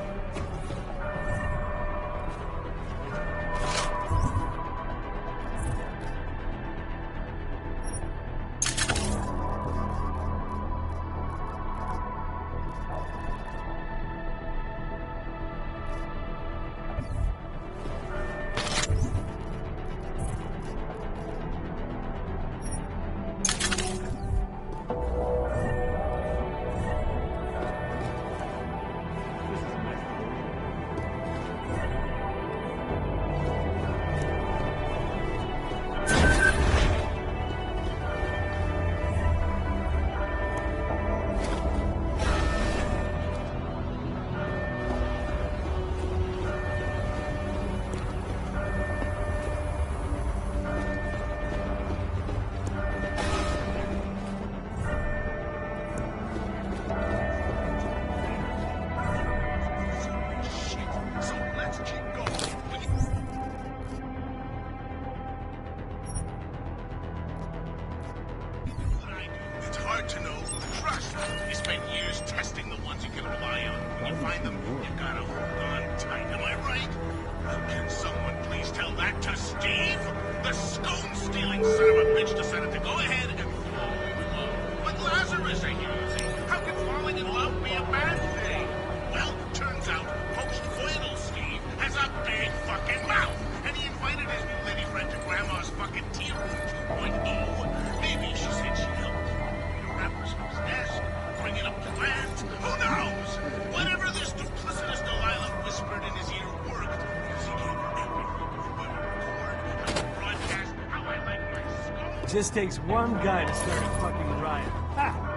Just takes one guy to start a fucking riot. Ha!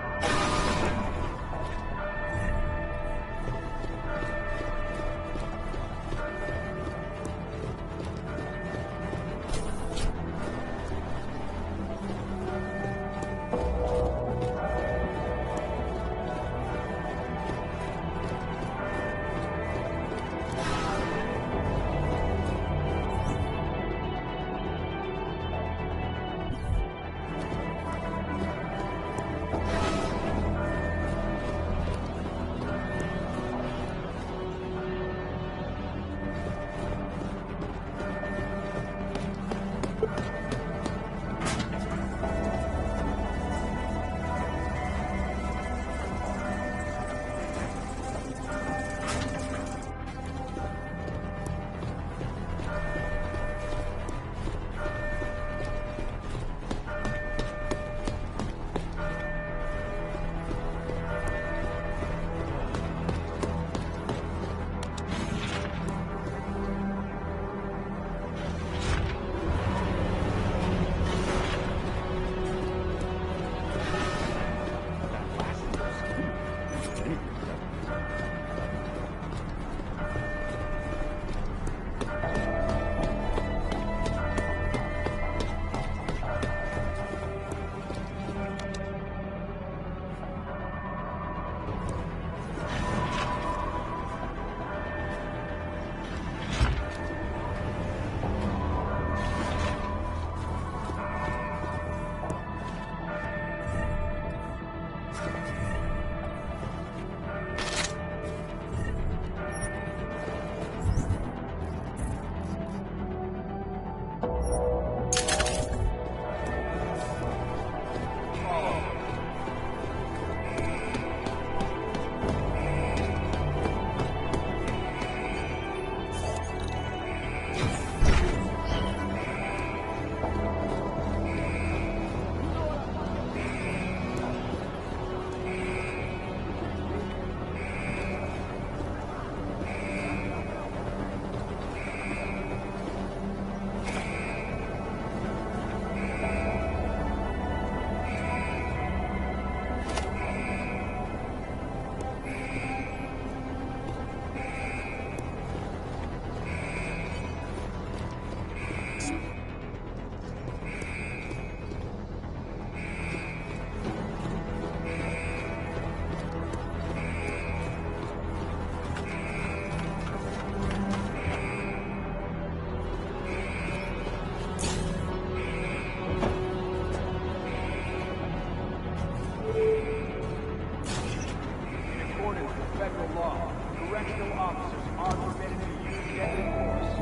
federal law. Correctional officers are permitted to use deadly force.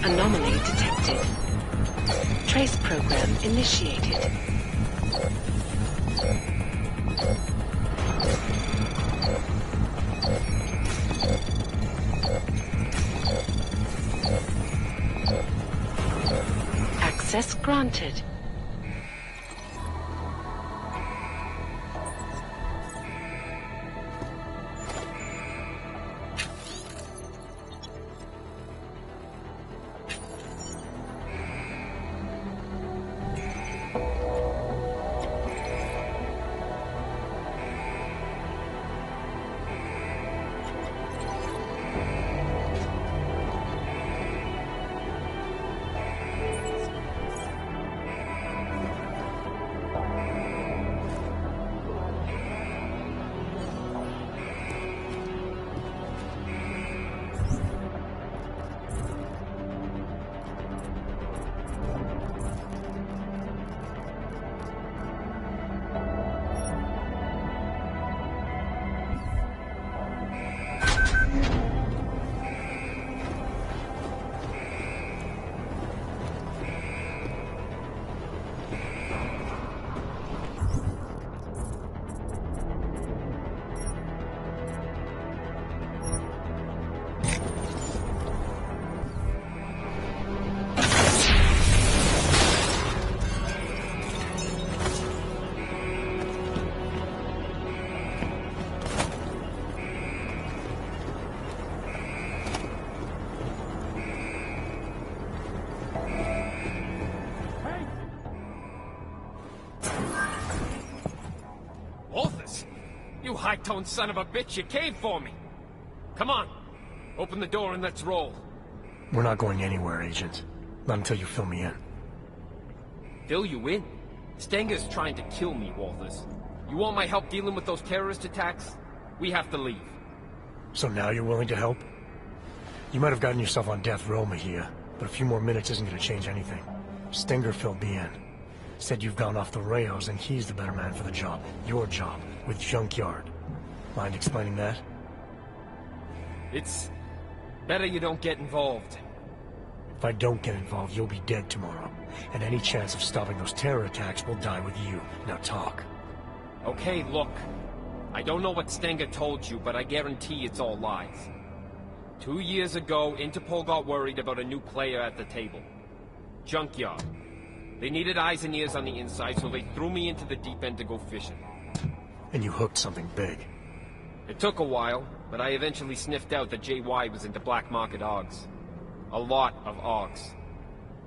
Anomaly detected. Trace program initiated. Access granted. You high-toned son of a bitch, you came for me! Come on! Open the door and let's roll. We're not going anywhere, Agent. Not until you fill me in. Fill you in? Stenger's trying to kill me, Walters. You want my help dealing with those terrorist attacks? We have to leave. So now you're willing to help? You might have gotten yourself on death row, Mejia, but a few more minutes isn't going to change anything. Stenger filled me in. Said you've gone off the rails and he's the better man for the job. Your job, with Junkyard. Mind explaining that? It's better you don't get involved. If I don't get involved, you'll be dead tomorrow. And any chance of stopping those terror attacks will die with you. Now talk. Okay, look. I don't know what Stenger told you, but I guarantee it's all lies. 2 years ago, Interpol got worried about a new player at the table. Junkyard. They needed eyes and ears on the inside, so they threw me into the deep end to go fishing. And you hooked something big. It took a while, but I eventually sniffed out that JY was into black market AUGs. A lot of AUGs.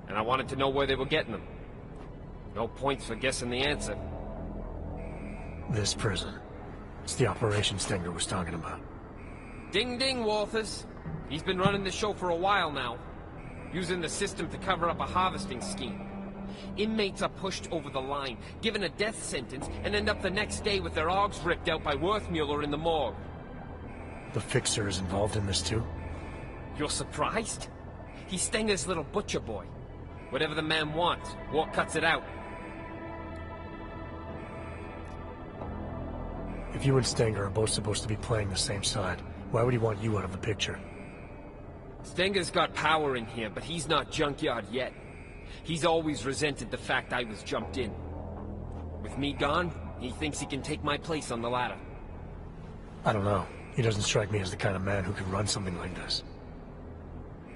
And I wanted to know where they were getting them. No points for guessing the answer. This prison. It's the operation Stenger was talking about. Ding ding, Walters. He's been running the show for a while now. Using the system to cover up a harvesting scheme. Inmates are pushed over the line, given a death sentence, and end up the next day with their AUGs ripped out by Worthmuller in the morgue. The Fixer is involved in this too? You're surprised? He's Stenger's little butcher boy. Whatever the man wants, war cuts it out. If you and Stenger are both supposed to be playing the same side, why would he want you out of the picture? Stenger's got power in here, but he's not Junkyard yet. He's always resented the fact I was jumped in. With me gone, he thinks he can take my place on the ladder. I don't know. He doesn't strike me as the kind of man who could run something like this.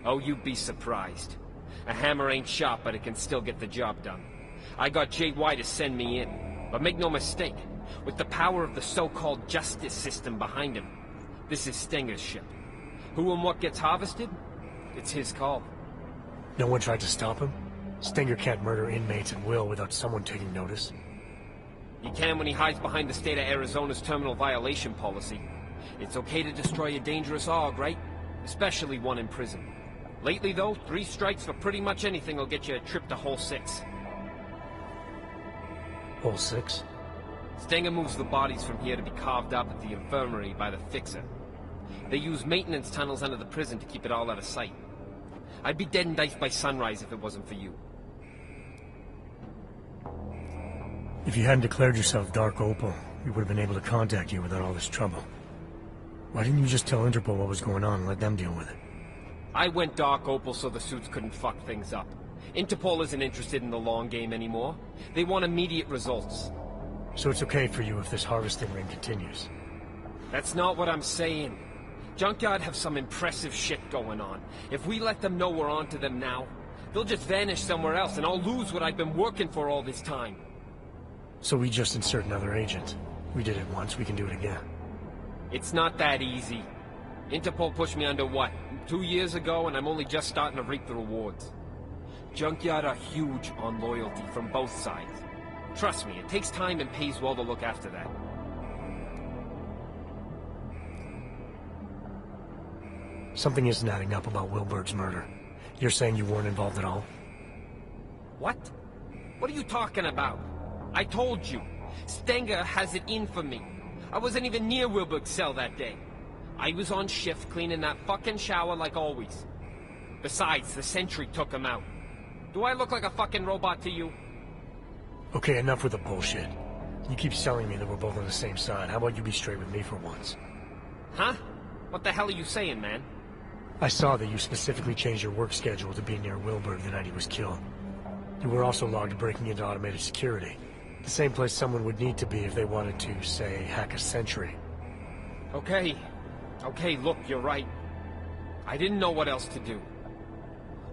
Oh, you'd be surprised. A hammer ain't sharp, but it can still get the job done. I got JY to send me in. But make no mistake, with the power of the so-called justice system behind him, this is Stenger's ship. Who and what gets harvested? It's his call. No one tried to stop him? Stenger can't murder inmates at will without someone taking notice. He can when he hides behind the state of Arizona's terminal violation policy. It's okay to destroy a dangerous AUG, right? Especially one in prison. Lately, though, 3 strikes for pretty much anything will get you a trip to Hole 6. Hole 6? Stenger moves the bodies from here to be carved up at the Infirmary by the Fixer. They use maintenance tunnels under the prison to keep it all out of sight. I'd be dead and diced by sunrise if it wasn't for you. If you hadn't declared yourself Dark Opal, we would have been able to contact you without all this trouble. Why didn't you just tell Interpol what was going on and let them deal with it? I went Dark Opal so the suits couldn't fuck things up. Interpol isn't interested in the long game anymore. They want immediate results. So it's okay for you if this harvesting ring continues? That's not what I'm saying. Junkyard have some impressive shit going on. If we let them know we're onto them now, they'll just vanish somewhere else and I'll lose what I've been working for all this time. So we just insert another agent. We did it once, we can do it again. It's not that easy. Interpol pushed me under what, 2 years ago, and I'm only just starting to reap the rewards. Junkyard are huge on loyalty from both sides. Trust me, it takes time and pays well to look after that. Something isn't adding up about Wilberg's murder. You're saying you weren't involved at all? What? What are you talking about? I told you. Stenger has it in for me. I wasn't even near Wilberg's cell that day. I was on shift cleaning that fucking shower like always. Besides, the sentry took him out. Do I look like a fucking robot to you? Okay, enough with the bullshit. You keep telling me that we're both on the same side. How about you be straight with me for once? Huh? What the hell are you saying, man? I saw that you specifically changed your work schedule to be near Wilberg the night he was killed. You were also logged breaking into automated security. The same place someone would need to be if they wanted to, say, hack a sentry. Okay. Okay, look, you're right. I didn't know what else to do.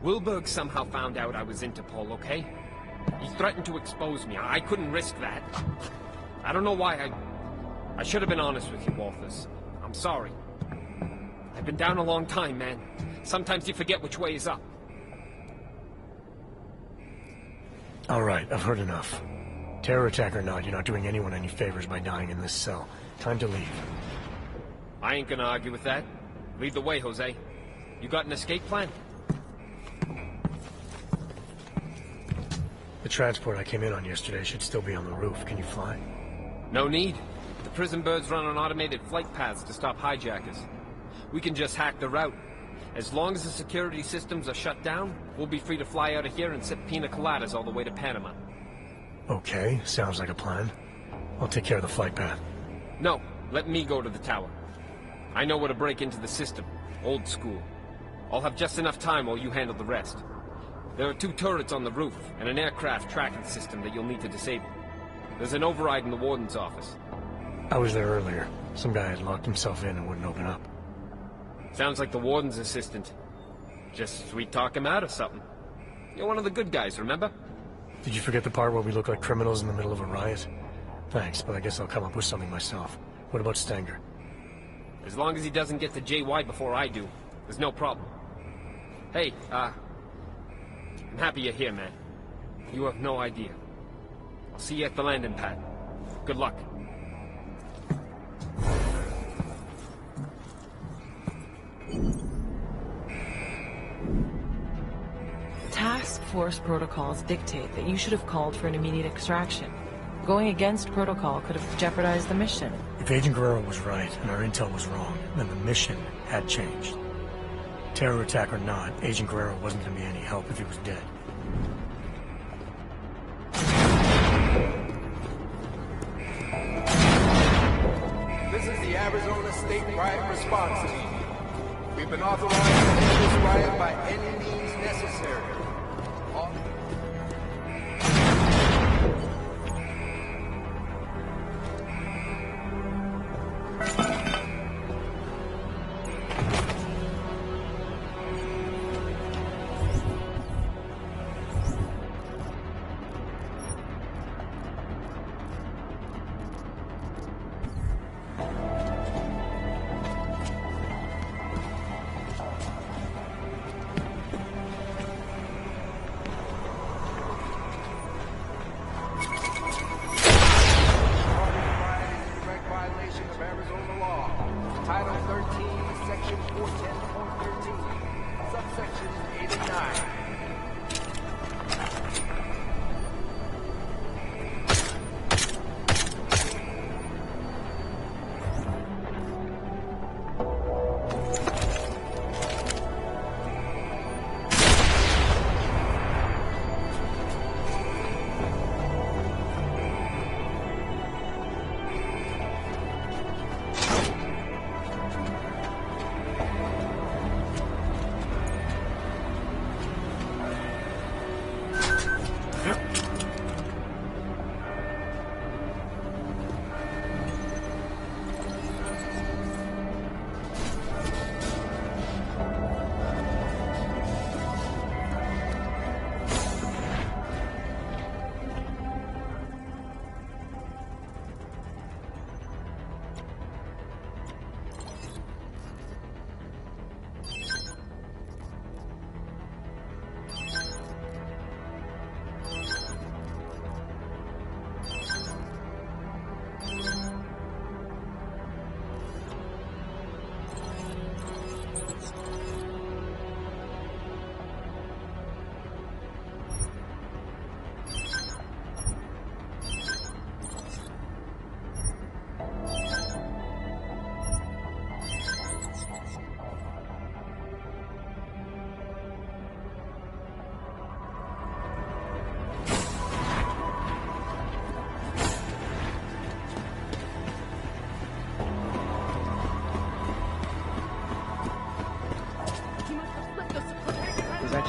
Wilberg somehow found out I was Interpol, okay? He threatened to expose me. I couldn't risk that. I don't know why I should have been honest with you, Walters. I'm sorry. I've been down a long time, man. Sometimes you forget which way is up. All right, I've heard enough. Terror attack or not, you're not doing anyone any favors by dying in this cell. Time to leave. I ain't gonna argue with that. Lead the way, Jose. You got an escape plan? The transport I came in on yesterday should still be on the roof. Can you fly? No need. The prison birds run on automated flight paths to stop hijackers. We can just hack the route. As long as the security systems are shut down, we'll be free to fly out of here and sip pina coladas all the way to Panama. Okay, sounds like a plan. I'll take care of the flight path. No, let me go to the tower. I know where to break into the system. Old school. I'll have just enough time while you handle the rest. There are 2 turrets on the roof, and an aircraft tracking system that you'll need to disable. There's an override in the warden's office. I was there earlier. Some guy had locked himself in and wouldn't open up. Sounds like the warden's assistant. Just sweet talk him out of something. You're one of the good guys, remember? Did you forget the part where we look like criminals in the middle of a riot? Thanks, but I guess I'll come up with something myself. What about Stenger? As long as he doesn't get to JY before I do, there's no problem. Hey, I'm happy you're here, man. You have no idea. I'll see you at the landing pad. Good luck. Task force protocols dictate that you should have called for an immediate extraction. Going against protocol could have jeopardized the mission. If Agent Guerrero was right and our intel was wrong, then the mission had changed. Terror attack or not, Agent Guerrero wasn't going to be any help if he was dead. This is the Arizona State Riot Response Team. We've been authorized to end this riot by any means necessary.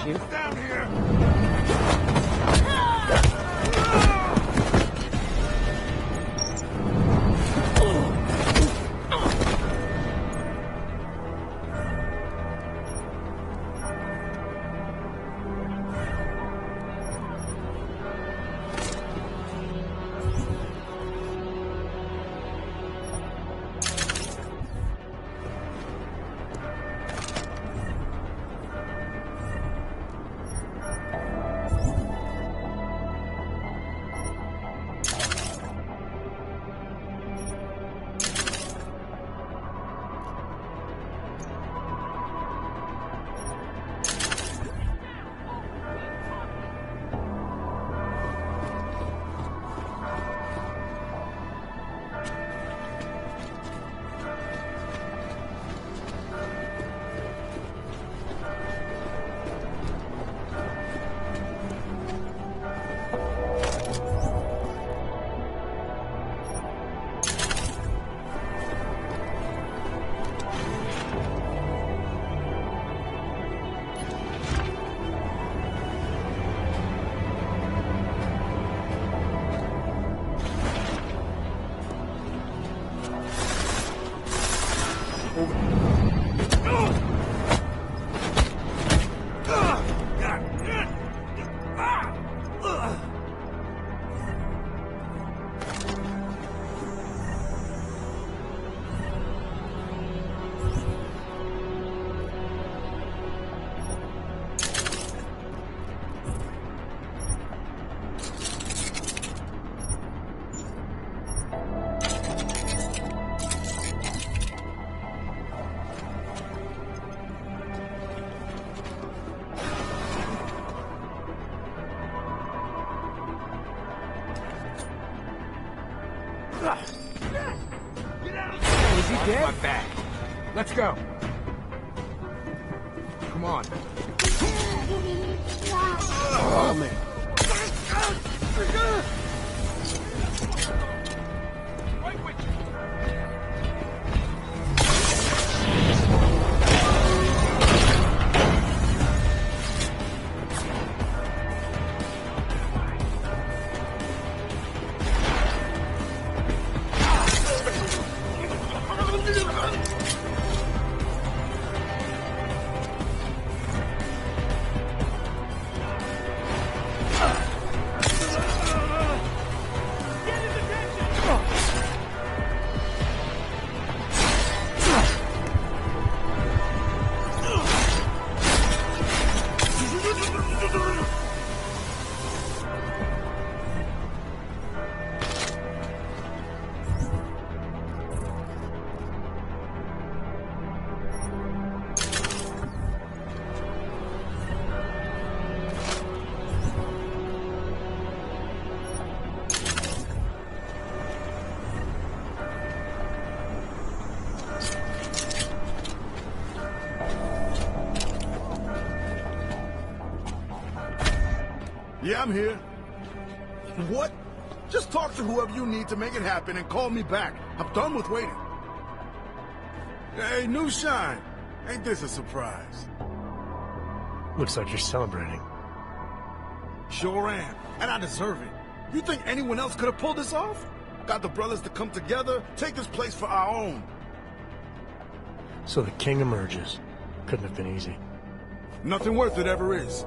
You? Down here! Is he dead? My back. Let's go. Come on. Follow me. Yeah, I'm here. What? Just talk to whoever you need to make it happen and call me back. I'm done with waiting. Hey, new shine. Ain't this a surprise? Looks like you're celebrating. Sure am, and I deserve it. You think anyone else could have pulled this off? Got the brothers to come together, take this place for our own. So the king emerges. Couldn't have been easy. Nothing worth it ever is.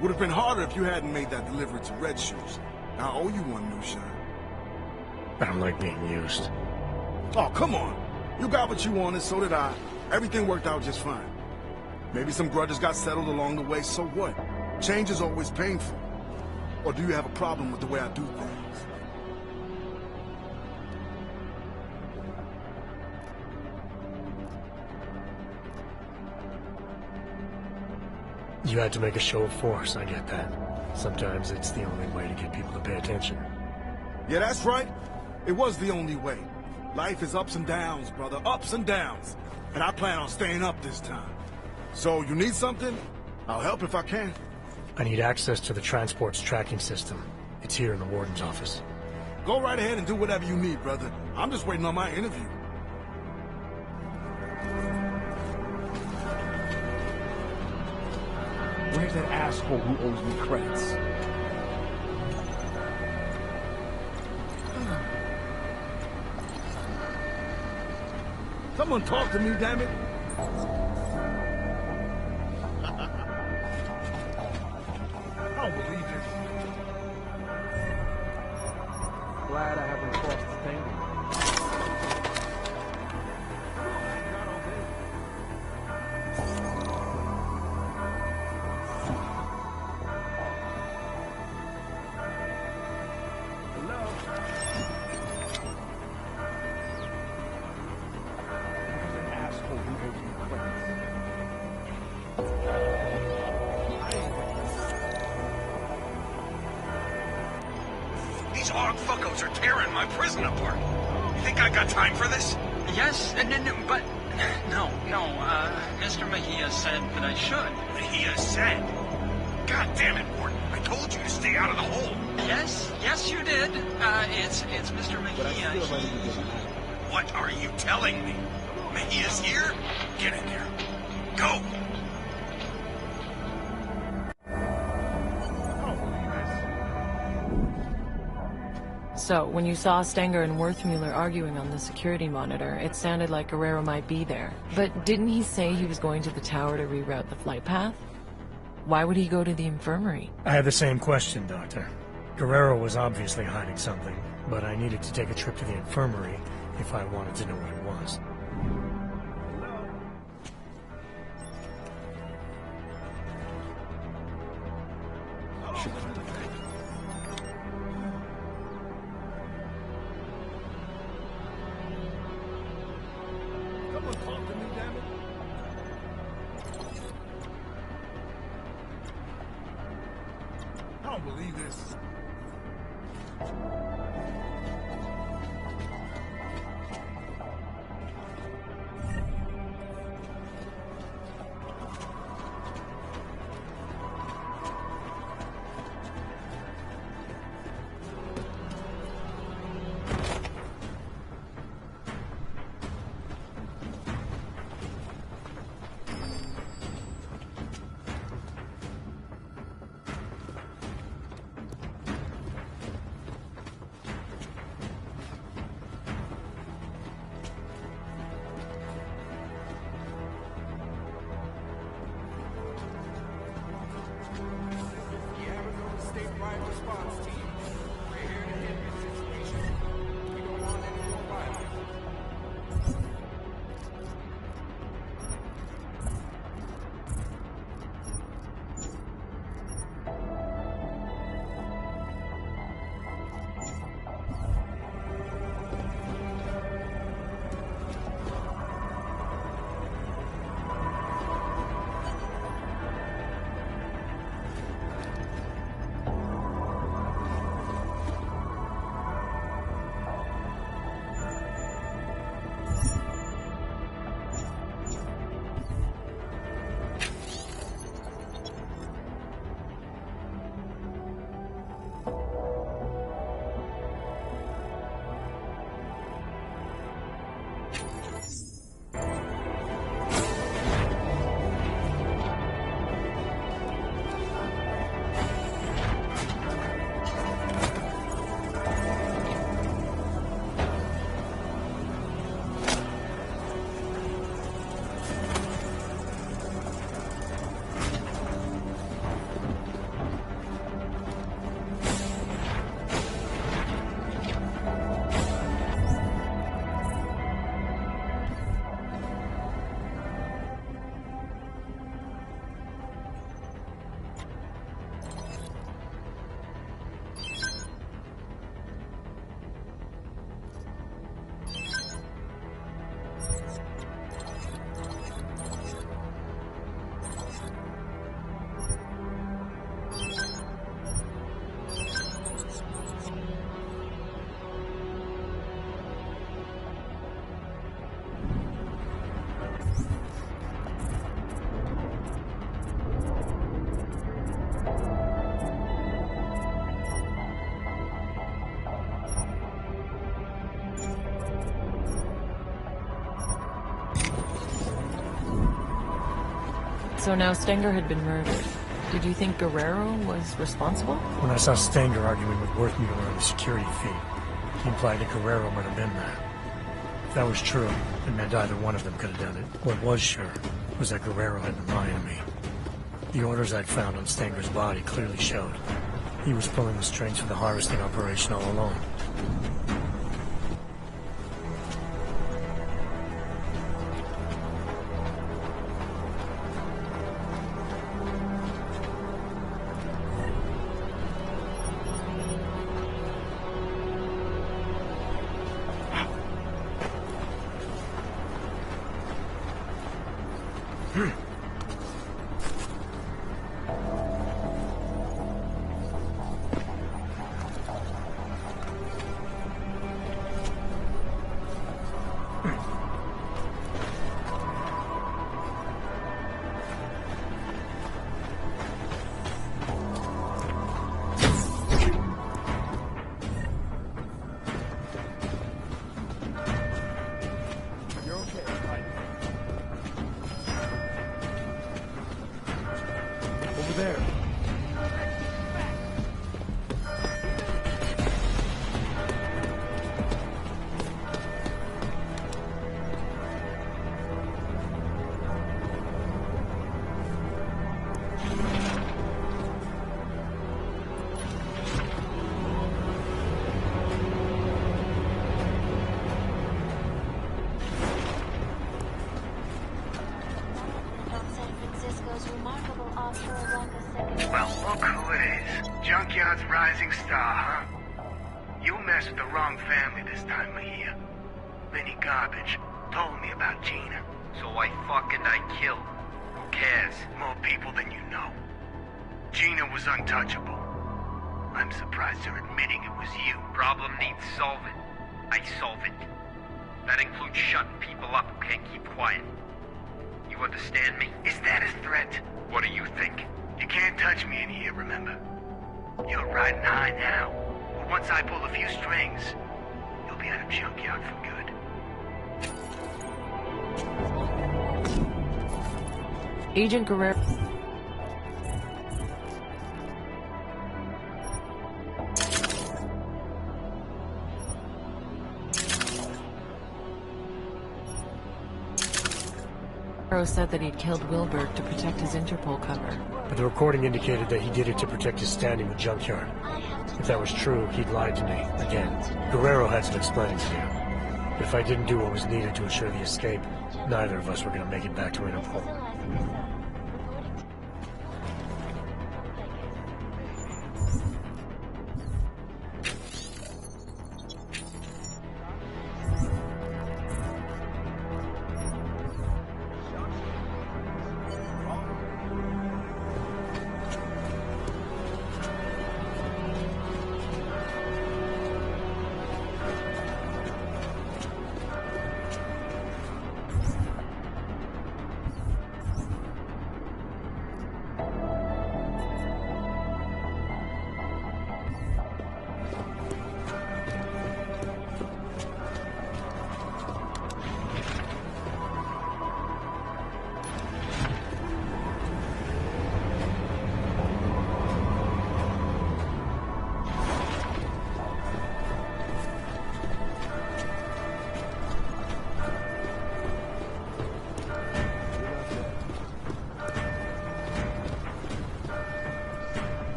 Would have been harder if you hadn't made that delivery to Red Shoes. I owe you one, new shine. I don't like being used. Oh, come on. You got what you wanted, so did I. Everything worked out just fine. Maybe some grudges got settled along the way, so what? Change is always painful. Or do you have a problem with the way I do things? You had to make a show of force, I get that. Sometimes it's the only way to get people to pay attention. Yeah, that's right. It was the only way. Life is ups and downs, brother. Ups and downs. And I plan on staying up this time. So, you need something? I'll help if I can. I need access to the transport's tracking system. It's here in the warden's office. Go right ahead and do whatever you need, brother. I'm just waiting on my interview. Where's that asshole who owes me credits? Someone talk to me, damn it. I don't believe it. Glad I haven't crossed the thing. These hog fuckos are tearing my prison apart. You think I got time for this? Yes, but... No, Mr. Mejia said that I should. Mejia said? God damn it, Warden. I told you to stay out of the hole. Yes, you did. It's Mr. Mejia. What are you telling me? Mejia's here? Get in there. Go! So, when you saw Stenger and Worthmuller arguing on the security monitor, it sounded like Guerrero might be there. But didn't he say he was going to the tower to reroute the flight path? Why would he go to the infirmary? I had the same question, Doctor. Guerrero was obviously hiding something, but I needed to take a trip to the infirmary if I wanted to know what it was. So now Stenger had been murdered. Did you think Guerrero was responsible? When I saw Stenger arguing with Worthmuller on the security feed, he implied that Guerrero might have been there. If that was true, it meant either one of them could have done it. What was sure was that Guerrero had been lying to me. The orders I'd found on Stenger's body clearly showed he was pulling the strings for the harvesting operation all along. Well, look who it is. Junkyard's rising star, huh? You messed with the wrong family this time of year. Vinny Garbage told me about Gina. So I killed. Who cares? More people than you know. Gina was untouchable. I'm surprised you're admitting it was you. Problem needs solving. I solve it. That includes shutting people up who can't keep quiet. You understand me? Is that a threat? What do you think? You can't touch me in here, remember? You're riding high now. But once I pull a few strings, you'll be out of Junkyard for good. Agent Guerrero... said that he'd killed Wilbur to protect his Interpol cover. But the recording indicated that he did it to protect his standing with Junkyard. If that was true, he'd lied to me, again. Guerrero had some explaining to do. If I didn't do what was needed to assure the escape, neither of us were going to make it back to Interpol.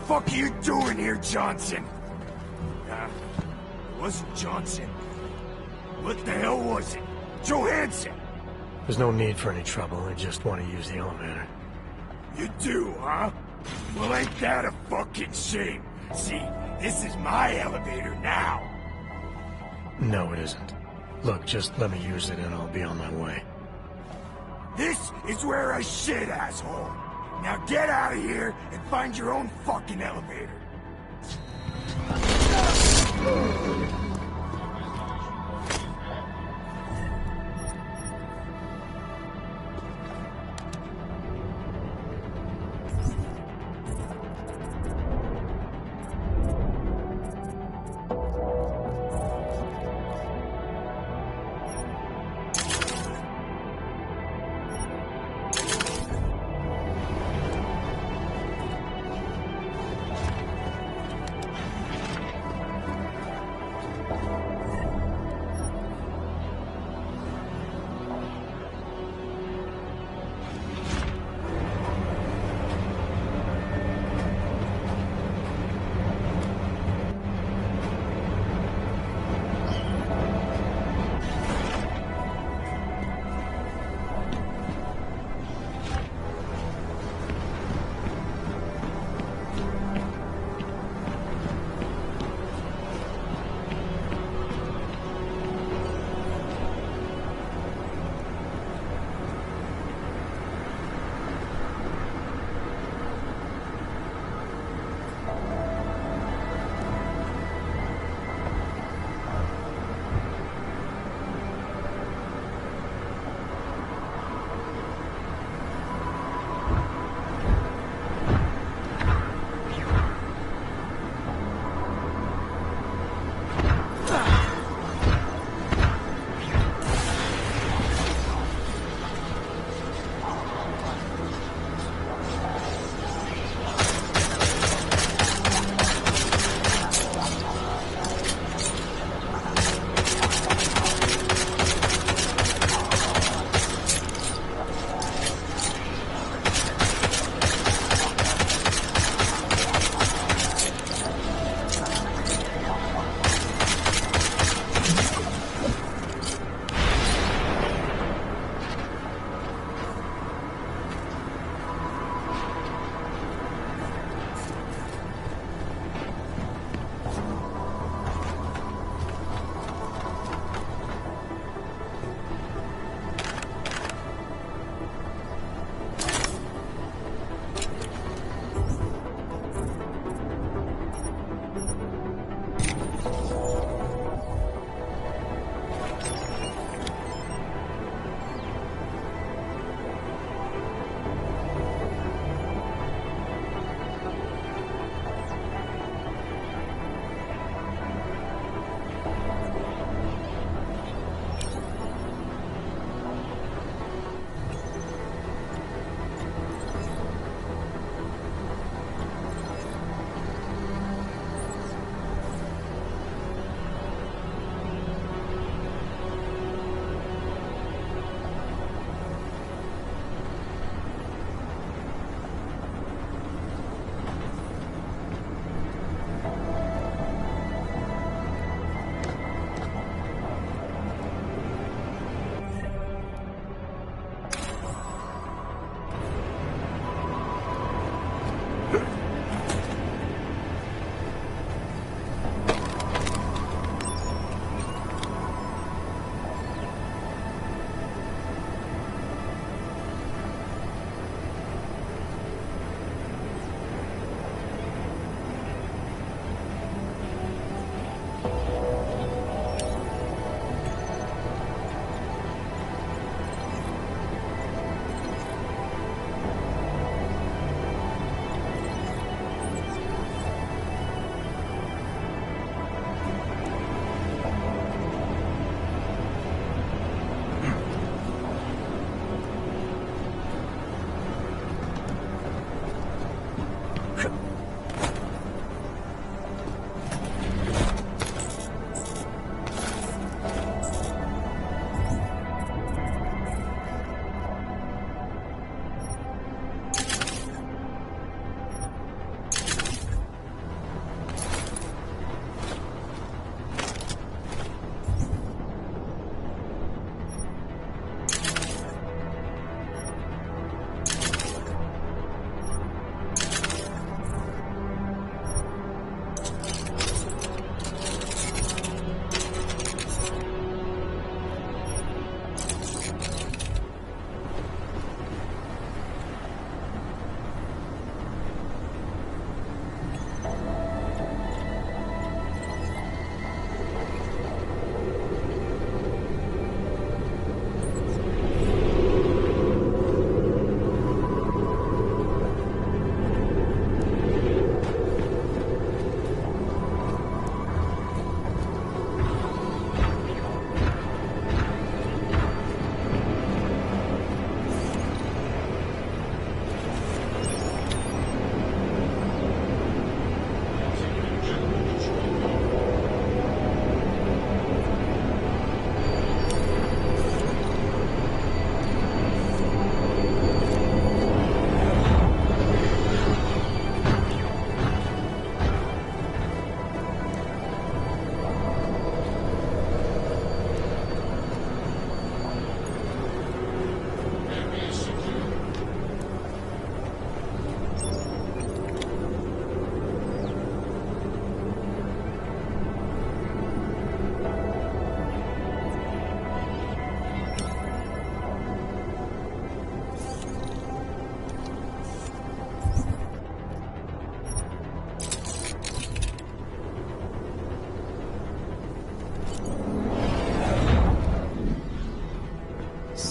fuck are you doing here, Johnson? It wasn't Johnson. What the hell was it? Johansson! There's no need for any trouble. I just want to use the elevator. You do, huh? Well, ain't that a fucking shame? See, this is my elevator now. No, it isn't. Look, just let me use it and I'll be on my way. This is where I shit, asshole. Now get out of here and find your own fucking elevator.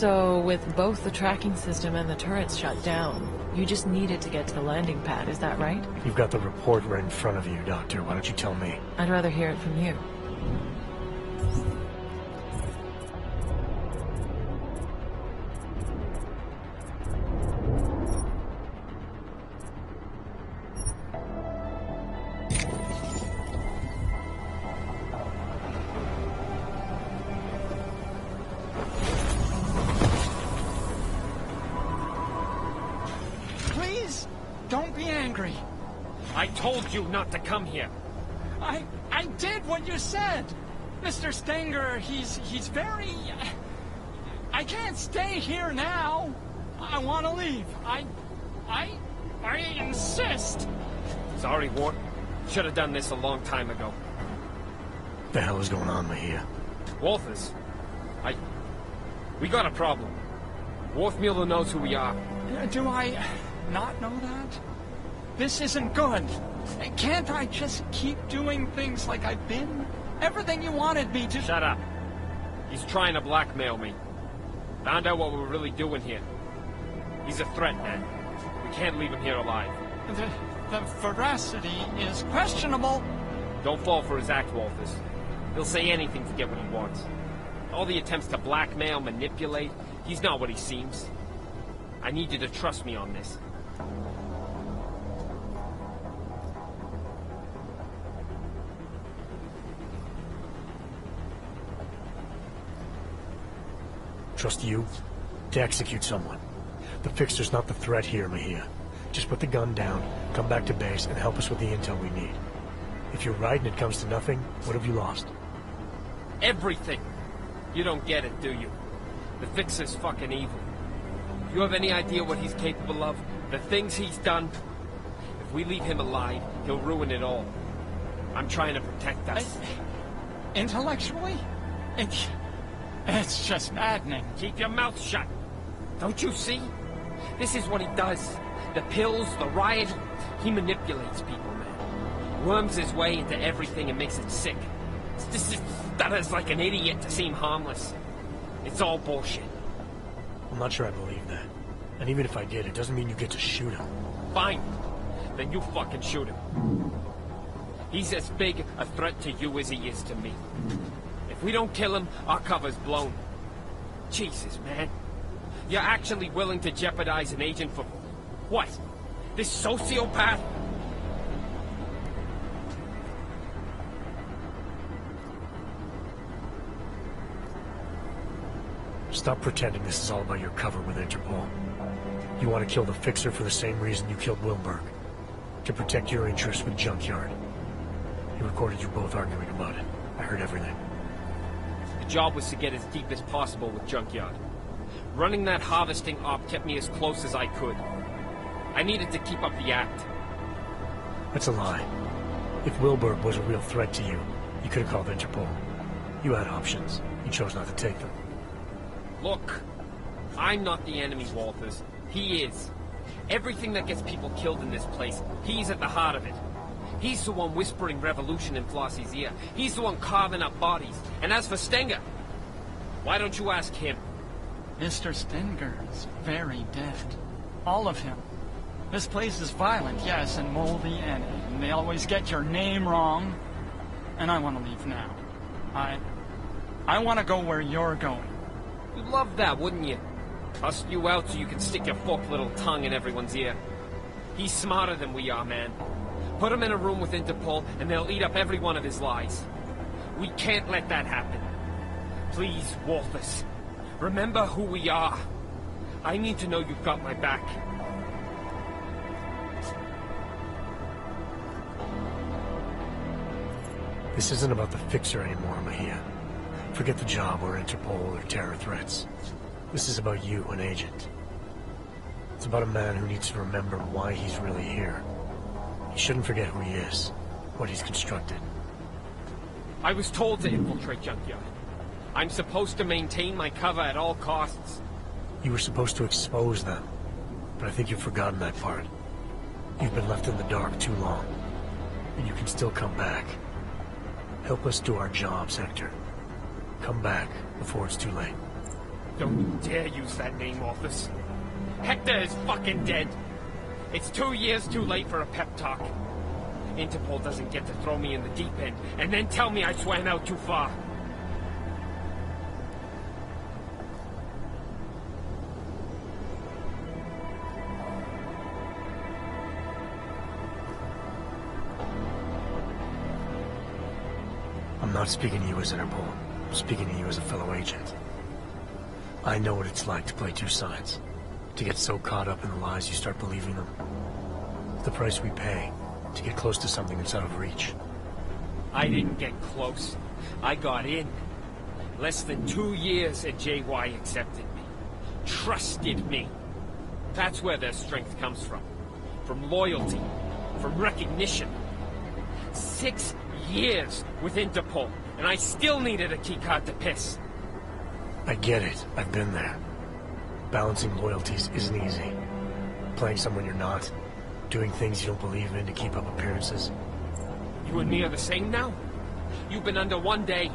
So, with both the tracking system and the turrets shut down, you just needed to get to the landing pad, is that right? You've got the report right in front of you, Doctor. Why don't you tell me? I'd rather hear it from you. Don't be angry. I told you not to come here. I did what you said. Mr. Stenger, he's very... I can't stay here now. I want to leave. I insist. Sorry, Ward. Should have done this a long time ago. What the hell is going on, Mahia? Walters. We got a problem. Worfmuller knows who we are. Do I not know that? This isn't good. Can't I just keep doing things like I've been? Everything you wanted me to... Shut up. He's trying to blackmail me. Found out what we're really doing here. He's a threat, man. We can't leave him here alive. The veracity is questionable. Don't fall for his act, Walters. He'll say anything to get what he wants. All the attempts to blackmail, manipulate, he's not what he seems. I need you to trust me on this. Trust you to execute someone. The Fixer's not the threat here, Mahia. Just put the gun down, come back to base, and help us with the intel we need. If you're right and it comes to nothing, what have you lost? Everything! You don't get it, do you? The Fixer's fucking evil. You have any idea what he's capable of? The things he's done? If we leave him alive, he'll ruin it all. I'm trying to protect us. Intellectually? It's just maddening. Keep your mouth shut. Don't you see? This is what he does. The pills, the riot. He manipulates people, man. Worms his way into everything and makes it sick. This stutters like an idiot to seem harmless. It's all bullshit. I'm not sure I believe that. And even if I did, it doesn't mean you get to shoot him. Fine. Then you fucking shoot him. He's as big a threat to you as he is to me. If we don't kill him, our cover's blown. Jesus, man. You're actually willing to jeopardize an agent for... what? This sociopath? Stop pretending this is all about your cover with Interpol. You want to kill the Fixer for the same reason you killed Wilberg. To protect your interests with Junkyard. He recorded you both arguing about it. I heard everything. The job was to get as deep as possible with Junkyard. Running that harvesting op kept me as close as I could. I needed to keep up the act. That's a lie. If Wilberg was a real threat to you, you could have called Interpol. You had options. You chose not to take them. Look, I'm not the enemy, Walters. He is. Everything that gets people killed in this place, he's at the heart of it. He's the one whispering revolution in Flossy's ear. He's the one carving up bodies. And as for Stenger, why don't you ask him? Mr. Stenger is very dead. All of him. This place is violent, yes, and moldy, and they always get your name wrong. And I want to leave now. I want to go where you're going. You'd love that, wouldn't you? Bust you out so you can stick your forked little tongue in everyone's ear. He's smarter than we are, man. Put him in a room with Interpol, and they'll eat up every one of his lies. We can't let that happen. Please, Walters. Remember who we are. I need to know you've got my back. This isn't about the Fixer anymore, Mahia. Forget the job or Interpol or terror threats. This is about you, an agent. It's about a man who needs to remember why he's really here. He shouldn't forget who he is, what he's constructed. I was told to infiltrate Junkyard. I'm supposed to maintain my cover at all costs. You were supposed to expose them, but I think you've forgotten that part. You've been left in the dark too long, and you can still come back. Help us do our jobs, Hector. Come back before it's too late. Don't you dare use that name, Office. Hector is fucking dead. It's 2 years too late for a pep talk. Interpol doesn't get to throw me in the deep end and then tell me I swam out too far. I'm not speaking to you as Interpol. I'm speaking to you as a fellow agent. I know what it's like to play two sides. To get so caught up in the lies you start believing them. The price we pay to get close to something that's out of reach. I didn't get close. I got in. Less than 2 years and JY accepted me. Trusted me. That's where their strength comes from. From loyalty. From recognition. 6 years with Interpol, and I still needed a keycard to piss. I get it. I've been there. Balancing loyalties isn't easy. Playing someone you're not. Doing things you don't believe in to keep up appearances. You and me are the same now? You've been under 1 day.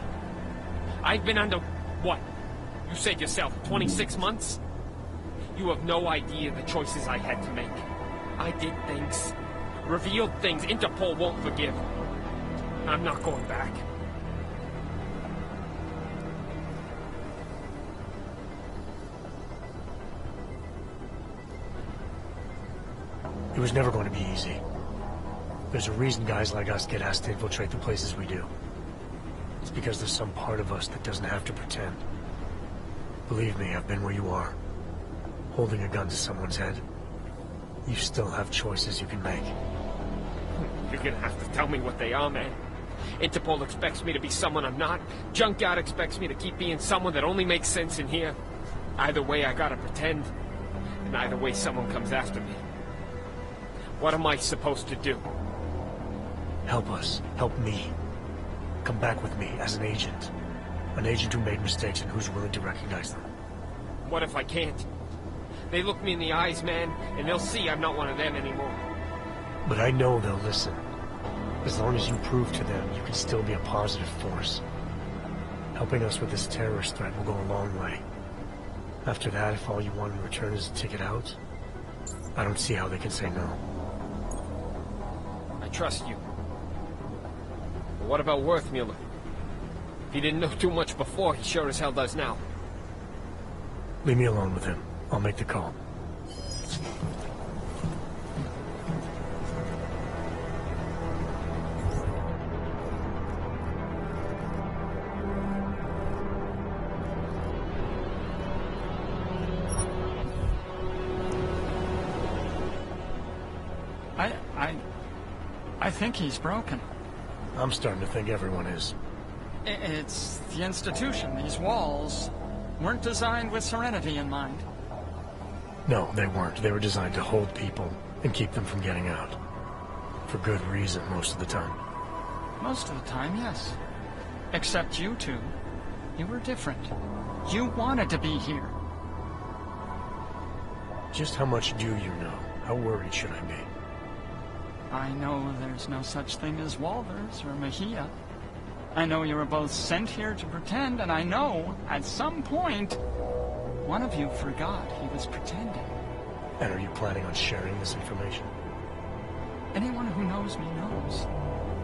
I've been under, what? You said yourself, 26 months? You have no idea the choices I had to make. I did things. Revealed things Interpol won't forgive. I'm not going back. It was never going to be easy. There's a reason guys like us get asked to infiltrate the places we do. It's because there's some part of us that doesn't have to pretend. Believe me, I've been where you are. Holding a gun to someone's head. You still have choices you can make. You're gonna have to tell me what they are, man. Interpol expects me to be someone I'm not. Junkyard expects me to keep being someone that only makes sense in here. Either way, I gotta pretend. And either way, someone comes after me. What am I supposed to do? Help us. Help me. Come back with me as an agent. An agent who made mistakes and who's willing to recognize them. What if I can't? They look me in the eyes, man, and they'll see I'm not one of them anymore. But I know they'll listen. As long as you prove to them you can still be a positive force. Helping us with this terrorist threat will go a long way. After that, if all you want in return is a ticket out, I don't see how they can say no. I trust you. But what about Worthmuller? If he didn't know too much before, he sure as hell does now. Leave me alone with him. I'll make the call. I think he's broken. I'm starting to think everyone is. It's the institution. These walls weren't designed with serenity in mind. No, they weren't. They were designed to hold people and keep them from getting out. For good reason, most of the time. Most of the time, yes. Except you two. You were different. You wanted to be here. Just how much do you know? How worried should I be? I know there's no such thing as Walters or Mejia. I know you were both sent here to pretend, and I know, at some point, one of you forgot he was pretending. And are you planning on sharing this information? Anyone who knows me knows.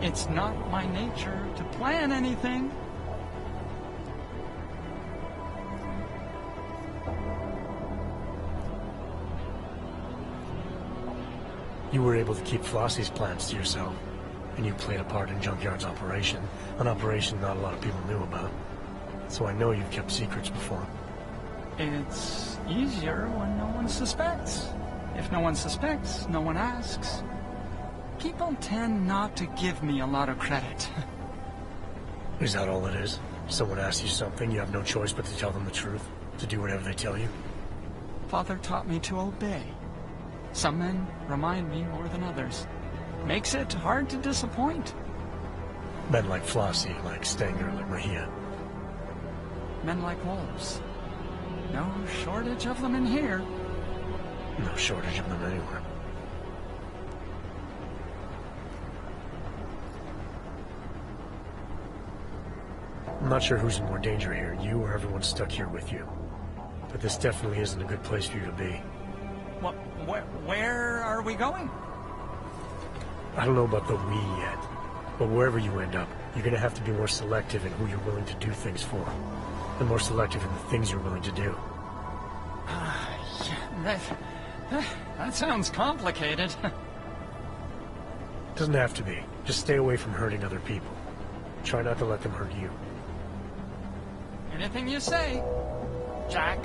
It's not my nature to plan anything. You were able to keep Flossy's plans to yourself, and you played a part in Junkyard's operation, an operation not a lot of people knew about. So I know you've kept secrets before. It's easier when no one suspects. If no one suspects, no one asks. People tend not to give me a lot of credit. Is that all it is? Someone asks you something, you have no choice but to tell them the truth? To do whatever they tell you? Father taught me to obey. Some men remind me more than others. Makes it hard to disappoint. Men like Flossy, like Stenger, like Mejia. Men like wolves. No shortage of them in here. No shortage of them anywhere. I'm not sure who's in more danger here, you or everyone stuck here with you. but this definitely isn't a good place for you to be. What? Where are we going? I don't know about the we yet, but wherever you end up, you're gonna have to be more selective in who you're willing to do things for, and more selective in the things you're willing to do. Yeah, that sounds complicated. Doesn't have to be. Just stay away from hurting other people. Try not to let them hurt you. Anything you say, Jack.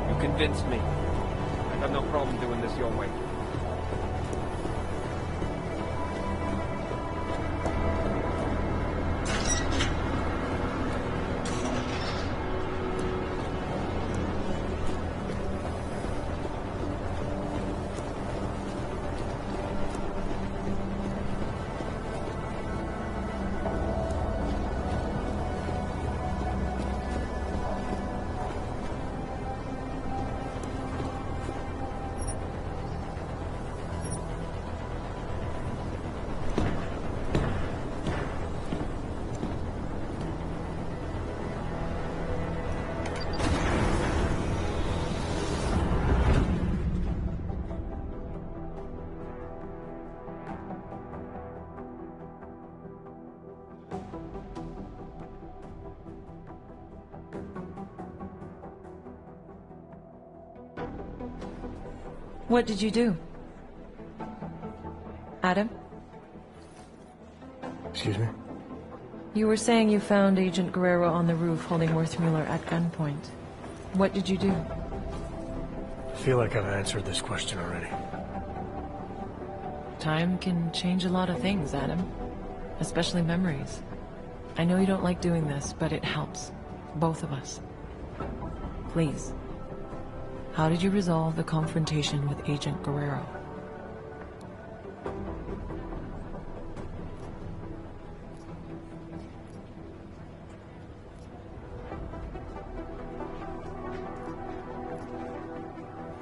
You convinced me. I got no problem doing this your way. What did you do? Adam? Excuse me? You were saying you found Agent Guerrero on the roof holding Worthmuller at gunpoint. What did you do? I feel like I've answered this question already. Time can change a lot of things, Adam. Especially memories. I know you don't like doing this, but it helps. Both of us. Please. How did you resolve the confrontation with Agent Guerrero?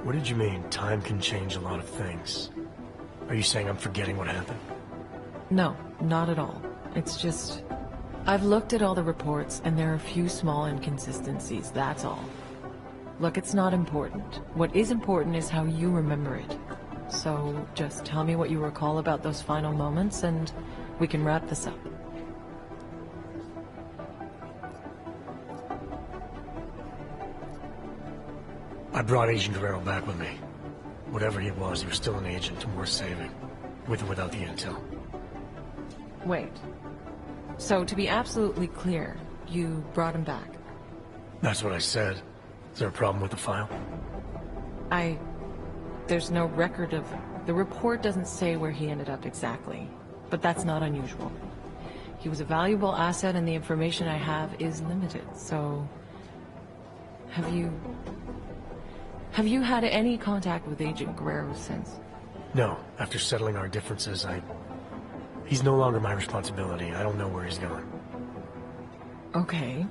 What did you mean, time can change a lot of things? Are you saying I'm forgetting what happened? No, not at all. It's just... I've looked at all the reports, and there are a few small inconsistencies, that's all. Look, it's not important. What is important is how you remember it. So, just tell me what you recall about those final moments, and we can wrap this up. I brought Agent Guerrero back with me. Whatever he was still an agent and worth saving. With or without the intel. Wait. So, to be absolutely clear, you brought him back? That's what I said. Is there a problem with the file? There's no record of... The report doesn't say where he ended up exactly, but that's not unusual. He was a valuable asset and the information I have is limited, so... Have you had any contact with Agent Guerrero since? No. After settling our differences, He's no longer my responsibility. I don't know where he's gone. Okay.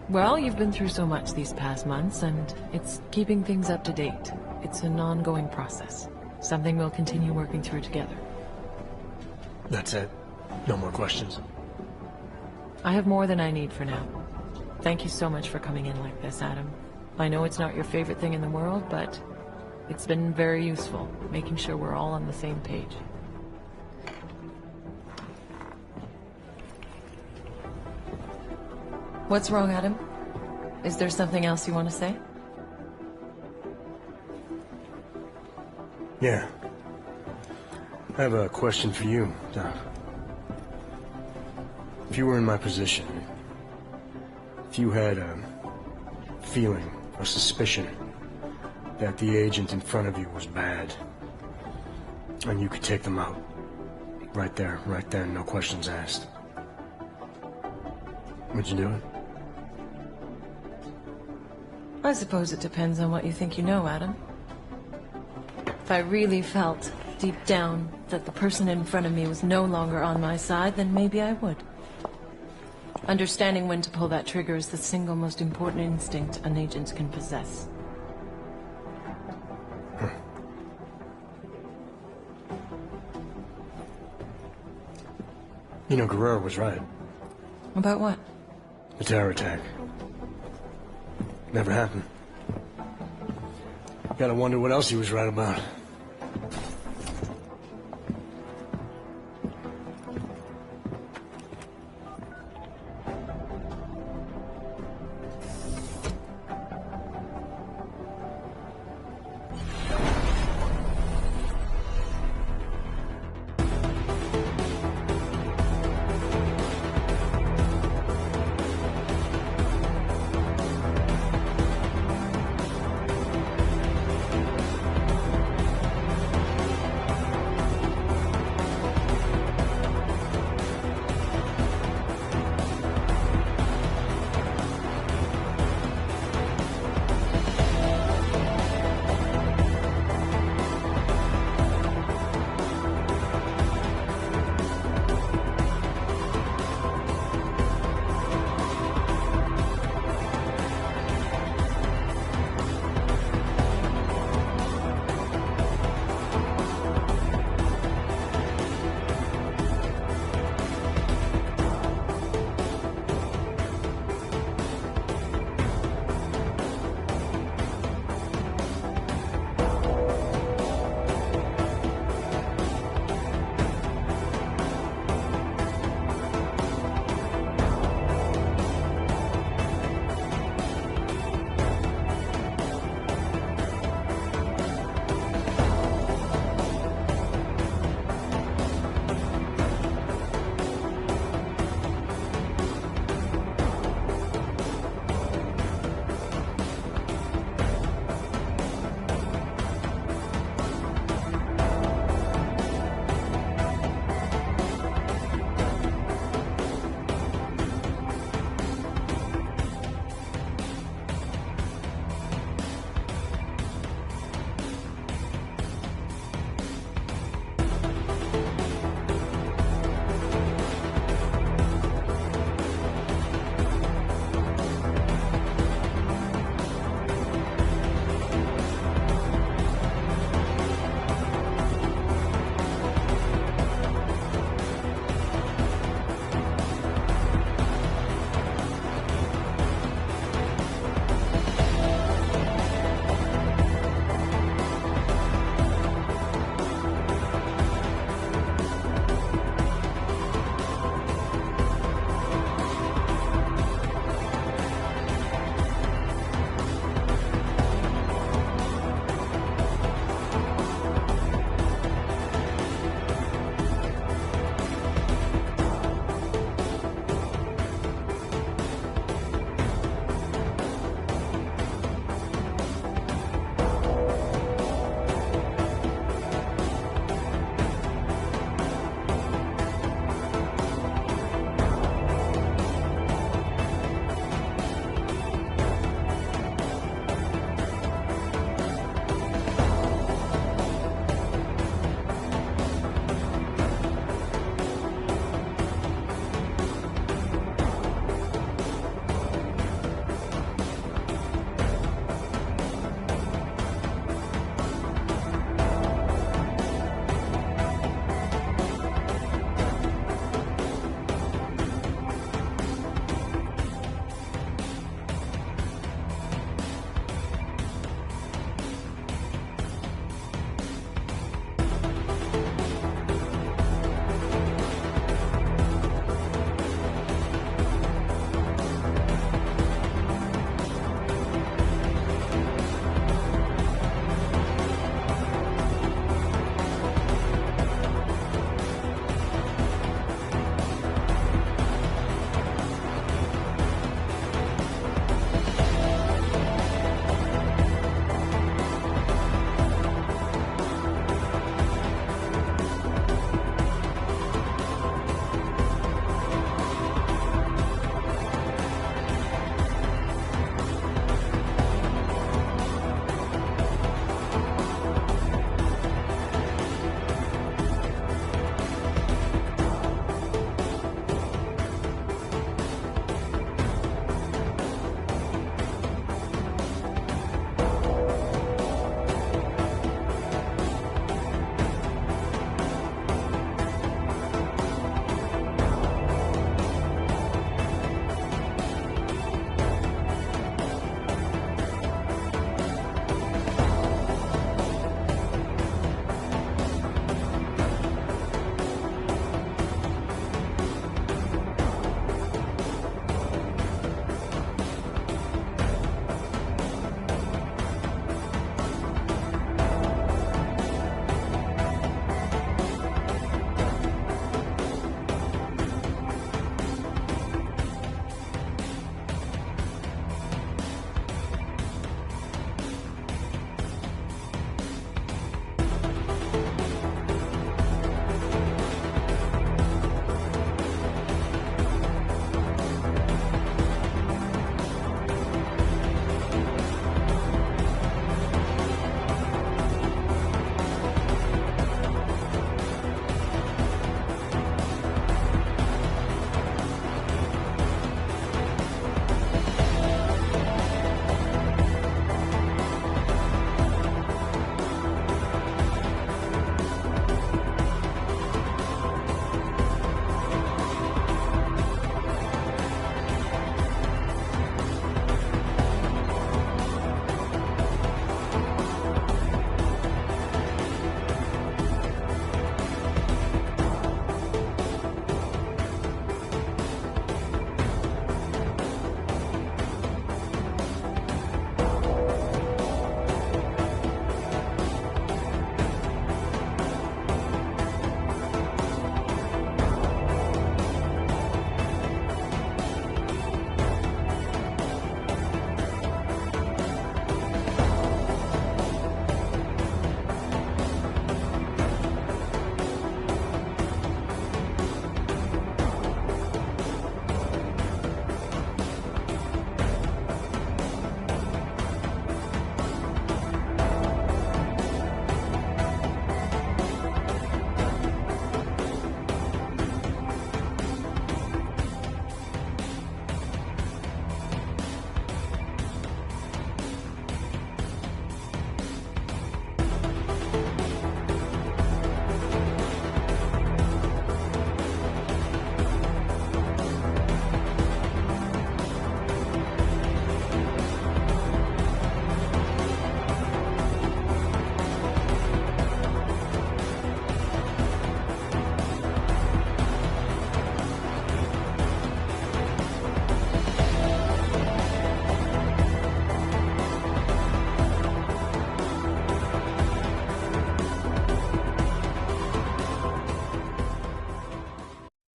Well, you've been through so much these past months, and it's keeping things up to date. It's an ongoing process. Something we'll continue working through together. That's it? No more questions? I have more than I need for now. Thank you so much for coming in like this, Adam. I know it's not your favorite thing in the world, but it's been very useful, making sure we're all on the same page. What's wrong, Adam? Is there something else you want to say? Yeah. I have a question for you, Doc. If you were in my position, if you had a feeling or suspicion that the agent in front of you was bad, and you could take them out, right there, right then, no questions asked, would you do it? I suppose it depends on what you think you know, Adam. If I really felt, deep down, that the person in front of me was no longer on my side, then maybe I would. Understanding when to pull that trigger is the single most important instinct an agent can possess. You know, Guerrero was right. About what? The terror attack. Never happened. Gotta wonder what else he was right about.